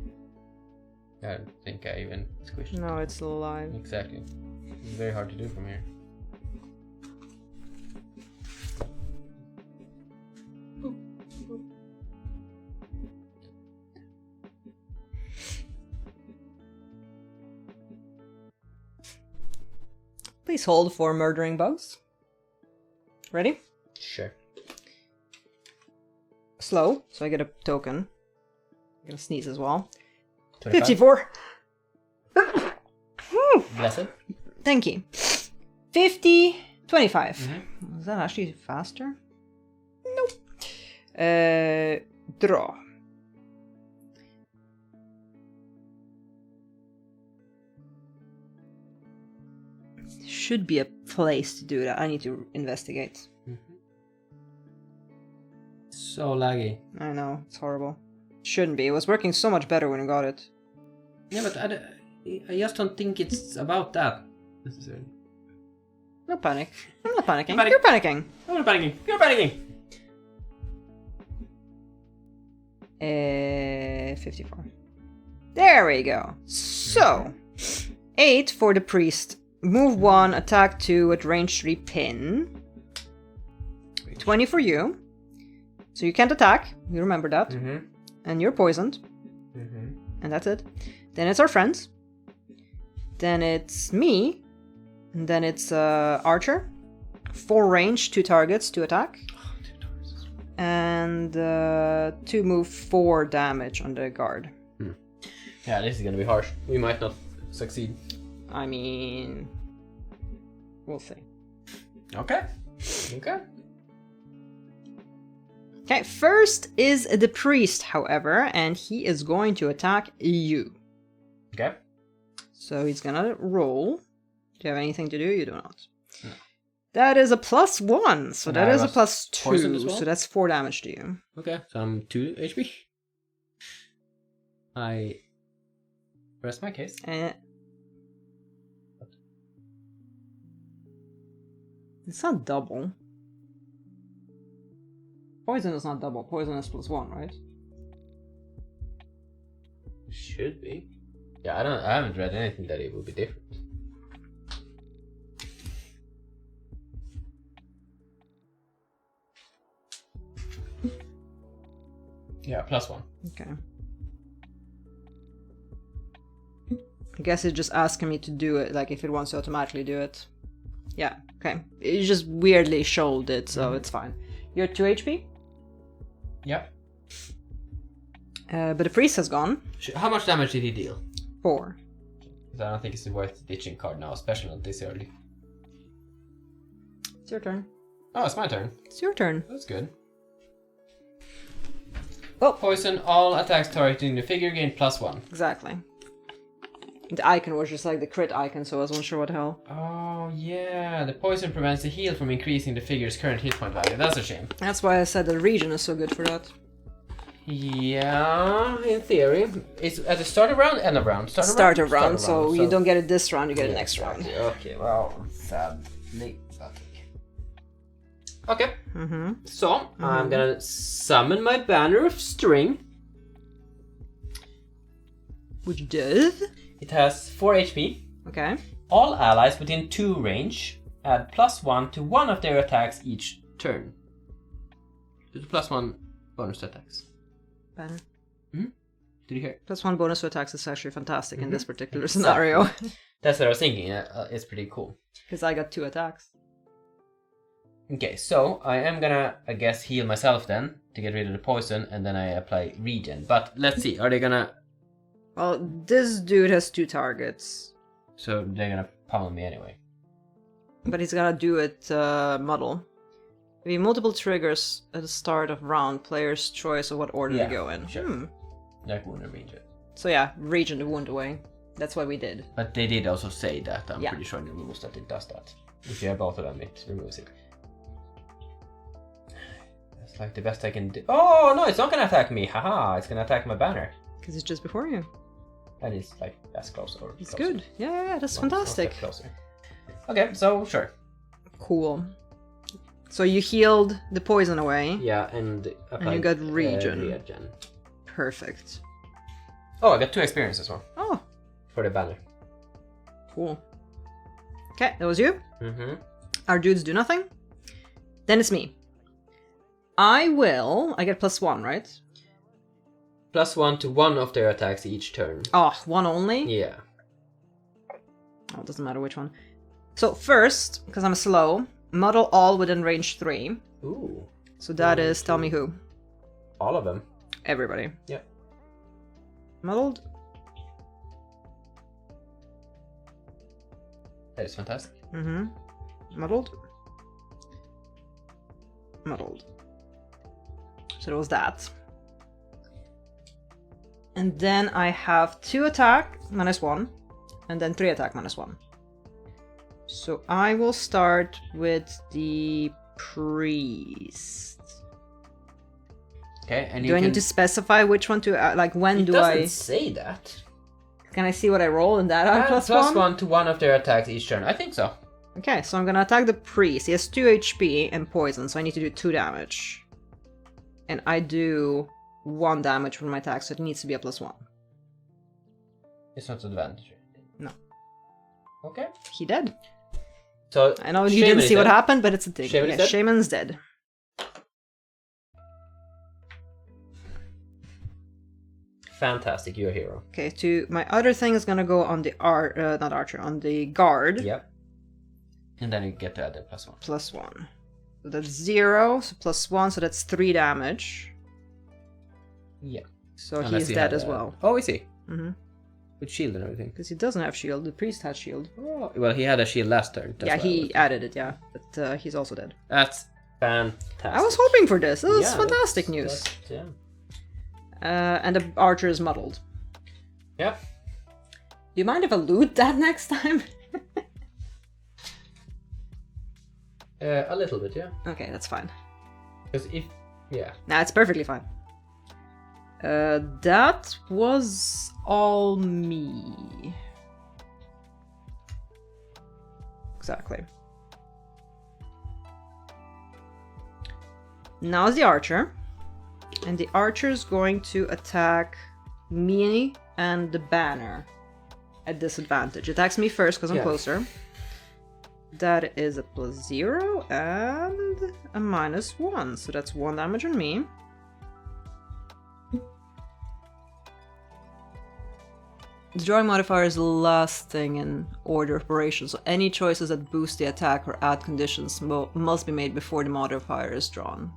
I don't think I even squished it. No, it's still alive. Exactly. It's very hard to do from here. Please hold for murdering bugs. Ready? Sure. Slow, so I get a token. I'm gonna sneeze as well. 25. 54! Blessed. Thank you. 50, 25. Mhm. Is that actually faster? Nope. Draw. Should be a place to do that. I need to investigate. So laggy. I know, it's horrible. Shouldn't be. It was working so much better when I got it. Yeah, but I just don't think it's about that necessarily. No panic. I'm not panicking. Panic. You're panicking. I'm not panicking. You're panicking. 54. There we go. So, 8 for the priest. Move 1, attack 2 at range 3 pin. 20 for you. So you can't attack. You remember that. Mm-hmm. And you're poisoned. Mm-hmm. And that's it. Then it's our friends. Then it's me. And then it's Archer. 4 range, 2 targets, 2 attack. Oh, 2 targets. And 2 move 4 damage on the guard. Yeah, this is gonna be harsh. We might not succeed. I mean... We'll see. Okay. Okay. Okay, first is the priest, however, and he is going to attack you. Okay. So he's gonna roll. Do you have anything to do? You do not. No. That is a +1, so And that I is a was poisoned as +2, well? so that's 4 damage to you. Okay. So I'm 2 HP. I rest my case. It's not double. Poison is not double. Poison is +1, right? Should be. Yeah, I haven't read anything that it would be different. Yeah, +1. Okay. I guess it's just asking me to do it, like if it wants to automatically do it. Yeah, okay. It just weirdly showed it, so it's fine. You're 2 HP? Yep. But the priest has gone. How much damage did he deal? 4. Because I don't think it's worth ditching card now, especially not this early. It's your turn. Oh, it's my turn. It's your turn. That's good. Oh. Poison all attacks targeting the figure gain +1. Exactly. The icon was just like the crit icon, so I wasn't sure what the hell. Oh, yeah. The poison prevents the heal from increasing the figure's current hit point value. That's a shame. That's why I said the region is so good for that. Yeah, in theory. It's at the start of round, end of round. Start of round, so you don't get it this round, you get it next round. Okay, well, sadly. Okay, Mm-hmm. so I'm gonna summon my banner of string. Which does? It has 4 HP. Okay. All allies within 2 range add +1 to one of their attacks each turn. There's a +1 bonus to attacks. Banner. Did you hear? +1 bonus to attacks is actually fantastic in this particular Exactly. scenario. That's what I was thinking. It's pretty cool. Because I got 2 attacks. Okay, so I am gonna, I guess, heal myself then to get rid of the poison, and then I apply regen. But let's see, are they gonna? Well, this dude has 2 targets. So they're gonna pummel me anyway. But he's gotta do it muddle. Maybe multiple triggers at the start of round, player's choice of what order to go in. Sure. Like wound or regen. So yeah, regen the wound away. That's what we did. But they did also say that, I'm Yeah. pretty sure in the rules that it does that. If you have both of them, it removes it. That's like the best I can do. Oh no, it's not gonna attack me. Haha, it's gonna attack my banner. Because it's just before you. And it's like that's close or It's closer. good. Yeah, that's One fantastic. step closer. Okay, so sure. Cool. So you healed the poison away. Yeah, and you got regen. regen. Perfect. Oh, I got 2 experience as well. Oh, For the banner. cool. Okay, that was you. Mm-hmm. Our dudes do nothing. Then it's me. I get +1, right? +1 to one of their attacks each turn. Oh, one only? Yeah. Oh, it doesn't matter which one. So first, because I'm slow, muddle all within range 3. Ooh. So that is, tell me who. All of them. Everybody. Yep. Muddled. That is fantastic. Mm-hmm. Muddled. Muddled. So it was that. And then I have 2 attack, -1, and then 3 attack, -1. So I will start with the priest. Okay, and you Do I can... need to specify which one to, like, when It do doesn't I... say that. Can I see what I roll and that Add +1? +1 to one of their attacks each turn. I think so. Okay, so I'm gonna attack the priest. He has 2 HP and poison, so I need to do 2 damage. And I do 1 damage from my attack, so it needs to be a +1. It's not advantage. No. Okay. He dead. So I know you Shaman didn't is see what dead. happened, but it's a thing. Shaman is Yeah, dead? Shaman's dead. Fantastic, you're a hero. Okay, to my other thing is gonna go on the not archer, on the guard. Yep. And then you get to add the +1. +1. So that's 0, so +1, so that's 3 damage. Yeah. So Unless he's he dead had as well. Oh, is he? Mm-hmm. With shield and everything. Because he doesn't have shield. The priest had shield. Oh, well, he had a shield last turn. That's yeah, why I he was- added it, yeah. But he's also dead. That's... Fantastic. I was hoping for this. This is Yeah, fantastic that's- news. Yeah. And the archer is muddled. Yeah. Do you mind if I loot that next time? A little bit, yeah. Okay, that's fine. Because if... Yeah. Nah, it's perfectly fine. That was all me. Exactly. Now is the archer. And the archer is going to attack me and the banner at disadvantage. Attacks me first because I'm Yeah. closer. That is a +0 and a -1. So that's 1 damage on me. The drawing modifier is the last thing in order of operation, so any choices that boost the attack or add conditions must be made before the modifier is drawn.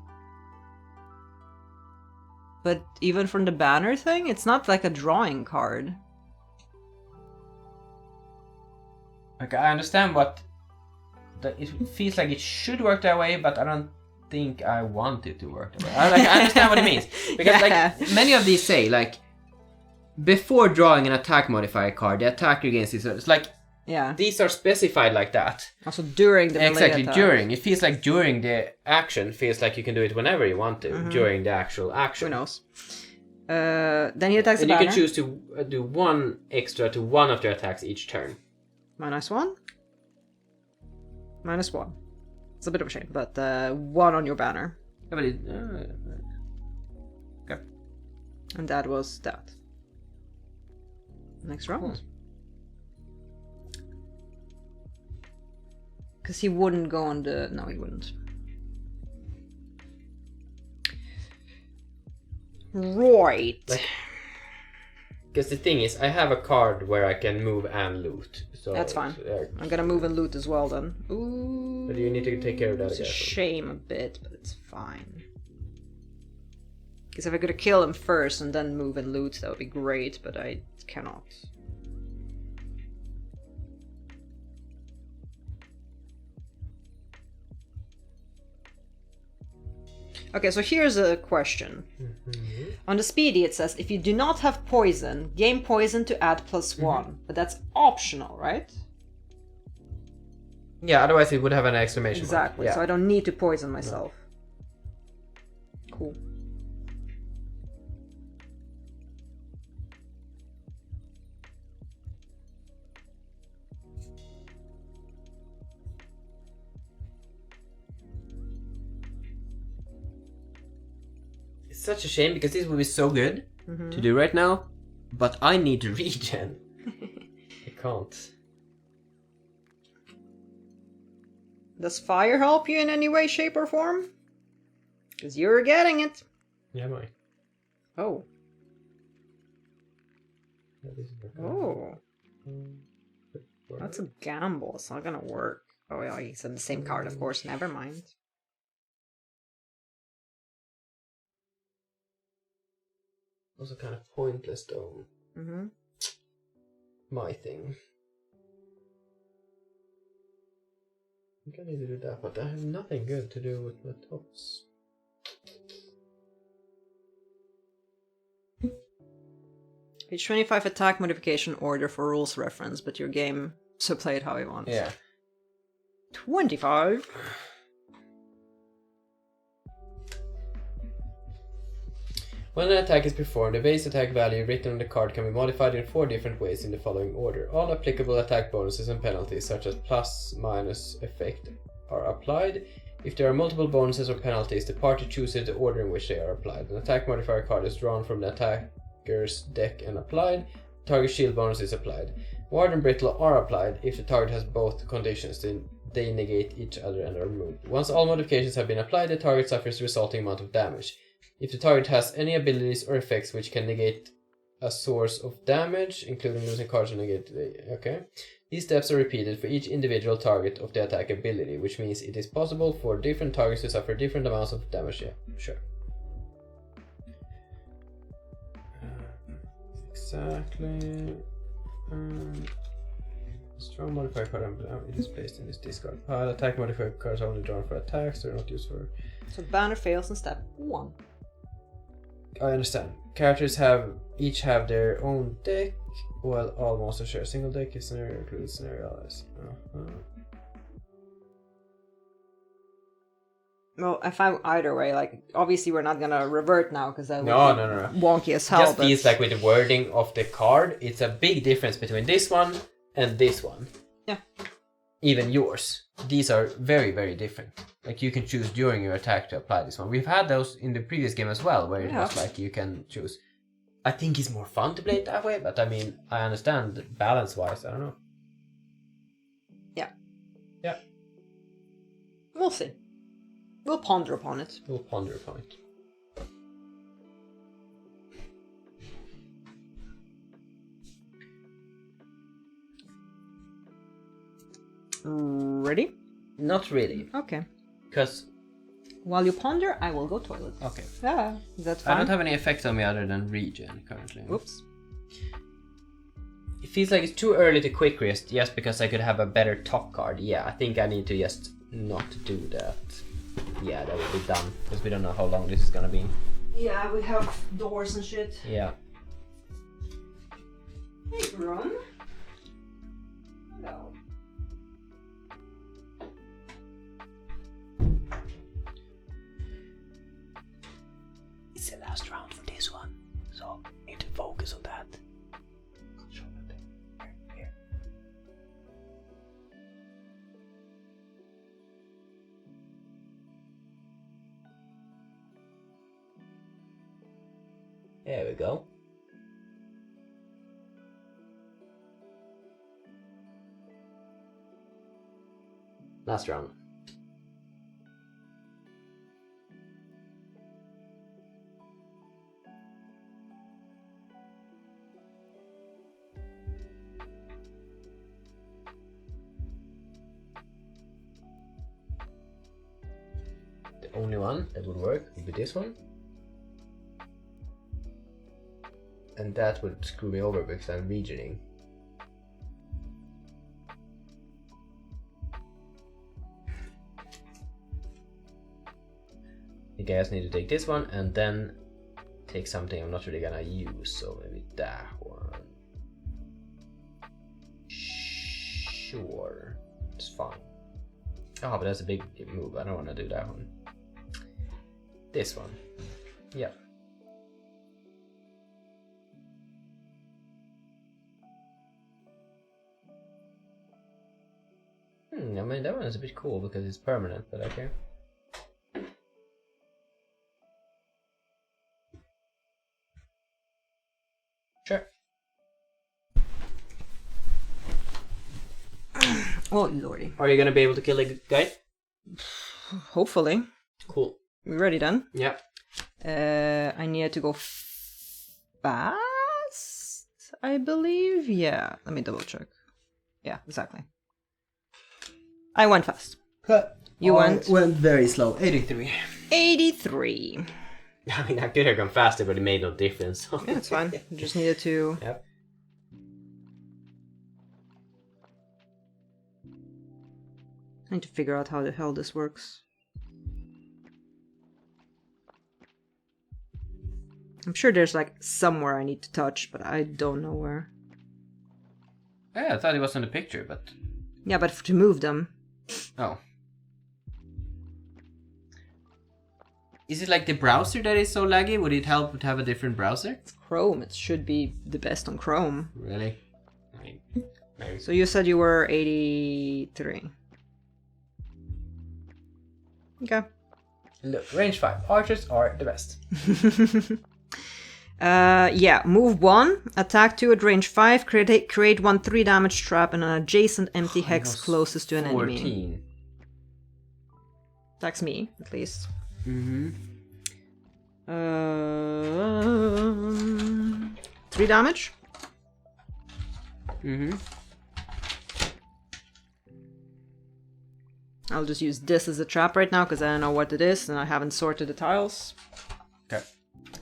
But even from the banner thing, it's not like a drawing card. Like, I understand what... It feels like it should work that way, but I don't think I want it to work that way. I understand what it means. Because, Yeah. like, many of these say, like, before drawing an attack modifier card, the attacker gains this. It's like, Yeah. these are specified like that. Also during the melee Exactly, attack. during. It feels like during the... Action feels like you can do it whenever you want to during the actual action. Who knows? Then he attacks And the you banner. can choose to do 1 extra to one of their attacks each turn. -1. -1. It's a bit of a shame, but 1 on your banner. Yeah, but it, okay. And that was that. Next round. Because he wouldn't go on the... No, he wouldn't. Right. Because the thing is, I have a card where I can move and loot. So That's fine. I'm gonna move and loot as well then. Ooh. But you need to take care of that It's a again. shame a bit, but it's fine. Because if I could kill him first and then move and loot, that would be great, but I cannot. Okay, so here's a question. On the speedy it says, if you do not have poison, gain poison to add +1. But that's optional, right? Yeah, otherwise it would have an exclamation mark. Exactly, Yeah. so I don't need to poison myself. Cool. It's such a shame because this would be so good to do right now, but I need to regen. I can't. Does fire help you in any way, shape, or form? Because you're getting it. Yeah, am I? Oh. Yeah, this is okay. Oh. That's a gamble. It's not gonna work. Oh, yeah, he said the same card, of course. Never mind. Also kind of pointless though. Mm-hmm. My thing. I think I need to do that, but I have nothing good to do with my tops. Page 25 attack modification order for rules reference, but your game so play it how you want. Yeah. 25. When an attack is performed, the base attack value written on the card can be modified in 4 different ways in the following order. All applicable attack bonuses and penalties, such as plus, minus effect, are applied. If there are multiple bonuses or penalties, the party chooses the order in which they are applied. An attack modifier card is drawn from the attacker's deck and applied. Target shield bonus is applied. Ward and Brittle are applied. If the target has both conditions, then they negate each other and are removed. Once all modifications have been applied, the target suffers the resulting amount of damage. If the target has any abilities or effects which can negate a source of damage, including losing cards or negate... Okay. These steps are repeated for each individual target of the attack ability, which means it is possible for different targets to suffer different amounts of damage. Yeah, sure. Exactly. Strong modifier card it is placed in this discard pile. Attack modifier cards are only drawn for attacks, they're not used for... So banner fails in step 1. I understand. Characters each have their own deck, while all monsters share a single deck. If scenario includes scenario allies. Well, I found either way, like, obviously we're not gonna revert now, because that would No. be wonky as hell. Just feels like with the wording of the card, it's a big difference between this one and this one. Yeah. Even yours. These are very, very different. Like, you can choose during your attack to apply this one. We've had those in the previous game as well, where it was like you can choose. I think it's more fun to play it that way, but I mean, I understand balance-wise, I don't know. Yeah. Yeah. We'll see. We'll ponder upon it. We'll ponder upon it. Ready? Not really. Okay. Because... While you ponder, I will go toilet. Okay. Yeah, that's fine. I don't have any effects on me other than regen currently. Oops. It feels like it's too early to quick rest just because I could have a better top card. Yeah, I think I need to just not do that. Yeah, that will be done because we don't know how long this is gonna be. Yeah, we have doors and shit. Yeah. Hey, Brum. Hello. It's the last round for this one, so need to focus on that. Here. There we go. Last round. The only one that would work would be this one. And that would screw me over because I'm regening. I guys need to take this one and then take something I'm not really gonna use, so maybe that one. Sure, it's fine. Oh, but that's a big move, I don't want to do that one. This one. Yeah. I mean, that one is a bit cool because it's permanent, but okay. Sure. Oh lordy. Are you gonna be able to kill the guy? Hopefully. Cool. We ready then? Yeah. I needed to go fast, I believe. Yeah, let me double check. Yeah, exactly. I went fast. You went very slow. 83. 83. I mean, I could have gone faster, but it made no difference. Yeah, it's fine. Just needed to. Yep. I need to figure out how the hell this works. I'm sure there's like somewhere I need to touch, but I don't know where. Yeah, I thought it was in the picture, but... Yeah, but to move them. Oh. Is it like the browser that is so laggy? Would it help to have a different browser? Chrome, it should be the best on Chrome. Really? I mean, maybe. So you said you were 83. Okay. Look, range 5. Archers are the best. Yeah, move 1, attack 2 at range 5, create 1 3 damage trap and an adjacent empty hex closest to an enemy. 14. Attacks me, at least. Mm-hmm. 3 damage. Mm-hmm. I'll just use this as a trap right now because I don't know what it is and I haven't sorted the tiles. Okay.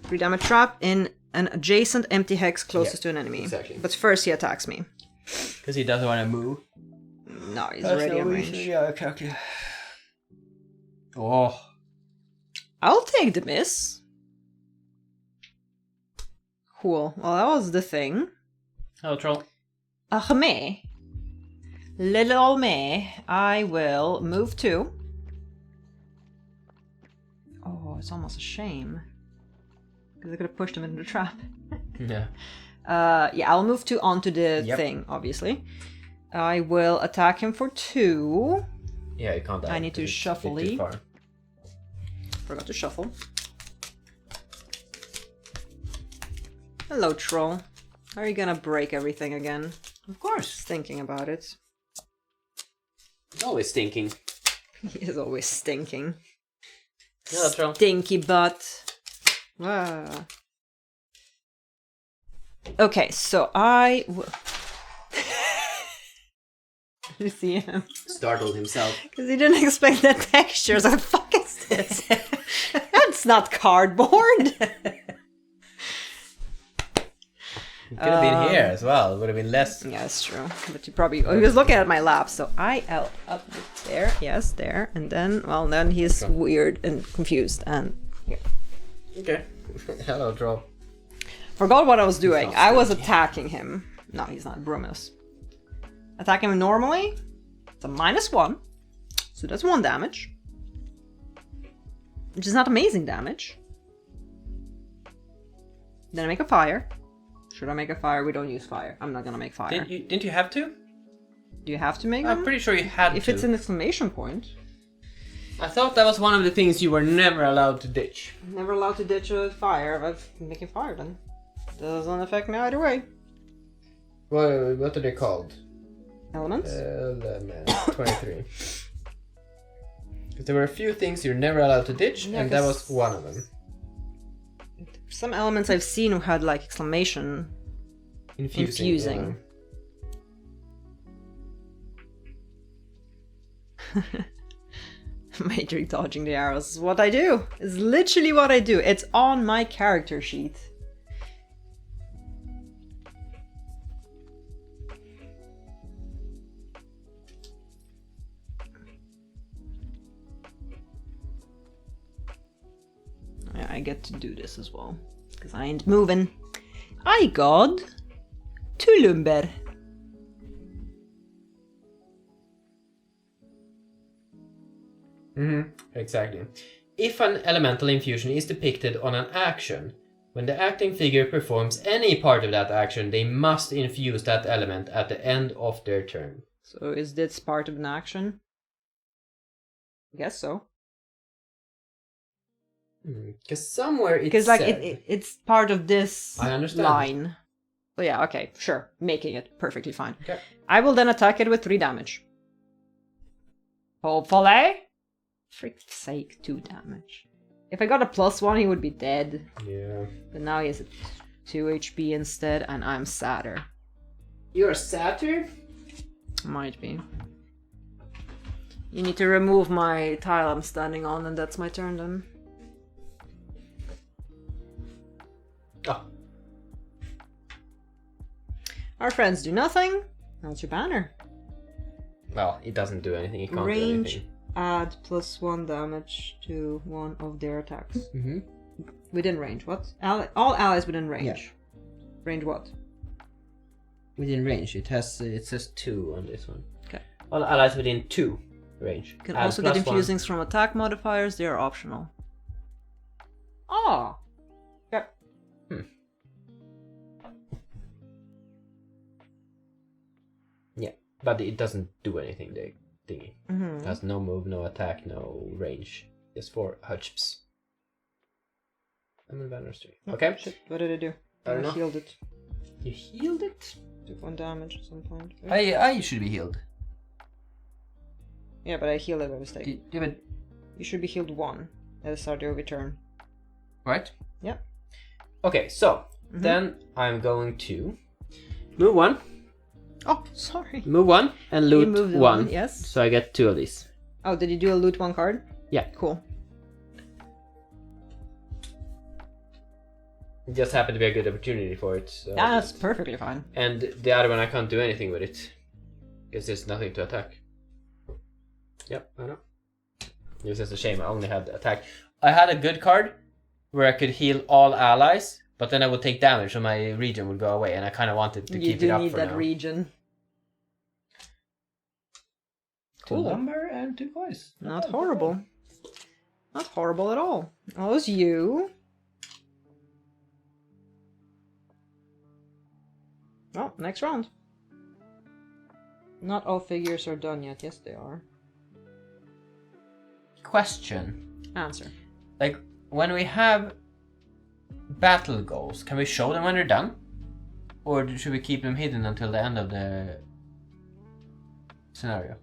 3 damage trap in an adjacent empty hex closest to an enemy. exactly. But first he attacks me. Because he doesn't want to move. No, he's already in range. Yeah, okay. Oh. I'll take the miss. Cool. Well, that was the thing. Hello, troll. Me. Little me. I will move 2. Oh, it's almost a shame. Because I could have pushed him into the trap. Yeah. Yeah, I'll move 2 onto the Yep. thing, obviously. I will attack him for 2. Yeah, you can't die. I need to because it's a shuffle bit too it. far. Forgot to shuffle. Hello, troll. Are you gonna break everything again? Of course. Just thinking about it. It's always stinking. He is always stinking. Yeah, troll. Stinky butt. Ah. Okay, so you see him? Startled himself. Because he didn't expect that texture. So, what the fuck is this? That's not cardboard. It could have been here as well. It would have been less. Yeah, that's true. But you probably... Oh, he was looking at my lap, so up there. Yes, there. And then, well, then he's weird and confused and... Here. Okay. Hello, troll. Forgot what I was doing. not I was stinky. attacking him. No, he's not. Brumus. Attacking him normally. It's a -1. So that's 1 damage. Which is not amazing damage. Then I make a fire. Should I make a fire? We don't use fire. I'm not gonna make fire. Didn't you have to? Do you have to make I'm them? pretty sure you had If to. it's an exclamation point. I thought that was one of the things you were never allowed to ditch. Never allowed to ditch a fire. I'm making fire then. Doesn't affect me either way. What are they called? Elements? 23. Because there were a few things you're never allowed to ditch, Yeah, and that 'cause- was one of them. Some elements I've seen who had like exclamation. Infusing. Matrix dodging the arrows is what I do. It's literally what I do. It's on my character sheet. I get to do this as well. Because I ain't moving. I got Tulumber. Exactly. If an elemental infusion is depicted on an action, when the acting figure performs any part of that action, they must infuse that element at the end of their turn. So is this part of an action? I guess so. Because somewhere Because it's part of this I understand. line. So yeah, okay, sure. Making it perfectly fine. Okay. I will then attack it with 3 damage. Hopefully. Frick's sake, 2 damage. If I got a +1, he would be dead. Yeah. But now he has 2 HP instead, and I'm sadder. You're sadder? Might be. You need to remove my tile I'm standing on, and that's my turn then. Oh. Our friends do nothing. That's your banner. Well, it doesn't do anything. It can't Range, do anything. add +1 damage to one of their attacks. Mm-hmm. Within range, what? All allies within range. Yeah. Range what? Within range. It says 2 on this one. Okay. All allies within 2 range. You can Add also get +1. infusings from attack modifiers, they are optional. Ah! Yep. Yeah, but it doesn't do anything, the thingy. Mm-hmm. It has no move, no attack, no range. Just 4 HPs. I'm in banner 3. Okay. Shit, what did I do? I don't know. Healed it. You healed it? Took 1 damage at some point. I should be healed. Yeah, but I healed it by mistake. Yeah, but You should be healed 1 at the start of your turn. right? Yeah. Okay, so then I'm going to move 1. Oh, sorry. Move 1 and You loot moved 1. yes. So I get 2 of these. Oh, did you do a loot 1 card? Yeah. Cool. It just happened to be a good opportunity for it. So Yeah, that's perfectly fine. And the other one I can't do anything with it. Because there's nothing to attack. Yep, I know. It's just a shame, I only had attack. I had a good card where I could heal all allies, but then I would take damage so my region would go away, and I kind of wanted to You keep it up do need for that now. region. 2 Cool. lumber and 2 coins. Not horrible. Not horrible at all. Oh, it's you. Oh, next round. Not all figures are done yet. Yes, they are. Question. Answer. Like, when we have battle goals, can we show them when they're done? Or should we keep them hidden until the end of the scenario?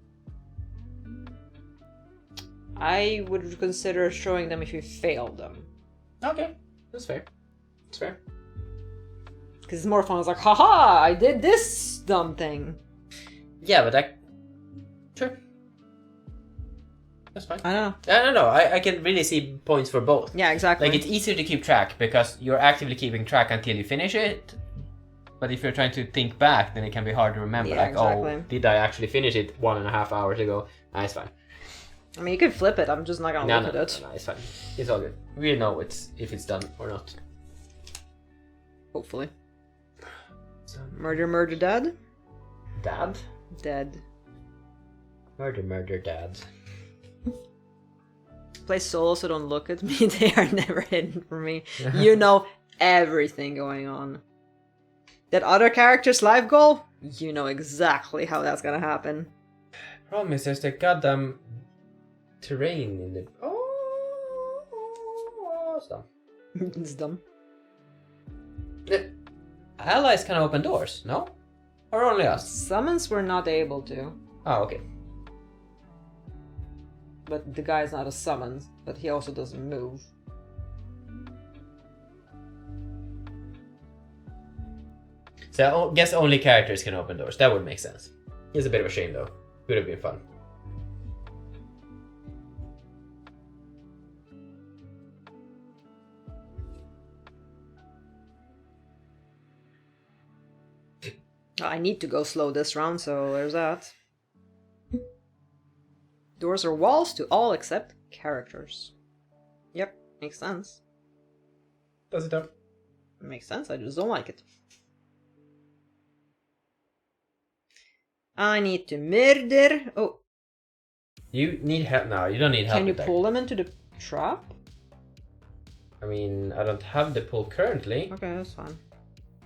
I would consider showing them if you failed them. Okay, that's fair. That's fair. Because it's more fun. It's like, haha, I did this dumb thing. Yeah, but that... Sure. That's fine. I don't know. I don't know, I can really see points for both. Yeah, exactly. Like, it's easier to keep track because you're actively keeping track until you finish it. But if you're trying to think back, then it can be hard to remember. Yeah, Like, exactly. oh, did I actually finish it 1.5 hours ago? Nah, it's fine. I mean, you could flip it. I'm just not gonna look at it. No, it's fine. It's all good. We know if it's done or not. Hopefully. So, Murder, dead? dad? Dead. Murder, dad. Play solo, so don't look at me. They are never hidden from me. You know everything going on. That other character's life goal? You know exactly how that's gonna happen. Problem is, there's the goddamn terrain in the... Oh, it's dumb. It's dumb. The allies can open doors, no? Or only us? Summons were not able to. Oh, okay. But the guy's not a summons, but he also doesn't move. So I guess only characters can open doors. That would make sense. It's a bit of a shame though. Would have been fun. I need to go slow this round, so there's that. Doors are walls to all except characters. Yep, makes sense. Does it though? Makes sense, I just don't like it. I need to murder... Oh, You need help now. You don't need help. can you with that. pull them into the Trap? I mean, I don't have the pull currently, Okay, that's fine.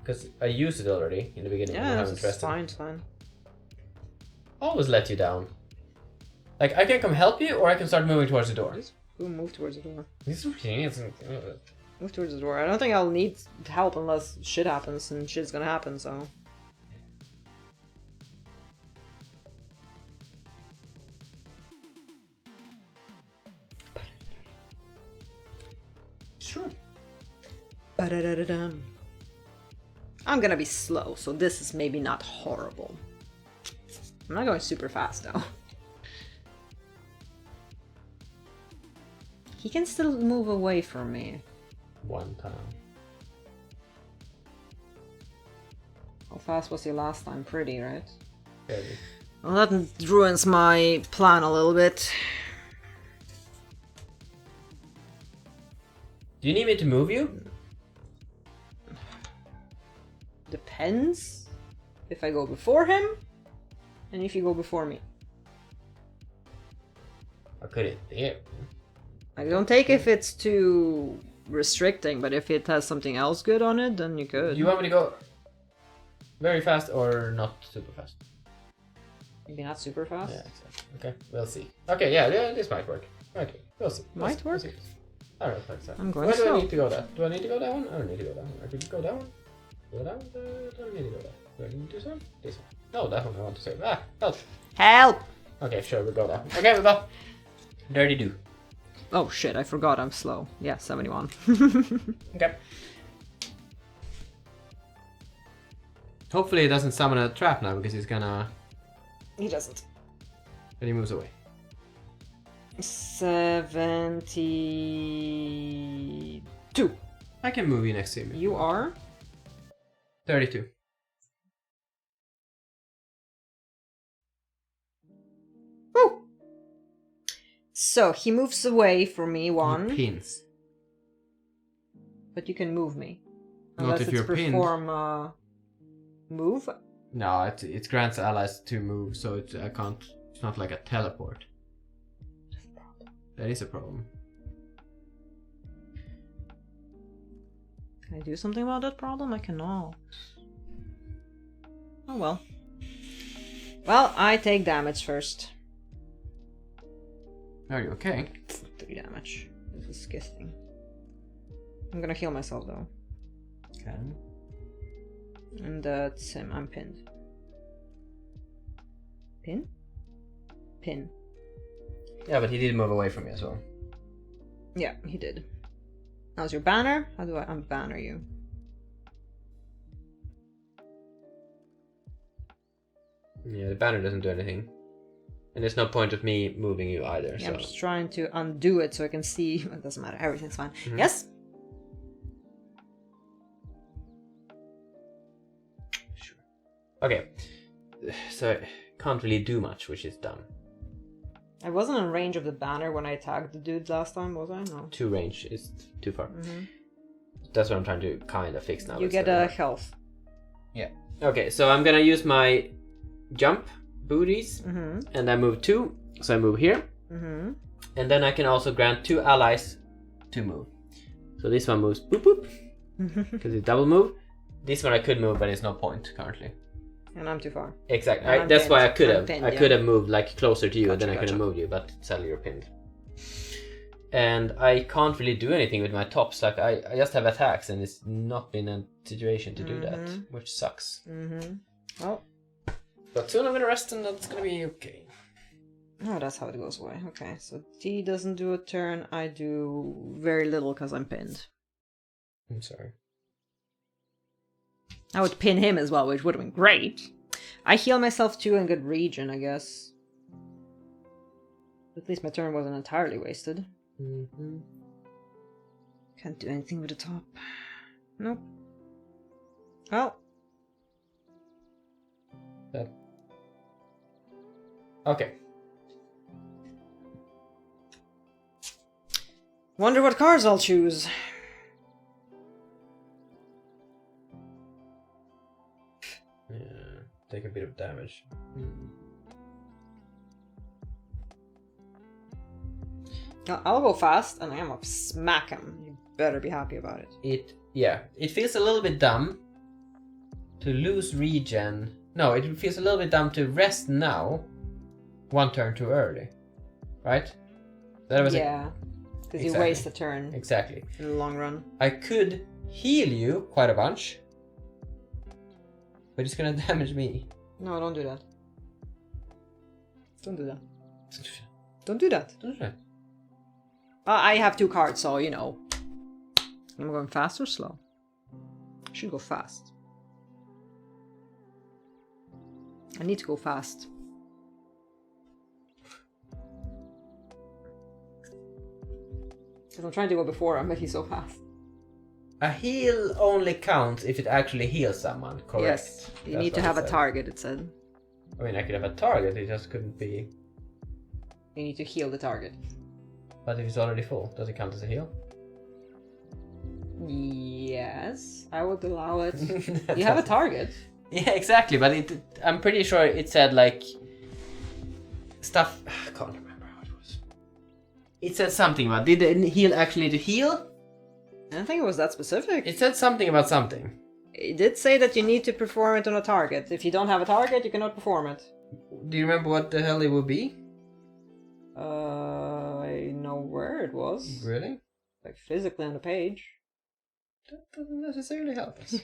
because I used it already in the beginning. Yeah, when I it's haven't rested. fine, it's fine. Always let you down. Like, I can come help you, or I can start moving towards the door. Just move towards the door. This is Move towards the door. I don't think I'll need help unless shit happens, and shit's gonna happen, so... Sure. Ba-da-da-da-dum. I'm gonna be slow, so this is maybe not horrible. I'm not going super fast, though. He can still move away from me. One time. How fast was he last time? Pretty, right? Fairly. Well, that ruins my plan a little bit. Do you need me to move you? Depends if I go before him and if you go before me. I could yeah. I don't take if it's too restricting, but if it has something else good on it, then you could. Do you want me to go very fast or not super fast? Maybe not super fast. Yeah, exactly. Okay, we'll see. Okay, yeah, this might work. Okay, we'll see. Might work? We'll see. I don't think so. I'm going Where do slow. I need to go down? Do I need to go down? I don't need to go down. I could go down. Go down. Don't need to go down. Do I need to do something? This one. No, that one I want to save. Ah, help. Help! Okay, sure, we'll go down. Okay, we'll go. Dirty do. Oh shit, I forgot I'm slow. Yeah, 71. Okay. Hopefully he doesn't summon a trap now because he's gonna... He doesn't. Then he moves away. 72. I can move you next to me. You are? 32. Woo! So, he moves away from me, one. He pins. But you can move me. Not Unless if it's you're pinned. perform move. No, it grants allies to move, so I can't. It's not like a teleport. That is a problem. Can I do something about that problem? I cannot. Oh well. Well, I take damage first. Are you okay? 3 damage. This is disgusting. I'm gonna heal myself though. Okay. And that's him. I'm pinned. Pin? Pin. Yeah, but he did move away from me as well. Yeah, he did. How's your banner? How do I unbanner you? Yeah, the banner doesn't do anything. And there's no point of me moving you either, Yeah, so... I'm just trying to undo it so I can see. It doesn't matter. Everything's fine. Mhm. Yes? Sure. Okay. So I can't really do much, which is dumb. I wasn't in range of the banner when I tagged the dude last time, was I? No. 2 range is too far. Mm-hmm. That's what I'm trying to kind of fix now. You It's get very a hard. health. Yeah. Okay, so I'm gonna use my jump booties Mm-hmm. and I move 2. So I move here. Mm-hmm. And then I can also grant 2 allies to move. So this one moves boop boop because it's double move. This one I could move, but it's no point currently. And I'm too far. Exactly. And I'm That's why I pinned. could I'm have. pinned, I yeah. could have moved like closer to you, and then I Gotcha, could have gotcha. moved you, but sadly you're pinned. And I can't really do anything with my tops. Like I just have attacks, and it's not been a situation to do that, Mhm. which sucks. Mm-hmm. Well, But soon I'm gonna rest, and that's gonna be okay. oh, that's how it goes away. Okay, so T doesn't do a turn. I do very little because I'm pinned. I'm sorry. I would pin him as well, which would have been great. I heal myself too and get regen, I guess. At least my turn wasn't entirely wasted. Mm-hmm. Can't do anything with the top. Nope. Well, Okay. wonder what cards I'll choose. Yeah. Take a bit of damage. I'll go fast and I'm gonna smack him. You better be happy about it. It feels a little bit dumb to lose regen. No, it feels a little bit dumb to rest now, one turn too early, right? That was because you Exactly. waste a turn exactly. in the long run. I could heal you quite a bunch, but it's gonna damage me. No, don't do that. Don't do that. Don't do that. Don't you? I have 2 cards, so you know. Am I going fast or slow? I should go fast. I need to go fast. Because I'm trying to go before him, but he's so fast. A heal only counts if it actually heals someone, correct? Yes, you That's need to what have it a said. target, it said. I mean, I could have a target, it just couldn't be. You need to heal the target. But if it's already full, does it count as a heal? Yes, I would allow it. You have a target. Yeah, exactly, but I'm pretty sure it said like stuff. I can't remember how it was. It said something about, did the heal actually need to heal? I don't think it was that specific. It said something about something. It did say that you need to perform it on a target. If you don't have a target, you cannot perform it. Do you remember what the hell it would be? I know where it was. Really? Like physically on the page. That doesn't necessarily help us.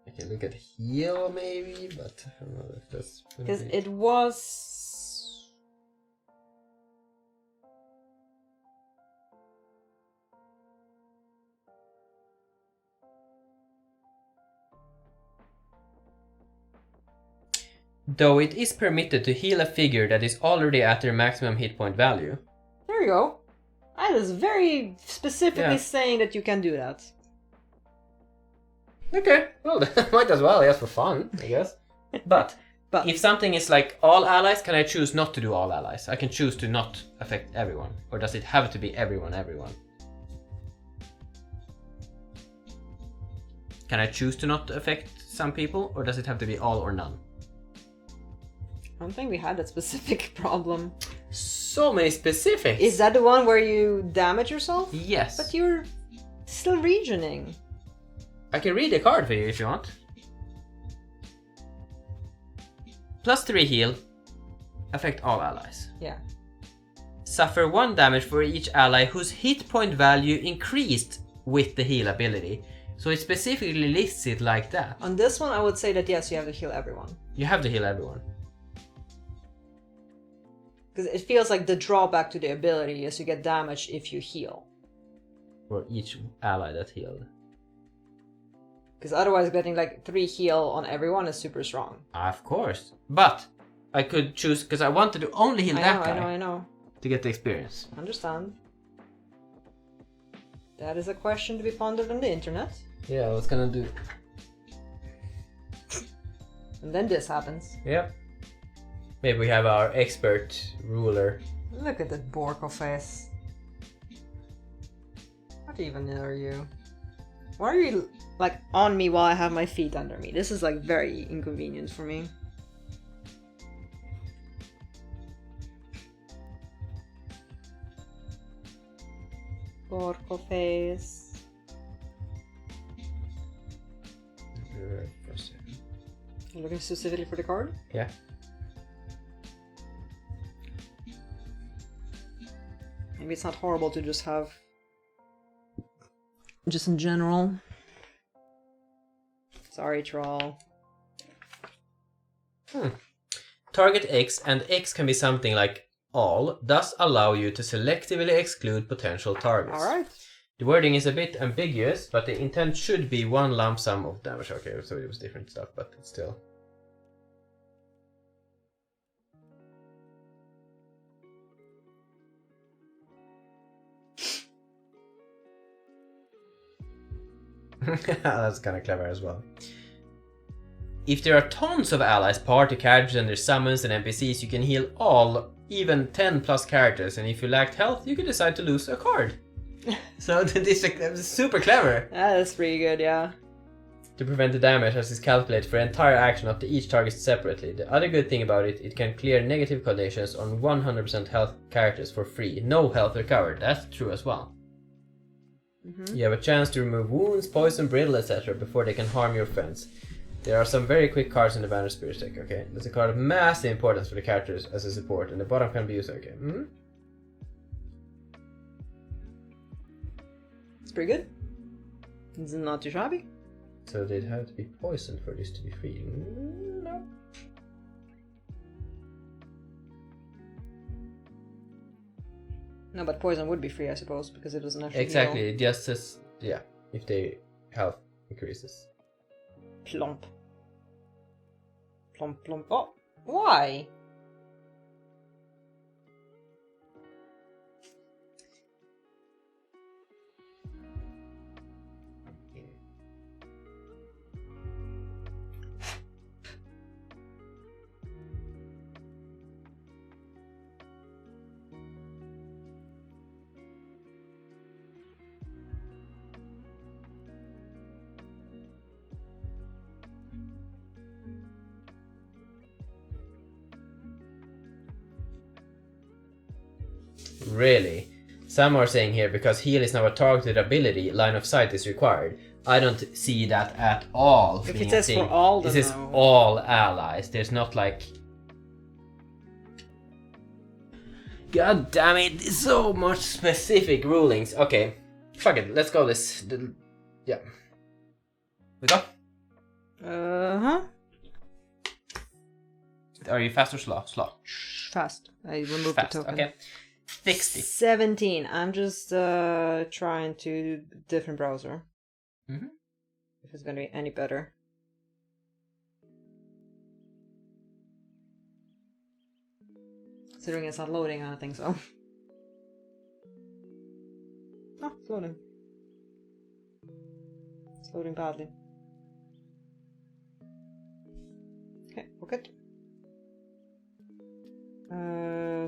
I can look at heal maybe, but I don't know if that's... Because it was... Though it is permitted to heal a figure that is already at their maximum hit point value. There you go. I was very specifically Yeah. saying that you can do that. Okay, well, might as well, yes, for fun, I guess. But But if something is like all allies, can I choose not to do all allies? I can choose to not affect everyone. Or does it have to be everyone? Can I choose to not affect some people? Or does it have to be all or none? I don't think we had that specific problem. So many specifics! Is that the one where you damage yourself? Yes. But you're still regioning. I can read the card for you if you want. +3 heal. Affect all allies. Yeah. Suffer 1 damage for each ally whose hit point value increased with the heal ability. So it specifically lists it like that. On this one, I would say that yes, you have to heal everyone. You have to heal everyone. Because it feels like the drawback to the ability is you get damaged if you heal. For each ally that healed. Because otherwise getting like 3 heal on everyone is super strong. Of course. But I could choose, because I wanted to only heal that guy I know. to get the experience. Understand. That is a question to be pondered on the internet. Yeah, I was gonna do. And then this happens. Yep. Maybe we have our expert ruler. Look at that Borko face. What even are you? Why are you like on me while I have my feet under me? This is like very inconvenient for me. Borko face. You're looking specifically for the card? Yeah. Maybe it's not horrible to just have... just in general. Sorry, troll. Target X, and X can be something like all, thus allow you to selectively exclude potential targets. Alright. The wording is a bit ambiguous, but the intent should be 1 lump sum of damage. Okay, so it was different stuff, but it's still... That's kind of clever as well. If there are tons of allies, party characters and their summons and NPCs, you can heal all, even 10 plus characters, and if you lacked health, you could decide to lose a card. So this is super clever. That is pretty good, yeah. to prevent the damage as is calculated for the entire action of each target separately. The other good thing about it can clear negative conditions on 100% health characters for free. No health recovered. That's true as well. You have a chance to remove wounds, poison, brittle, etc. before they can harm your friends. There are some very quick cards in the Banner Spirit deck, okay? There's a card of massive importance for the characters as a support, and the bottom can be used, okay? It's pretty good. It's not too shabby. So they'd have to be poisoned for this to be free. No. No, but poison would be free, I suppose, because it doesn't actually Exactly, heal. it just says, yeah, if their health increases. Plump. Plump, plump. Oh, why? Really? Some are saying here, because heal is now a targeted ability, line of sight is required. I don't see that at all. If it says for all, then this is no. all allies. There's not like... God damn it, so much specific rulings. Okay, fuck it, let's go this... Yeah. We go? Uh-huh. Are you fast or slow? Slow. Fast. I removed Fast, the token. okay. 60. 17. I'm just trying to different browser. If it's gonna be any better. Considering it's not loading, I don't think so. Oh, it's loading. It's loading badly. Okay, we're good.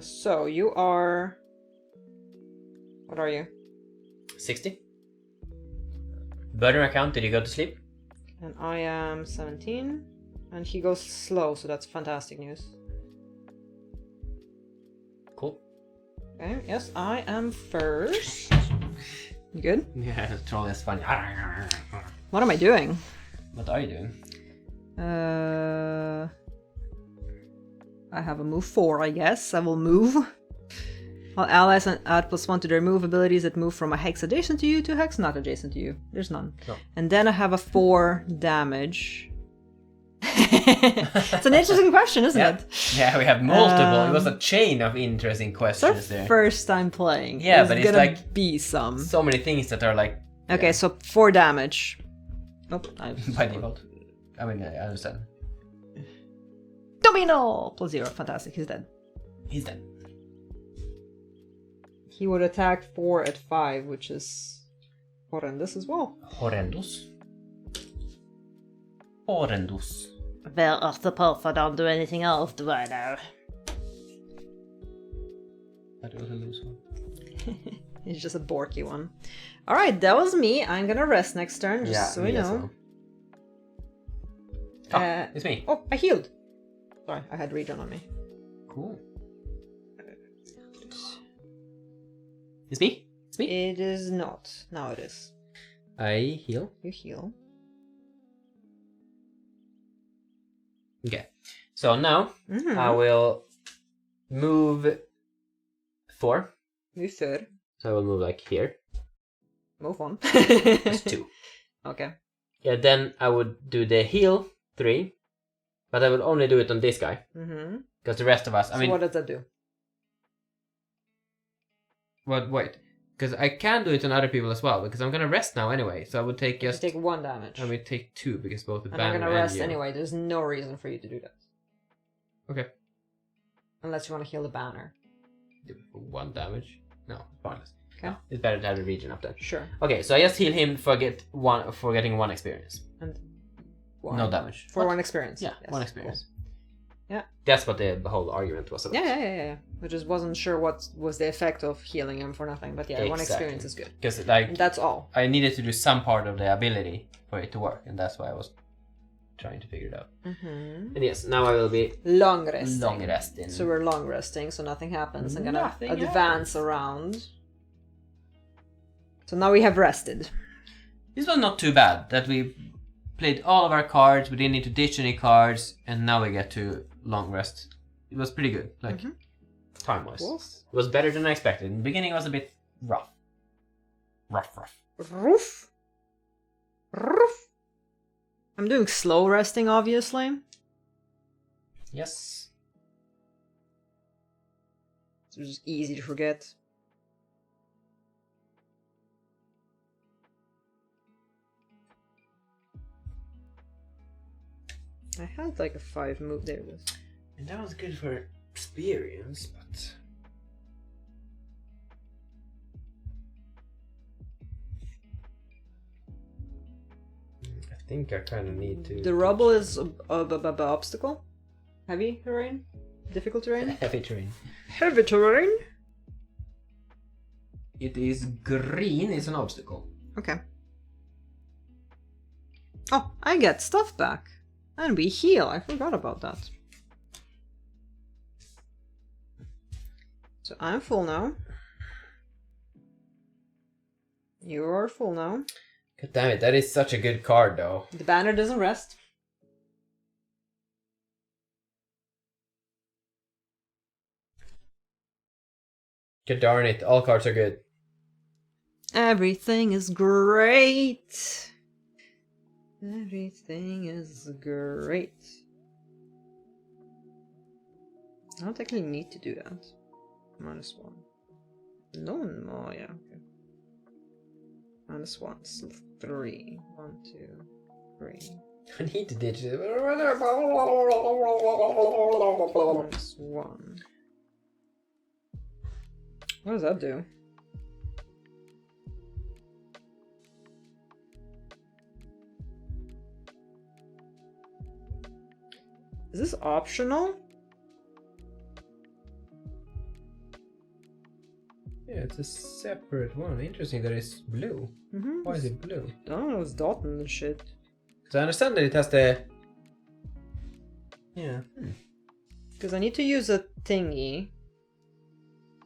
So you are... What are you? 60. Burner account, did you go to sleep? And I am 17. And he goes slow, so that's fantastic news. Cool. Okay, yes, I am first. You good? Yeah, the troll is funny. What am I doing? What are you doing? I have a move 4, I guess. I will move. All allies add +1 to their move abilities that move from a hex adjacent to you to a hex not adjacent to you. There's none. No. And then I have a 4 damage. It's an interesting question, isn't it? Yeah, we have multiple. It was a chain of interesting It's our questions there. first time playing. Yeah, There's but it's gonna like be some. so many things that are like... Okay, yeah, so 4 damage. Nope. by default. I mean, I understand. Domino! +0. Fantastic. He's dead. He's dead. He would attack 4 at 5, which is horrendous as well. Horrendous. Horrendous. Well, I suppose I don't do anything else, do I now? That was a loose one. It's just a borky one. Alright, that was me. I'm gonna rest next turn, just so we me as know. well. It's me. Oh, I healed! Sorry, I had regen on me. Cool. It's me? It's me? It is not. Now it is. I heal. You heal. Okay. So now I will move 4. You third. So I will move like here. Move on. That's 2. Okay. Yeah, then I would do the heal 3. But I will only do it on this guy. Because the rest of us, I mean... what does that do? Well, wait. Because I can do it on other people as well. Because I'm gonna rest now anyway. So I would take just... You take 1 damage. I would take 2 because both the and banner I'm gonna rest you. anyway. There's no reason for you to do that. Okay. Unless you want to heal the banner. 1 damage? No, pointless. Okay. No, it's better to have the region up there. Sure. Okay, so I just heal him for getting 1 experience. And 1. No damage. For 1 experience. Yeah, Yes. 1 experience. Cool. Yeah. That's what the whole argument was about. Yeah. I just wasn't sure what was the effect of healing him for nothing. But yeah, 1 experience is good. Because like And that's all. I needed to do some part of the ability for it to work, and that's why I was trying to figure it out. Mm-hmm. And yes, now I will be Long resting. Long resting. So we're long resting, so nothing happens. I'm gonna Nothing advance around. So now we have rested. This was not too bad. That we played all of our cards, we didn't need to ditch any cards, and now we get to long rest. It was pretty good, like time-wise. It was better than I expected. In the beginning, it was a bit rough. Roof. I'm doing slow resting, obviously. Yes. It's just easy to forget. I had like a 5 move. There it is. And that was good for experience, but... I think I kind of need to... The rubble is a obstacle? Heavy terrain? Difficult terrain? Heavy terrain. Heavy terrain? It is green, it's an obstacle. Okay. Oh, I get stuff back. And we heal. I forgot about that. So I'm full now. You are full now. God damn it, that is such a good card though. The banner doesn't rest. God darn it, all cards are good. Everything is great. Everything is great. I don't actually need to do that. -1. No, yeah, okay. -1, so 3. 1, 2, 3. I need to ditch it. -1. What does that do? Is this optional? Yeah, it's a separate one. Interesting that it's blue. Mm-hmm. Why is it blue? I don't know, it's Dalton and shit. Because I understand that it has the... Yeah. Because I need to use a thingy.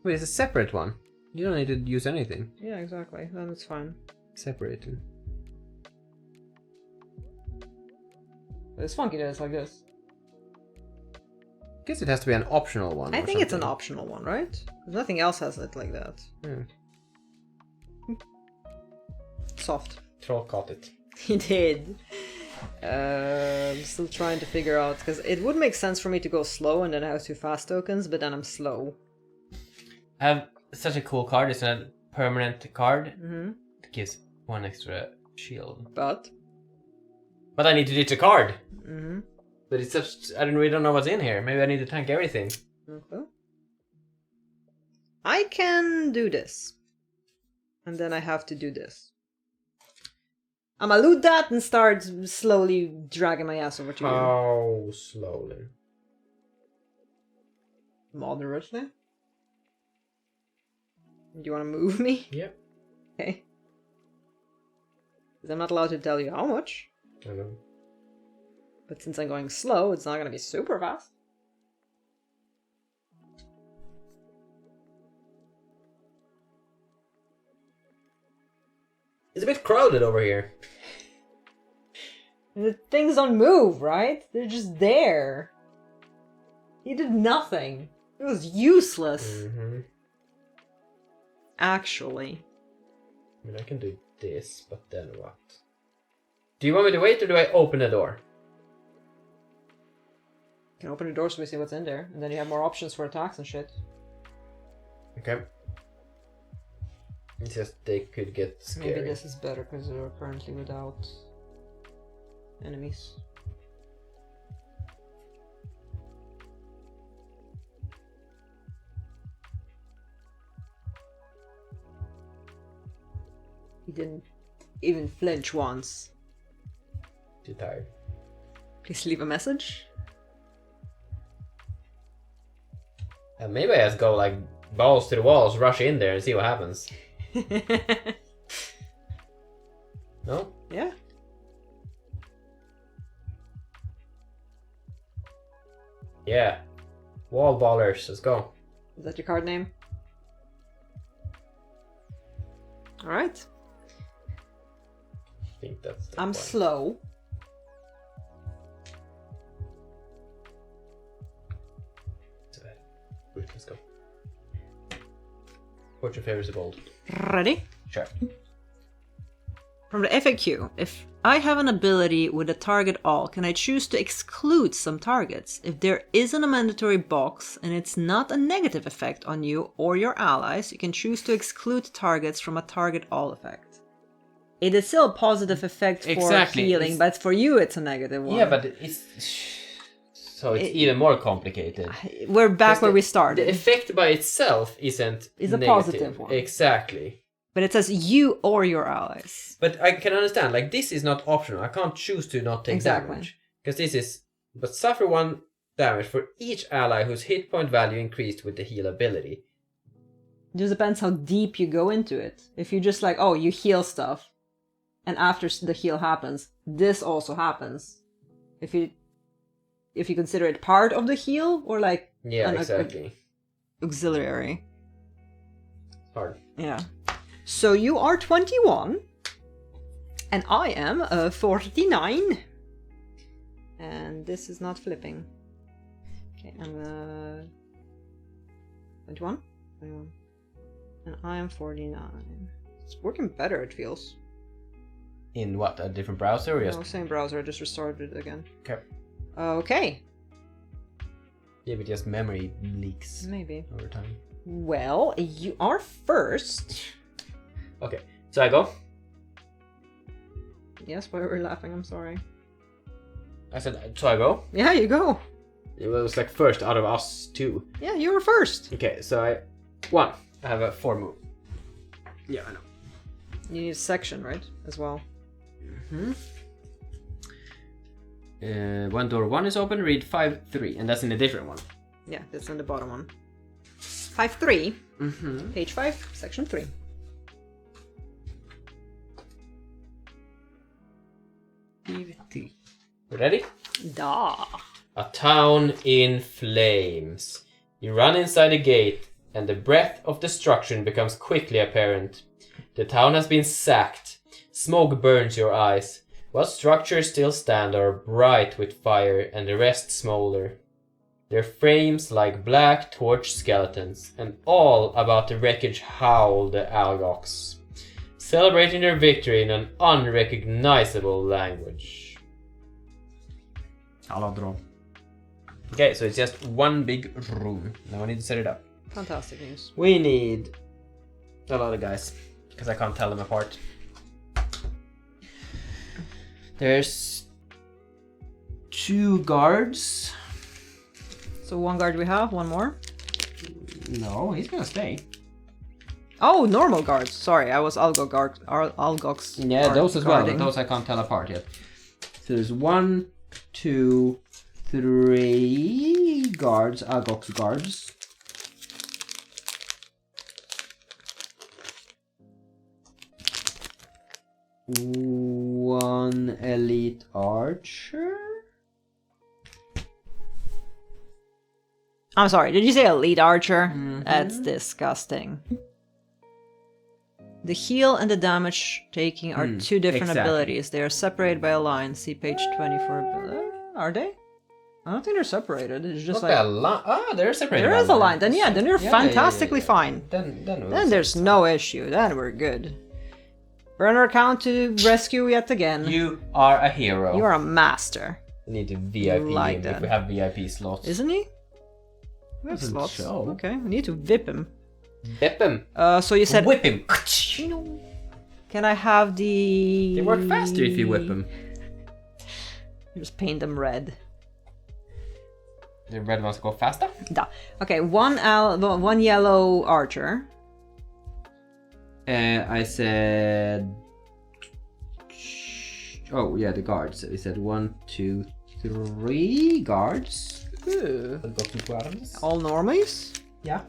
Wait, it's a separate one. You don't need to use anything. Yeah, exactly. Then it's fine. Separated. But it's funky that it's like this. I guess it has to be an optional one. I or think it's an something. optional one, right? 'Cause nothing else has it like that. Yeah. Soft. Troll caught it. He did. I'm still trying to figure out, because it would make sense for me to go slow and then I have 2 fast tokens, but then I'm slow. I have such a cool card. It's a permanent card. Mm-hmm. It gives 1 extra shield. But? But I need to ditch a card! Mm-hmm. But it's just... I really don't know what's in here. Maybe I need to tank everything. Okay. I can do this. And then I have to do this. I'ma loot that and start slowly dragging my ass over to you. How slowly? Moderately. Do you want to move me? Yep. Okay. Because I'm not allowed to tell you how much. I know. But since I'm going slow, it's not going to be super fast. It's a bit crowded over here. The things don't move, right? They're just there. He did nothing. It was useless. Mm-hmm. Actually. I mean, I can do this, but then what? Do you want me to wait or do I open the door? You can open the door so we see what's in there. And then you have more options for attacks and shit. Okay. It's just they could get scary. Maybe this is better because they're currently without enemies. He didn't even flinch once. Too tired. Please leave a message. And maybe I just go like balls to the walls, rush in there and see what happens. No? Yeah. Yeah. Wall ballers, let's go. Is that your card name? Alright. I think that's the I'm one. slow. Good, let's go. What's your favorite of old? Ready? Sure. From the FAQ, if I have an ability with a target all, can I choose to exclude some targets? If there isn't a mandatory box and it's not a negative effect on you or your allies, you can choose to exclude targets from a target all effect. It is still a positive effect for Exactly, healing, it's- but for you it's a negative one. Yeah, but it's... So it's even more complicated. We're back where we The started. effect by itself isn't Is a negative. positive one. Exactly. But it says you or your allies. But I can understand, like, this is not optional. I can't choose to not take Exactly. damage. Because this is... But suffer 1 damage for each ally whose hit point value increased with the heal ability. It just depends how deep you go into it. If you just like, oh, you heal stuff, and after the heal happens, this also happens. If you consider it part of the heal or like Yeah, an exactly. auxiliary. Hard. Yeah. So you are 21, and I am 49. And this is not flipping. Okay, I'm 21? 21. And I am 49. It's working better, it feels. In what, a different browser or just... No, same browser, I just restarted it again. Okay. Okay, Yeah, but just memory leaks maybe. over time. Well, you are first. Okay, so I go. Yes, why were you laughing? I'm sorry. I said, so I go. Yeah, you go. It was like first out of us 2. Yeah, you were first. Okay, so I... 1. I have a 4 move. Yeah, I know. You need a section, right? As well. Hmm. When door 1 is open, read 5-3, and that's in a different one. Yeah, that's in the bottom one. 5-3. Mm-hmm. Page 5, section 3. Ready? Da. A town in flames. You run inside a gate, and the breath of destruction becomes quickly apparent. The town has been sacked. Smoke burns your eyes. What structures still stand are bright with fire, and the rest smolder. Their frames like black torch skeletons, and all about the wreckage howl the Algox, celebrating their victory in an unrecognizable language. I'll draw. Okay, so it's just one big room. Now I need to set it up. Fantastic news. We need a lot of guys, because I can't tell them apart. There's 2 guards. So one guard we have, one more. No, he's gonna stay. Oh, normal guards. Sorry, I was Algox. Yeah, those as well, guarding. but those I can't tell apart yet. So there's 1, 2, 3 guards, Algox guards. One elite archer. I'm sorry, did you say elite archer? Mhm. That's disgusting. The heal and the damage taking are 2 different exactly. abilities. They are separated by a line. See page 24. Are they? I don't think they're separated. It's just Not that like they're separated. there is a line. Then yeah, then you're Yeah, fantastically yeah. fine. Then Then there's no issue. Then we're good. Burner account to rescue yet again. You are a hero. You are a master, We need to VIP Like him that. if we have VIP slots. isn't he? We have Doesn't slots. show. Okay, we need to VIP him. Whip him. So you said, Whip him. can I have the? They work faster if you whip them. Just paint them red. The red ones go faster. Da. Okay, one yellow archer. I said. Oh yeah, the guards. We said 1, 2, 3 guards. Ooh. I've got 2 guards. All normies? Yeah.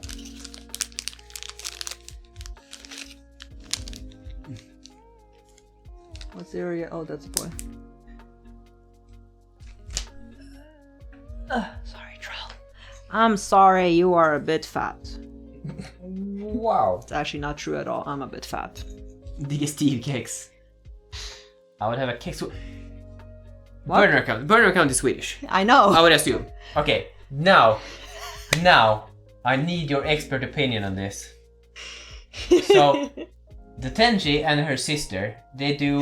What's the area? Oh, that's a boy. Sorry, troll. I'm sorry, you are a bit fat. Wow. It's actually not true at all. I'm a bit fat. Digestive kex. I would have a kex. What? Burner account. Burner account is Swedish. I know. I would assume. Okay, now, I need your expert opinion on this. So, Datenshi and her sister, they do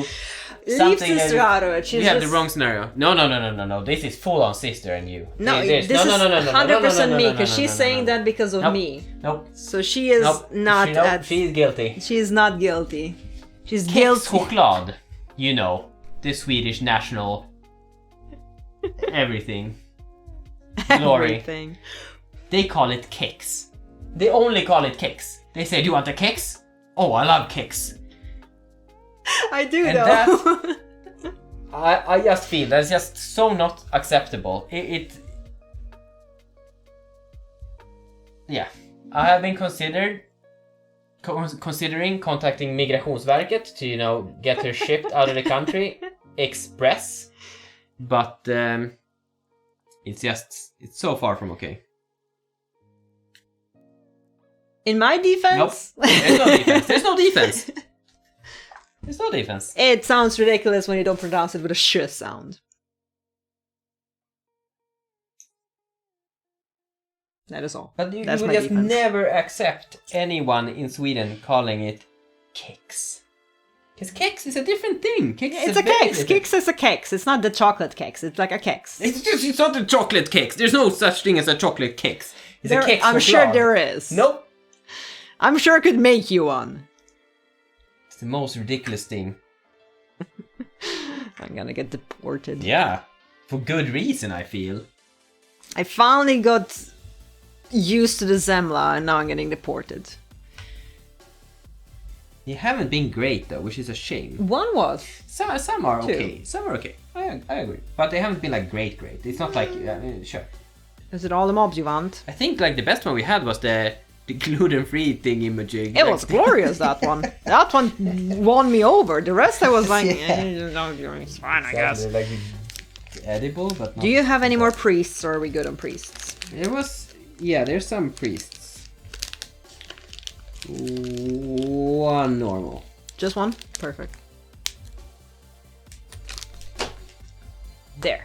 Leave something sister out of it. She's We have just... the wrong scenario. No. This is full on sister and you. No, There's- this is 100% me, because she's no, saying no. that because of Nope. me. Nope. So she is not at... She's guilty. She's not guilty. She's Kex guilty. choklad. You know, the Swedish national... everything. Glory. Everything. They call it kex. They only call it kex. They say, do you want a kex? Oh, I love kex. I do And though. I just feel that's just so not acceptable. Yeah. I have been considering contacting Migrationsverket to, you know, get her shipped out of the country express. But it's so far from okay. In my defense... Nope. There's no defense. There's no defense. There's no defense. It sounds ridiculous when you don't pronounce it with a sh sound. That is all. But you That's would my just defense. never accept anyone in Sweden calling it kex. Because kex is a different thing. Kex is It's a very kex. different- Kex is a kex. It's not the chocolate kex. It's like a kex. It's not a chocolate kex. There's no such thing as a chocolate kex. It's a kex I'm for sure choklad. there is. Nope. I'm sure I could make you one. It's the most ridiculous thing. I'm gonna get deported. Yeah. For good reason, I feel. I finally got used to the Zemla and now I'm getting deported. You haven't been great though, which is a shame. One was. Some are Two. okay. Some are okay. I agree. But they haven't been like great. It's not like sure. Is it all the mobs you want? I think like the best one we had was the gluten-free thingy-majig. It was glorious, that one. That one won me over. The rest I was like, it's fine, I guess. Like edible, but not. Do you have any more priests, or are we good on priests? There was, yeah, there's some priests. One normal. Just one? Perfect. There.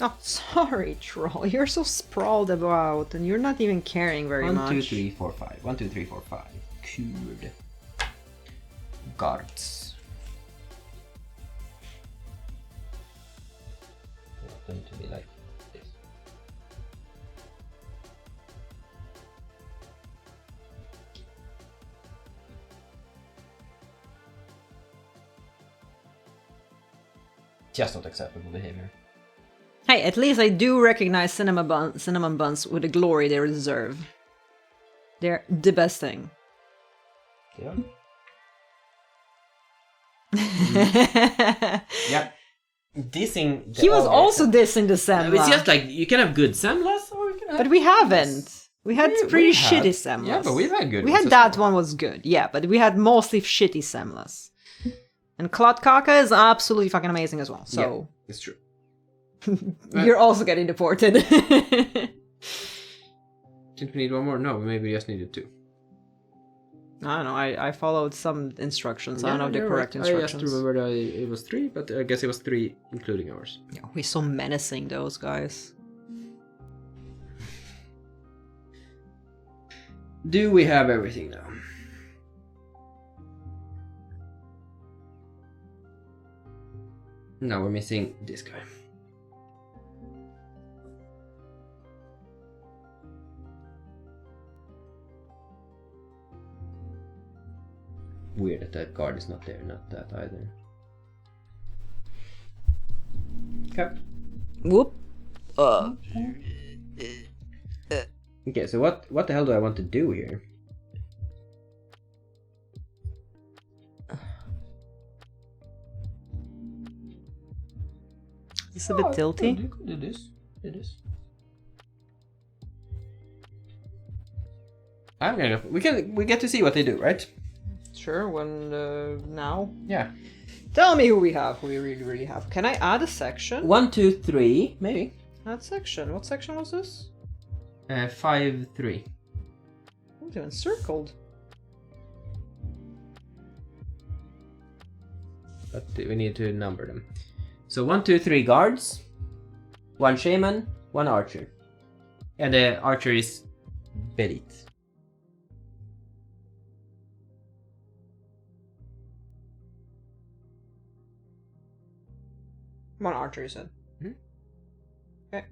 Oh, sorry, troll. You're so sprawled about, and you're not even caring very much. 1, 2, 3, 4, 5. 1, 2, 3, 4, 5. Cured. Guards. I want them to be like this. Just not acceptable behavior. Hey, at least I do recognize cinnamon buns with the glory they deserve. They're the best thing. Yeah. He Yeah. Dissing. The was ogre. also dissing the Semla. It's just like you can have good semlas or you can have. But we haven't. We had Yeah, pretty we had. shitty semlas. Yeah, but we've had good We ones had as that well. one was good, yeah, but we had mostly shitty semlas. And Klotkaka is absolutely fucking amazing as well. So It's true. you're also getting deported. Didn't we need one more? No, maybe we just needed two. I don't know. I followed some instructions. I don't know the you're correct right. instructions. I just remembered it was 3, but I guess it was 3 including ours. Yeah, we're so menacing, those guys. Do we have everything now? No, we're missing this guy. Weird that that guard is not there, not that either. Okay. Whoop. Okay, so what the hell do I want to do here? Is this a bit tilty? You could do this. Do this. I'm gonna. We get to see what they do, right? Sure, when now. Yeah. Tell me who we have, who we really have. Can I add a section? 1, 2, 3, maybe. that section. What section was this? 5-3. It's even circled. But we need to number them. So 1, 2, 3 guards, 1 shaman, 1 archer. And the archer is Belit. One archer, you said. Mhm. Okay.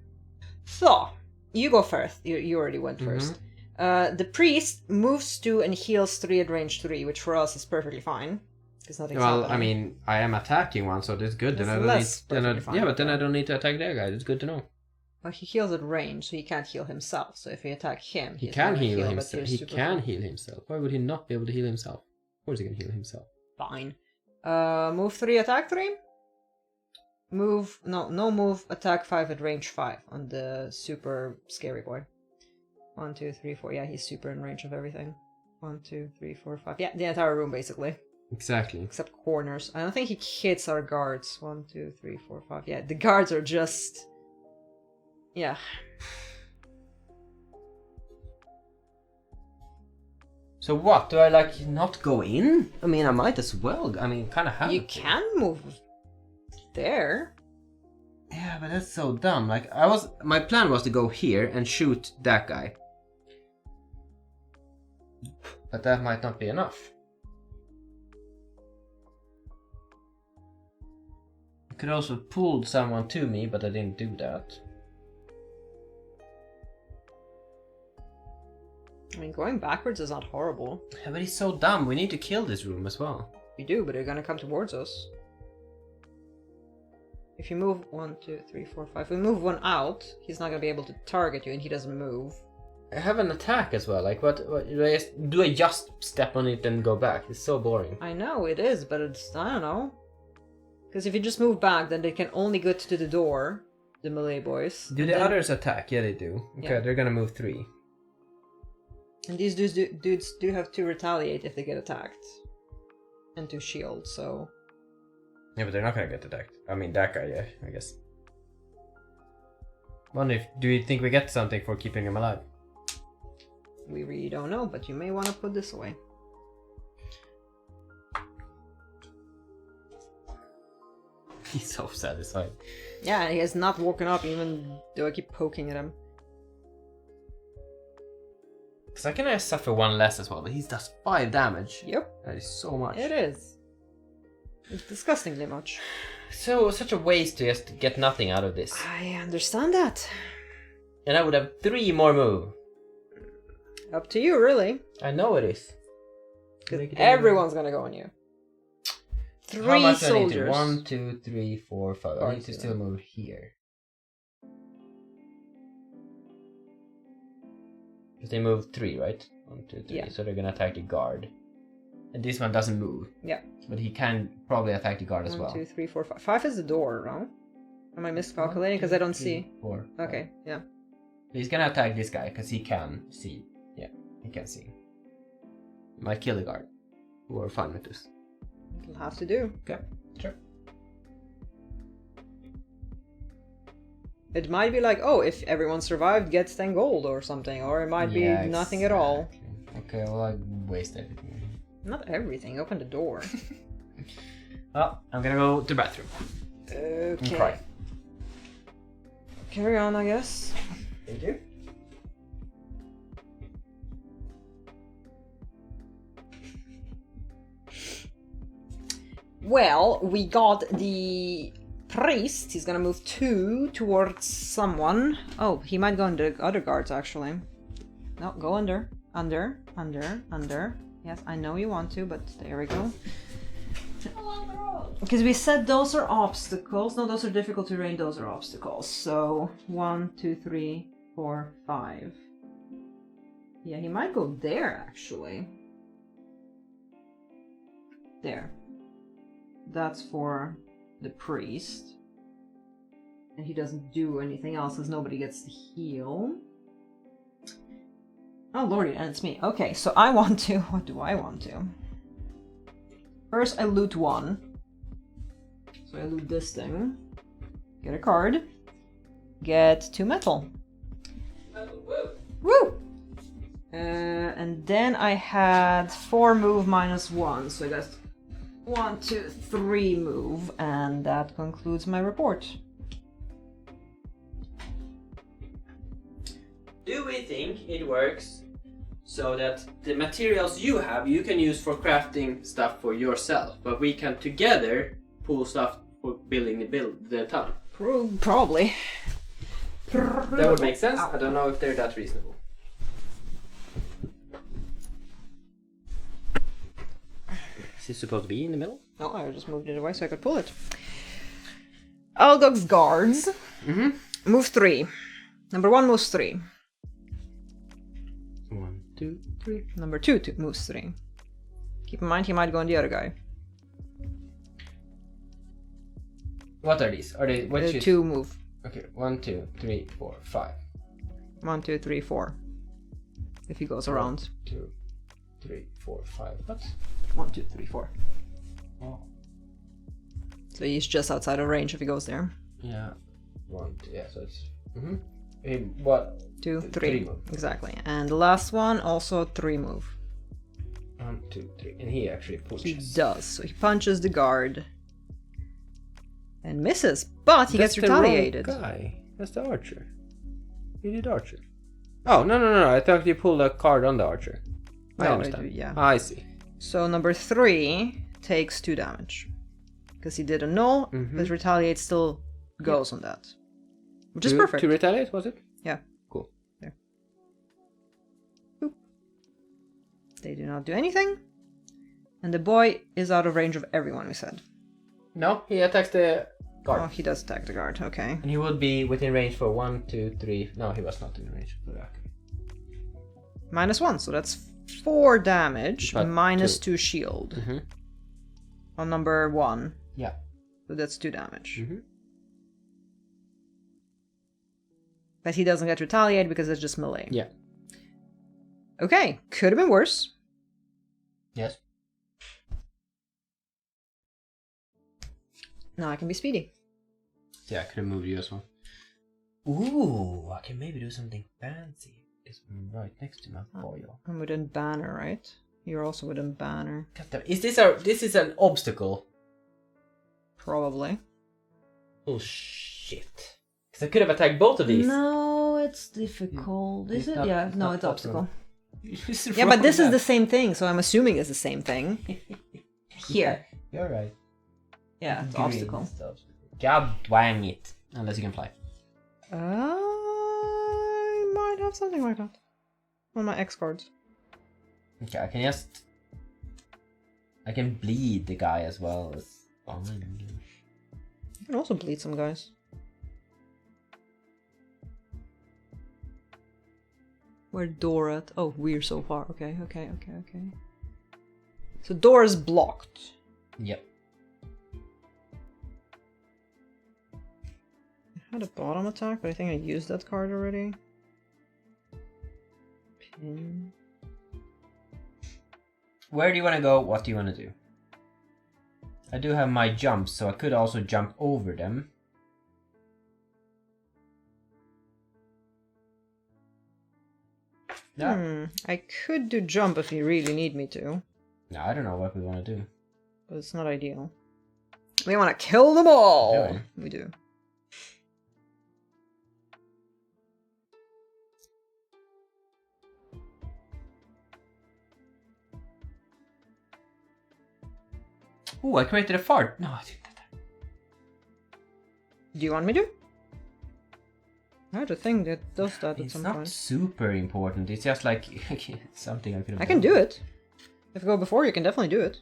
So, you go first. You already went first. The priest moves 2 and heals 3 at range 3, which for us is perfectly fine. Because nothing's Well, happening. I mean, I am attacking one, so that's good. Then That's I don't less need. perfectly fine, Yeah, but then yeah. I don't need to attack that guy. It's good to know. But he heals at range, so he can't heal himself. So if you attack him, He he's can gonna heal but himself. he's He super can fine. heal himself. Why would he not be able to heal himself? Of course he can heal himself. Fine. Move 3, attack 3. Move, no move, attack 5 at range 5 on the super scary boy. 1, 2, 3, 4. Yeah, he's super in range of everything. 1, 2, 3, 4, 5. Yeah, the entire room basically. Exactly. Except corners. I don't think he hits our guards. 1, 2, 3, 4, 5. Yeah, the guards are just... Yeah. So what? Do I like not go in? I mean, I might as well. I mean, kind of have You to. can move there. Yeah, but that's so dumb. Like my plan was to go here and shoot that guy. But that might not be enough. I could also pull someone to me, but I didn't do that. I mean, going backwards is not horrible. Yeah, but he's so dumb. We need to kill this room as well. We do, but they're gonna come towards us. If you move 1, 2, 3, 4, 5, if we move 1 out, he's not gonna be able to target you, and he doesn't move. I have an attack as well. Like, what do I just step on it and go back? It's so boring. I know it is, but it's, I don't know. Because if you just move back, then they can only get to the door, the melee boys. Do and the then- others attack? Yeah, they do. Okay, Yeah. they're gonna move 3. And these dudes do have to retaliate if they get attacked. And to shield, so... Yeah, but they're not gonna get attacked. I mean, that guy, yeah, I guess. Wonder if, do you think we get something for keeping him alive? We really don't know, but you may want to put this away. He's so satisfied. Yeah, he has not woken up even though I keep poking at him. Because I can suffer 1 less as well, but he does 5 damage. Yep, That is so much. it is. It's disgustingly much. So, such a waste to just get nothing out of this. I understand that. And I would have 3 more move. Up to you, really. I know it is. 'Cause Make it everyone's gonna go on you. How 3 much do I need to? soldiers. 1, 2, 3, 4, 5. I Or need to 2. still move here. Because they move 3, right? 1, 2, 3. Yeah. So they're gonna attack the guard. And this one doesn't move. Yeah. But he can probably attack the guard as 1, well. 2, 3, 4, 5. 5 is the door, no? Am I miscalculating? Because I don't 2, see. 4, 5. Okay, yeah. He's gonna attack this guy because he can see. Yeah, he can see. Might kill the guard. We're fine with this. It'll have to do. Okay, sure. It might be like, oh, if everyone survived, gets 10 gold or something. Or it might be nothing at all. Exactly. Okay, well, I waste everything. Not everything. Open the door. Well, I'm gonna go to the bathroom. Okay. And cry. Carry on, I guess. Thank you. Well, we got the priest. He's gonna move 2 towards someone. Oh, he might go under other guards, actually. No, go under. Under. Yes, I know you want to, but there we go. Because we said those are obstacles. No, those are difficult terrain. Those are obstacles. So 1, 2, 3, 4, 5. Yeah, he might go there, actually. There. That's for the priest. And he doesn't do anything else because nobody gets to heal. Oh lordy, and it's me. Okay, so I want to... What do I want to? First I loot 1. So I loot this thing. Get a card. get 2 metal. Woo! And then I had 4 move minus 1, so I got 1, 2, 3 move, and that concludes my report. Do we think it works so that the materials you have you can use for crafting stuff for yourself, but we can together pool stuff for building the town? Probably. That would make sense. I don't know if they're that reasonable. Is it supposed to be in the middle? No, I just moved it away so I could pull it. Algog's guards. Move 3. Number 1 moves 3. 1, 2, 3. Number 2 moves 3. Keep in mind he might go on the other guy. What are these? Are they what? 2 move. Okay, 1, 2, 3, 4, 5. 1, 2, 3, 4. If he goes around. 2, 3, 4, 5. What? 1, 2, 3, 4. Oh. So he's just outside of range if he goes there. Yeah. 1, 2, yeah, so it's... What? 2, 3. 3 move. Exactly. And the last one, also 3 move. 1, 2, 3. And he actually punches. He does. So he punches the guard. And misses, but he gets retaliated. That's the wrong guy. That's the archer. You did archer. Oh, no. I thought you pulled a card on the archer. I understand. Yeah. I see. So number 3 takes 2 damage. Because he did a null, but retaliate still goes on that. Which is perfect. To retaliate, was it? Yeah. Cool. There. Boop. They do not do anything. And the boy is out of range of everyone, we said. No, he attacks the guard. Oh, he does attack the guard, okay. And he would be within range for 1, 2, 3. No, he was not in range for that. -1, so that's 4 damage, But -2 shield. On number 1. Yeah. So that's 2 damage. But he doesn't get retaliated because it's just melee. Yeah. Okay, could have been worse. Yes. Now I can be speedy. Yeah, I could have moved you as well. Ooh, I can maybe do something fancy. It's right next to my foil. I'm within banner, right? You're also within banner. Is this this is an obstacle? Probably. Oh shit. Because I could have attacked both of these. No, it's difficult. Is It's it? not- Yeah, it's no, not it's obstacle. It's Yeah, but this wrong is the with same thing, so I'm assuming it's the same thing. Here. that. You're right. Yeah, it's Green obstacle. is the obstacle. God dang it. Unless you can fly. I might have something like that. On my X cards. Okay, I can bleed the guy as well. It's fine. You can also bleed some guys. Where door at? Oh, we're so far. Okay. So door is blocked. Yep. I had a bottom attack, but I think I used that card already. Pin. Where do you want to go? What do you want to do? I do have my jumps, so I could also jump over them. No, I could do jump if you really need me to, no, I don't know what we want to do. but it's not ideal. We want to kill them all! Yeah. We do. Oh, I created a fart. No, I didn't do that. Do you want me to? I had a thing that does that at It's some not point. super important. It's just like something I could have I can done. do it. If I go before, you can definitely do it.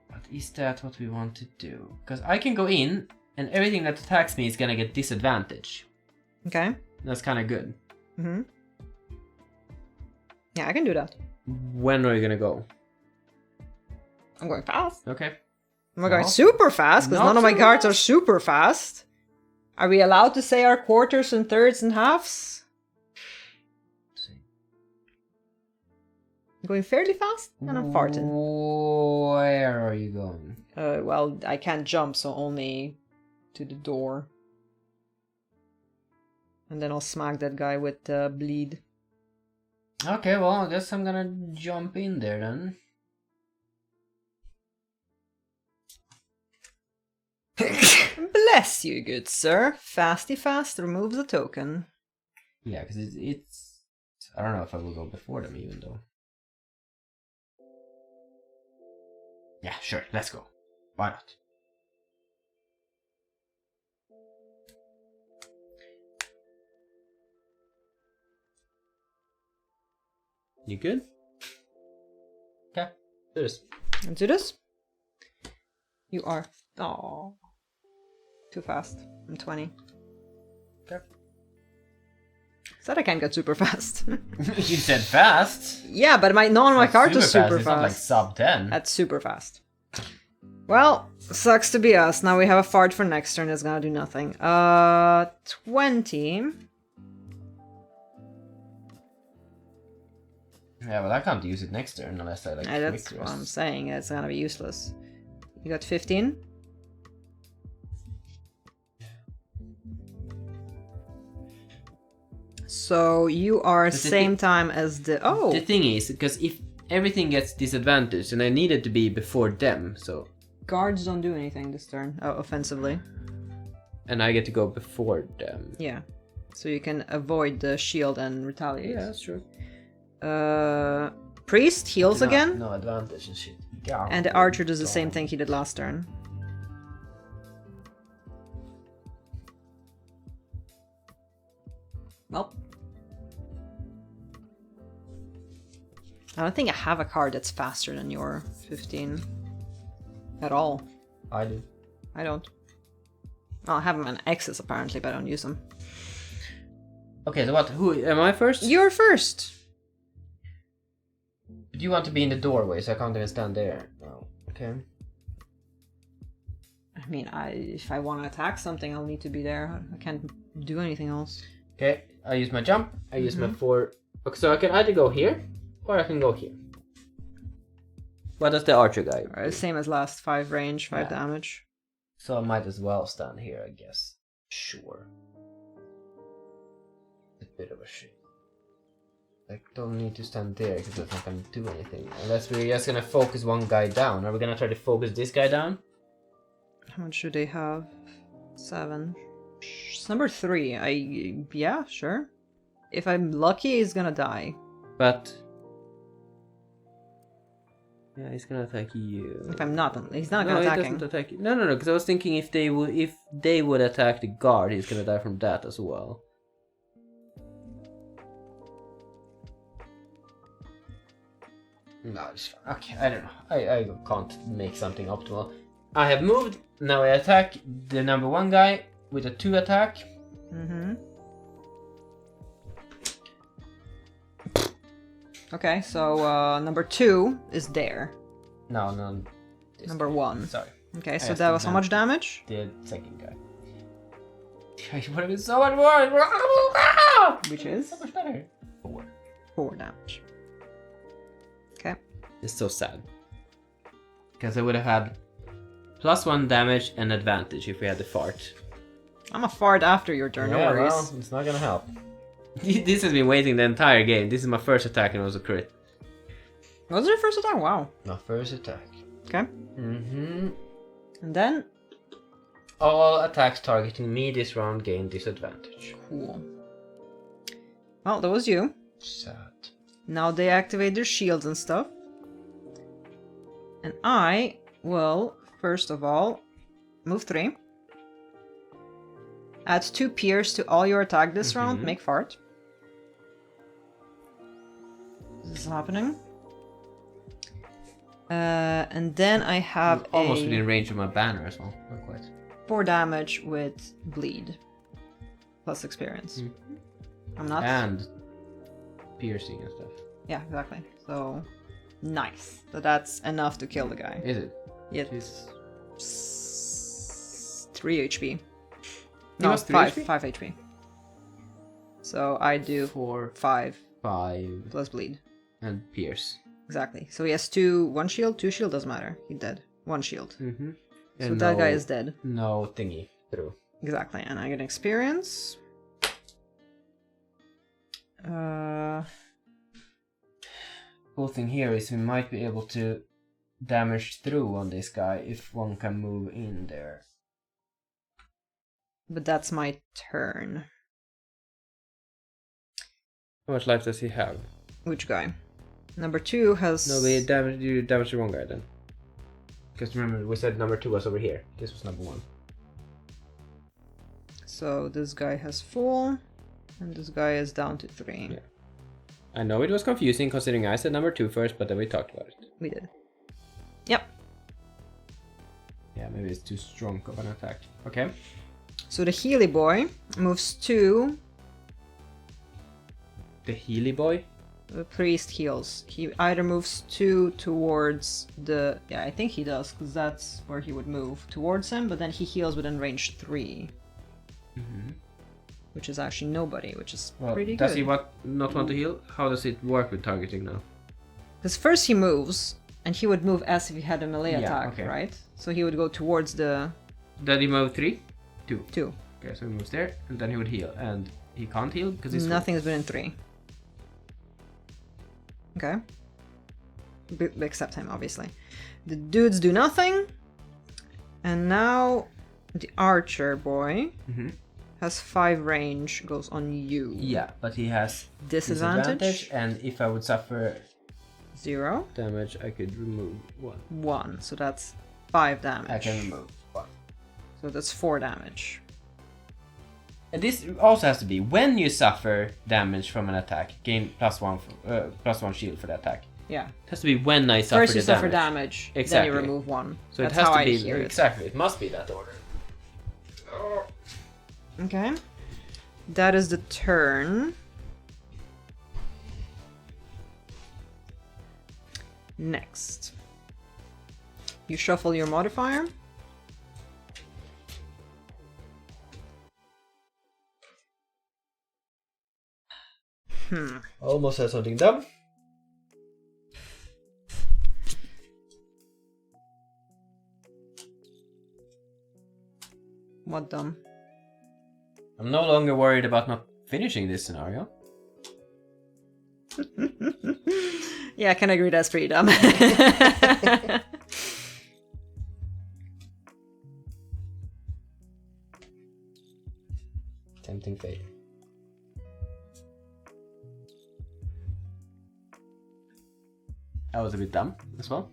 But is that what we want to do? Because I can go in, and everything that attacks me is gonna get disadvantage. Okay. That's kind of good. Mm-hmm. Yeah, I can do that. When are you gonna go? I'm going fast. Okay. I'm going Not- super fast, because not none of my so cards are fast. super fast. Are we allowed to say our quarters and thirds and halves? Let's see. I'm going fairly fast, and I'm farting. Where are you going? Well, I can't jump, so only to the door. And then I'll smack that guy with bleed. Okay, well, I guess I'm gonna jump in there then. Bless you, good sir. Fasty fast removes a token. Yeah, because it's... I don't know if I will go before them even though. Yeah, sure, let's go. Why not? You good? Okay, do this. Let's do this. You are... Oh, too fast. I'm 20. Okay. Said I can't get super fast. You said fast. Yeah, but none of my cards are super It's not like fast. sub 10. That's super fast. Well, sucks to be us. Now we have a fart for next turn that's gonna do nothing. 20. Yeah, but I can't use it next turn unless I like Yeah, that's quick what I'm rest. saying. It's gonna be useless. You got 15? So you are the same time as the... Oh! The thing is, because if everything gets disadvantaged, and I needed to be before them, so... Guards don't do anything this turn. Oh, offensively. And I get to go before them. Yeah. So you can avoid the shield and retaliate. Yeah, that's true. Priest heals again. No advantage and shit. Yeah. And the archer does the same thing he did last turn. Well. I don't think I have a card that's faster than your 15. At all. I do. I don't. Well, I have them in excess apparently, but I don't use them. Okay, so what? Who am I first? You're first! But you want to be in the doorway, so I can't even stand there. Oh, okay. I mean, if I want to attack something, I'll need to be there. I can't do anything else. Okay, I use my jump. I use my 4. Okay, so I can either go here, or I can go here. What does the archer guy do? Alright, same as last. 5 range, 5 damage. So I might as well stand here, I guess. Sure. A bit of a shit. I don't need to stand there because that's not gonna do anything. Unless we're just gonna focus one guy down. Are we gonna try to focus this guy down? How much do they have? 7. It's number 3. Yeah, sure. If I'm lucky, he's gonna die. But... yeah, he's gonna attack you. If I'm not, he's not gonna attack him. Doesn't attack you. No, because I was thinking if they would attack the guard, he's gonna die from that as well. No, it's fine. Okay, I don't know. I can't make something optimal. I have moved. Now I attack the number 1 guy with a 2 attack. Okay, so number 2 is there. No. Number 1. Sorry. Okay, so asked that was how them. much damage? The second guy. It would have been so much more. Which is? So much better. 4 damage. Okay. It's so sad. Because I would have had +1 damage and advantage if we had the fart. I'm a fart after your turn, no worries. Well, it's not gonna help. This has been waiting the entire game. This is my first attack and it was a crit. Was it your first attack? Wow. My first attack. Okay. Mm-hmm. And then? All attacks targeting me this round gain disadvantage. Cool. Well, that was you. Sad. Now they activate their shields and stuff. And I will, first of all, move 3. Add 2 pierce to all your attack this round. Make fart. This is happening. And then I have almost a within range of my banner as well. Not quite. 4 damage with bleed. Plus experience. I'm not... And piercing and stuff. Yeah, exactly. So, nice. So that's enough to kill the guy. Is it? Yeah. Jeez. 3 HP. He No, was 3 5 HP? 5 HP. So I do 4, 5 5, plus bleed. and pierce. Exactly. So he has 1 shield, 2 shield, doesn't matter. He's dead. 1 shield. Mm-hmm. So that guy is dead. No thingy through. Exactly. And I get experience. Cool thing here is we might be able to damage through on this guy if one can move in there. But that's my turn. How much life does he have? Which guy? Number 2 has... No, you damaged the wrong guy then. Because remember, we said number 2 was over here. This was number 1. So this guy has 4, and this guy is down to 3. Yeah. I know it was confusing considering I said number 2 first, but then we talked about it. We did. Yep. Yeah, maybe it's too strong of an attack. Okay. So the Healy boy moves 2. The Healy boy? The priest heals. He either moves 2 towards the... Yeah, I think he does, because that's where he would move. Towards him, but then he heals within range 3. Mm-hmm. Which is actually nobody, which is Well, pretty does good. he not want to heal? How does it work with targeting now? Because first he moves, and he would move as if he had a melee Yeah, attack, okay. right? So he would go towards the Did he move 3? 2. 2. Okay, so he moves there, and then he would heal. And he can't heal because he's Nothing's been in 3. Okay. Except him, obviously. The dudes do nothing. And now the archer boy Mm-hmm. has 5 range, goes on you. Yeah, but he has Disadvantage? and if I would suffer 0. damage, I could remove 1. 1. So that's 5 damage. I can remove one. So that's 4 damage. And this also has to be when you suffer damage from an attack, gain +1 shield for the attack. Yeah. It has to be when I suffer First the you suffer damage. damage, then Exactly. you remove 1. So That's it has how to I be hear it. exactly. It must be that order. Okay. That is the turn. Next. You shuffle your modifier. Almost had something dumb. What dumb? I'm no longer worried about not finishing this scenario. Yeah, I can agree that's pretty dumb. Tempting fate. That was a bit dumb as well.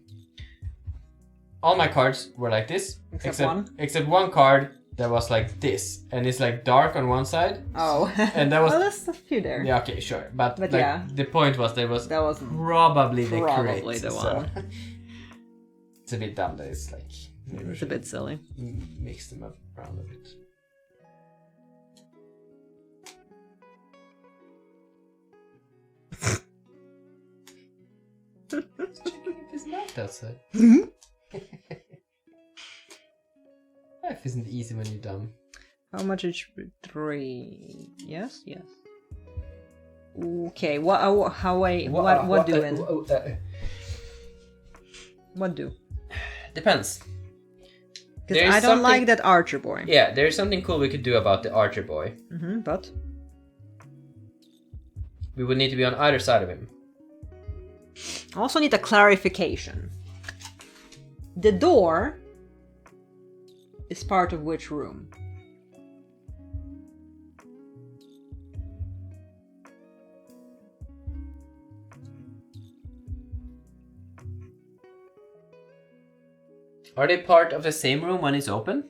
All my cards were like this, except one card that was like this, and it's like dark on one side. Oh. And that was well, there's a few there. yeah, okay, sure, but like, yeah. the point was That was probably the probably crit, the so one. it's a bit dumb that it's like It's a bit silly. mix them up around a bit. Checking if it's not outside. Life isn't easy when you're dumb. How much HP? 3. Yes, yes. Okay, what doing? What do? Depends. Because There's I don't like something- that archer boy. Yeah, there's something cool we could do about the archer boy. But We would need to be on either side of him. I also need a clarification. The door is part of which room? Are they part of the same room when it's open?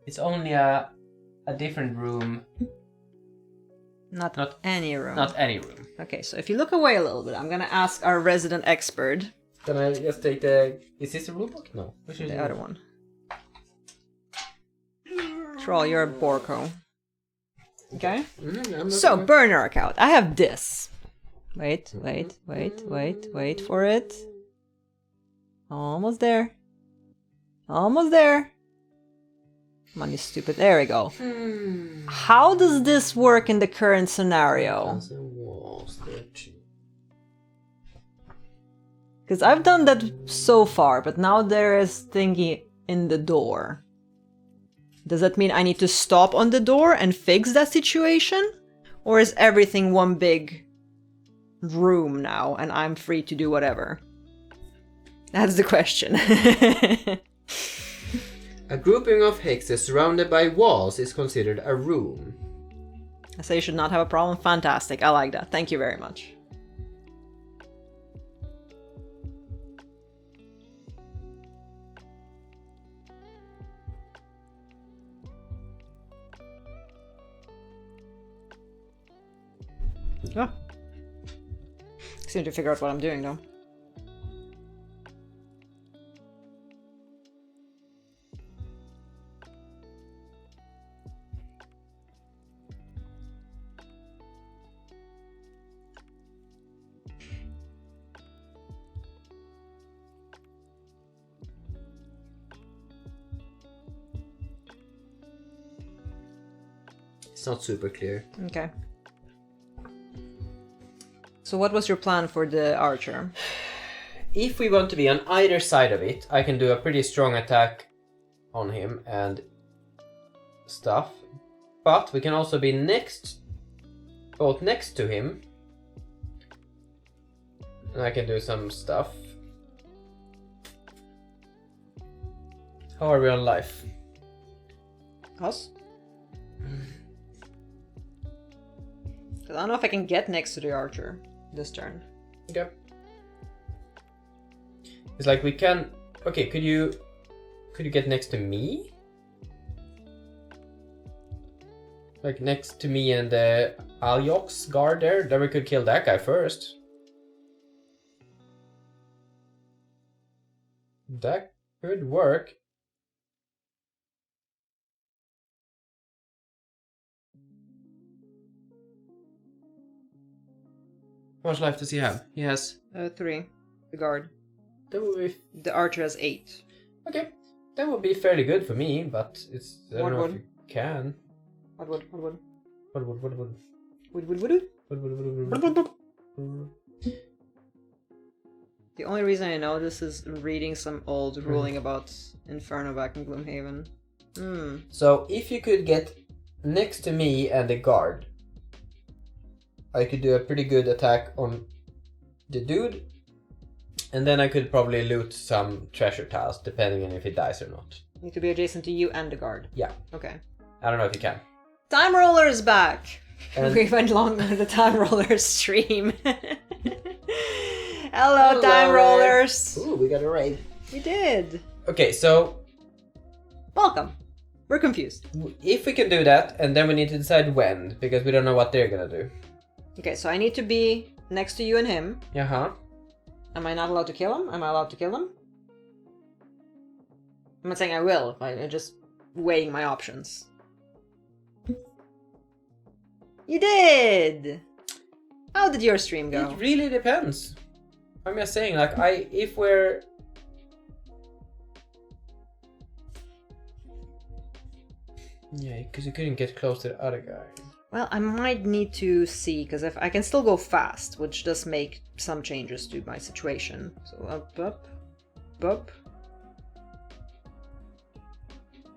It's only a different room, Not any room. not any room. Okay, so if you look away a little bit, I'm gonna ask our resident expert, Can I just take the... Is this a rulebook? No. Which is the other one. Troll, you're a Borko. Okay? So, burner account. I have this. Wait for it. Almost there. Almost there. Come on, you stupid. There we go. How does this work in the current scenario? Because I've done that so far, but now there is thingy in the door. Does that mean I need to stop on the door and fix that situation? Or is everything one big room now and I'm free to do whatever? That's the question. A grouping of hexes surrounded by walls is considered a room. I say you should not have a problem. Fantastic. I like that. Thank you very much. Oh. I seem to figure out what I'm doing though. It's not super clear. Okay. So what was your plan for the archer? If we want to be on either side of it, I can do a pretty strong attack on him and stuff. But we can also be both next to him. And I can do some stuff. How are we on life? Us? Because I don't know if I can get next to the archer this turn. Okay. It's like we can... Okay, could you get next to me? Like next to me and the Alyok's guard there? Then we could kill that guy first. That could work. How much life does he have? He has... 3. The guard. That would be... The archer has 8. Okay. That would be fairly good for me, but it's... I don't know if you can. What would? What? The only reason I know this is reading some old ruling about Inferno back in Gloomhaven. So if you could get next to me and the guard, I could do a pretty good attack on the dude, and then I could probably loot some treasure tiles, depending on if he dies or not. Need to be adjacent to you and the guard. Yeah. Okay. I don't know if you can. Time Roller is back! And- We went long on the Time Roller stream. Hello, Time Rollers! Ooh, we got a raid. We did! Okay, so Welcome. We're confused. if we can do that, and then we need to decide when, because we don't know what they're gonna do. Okay, so I need to be next to you and him. Uh-huh. Am I not allowed to kill him? Am I allowed to kill him? I'm not saying I will, I'm just weighing my options. You did! How did your stream go? It really depends. I'm just saying, like, if we're... Yeah, because you couldn't get close to the other guy. Well, I might need to see, because if I can still go fast, which does make some changes to my situation. So up.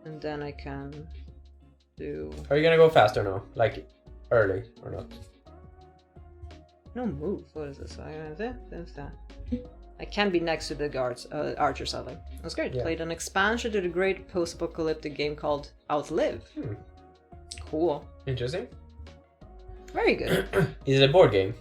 And then I can do... Are you gonna go fast or no? Like, early or not? No move. What is this? I can be next to the guards, archer something. That's great. Yeah. Played an expansion to the great post-apocalyptic game called Outlive. Cool. Interesting. Very good. Is it a board game?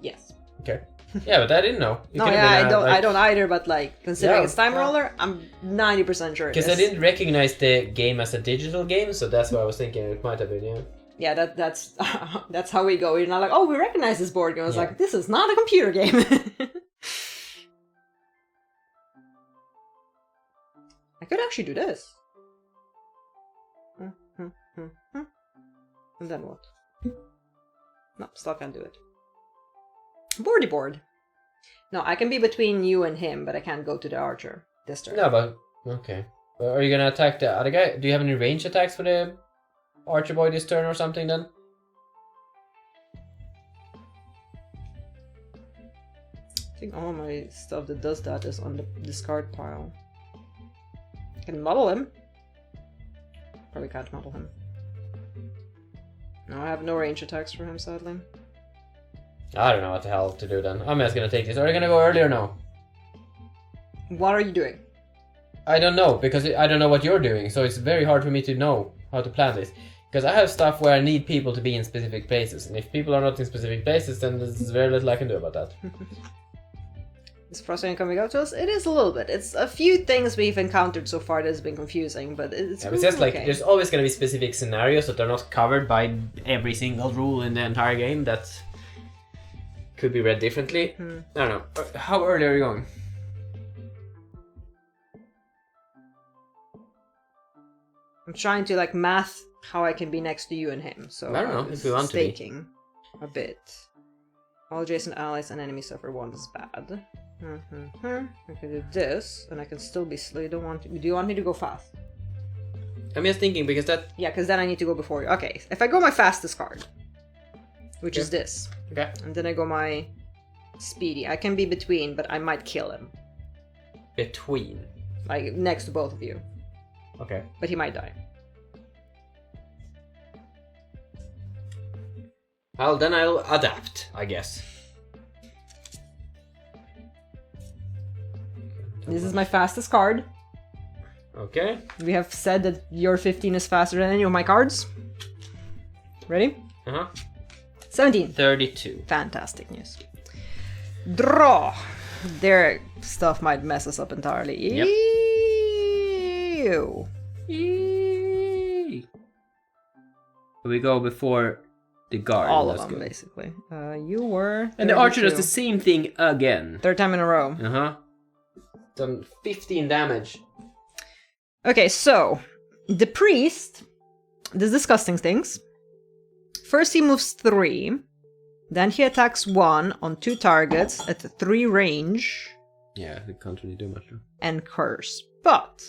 Yes. Okay. Yeah, but I didn't know. It No, could've yeah, been I a, don't. like- I don't either. But like, considering Yeah, it's Time yeah. Roller, I'm 90% sure it is. Because I didn't recognize the game as a digital game, so that's why I was thinking it might have been, yeah. Yeah, that's that's how we go. We're not like, oh, we recognize this board game. I was Yeah. like, this is not a computer game. I could actually do this. And then what? No, still can't do it. Boardy board. No, I can be between you and him, but I can't go to the archer this turn. No, but... Okay. Are you gonna attack the other guy? Do you have any range attacks for the archer boy this turn or something then? I think all my stuff that does that is on the discard pile. I can model him. Probably can't model him. No, I have no range attacks for him, sadly. I don't know what the hell to do then. I'm just gonna take this. Are you gonna go early or no? What are you doing? I don't know, because I don't know what you're doing, so it's very hard for me to know how to plan this. Because I have stuff where I need people to be in specific places, and if people are not in specific places, then there's very little I can do about that. Is Frosthaven coming up to us? It is a little bit. It's a few things we've encountered so far that has been confusing, but it's Yeah, it's just like, okay. there's always gonna be specific scenarios that are not covered by every single rule in the entire game that could be read differently. I don't know. How early are you going? I'm trying to like math how I can be next to you and him. So I don't know, I'm if you want to be. staking a bit. All adjacent allies and enemies suffer 1 is bad. I can do this, and I can still be slow. Do you want me to go fast? I'm just thinking because that. Yeah, because then I need to go before you. Okay, if I go my fastest card, which is this, Okay. and then I go my speedy, I can be between, but I might kill him. Between. Like next to both of you, Okay. but he might die. Well, then I'll adapt, I guess. This is my fastest card. Okay. We have said that your 15 is faster than any of my cards. Ready? Uh-huh. 17. 32. Fantastic news. Draw. Their stuff might mess us up entirely. Yep. Ew. We go before the guard. All of Let's them, go. basically. You were. And the archer does 32. the same thing again. 3rd time in a row. Uh-huh. Done 15 damage. Okay, so the priest does disgusting things. First, he moves 3. Then he attacks 1 on 2 targets at 3 range Yeah, they can't really do much. and curse. But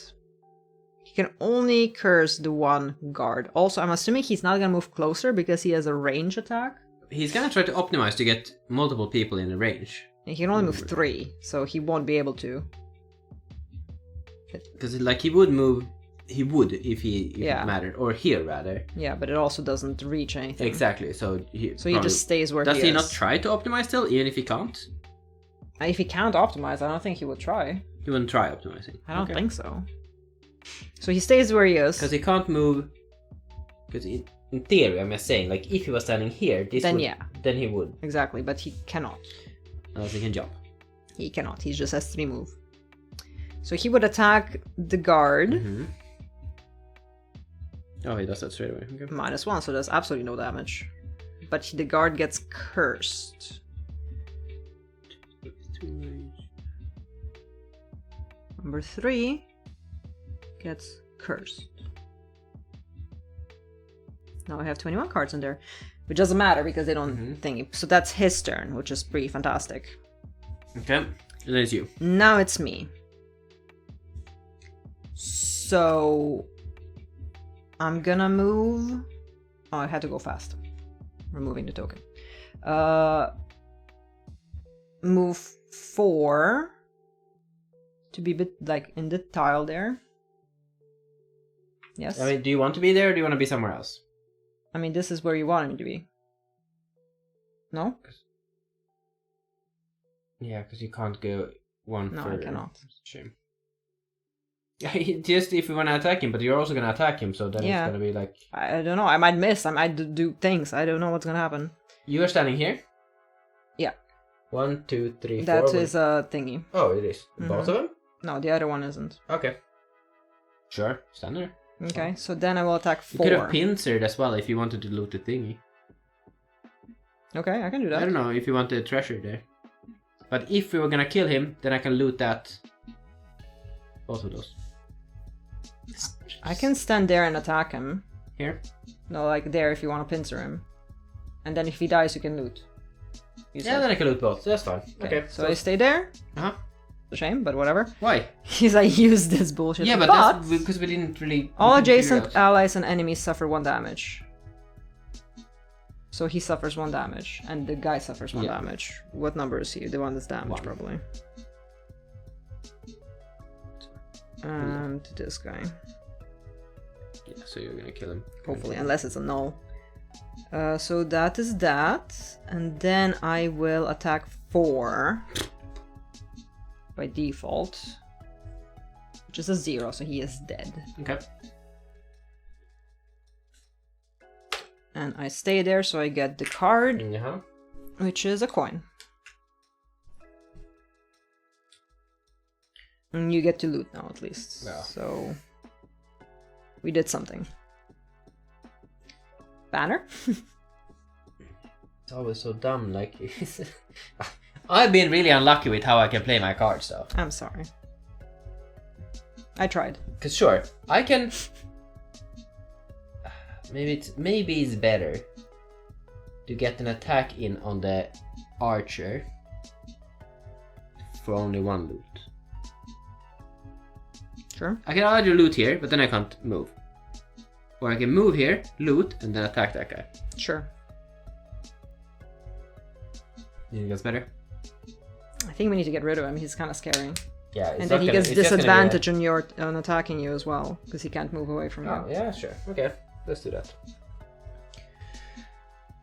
he can only curse the 1 guard. Also, I'm assuming he's not gonna move closer because he has a range attack. He's gonna try to optimize to get multiple people in the range. And he can only move 3, so he won't be able to. Because like he would move, he would if Yeah. it mattered, or here rather. Yeah, but it also doesn't reach anything. Exactly. So he So he just stays where does he he is. not try to optimize still, even if he can't? If he can't optimize, I don't think he would try. He wouldn't try optimizing. I don't think so. So he stays where he is. Because he can't move. Because in theory, I'm just saying, like if he was standing here, Then yeah. then he would, Exactly, but he cannot. unless he can jump. He cannot. He just has 3 move. So he would attack the guard. Mm-hmm. Oh, he does that straight away. Okay. -1, so does absolutely no damage. But the guard gets cursed. Number 3 gets cursed. Now I have 21 cards in there, which doesn't matter because they don't thingy. So that's his turn, which is pretty fantastic. Okay, and then it's you. Now it's me. So I'm gonna move. Oh, I had to go fast. Removing the token. Move 4 to be bit like in the tile there. Yes. I mean, do you want to be there, or do you want to be somewhere else? I mean, this is where you wanted me to be. No? Yeah, because you can't go one No, I further. cannot. Shame. Just if you want to attack him, but you're also gonna attack him, so then Yeah. it's gonna be like I don't know. I might miss. I might do things. I don't know what's gonna happen. you are standing here. Yeah. 1, 2, 3, 4. That is a thingy. Oh, it is. Both of them? No, the other one isn't. Okay. Sure, stand there. Okay, so then I will attack You could have 4. pincered as well if you wanted to loot the thingy. Okay, I can do I that. don't know if you want the treasure there. But if we were gonna kill him, then I can loot that. Both of those. I can stand there and attack him. Here? No, like there if you want to pincer him. And then if he dies, you can loot. You Yeah, said. then I can loot both. That's fine. Okay. So I stay there. Uh-huh. It's a shame, but whatever. Why? Because I used this bullshit. Yeah, but that's because we didn't really... all we couldn't figure adjacent it out. allies and enemies suffer 1 damage. So he suffers 1 damage, and the guy suffers 1 Yeah. damage. What number is he? The one that's damaged, 1. probably. And this guy. Yeah, so you're gonna kill him. Hopefully, unless it's a null. So that is that. And then I will attack 4. By default. Which is a 0, so he is dead. Okay. And I stay there, so I get the card, Yeah. which is a coin. And you get to loot now, at least. Yeah. So we did something. Banner? It's always so dumb, like... I've been really unlucky with how I can play my cards, though. I'm sorry. I tried. Cause sure, I can... Maybe it's better to get an attack in on the archer for only 1 loot. Sure. I can either loot here, but then I can't move. Or I can move here, loot, and then attack that guy. Sure. You think that's better? I think we need to get rid of him. He's kind of scary. Yeah, it's And not then he gonna- gets it's just gonna be disadvantage on attacking you as well, because he can't move away from you. Oh, yeah, sure. Okay, let's do that.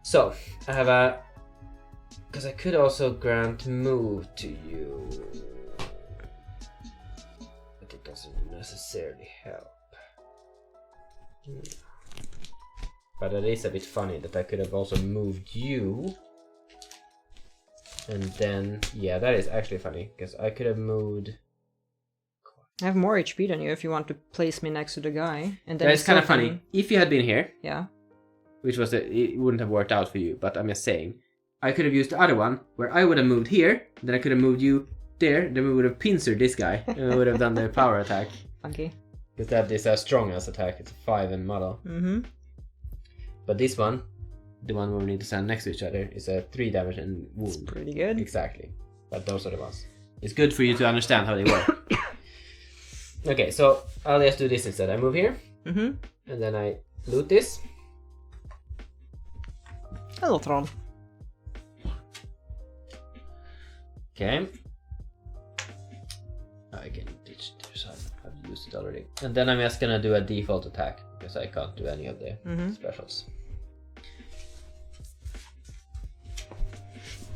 So, I have a... Because I could also grant move to you. But it doesn't necessarily help. But it is a bit funny that I could have also moved you. And then, yeah, that is actually funny, because I could have moved... I have more HP than you if you want to place me next to the guy. And then That's you kind of still funny. can- If you had been here, Yeah. which was it wouldn't have worked out for you, but I'm just saying, I could have used the other one where I would have moved here, then I could have moved you there, then we would have pincered this guy, and we would have done the power attack. Funky. Because that is a strong ass attack, it's a 5 in model. Mm-hmm. But this one, The one where we need to stand next to each other is a 3 damage and It's wound. pretty good. Exactly. But those are the ones. It's good for you to understand how they work. Okay, so I'll just do this instead. I move here, Mm-hmm. and then I loot this. Hello, Tron. Okay. I can ditch this. I've used it already. And then I'm just gonna do a default attack, because I can't do any of the specials.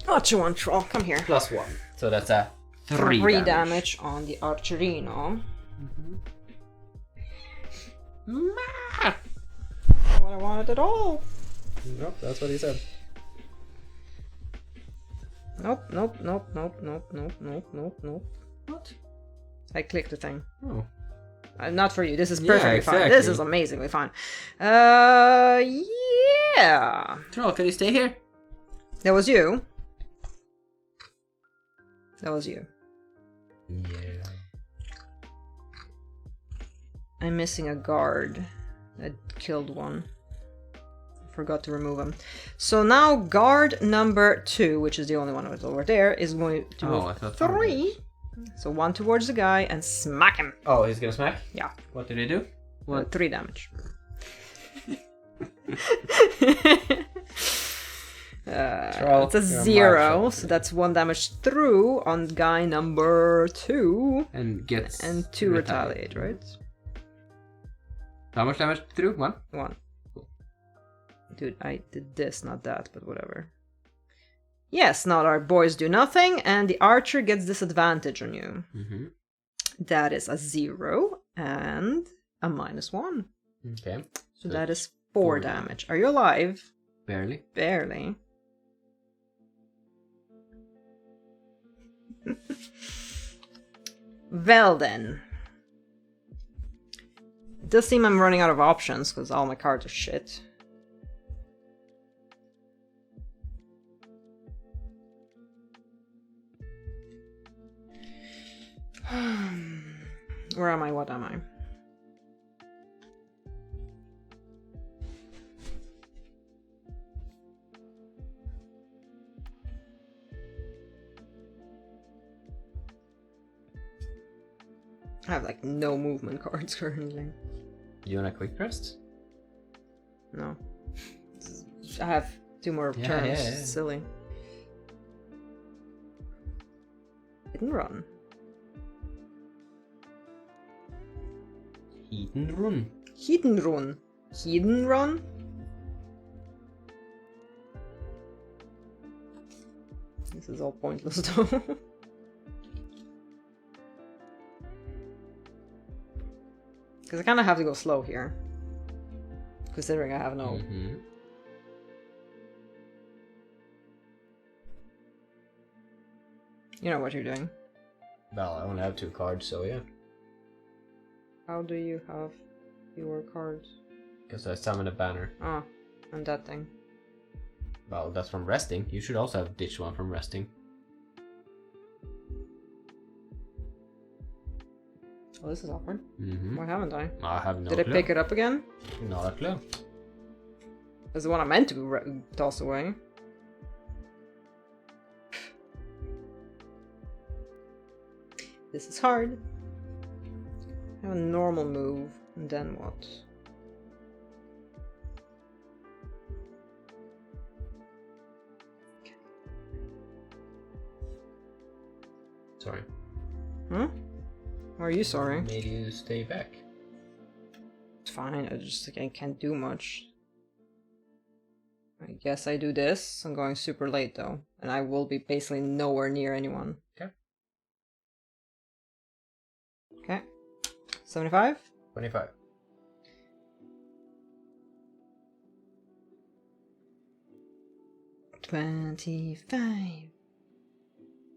What you want, Troll? Come here. +1. So that's a 3 3 damage on the Archerino. Ma! Not what I wanted at all. Nope, that's what he said. Nope, nope, nope, nope, nope, nope, nope, nope, nope. What? I clicked the thing. Oh. Not for you. This is Yeah, perfectly fine. This exactly. is amazingly fine. Yeah. Troll, can you stay here? That was you. That was you. Yeah. I'm missing a guard. I killed one. Forgot to remove him. So now guard number 2, which is the only one that was over there, is going to Oh, I move thought 3. So 1 towards the guy and smack him. Oh, he's gonna smack? Yeah. What did he do? What? 3 damage. Troll, It's a you're 0, marshal. so that's 1 damage through on guy number 2. And gets... And 2 retaliate, right? How much damage through? 1? 1. Dude, I did this, not that, but whatever. Yes, now our boys do nothing, and the archer gets disadvantage on you. Mm-hmm. That is a 0 and a -1. Okay. So that is 4 damage. Are you alive? Barely. Barely. Well then. It does seem I'm running out of options, because all my cards are shit. Where am I? What am I? I have like no movement cards currently. You want a quick rest? No. I have 2 more Yeah, turns. yeah, yeah. Silly. Didn't run. Hidden run. Hidden run. Hidden run? This is all pointless though. Because I kind of have to go slow here. Considering I have no... You know what you're doing. Well, I only have 2 cards, so yeah. How do you have fewer cards? Because I summoned a banner. Ah, and that thing. Well, that's from resting. You should also have ditched one from resting. Oh, this is awkward. Mm-hmm. Why haven't I? I have no Did clue. I pick it up again? Not a clue. That's the one I meant to toss away. This is hard. I have a normal move, and then what? Sorry. Huh? Why are you sorry? Made you stay back. It's fine, I can't do much. I guess I do this. I'm going super late though, and I will be basically nowhere near anyone. Okay. Okay. 75? 25. $25.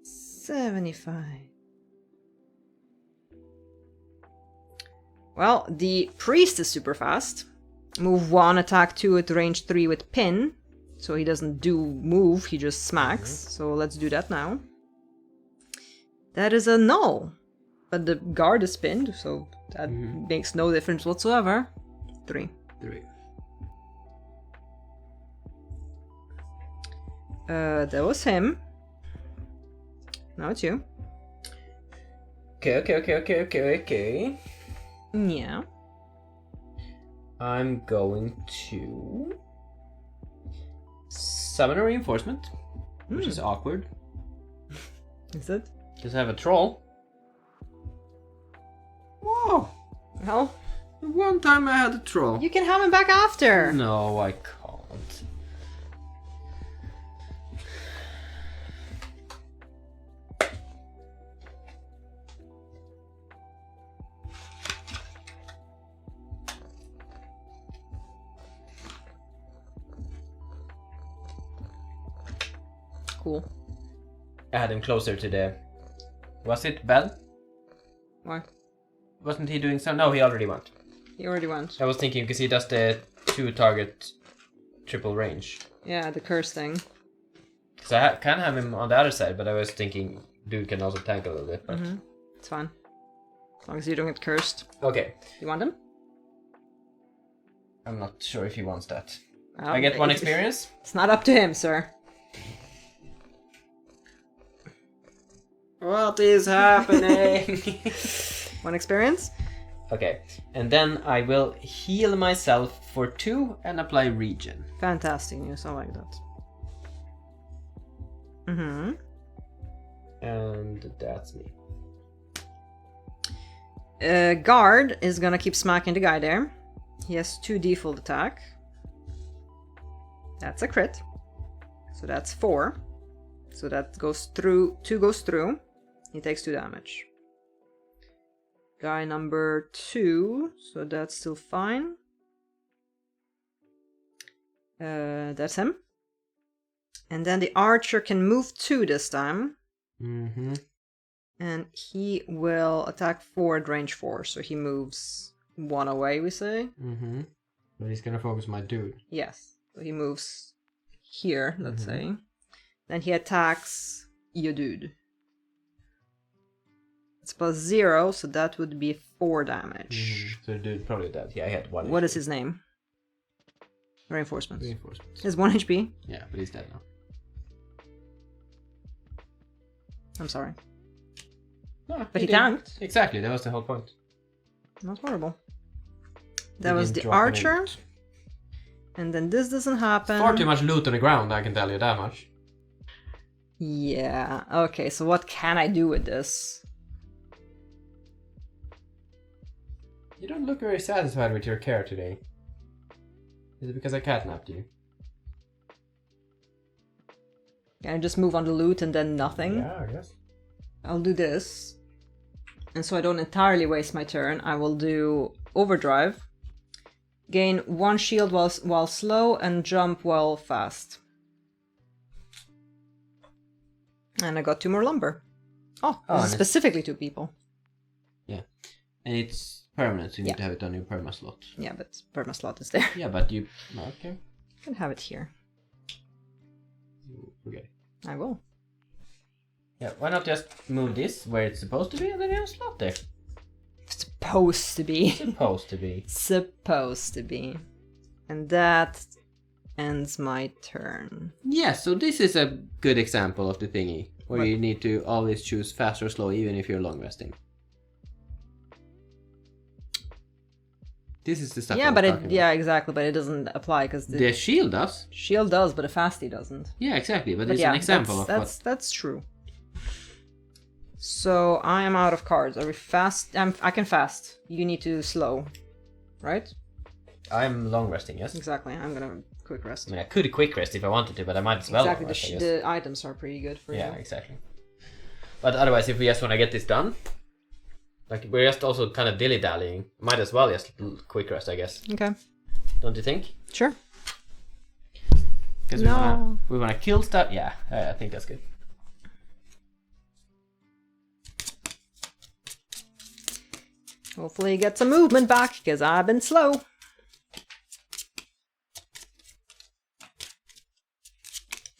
75. Well, the priest is super fast. Move 1, attack 2 at range 3 with pin. So he doesn't do move, he just smacks. So let's do that now. That is a null. But the guard is pinned, so that makes no difference whatsoever. 3. 3. That was him. Now it's you. Okay. Yeah. I'm going to summon a reinforcement, which is awkward. Is it? Because I have a troll. Whoa! Well, One time I had a troll. you can have him back after. No, I can't. Cool. Add him closer to the... Was it Bell? Why? Wasn't he doing some? No, he already went. He already went. I was thinking because he does the 2-target triple range. Yeah, the curse thing. Because I can have him on the other side, but I was thinking dude can also tank a little bit. But... It's fine. As long as you don't get cursed. Okay. You want him? I'm not sure if he wants that. Well, I get 1 experience? It's not up to him, sir. What is happening? 1 experience? Okay, and then I will heal myself for 2 and apply regen. Fantastic news, I like that. Mm-hmm. And that's me. Guard is gonna keep smacking the guy there. He has 2 default attack. That's a crit. So that's 4. So that goes through, 2 goes through. He takes 2 damage. Guy number 2, so that's still fine. That's him. And then the archer can move 2 this time. Mm-hmm. And he will attack 4 at range 4, so he moves 1 away, we say. Mm-hmm. But he's gonna focus my dude. Yes. So he moves here, let's say. Then he attacks your dude. It's plus 0, so that would be 4 damage. So the dude probably dead. Yeah, I had 1 What HP. is his name? Reinforcements. Reinforcements. Is 1 HP? Yeah, but he's dead now. I'm sorry. No, But he did. tanked. Exactly, that was the whole point. Not horrible. That He was didn't the drop any archer. loot. And then this doesn't happen. Far too much loot on the ground, I can tell you that much. Yeah. Okay, so what can I do with this? You don't look very satisfied with your care today. Is it because I catnapped you? Can I just move on the loot and then nothing? Yeah, I guess. I'll do this. And so I don't entirely waste my turn, I will do Overdrive. Gain 1 shield while slow and jump while fast. And I got 2 more lumber. Oh, this is specifically 2 people. Yeah. And it's permanent, so you Yeah. need to have it on your perma slot. Yeah, but perma slot is there. Yeah, but you... Okay. You can have it here. Okay. I will. Yeah, why not just move this where it's supposed to be and then you have a slot there? Supposed to be. Supposed to be. Supposed to be. And that ends my turn. Yeah, so this is a good example of the thingy, where you need to always choose fast or slow even if you're long resting. This is the stuff Yeah, I was but talking about. yeah, exactly, but it doesn't apply because The shield does. shield does, but a fasty doesn't. Yeah, exactly, but But it's yeah, an example of that's true. So I am out of cards. Are we fast? I can fast. You need to slow, right? what... I'm long resting, yes? Exactly. I'm gonna quick I rest. mean, I could quick rest if I wanted to, but I might as well Exactly. long rest, I guess. The items are pretty good for Yeah, you. exactly. But otherwise, if we just want to get this done, like we're just also kind of dilly-dallying, might as well just quick rest, I guess. Okay. Don't you think? Sure. Because No. we wanna kill stuff. Yeah, I think that's good. Hopefully get some movement back because I've been slow.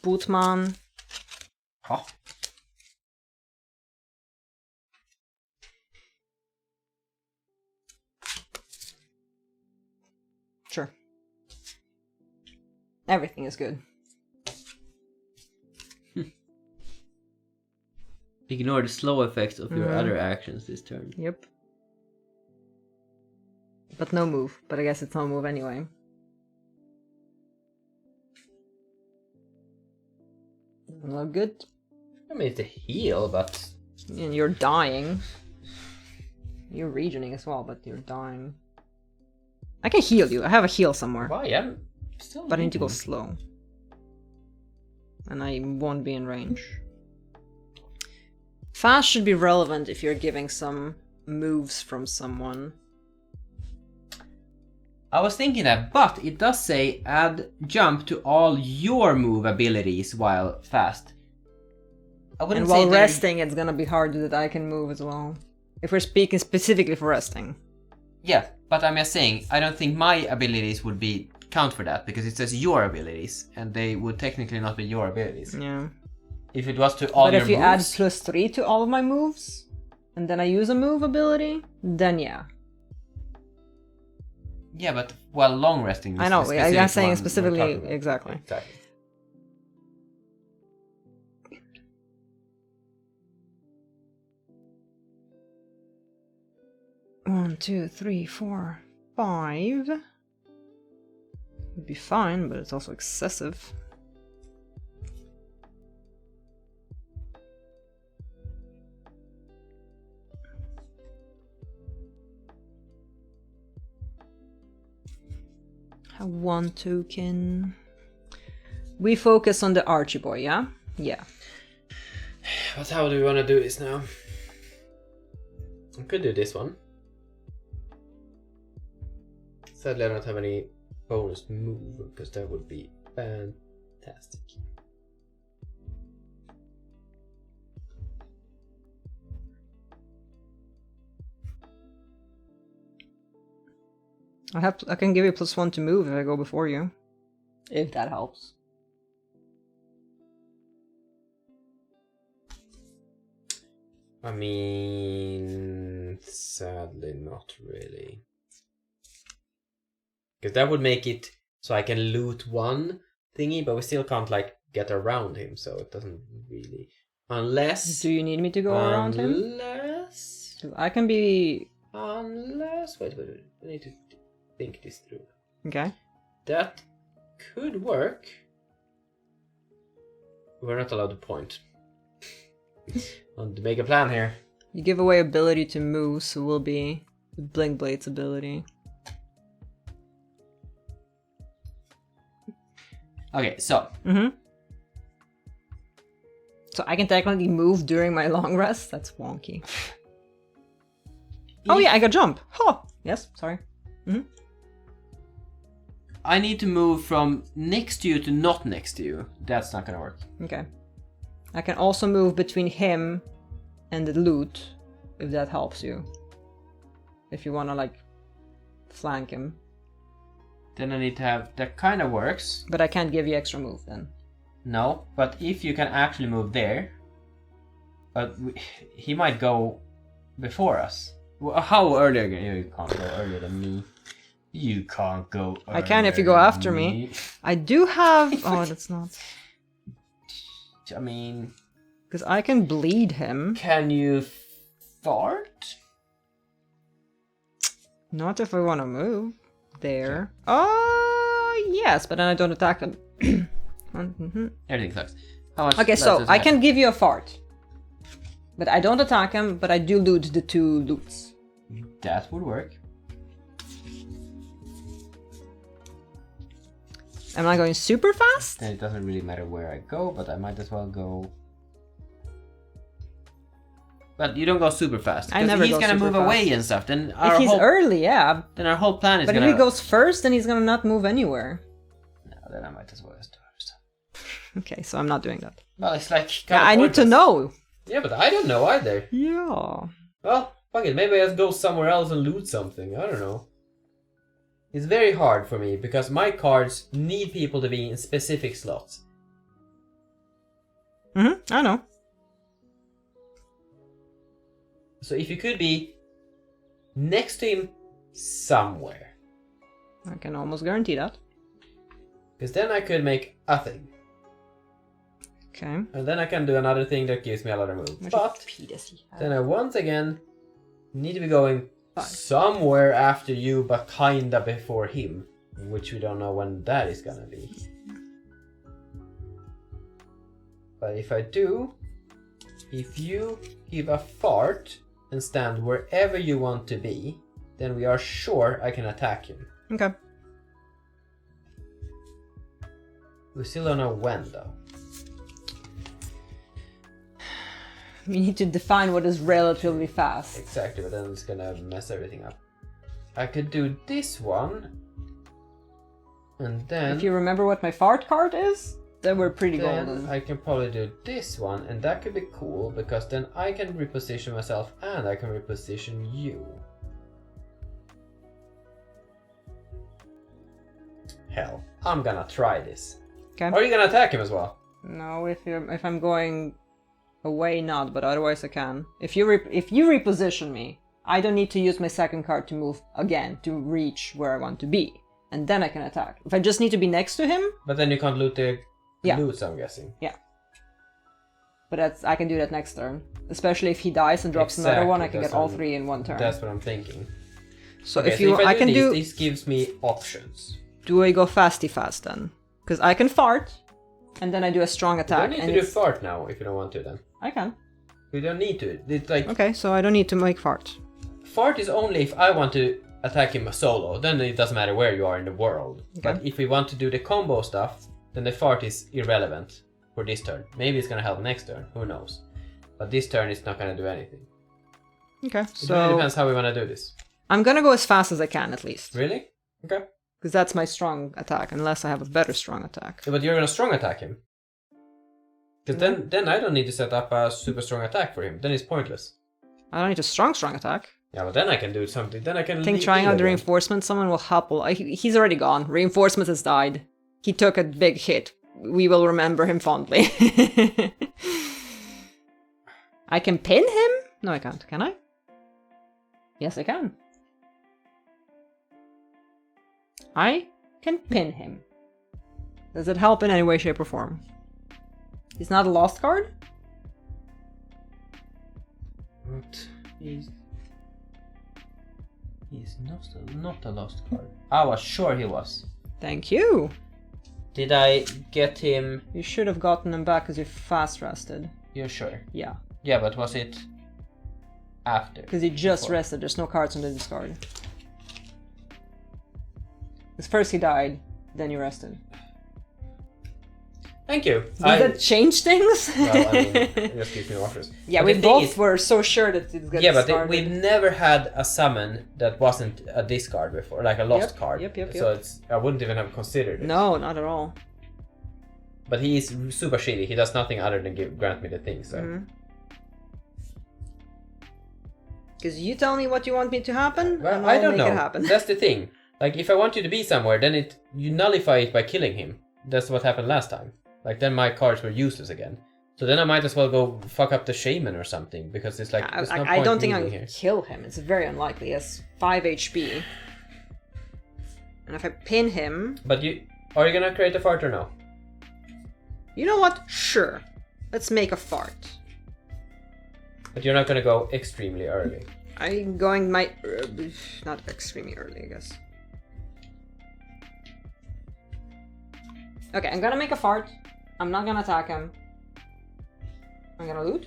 Bootman. Oh. Sure. Everything is good. Ignore the slow effects of your other actions this turn. Yep. But no move. But I guess it's no move anyway. Not good. I mean, it's a heal, but And you're dying. You're regening as well, but you're dying. I can heal you. I have a heal somewhere. why? I'm still. But I need to go leaving. slow. And I won't be in range. Fast should be relevant if you're giving some moves from someone. I was thinking that, but it does say add jump to all your move abilities while fast. I wouldn't And say while they're- resting, it's gonna be hard that I can move as well. If we're speaking specifically for resting. Yeah, but I'm just saying, I don't think my abilities would be count for that because it says your abilities, and they would technically not be your abilities. Yeah. If it was to all But your if you moves, add +3 to all of my moves, and then I use a move ability, then yeah. yeah, but while long resting, I is know, the I'm specific saying one we're specifically, talking about. exactly. Exactly. One, 2, 3, 4, 5. Would be fine, but it's also excessive. Have 1 token. We focus on the Archie boy, yeah? Yeah. But how do we want to do this now? I could do this one. Sadly, I don't have any bonus move because that would be fantastic. I can give you +1 to move if I go before you. If that helps. I mean, sadly, not really. Because that would make it so I can loot one thingy, but we still can't, like, get around him, so it doesn't really... Unless... Do you need me to go around him? Unless... I can be... Unless... Wait. I need to think this through. Okay. That could work. We're not allowed to point. I want to make a plan here. You give away ability to move, so will be Blinkblade's ability. Okay, so Mm-hmm. So I can technically move during my long rest? That's wonky. Oh yeah, I got jump. Oh, yes, sorry. I need to move from next to you to not next to you. That's not gonna work. Okay. I can also move between him and the loot, if that helps you. If you wanna, like, flank him. Then I need to have... That kind of works. But I can't give you extra move then. No, but if you can actually move there... But he might go before us. How early again? You can't go earlier than me. You can't go earlier. I can if you go after me. I do have... Oh, that's not... I mean... Because I can bleed him. Can you fart? Not if I want to move. There. Oh, yes, but then I don't attack him. Everything sucks. How much Okay, left so does I he can have? give you a fart. But I don't attack him, but I do loot the 2 loots. That would work. Am I going super fast? Then it doesn't really matter where I go, but I might as well go... But you don't go super fast. I Because never he's go gonna super move fast. away and stuff. Then If our he's whole... early, yeah. Then our whole plan is But gonna... if he goes first, then he's gonna not move anywhere. No, then I might as well just do it. Okay, so I'm not doing that. Well, it's like... Yeah, I need to know. Yeah, but I don't know either. Yeah. Well, fuck it, maybe I just go somewhere else and loot something. I don't know. It's very hard for me because my cards need people to be in specific slots. I know. So if you could be next to him somewhere, I can almost guarantee that. because then I could make a thing. Okay. And then I can do another thing that gives me a lot of moves. But then I once again need to be going somewhere after you, but kinda before him. Which we don't know when that is gonna be. But if I do, if you give a fart and stand wherever you want to be, then we are sure I can attack him. Okay. We still don't know when though. We need to define what is relatively fast. Exactly, but then it's gonna mess everything up. I could do this one, and then If you remember what my fart card is, then we're pretty then golden. I can probably do this one, and that could be cool because then I can reposition myself and I can reposition you. Hell, I'm gonna try this. Okay. Are you gonna attack him as well? No, if I'm going away, not, but otherwise I can. If you reposition me, I don't need to use my second card to move again to reach where I want to be, and then I can attack. If I just need to be next to him, But then you can't loot the Yeah. loots, I'm guessing. but I can do that next turn. Especially if he dies and drops another one, I can Exactly, get all that's 3 in one turn. That's what I'm thinking. So Okay, if you, so if I can these, do. this gives me options. Do I go fasty fast then? Because I can fart, and then I do a strong You attack. don't need and to do it's- fart now if you don't want to then. I can. You don't need to. It's like Okay, so I don't need to make fart. fart is only if I want to attack him solo. Then it doesn't matter where you are in the world. Okay. But if we want to do the combo stuff, then the fart is irrelevant for this turn. Maybe it's gonna help next turn. Who knows? But this turn it's not gonna do anything. Okay, It really so depends how we wanna do this. I'm gonna go as fast as I can at least. Really? Okay. Because that's my strong attack, unless I have a better strong attack. Yeah, but you're gonna strong attack him. Because then I don't need to set up a super strong attack for him. Then it's pointless. I don't need a strong attack. Yeah, but then I can do something. Then I can. I think trying out the reinforcement, someone will help. Well, he's already gone. Reinforcement has died. He took a big hit. We will remember him fondly. I can pin him? No, I can't. Can I? Yes, I can. I can pin him. Does it help in any way, shape, or form? He's not a lost card? But he's not a lost card. I was sure he was. Thank you. Did I get him? You should have gotten him back because you're fast rested. You're sure? Yeah. Yeah, but was it after? Because he just Before? rested. There's no cards on the discard. Because first he died, then you rested. Thank you. Did that change things? Well, I mean, it just gives me offers. Yeah, But we the thing both is- were so sure that it's gonna Yeah, but start. we've never had a summon that wasn't a discard before, like a lost Yep, card. yep. So I wouldn't even have considered it. No, not at all. But he is super shitty. He does nothing other than grant me the thing. So Because you tell me what you want me to happen, well, and I I'll don't make know. it happen. That's the thing. Like if I want you to be somewhere, then you nullify it by killing him. That's what happened last time. Like then my cards were useless again. So then I might as well go fuck up the shaman or something because it's like there's no I point don't think I leaving can here. kill him. It's very unlikely. He has 5 HP. And if I pin him... But are you gonna create a fart or no? You know what? Sure. Let's make a fart. But you're not gonna go extremely early. I'm going my... not extremely early, I guess. Okay, I'm gonna make a fart. I'm not gonna attack him. I'm gonna loot.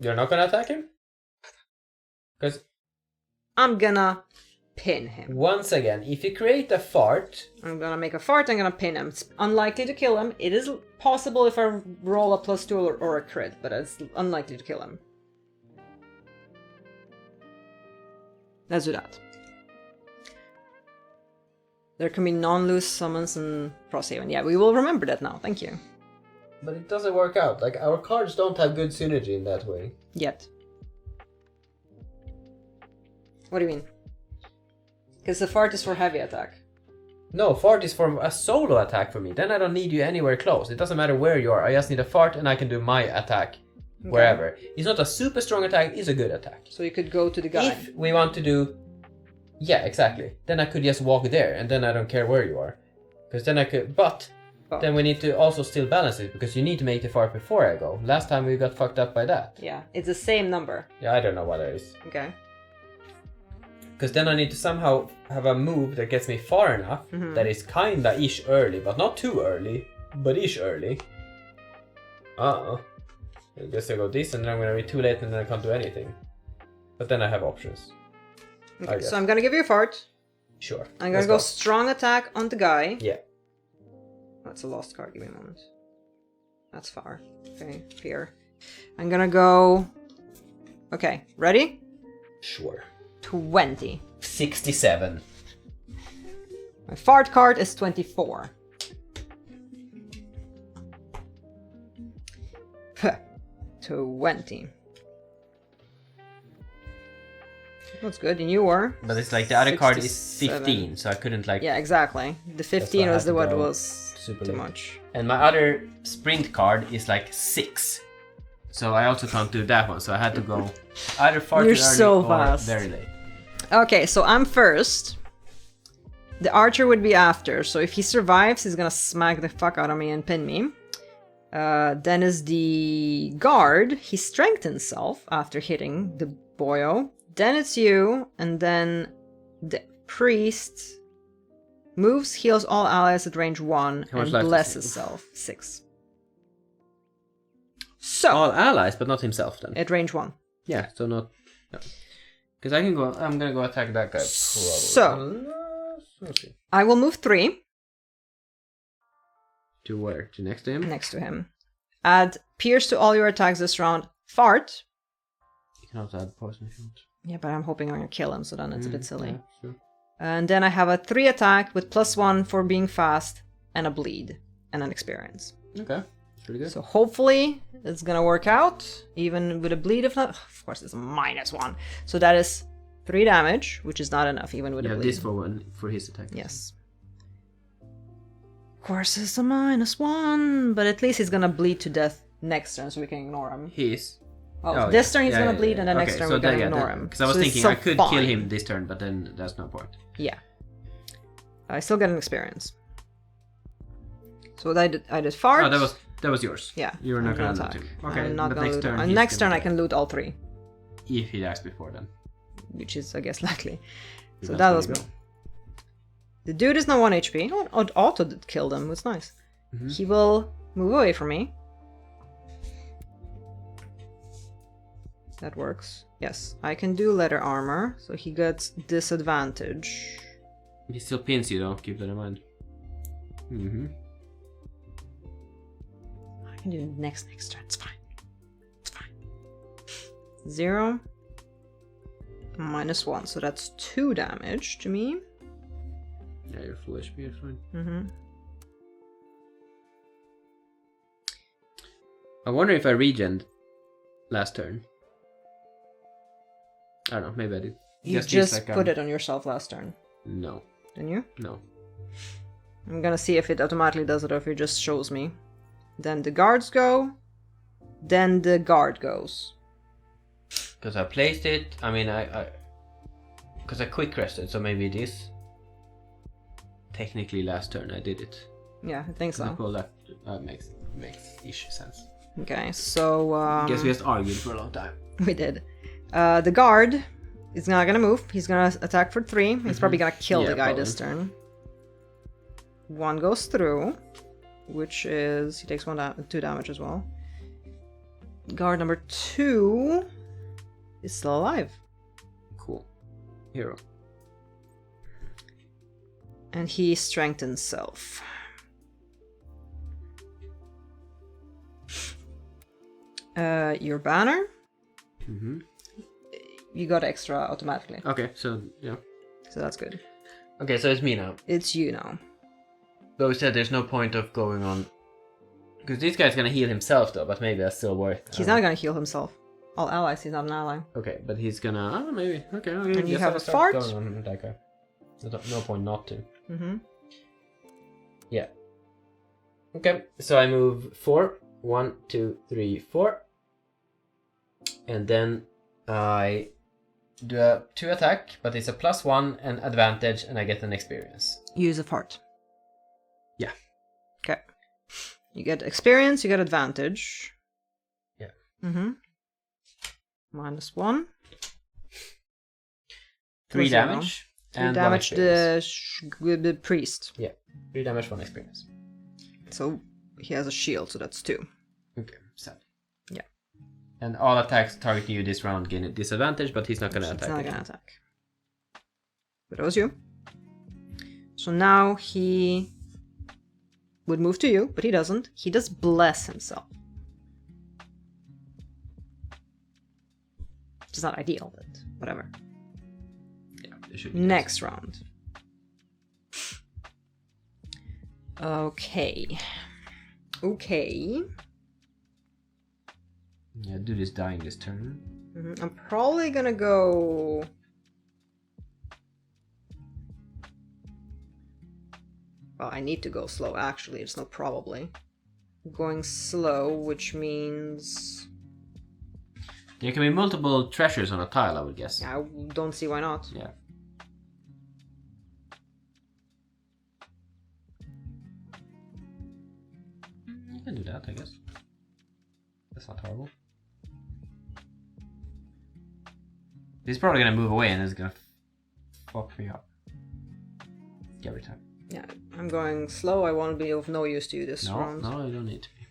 You're not gonna attack him? Because I'm gonna pin him. once again, if you create a fart, I'm gonna make a fart, I'm gonna pin him. It's unlikely to kill him. It is possible if I roll a +2 or a crit, but it's unlikely to kill him. Let's do that. There can be non-loose summons in Frosthaven. Yeah, we will remember that now. Thank you. but it doesn't work out. Like our cards don't have good synergy in that way. Yet. What do you mean? Because the fart is for heavy attack. No, fart is for a solo attack for me. Then I don't need you anywhere close. It doesn't matter where you are. I just need a fart and I can do my attack wherever. It's not a super strong attack, it's a good attack. So you could go to the guy. If we want to do... Yeah, exactly. Then I could just walk there and then I don't care where you are. Because then I could... But then we need to also still balance it because you need to make the fart before I go. Last time we got fucked up by that. Yeah, it's the same number. Yeah, I don't know what it is. Okay. Because then I need to somehow have a move that gets me far enough that is kinda-ish early, but not too early, but ish early. I guess I go this and then I'm gonna be too late and then I can't do anything. But then I have options. Okay, so I'm gonna give you a fart. Sure. I'm gonna go strong attack on the guy. Yeah. That's a lost card, give me a moment. That's far. Okay, fear. I'm gonna go... Okay, ready? Sure. 20. 67. My fart card is 24. 20. That's good, and you were? But it's like the other card is 67. 15, so I couldn't like... Yeah, exactly. The 15 I was had to what go was super too late. much. And my other sprint card is like 6. So I also can't do that one, so I had to go either far too You're early so or fast. very late. Okay, so I'm first. The archer would be after, so if he survives, he's gonna smack the fuck out of me and pin me. Then is the guard. He strengthens himself after hitting the boyo. Then it's you, and then the priest moves, heals all allies at range 1, How much and life does blesses he- self. 6. So, All allies, but not himself then. at range 1. Yeah, so not... Because I can go... I'm gonna go attack that guy. So, Let's see. I will move 3 To where? To next to him? next to him. Add pierce to all your attacks this round. Fart. You can also add poison if you want. Yeah, but I'm hoping I'm gonna kill him, so then it's a bit silly. Yeah, sure. And then I have a 3 attack with +1 for being fast, and a bleed, and an experience. Okay, that's pretty good. So hopefully it's gonna work out, even with a bleed. If not, of course, it's a -1. So that is 3 damage, which is not enough, even with you a have bleed. this for one for his attack. Yes. Of course, it's a -1, but at least he's gonna bleed to death next turn, so we can ignore him. His. Oh, this turn he's Yeah, gonna yeah, bleed, yeah. and the next Okay, turn so we're gonna then, ignore him. Because I was So it's thinking so I could fine. kill him this turn, but then that's no point. Yeah. I still get an experience. So I did fart. Oh, that was yours. Yeah. You were not I'm gonna gonna loot him. attack. Okay, I'm not but gonna next loot turn. him. And he's next gonna turn I die. can loot all 3, If he dies before then. which is I guess likely. So That's that where was you me. go. The dude is now 1 HP. Oh, auto did kill them. It's nice. Mhm. He will move away from me. That works. Yes, I can do leather armor, so he gets disadvantage. He still pins you though, keep that in mind. Mm-hmm. can do next turn. It's fine. It's fine. 0. -1, so that's 2 damage to me. Yeah, you're full HP, you're fine. Mm-hmm. I wonder if I regened last turn. I don't know, maybe I did. You just put it on yourself last turn, No. didn't you? No. I'm gonna see if it automatically does it or if it just shows me. Then the guards go. Then the guard goes. Because I placed it, I mean, because I quick rested, so maybe it is. Technically last turn I did it. Yeah, I think so. Well, that makes ish sense. Okay, so Guess we just argued for a long time. we did. The guard is not gonna move. He's gonna attack for 3. He's probably gonna kill the guy this turn. 1 goes through, which is he takes 2 damage as well. Guard number 2 is still alive. Cool. Hero. And he strengthens self. Your banner. Mm-hmm. You got extra automatically. Okay, so yeah. So that's good. Okay, so it's me now. It's you now. But we said there's no point of going on. Because this guy's gonna heal himself though, but maybe that's still worth. He's not gonna heal himself. All allies, he's not an ally. Okay, but he's gonna. Maybe. Okay. And you have a fart? Going on that guy. No point not to. Mm-hmm. Yeah. Okay, so I move 4. 1, 2, 3, 4. And then I do a 2 attack, but it's a +1 and advantage, and I get an experience. Use a fart. Yeah. Okay. You get experience, you get advantage. Yeah. Mm-hmm. -1. 3 damage. 3 damage the priest. Yeah. 3 damage, 1 experience. So he has a shield, so that's 2. Okay, sad. Yeah. And all attacks targeting you this round gain a disadvantage, but he's not gonna attack. He's not gonna attack. But it was you. So now he would move to you, but he doesn't. He does bless himself. Which is not ideal, but whatever. Yeah, it should be Next round. Okay. Yeah, dude is dying this turn. Mm-hmm. I'm probably gonna go... Well, I need to go slow, actually. It's not probably. Going slow, which means... There can be multiple treasures on a tile, I would guess. I don't see why not. Yeah. You can do that, I guess. That's not horrible. He's probably gonna move away and it's gonna fuck me up. Every time. Yeah, I'm going slow. I want to be of no use to you this No, round. no, you don't need to be.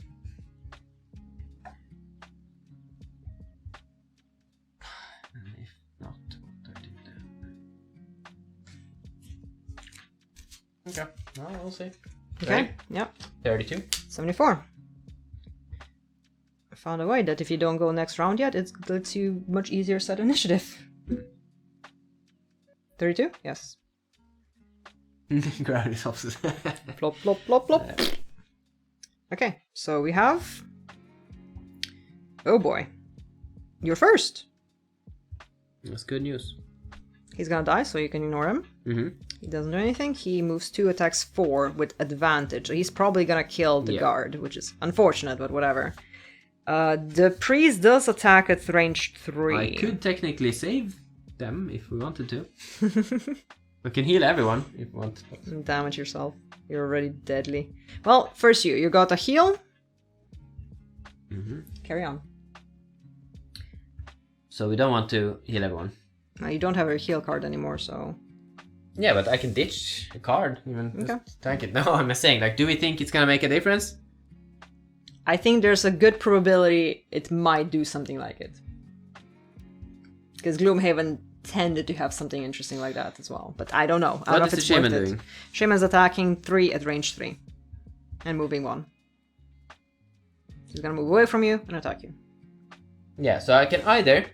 And if not, what do I do then? Okay, well, we'll see. Okay, Ready? yep. 32. 74. I found a way that if you don't go next round yet, it lets you much easier set initiative. 32? Yes. Gravity opposite. Plop, plop, plop, plop. Okay, so we have... Oh boy. You're first. That's good news. He's gonna die, so you can ignore him. Mm-hmm. He doesn't do anything. He moves 2, attacks 4 with advantage. So he's probably gonna kill the guard, which is unfortunate, but whatever. The priest does attack at range 3. I could technically save them if we wanted to. We can heal everyone if we want. Damage yourself. You're already deadly. Well, first you got a heal. Mm-hmm. Carry on. So we don't want to heal everyone. You don't have a heal card anymore, so... Yeah, but I can ditch a card. Even Okay. just tank it. No, I'm just saying, like, do we think it's gonna make a difference? I think there's a good probability it might do something like it. Because Gloomhaven tended to have something interesting like that as well. But I don't know. I don't know if it's Shaman worth it. doing? Shaman's attacking 3 at range 3. And moving 1. He's gonna move away from you and attack you. Yeah, so I can either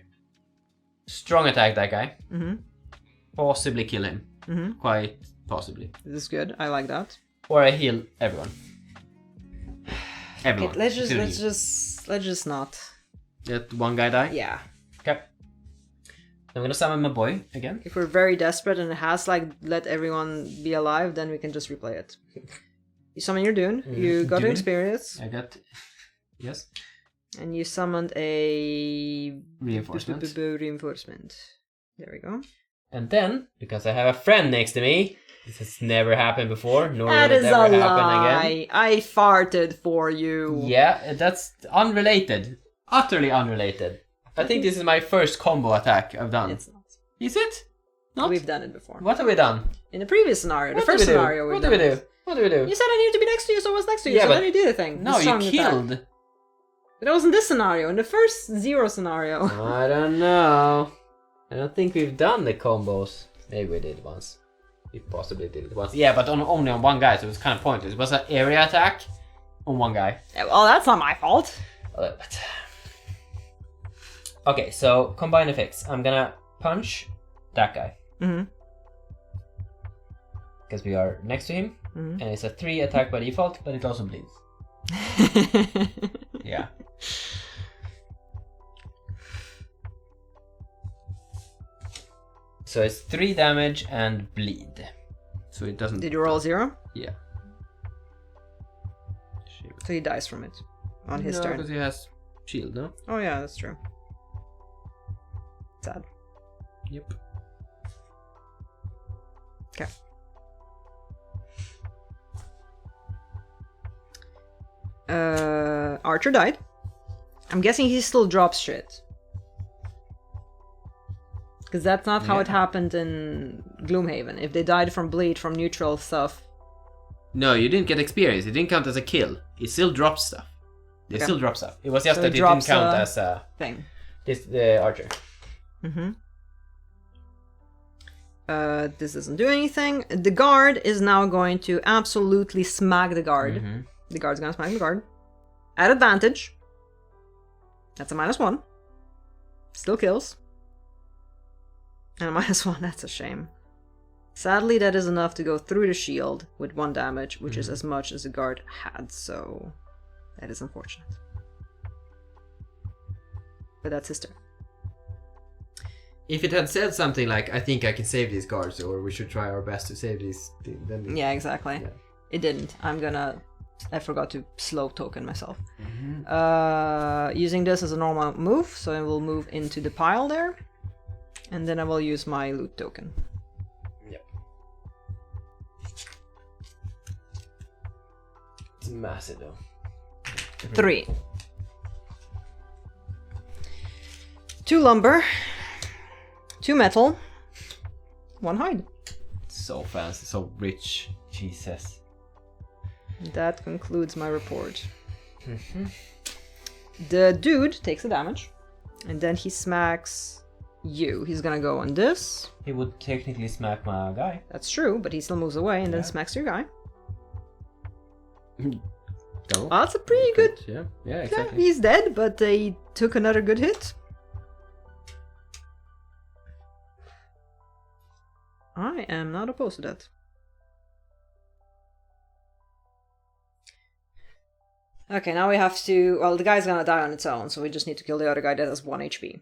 strong attack that guy, Mm-hmm. possibly kill him. Mm-hmm. Quite possibly. This is good. I like that. Or I heal everyone. Everyone. Okay, let's including you. just not. Let one guy die? Yeah. Okay. I'm gonna summon my boy again. If we're very desperate and it has like let everyone be alive, then we can just replay it. You summon your Dune. You got Dune. an experience, I got... Yes. and you summoned a Reinforcement. Reinforcement. There we go. And then, because I have a friend next to me, this has never happened before, nor That will it is ever a happen lie. again. I farted for you. Yeah, that's unrelated. Utterly unrelated. I think this is my first combo attack I've done. It's not. Is it? Not? We've done it before. What have we done? In the previous scenario, the What first did we do? scenario, we've What done did we it. do? What did we do? You said I needed to be next to you, so I was next to you. Yeah, so but- then you did a thing. No, The you strong attack. killed. But that was in this scenario, in the first Zero scenario. I don't know. I don't think we've done the combos. Maybe we did once. We possibly did it once. Yeah, but only on one guy, so it was kind of pointless. It was an area attack on one guy. Well, that's not my fault. But... Okay, so combine effects. I'm gonna punch that guy. Mm-hmm. Because we are next to him. Mhm. And it's a 3 attack by default, but it also bleeds. Yeah. So it's 3 damage and bleed. So it doesn't... Did you roll 0? Yeah. So he dies from it on his no, turn. because he has shield, no? Oh yeah, that's true. Sad. Yep. Okay. Archer died. I'm guessing he still drops shit. Because that's not how it happened in Gloomhaven. If they died from bleed, from neutral stuff. No, you didn't get experience. It didn't count as a kill. It still drops stuff. It Okay. still drops stuff. It was just So that it it didn't drops, count as a... Thing. The archer. Mm-hmm. This doesn't do anything. The guard is now going to absolutely smack the guard. Mm-hmm. The guard's gonna smack the guard. At advantage. That's a -1. Still kills. And a -1, that's a shame. Sadly, that is enough to go through the shield with 1 damage, which is as much as the guard had, so that is unfortunate. But that's his turn. If it had said something like, I think I can save these guards, or we should try our best to save these, then... Yeah, exactly. Yeah. It didn't. I forgot to slow token myself. Mm-hmm. Using this as a normal move, so I will move into the pile there. And then I will use my loot token. Yep. It's massive though. 3. 2 lumber. 2 metal. 1 hide. So fancy, so rich. Jesus. That concludes my report. The dude takes the damage. And then he smacks you. He's gonna go on this. He would technically smack my guy. That's true, but he still moves away and then Yeah. smacks your guy. Go. Oh, that's a pretty good... Yeah, Yeah, exactly. he's dead, but they took another good hit. I am not opposed to that. Okay, now we have to... Well, the guy's gonna die on its own, so we just need to kill the other guy that has 1 HP.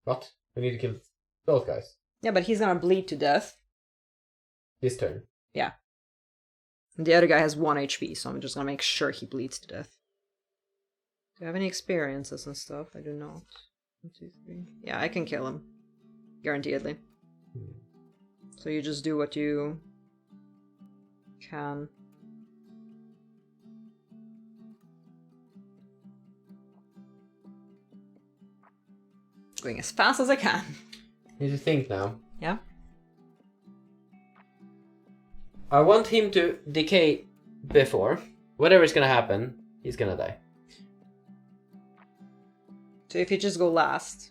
What? We need to kill those guys. Yeah, but he's gonna bleed to death. This turn. Yeah. And the other guy has 1 HP, so I'm just gonna make sure he bleeds to death. Do I have any experiences and stuff? I do not. 1, 2, 3. Yeah, I can kill him. Guaranteedly. So you just do what you can. Going as fast as I can. Need to think now. Yeah? I want him to decay before. Whatever is gonna happen, he's gonna die. So if you just go last.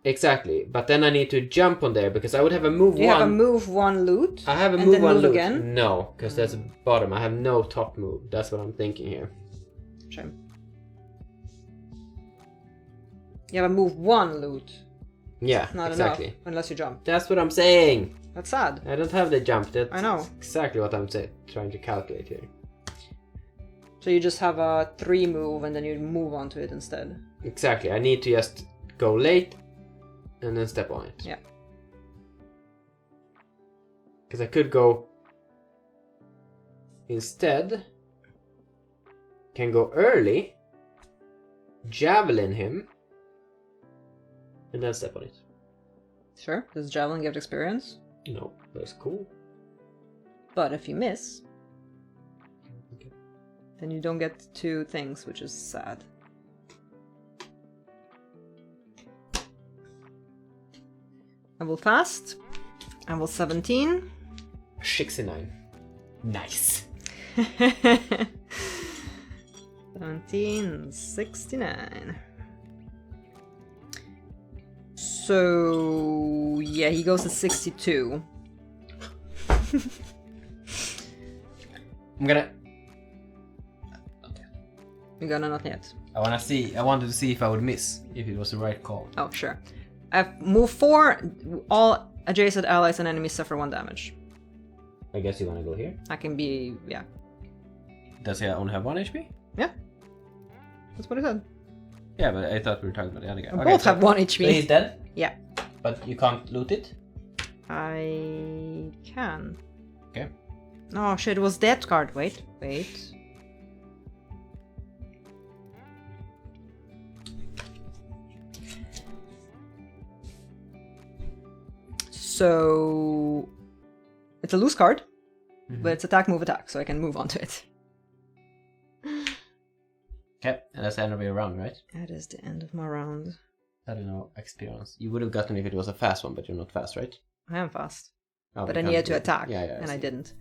Exactly, but then I need to jump on there because I would have a move Do you one. have a move one loot? I have a and move then one move loot. again? No, because that's bottom. I have no top move. That's what I'm thinking here. Shame. You have a move one loot. Yeah, Not exactly. enough, unless you jump. That's what I'm saying. That's sad. I don't have the jump. That's I know. exactly what I'm trying to calculate here. So you just have a 3 move and then you move onto it instead. Exactly. I need to just go late and then step on it. Yeah. Because I could go instead. Can go early, javelin him, and then step on it. Sure. Does Javelin give experience? No, that's cool. But if you miss, Okay. then you don't get 2 things, which is sad. I will fast. I will 17. 69. Nice. 17, 69. So, yeah, he goes to 62. I'm gonna. You gonna not yet. I wanted to see if I would miss, if it was the right call. Oh, sure. I've move 4. All adjacent allies and enemies suffer 1 damage. I guess you want to go here. I can be, yeah. Does he only have 1 HP? Yeah. That's what I said. Yeah, but I thought we were talking about the other guy. We both have 1 HP. So he's dead? Yeah. But you can't loot it? I can. Okay. Oh shit, it was that card. Wait. So it's a loose card, but it's attack, move, attack, so I can move onto it. Okay, and that's the end of your round, right? That is the end of my round. I don't know, experience. You would have gotten if it was a fast one, but you're not fast, right? I am fast. Oh, But we I can't needed do to it. attack, Yeah, and I see. didn't.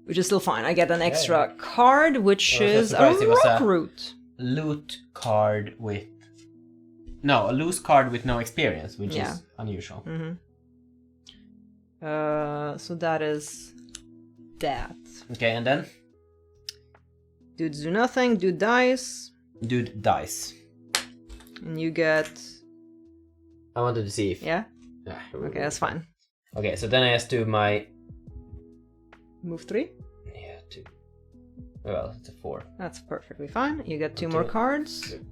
Which is still fine. I get an extra card, which I was is a surprised it was rock a- root. Loot card with... No, a loose card with no experience, which Yeah. is unusual. Mm-hmm. So that is that. Okay, and then? Dudes do nothing, dude dies, Dude dies. and you get... I wanted to see if. Yeah? Ah, Okay, that's fine. Okay, so then I just do my. Move 3? Yeah, 2. Well, it's a 4. That's perfectly fine. You get 2 Okay. more cards. Good.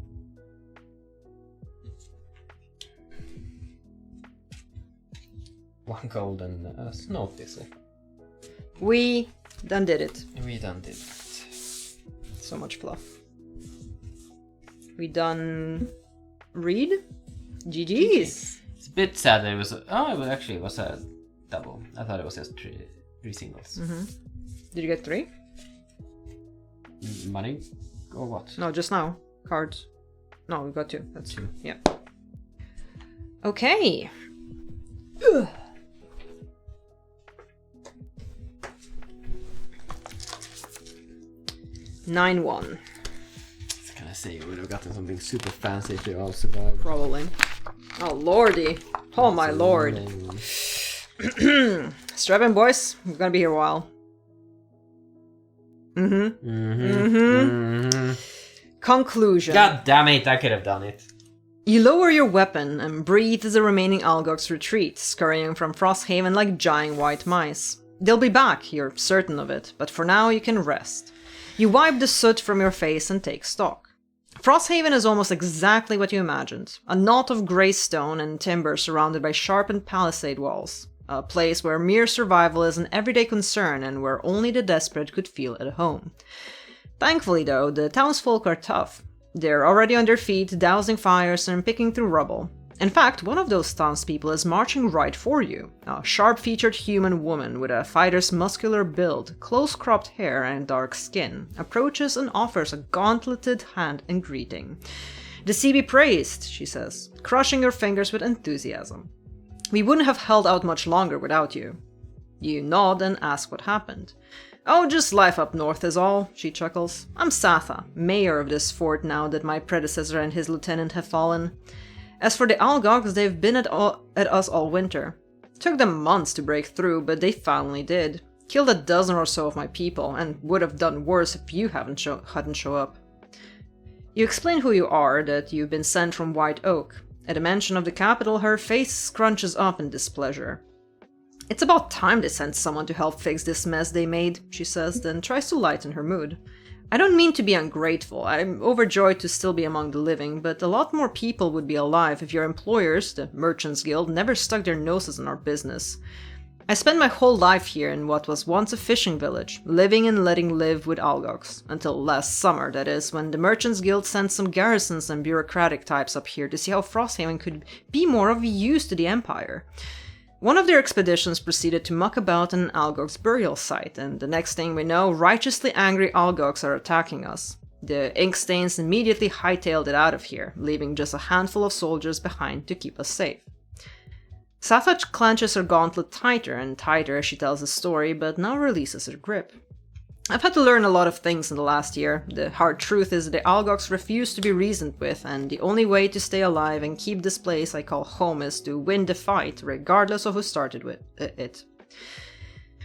One gold and a snow thistle. We done did it. We done did it. So much fluff. We done read? GG's. It's a bit sad that it was... Oh, it was actually it was a double. I thought it was just three singles. Mm-hmm. Did you get 3? Money? Or what? No, just now. Cards. No, we got 2. That's 2. Yeah. Okay. Ugh. Nine one. I was gonna say, we would have gotten something super fancy if they all survived. Probably. Oh lordy. Oh my lord. Strap in, boys. We're gonna be here a while. Conclusion. God damn it, I could have done it. You lower your weapon and breathe as the remaining Algogs retreat, scurrying from Frosthaven like giant white mice. They'll be back, you're certain of it, but for now you can rest. You wipe the soot from your face and take stock. Frosthaven is almost exactly what you imagined. A knot of grey stone and timber surrounded by sharpened palisade walls. A place where mere survival is an everyday concern and where only the desperate could feel at home. Thankfully though, the townsfolk are tough. They're already on their feet, dousing fires and picking through rubble. In fact, one of those townspeople is marching right for you. A sharp-featured human woman with a fighter's muscular build, close-cropped hair and dark skin, approaches and offers a gauntleted hand in greeting. "The sea be praised," she says, crushing her fingers with enthusiasm. "We wouldn't have held out much longer without you." You nod and ask what happened. "Oh, just life up north is all," she chuckles. "I'm Satha, mayor of this fort now that my predecessor and his lieutenant have fallen. As for the Algogs, they've been at us all winter. Took them months to break through, but they finally did. Killed a dozen or so of my people, and would have done worse if you hadn't show up. You explain who you are, that you've been sent from White Oak. At the mention of the capital, her face scrunches up in displeasure. It's about time they sent someone to help fix this mess they made, she says, then tries to lighten her mood. I don't mean to be ungrateful, I'm overjoyed to still be among the living, but a lot more people would be alive if your employers, the Merchants Guild, never stuck their noses in our business. I spent my whole life here in what was once a fishing village, living and letting live with Algogs, until last summer, that is, when the Merchants Guild sent some garrisons and bureaucratic types up here to see how Frosthaven could be more of a use to the Empire. One of their expeditions proceeded to muck about an Algog's burial site, and the next thing we know, righteously angry Algogs are attacking us. The Inkstains immediately hightailed it out of here, leaving just a handful of soldiers behind to keep us safe. Sathach clenches her gauntlet tighter and tighter as she tells the story, but now releases her grip. I've had to learn a lot of things in the last year. The hard truth is that the Algogs refuse to be reasoned with, and the only way to stay alive and keep this place I call home is to win the fight, regardless of who started with it.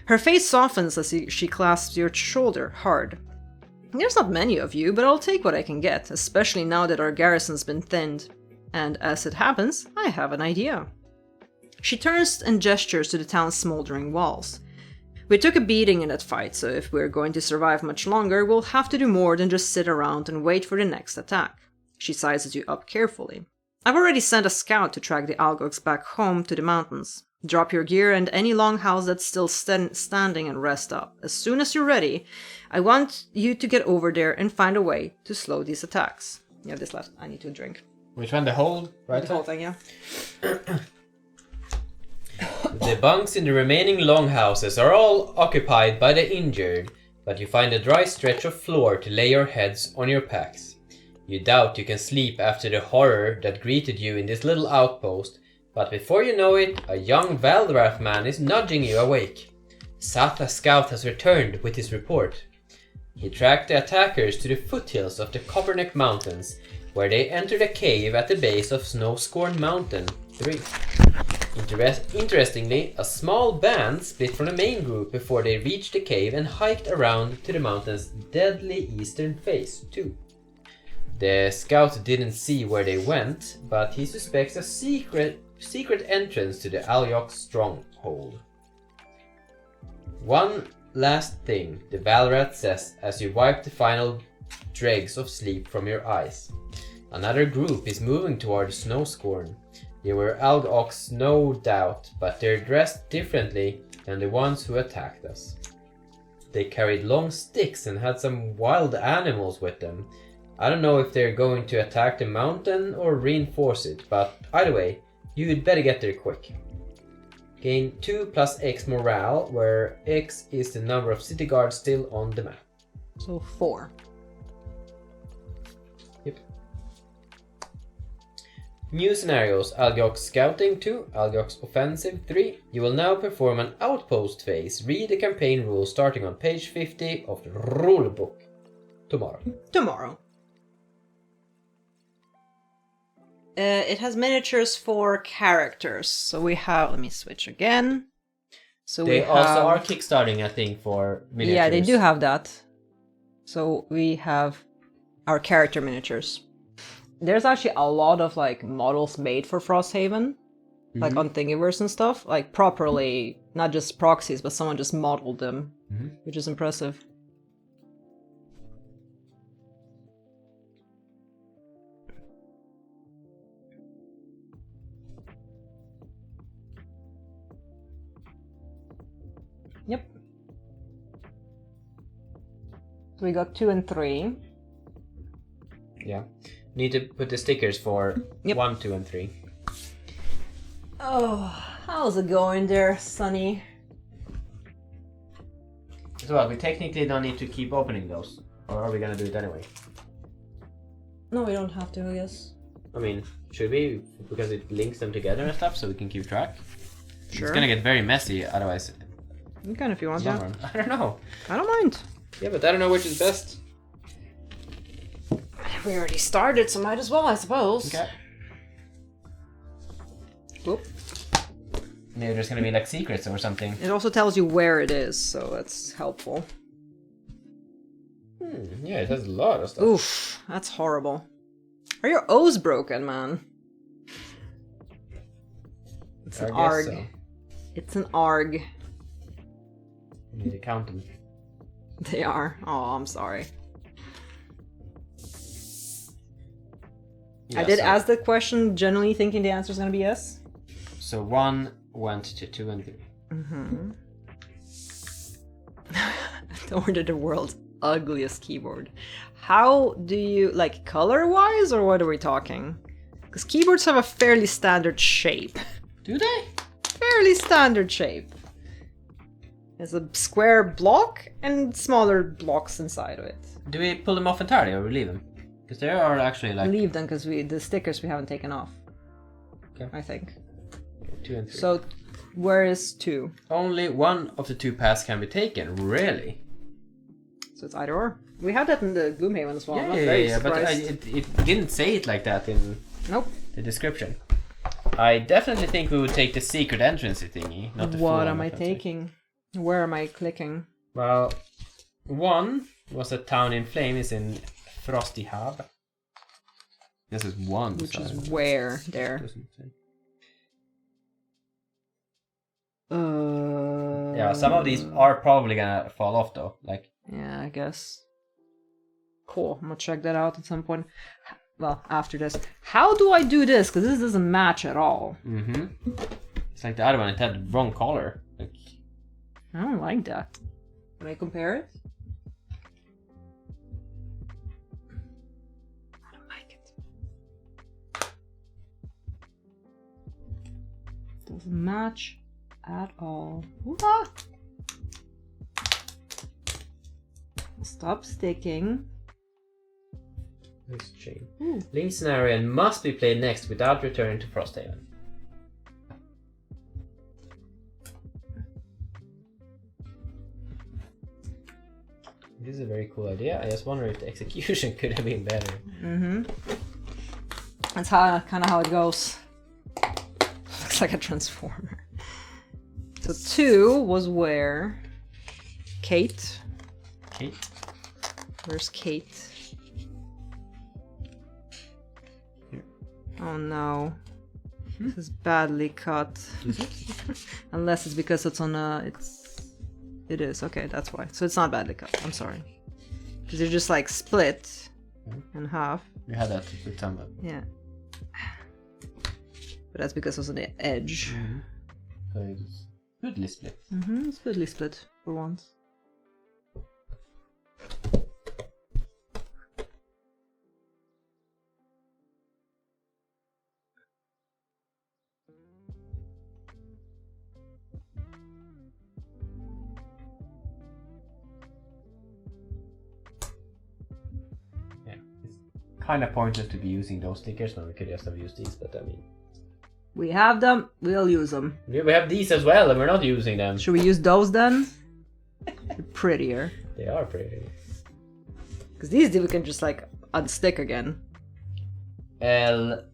Her face softens as she clasps your shoulder hard. There's not many of you, but I'll take what I can get, especially now that our garrison's been thinned. And as it happens, I have an idea. She turns and gestures to the town's smoldering walls. We took a beating in that fight, so if we're going to survive much longer, we'll have to do more than just sit around and wait for the next attack. She sizes you up carefully. I've already sent a scout to track the Algogs back home to the mountains. Drop your gear and any longhouse that's still standing and rest up. As soon as you're ready, I want you to get over there and find a way to slow these attacks. You have this left. I need to drink. Which one? The whole? Right? The whole thing, yeah. The bunks in the remaining longhouses are all occupied by the injured, but you find a dry stretch of floor to lay your heads on your packs. You doubt you can sleep after the horror that greeted you in this little outpost, but before you know it, a young Valdrath man is nudging you awake. Satha's scout has returned with his report. He tracked the attackers to the foothills of the Copperneck Mountains, where they entered a cave at the base of Snowscorn Mountain 3. Interestingly, a small band split from the main group before they reached the cave and hiked around to the mountain's deadly eastern face, too. The scout didn't see where they went, but he suspects a secret entrance to the Alyok stronghold. One last thing, the Valrath says as you wipe the final dregs of sleep from your eyes. Another group is moving toward Snowscorn. They were Algogs, no doubt, but they're dressed differently than the ones who attacked us. They carried long sticks and had some wild animals with them. I don't know if they're going to attack the mountain or reinforce it, but either way, you'd better get there quick. Gain 2 plus X morale, where X is the number of city guards still on the map. So 4. Yep. New scenarios: Algox Scouting 2, Algox Offensive 3. You will now perform an outpost phase. Read the campaign rules starting on page 50 of the rulebook. Tomorrow. It has miniatures for characters. So we have, let me switch again. So They we also are have, kickstarting, I think, for miniatures. yeah, they do have that. So we have our character miniatures. There's actually a lot of like models made for Frosthaven, like on Thingiverse and stuff, like properly, not just proxies, but someone just modeled them, which is impressive. Yep. So we got 2 and 3. Yeah. Need to put the stickers for Yep. 1, 2, and 3. Oh, how's it going there, Sonny? So well, we technically don't need to keep opening those. Or are we gonna do it anyway? No, we don't have to, I guess. I mean, should we? Because it links them together and stuff, so we can keep track. Sure. It's gonna get very messy otherwise. You can if you want, Long yeah. run. I don't know. I don't mind. Yeah, but I don't know which is best. We already started, so might as well, I suppose. Okay. Oop. Maybe there's gonna be like secrets or something. It also tells you where it is, so that's helpful. Yeah, it has a lot of stuff. Oof, that's horrible. Are your O's broken, man? It's an ARG. So. It's an ARG. You need to count them. They are. Oh, I'm sorry. Yeah, I did so, ask the question, generally thinking the answer is going to be yes. So 1 went to 2 and 3. Mm-hmm. Order the world's ugliest keyboard. How do you, like, color-wise, or what are we talking? Because keyboards have a fairly standard shape. Do they? Fairly standard shape. There's a square block and smaller blocks inside of it. Do we pull them off entirely or we leave them? Because there are actually like... Leave them because the stickers we haven't taken off. Okay. I think. 2 and 3. So, where is 2? Only one of the 2 paths can be taken, really? So it's either or. We had that in the Gloomhaven as well. I'm not Yeah, very but surprised. it didn't say it like that in Nope. the description. I definitely think we would take the secret entrance thingy, not the full What am I offensive. taking? Where am I clicking? Well, 1 was a town in flames in Frosthaven. This is 1. Which so is where? There. doesn't say. Yeah, some of these are probably gonna fall off though. Like, yeah, I guess. Cool. I'm gonna check that out at some point. Well, after this. How do I do this? Because this doesn't match at all. it's like the other one. It had the wrong color. Like, I don't like that. Can I compare it? I don't like it. Doesn't match at all. Ah! Stop sticking. Nice chain. Ooh. Link scenario must be played next without returning to Frosthaven. This is a very cool idea. I just wonder if the execution could have been better. That's kind of how it goes. Looks like a transformer. So 2 was where? Kate. Kate. Where's Kate? Here. Oh no. This is badly cut. Unless it's because it's on a... It is, okay, that's why. So it's not badly cut, I'm sorry. Because they're just like split in half. We had that with some. Yeah. But that's because it's on the edge. So it's goodly split. It's goodly split for once. Kind of pointless to be using those stickers when we could just have used these, but I mean... We have them, we'll use them. Yeah, we have these as well and we're not using them. Should we use those then? They're prettier. They are pretty. Because these we can just like unstick again. L7.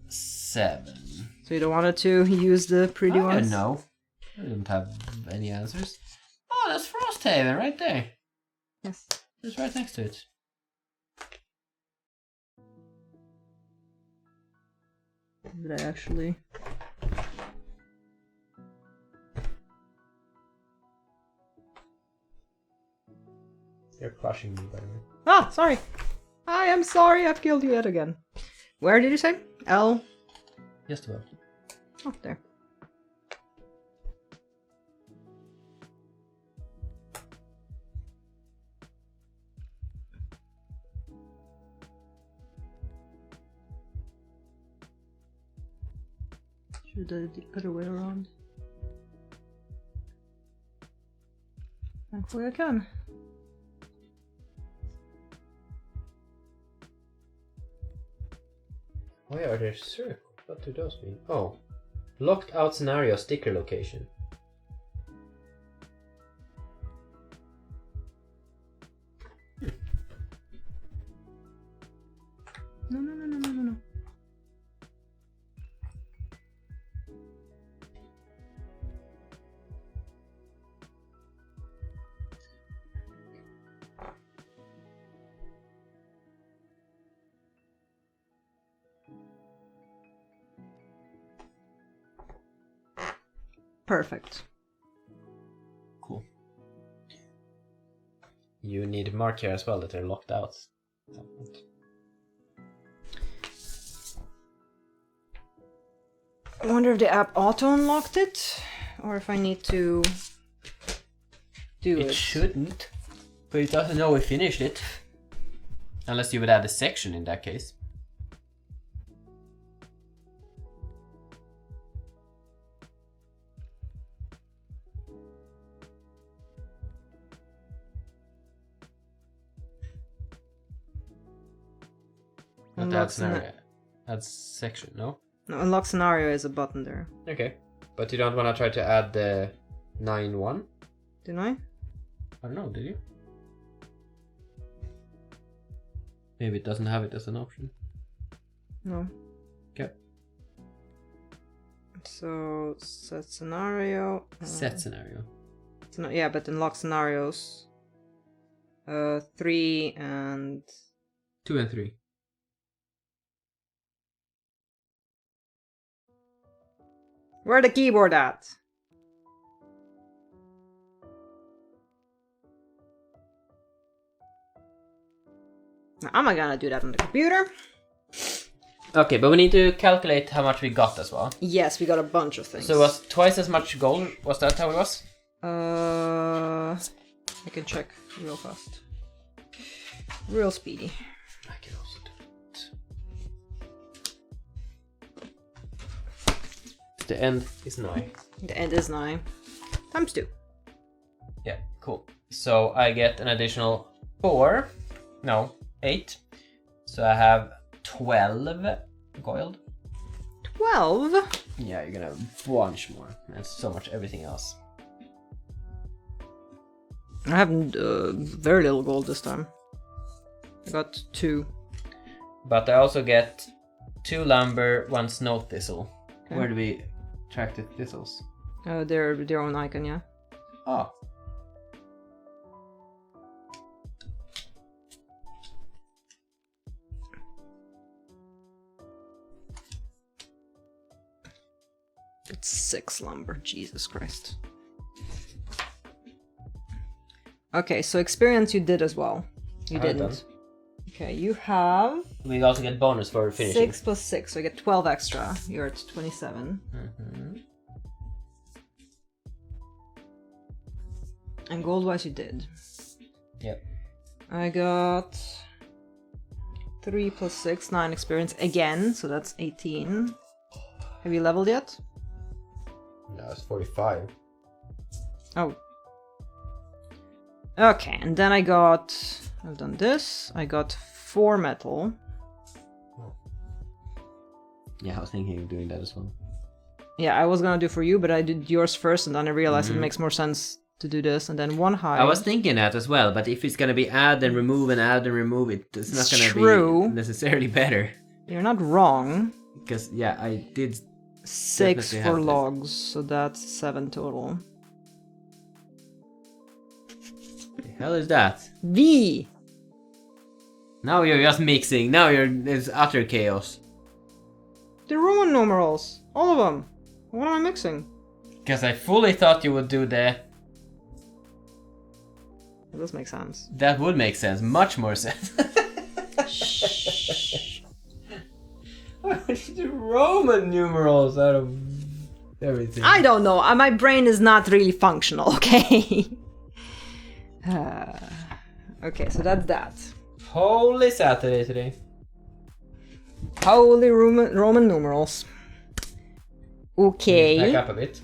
So you don't want to use the pretty I ones? don't know. I don't have any answers. Oh, that's Frosthaven right there. Yes. It's right next to it. Did I actually? You're crushing me, by the way. Ah, sorry. I am sorry, I've killed you yet again. Where did you say? L? Just about. Oh, there. Should I the other way around? Thankfully I can. Why are there circles? What do those mean? Oh. Locked out scenario sticker location. No. Perfect. Cool. You need to mark here as well that they're locked out. I wonder if the app auto unlocked it, or if I need to do it. It shouldn't, but it doesn't know we finished it. Unless you would add a section in that case. Not add scenario. Add section, no? No, unlock scenario is a button there. Okay. But you don't want to try to add the 9-1? Didn't I? I don't know, did you? Maybe it doesn't have it as an option. No. Okay. So, set scenario. Set scenario. Yeah, but unlock scenarios. 3 and... 2 and 3. Where the keyboard at? Now, am I gonna do that on the computer? Okay, but we need to calculate how much we got as well. Yes, we got a bunch of things. So it was twice as much gold? Was that how it was? I can check real fast. Real speedy. I can also do it. The end is 9. The end is 9. Times 2. Yeah, cool. So I get an additional 4. No, 8. So I have 12 gold. 12? Yeah, you're gonna have a bunch more. And so much everything else. I have very little gold this time. I got 2. But I also get 2 lumber, 1 snow thistle. Okay. Where do we track the thistles? They're their own icon, yeah. Oh. It's 6 lumber, Jesus Christ. Okay, so experience you did as well. You I have didn't. done. Okay, you have We also get bonus for finishing. 6 plus 6, so you get 12 extra. You're at 27. Mm-hmm. And gold-wise you did. Yep. I got 3 plus 6, 9 experience again, so that's 18. Have you leveled yet? No, it's 45. Oh. Okay, and then I've done this. I got 4 metal. Yeah, I was thinking of doing that as well. Yeah, I was gonna do for you, but I did yours first, and then I realized it makes more sense to do this, and then 1 hide. I was thinking that as well, but if it's gonna be add and remove, it's not gonna true. be necessarily better. You're not wrong. Because, yeah, I did 6 definitely for have to. logs, so that's 7 total. The hell is that? V! Now you're just mixing. It's utter chaos. The Roman numerals! All of them! What am I mixing? Because I fully thought you would do the... It does make sense. That would make sense. Much more sense. Why would you do Roman numerals out of everything? I don't know. My brain is not really functional, okay? Okay, so that's that. Holy Saturday today. Holy Roman numerals. Okay. Back up a bit.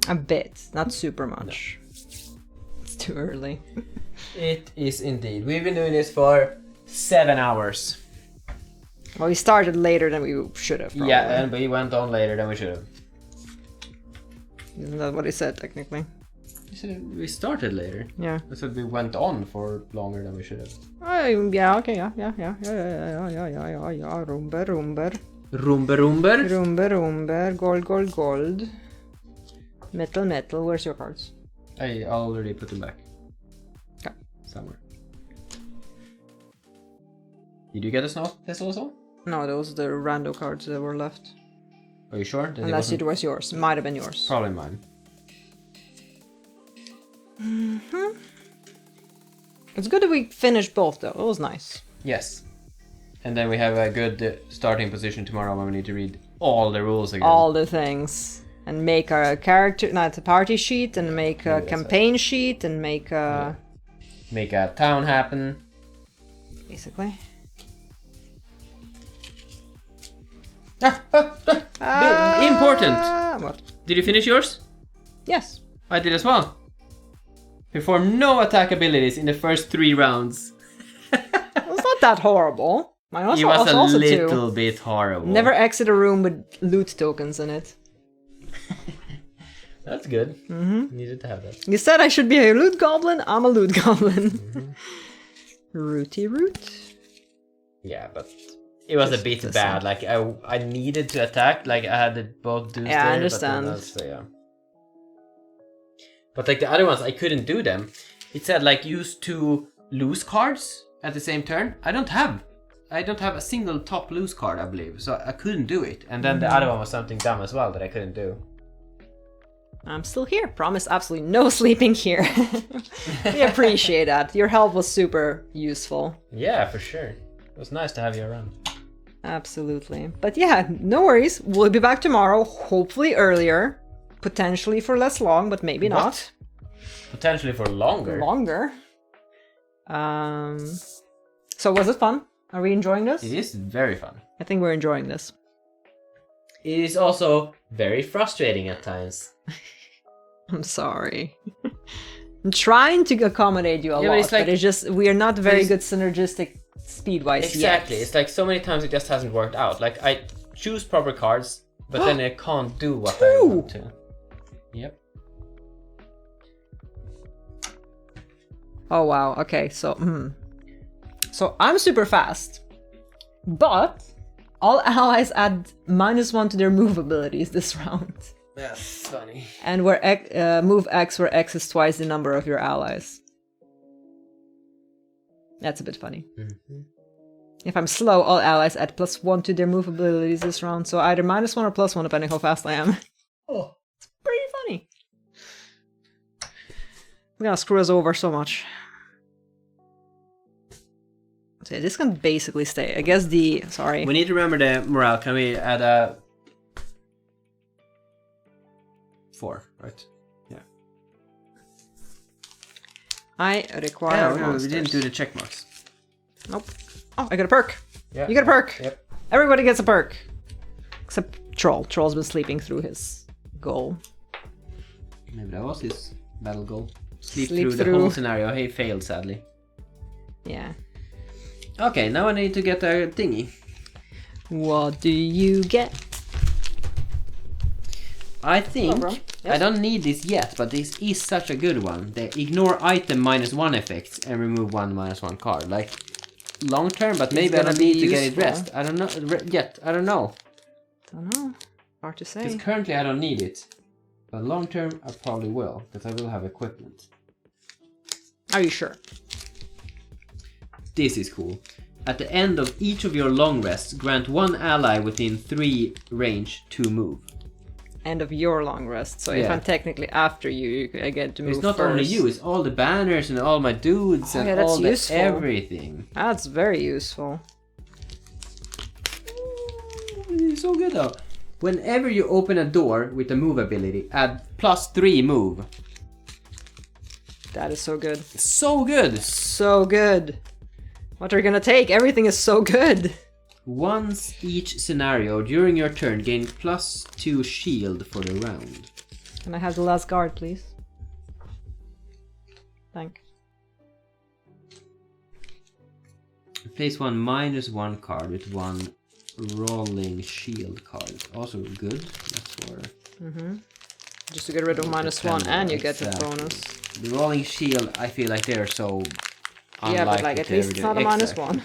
A bit, not super much. It's too early. It is indeed. We've been doing this for 7 hours. Well, we started later than we should have. Probably. Yeah, and we went on later than we should have. Isn't that what he said, technically? You said we started later. Yeah. I said we went on for longer than we should have. Yeah, okay, yeah. Rumber. Gold. Metal. Where's your cards? I already put them back. Okay. Somewhere. Did you get a snow thistle as well? No, those are the rando cards that were left. Are you sure? That Unless it was yours. Might have been yours. Probably mine. It's good that we finished both, though. It was nice. Yes. And then we have a good starting position tomorrow when we need to read all the rules again. All the things. And make a character, not a party sheet, and make a campaign sheet, and make a... Make a town happen. Basically. Important! What? Did you finish yours? Yes. I did as well. Perform no attack abilities in the first 3 rounds. It's not that horrible. Mine It was a also little bit horrible. Never exit a room with loot tokens in it. That's good. Needed to have that. You said I should be a loot goblin. I'm a loot goblin. Rooty root. Yeah, but it was a bit bad. Like I needed to attack. Like I had to both do. Yeah, I understand. Yeah. But like the other ones, I couldn't do them. It said like use 2 loose cards at the same turn. I don't have a single top loose card, I believe. So I couldn't do it. And then the other one was something dumb as well that I couldn't do. I'm still here. Promise absolutely no sleeping here. We appreciate that. Your help was super useful. Yeah, for sure. It was nice to have you around. Absolutely. But yeah, no worries. We'll be back tomorrow, hopefully earlier. Potentially for less long, but maybe not. Potentially for longer. Longer. So was it fun? Are we enjoying this? It is very fun. I think we're enjoying this. It is also very frustrating at times. I'm sorry. I'm trying to accommodate you a lot, but it's just we are not very good synergistic speed-wise Exactly. yet. It's like so many times it just hasn't worked out. Like I choose proper cards, but then I can't do what I want to. Yep. Oh wow. Okay. So I'm super fast, but all allies add -1 to their move abilities this round. That's funny. And where move X, where X is twice the number of your allies. That's a bit funny. If I'm slow, all allies add +1 to their move abilities this round, so either -1 or +1 depending how fast I am. Oh, it's pretty funny. It's gonna screw us over so much. So yeah, this can basically stay. I guess sorry. We need to remember the morale. Can we add a 4, right? Yeah. I require we didn't do the check marks. Nope. Oh, I got a perk. Yeah. You get a perk. Yep. Everybody gets a perk. Except Troll. Troll's been sleeping through his goal. Maybe that was his battle goal. Sleep Sleep through the whole scenario. He failed, sadly. Yeah. Okay, now I need to get a thingy. What do you get? I think Yes. I don't need this yet, but this is such a good one. The ignore item -1 effects and remove 1 -1 card. Like long term, but maybe I don't need to get it rest. I don't know yet. I don't know. Don't know. Hard to say. Because currently I don't need it, but long term I probably will, because I will have equipment. Are you sure? This is cool. At the end of each of your long rests, grant 1 ally within 3 range to move. End of your long rest. So if Yeah. I'm technically after you, I get to move It's not first. only you, it's all the banners and all my dudes and yeah, that's all the useful. everything. That's very useful. It's so good though. Whenever you open a door with a move ability, add +3 move. That is so good. So good! So good. What are you gonna take? Everything is so good. Once each scenario during your turn, gain +2 shield for the round. Can I have the last guard, please? Thank. Place 1 -1 card with 1 rolling shield card. Also good. That's for Just to get rid of -1 and you get the Exactly. bonus. The rolling shield, I feel like they're so Yeah, but like at least it's not a -1.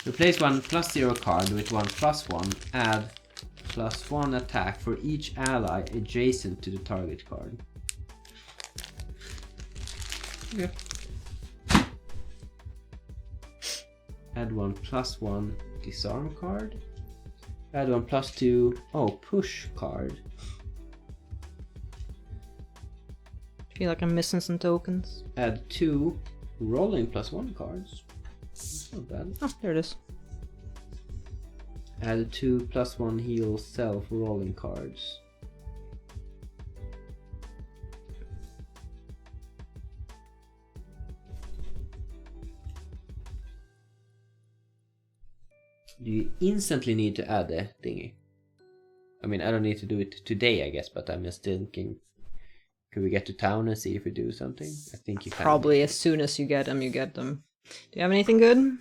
Replace 1 +0 card with 1 +1. Add +1 attack for each ally adjacent to the target card. Okay. Add 1 +1 disarm card. Add 1 +2 push card. Feel like I'm missing some tokens. Add 2 rolling +1 cards. That's not bad. Oh, there it is. Add 2 +1 heal self rolling cards. Do you instantly need to add a thingy? I mean, I don't need to do it today, I guess, but I'm just thinking, could we get to town and see if we do something? I think you can. Probably as soon as you get them, you get them. Do you have anything good?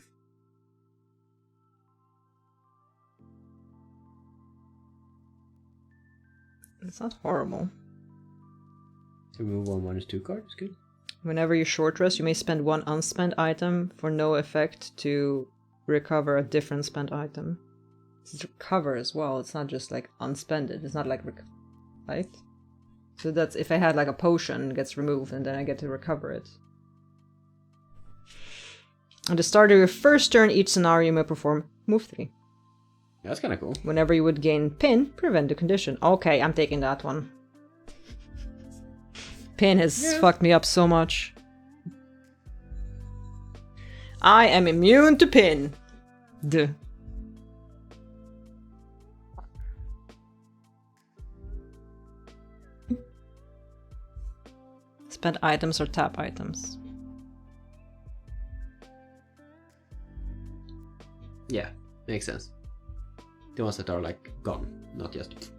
It's not horrible. Remove 1 -2 cards, good. Whenever you short rest, you may spend 1 unspent item for no effect to recover a different spent item. It's recover as well, it's not just like unspended, it's not like right? So that's if I had like a potion, it gets removed and then I get to recover it. At the start of your first turn, each scenario you may perform move 3. That's kind of cool. Whenever you would gain pin, prevent the condition. Okay, I'm taking that one. Pin has fucked me up so much. I am immune to pin. Duh. Spend items or tap items. Yeah, makes sense. The ones that are like gone, not just.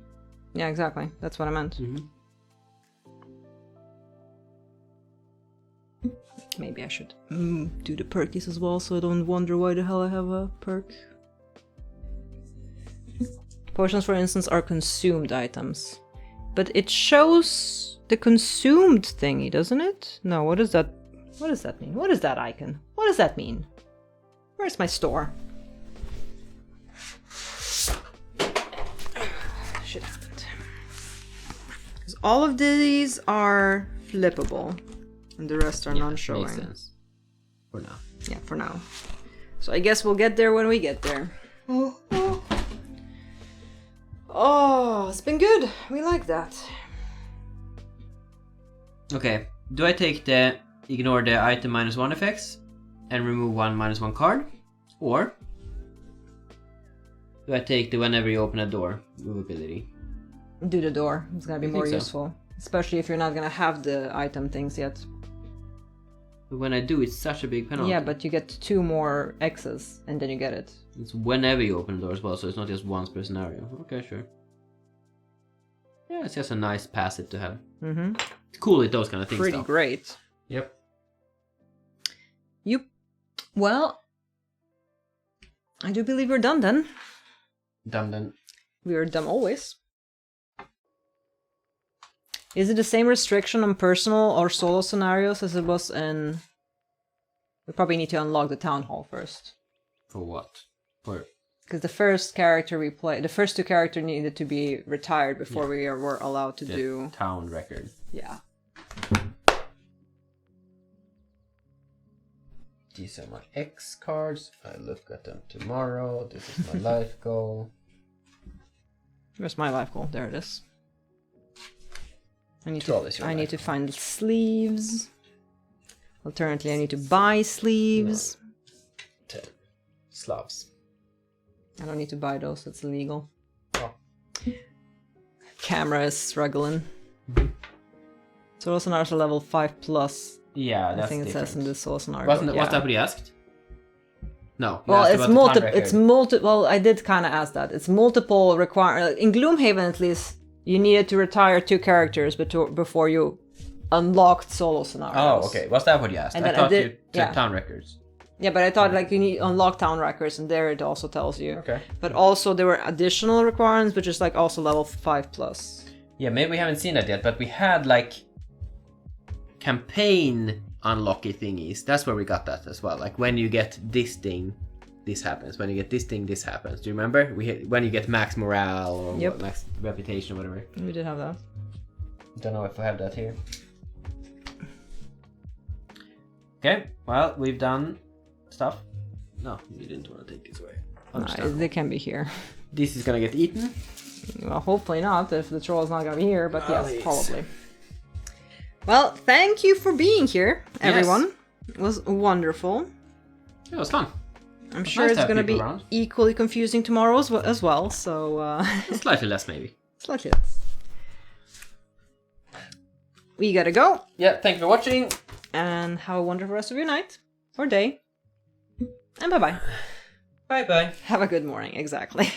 Yeah, exactly. That's what I meant. Mm-hmm. Maybe I should do the perkies as well, so I don't wonder why the hell I have a perk. Potions, for instance, are consumed items. But it shows the consumed thingy, doesn't it? No, what does that... What does that mean? What is that icon? What does that mean? Where's my store? Shit happened. Because all of these are flippable. And the rest are non-showing. Makes sense. For now. Yeah, for now. So I guess we'll get there when we get there. Oh, it's been good. We like that. Okay, do I take the ignore the item -1 effects and remove 1 -1 card? Or do I take the whenever you open a door move ability? Do the door. It's gonna be I more think so. useful. Especially if you're not gonna have the item things yet. But when I do, it's such a big penalty. Yeah, but you get 2 more X's and then you get it. It's whenever you open a door as well, so it's not just once per scenario. Okay, sure. Yeah, it's just a nice passive to have. Mm-hmm. It's cool with those kind of things. Pretty though. great. Yep. Well, I do believe we're done then. Done then. We are done always. Is it the same restriction on personal or solo scenarios as it was in... We probably need to unlock the town hall first. For what? For Because the first character we play, the first 2 characters needed to be retired before we were allowed to the do... town record. Yeah. These are my X cards. I look at them tomorrow. This is my life goal. Where's my life goal? There it is. I need to find the sleeves. Alternatively, I need to buy sleeves. 10 Slavs. I don't need to buy those, it's illegal. Oh. Camera is struggling. Solo Sonars are level 5+. Yeah, that's I think it different. says in the Solo Sonar. Was that what you asked? No. you Well, asked it's about the time multiple. record. Well, I did kind of ask that. It's multiple require. In Gloomhaven, at least, you needed to retire 2 characters before you unlocked solo scenarios. Oh, okay. Was that what you asked? And I then thought I did- you said yeah. town records. Yeah, but I thought like you need unlock town records, and there it also tells you. Okay. But also there were additional requirements, which is like also level 5+. Yeah, maybe we haven't seen that yet, but we had like campaign unlocky thingies. That's where we got that as well. Like when you get this thing, this happens. When you get this thing, this happens. Do you remember? When you get max morale or Yep. max reputation or whatever. We did have that. Don't know if I have that here. Okay, well, we've done stuff. No, you didn't want to take this away. Understandable. They can be here. This is gonna get eaten. Well, hopefully not, if the troll is not gonna be here, but yes, Please. probably. Well, thank you for being here, everyone. It was wonderful. It was fun. I'm sure nice it's to have going to be people around. equally confusing tomorrow as well, so... Slightly less, maybe. Slightly less. We gotta go, Yeah, thank you for watching. and have a wonderful rest of your night, or day, and bye-bye. Bye bye. Have a good morning, exactly.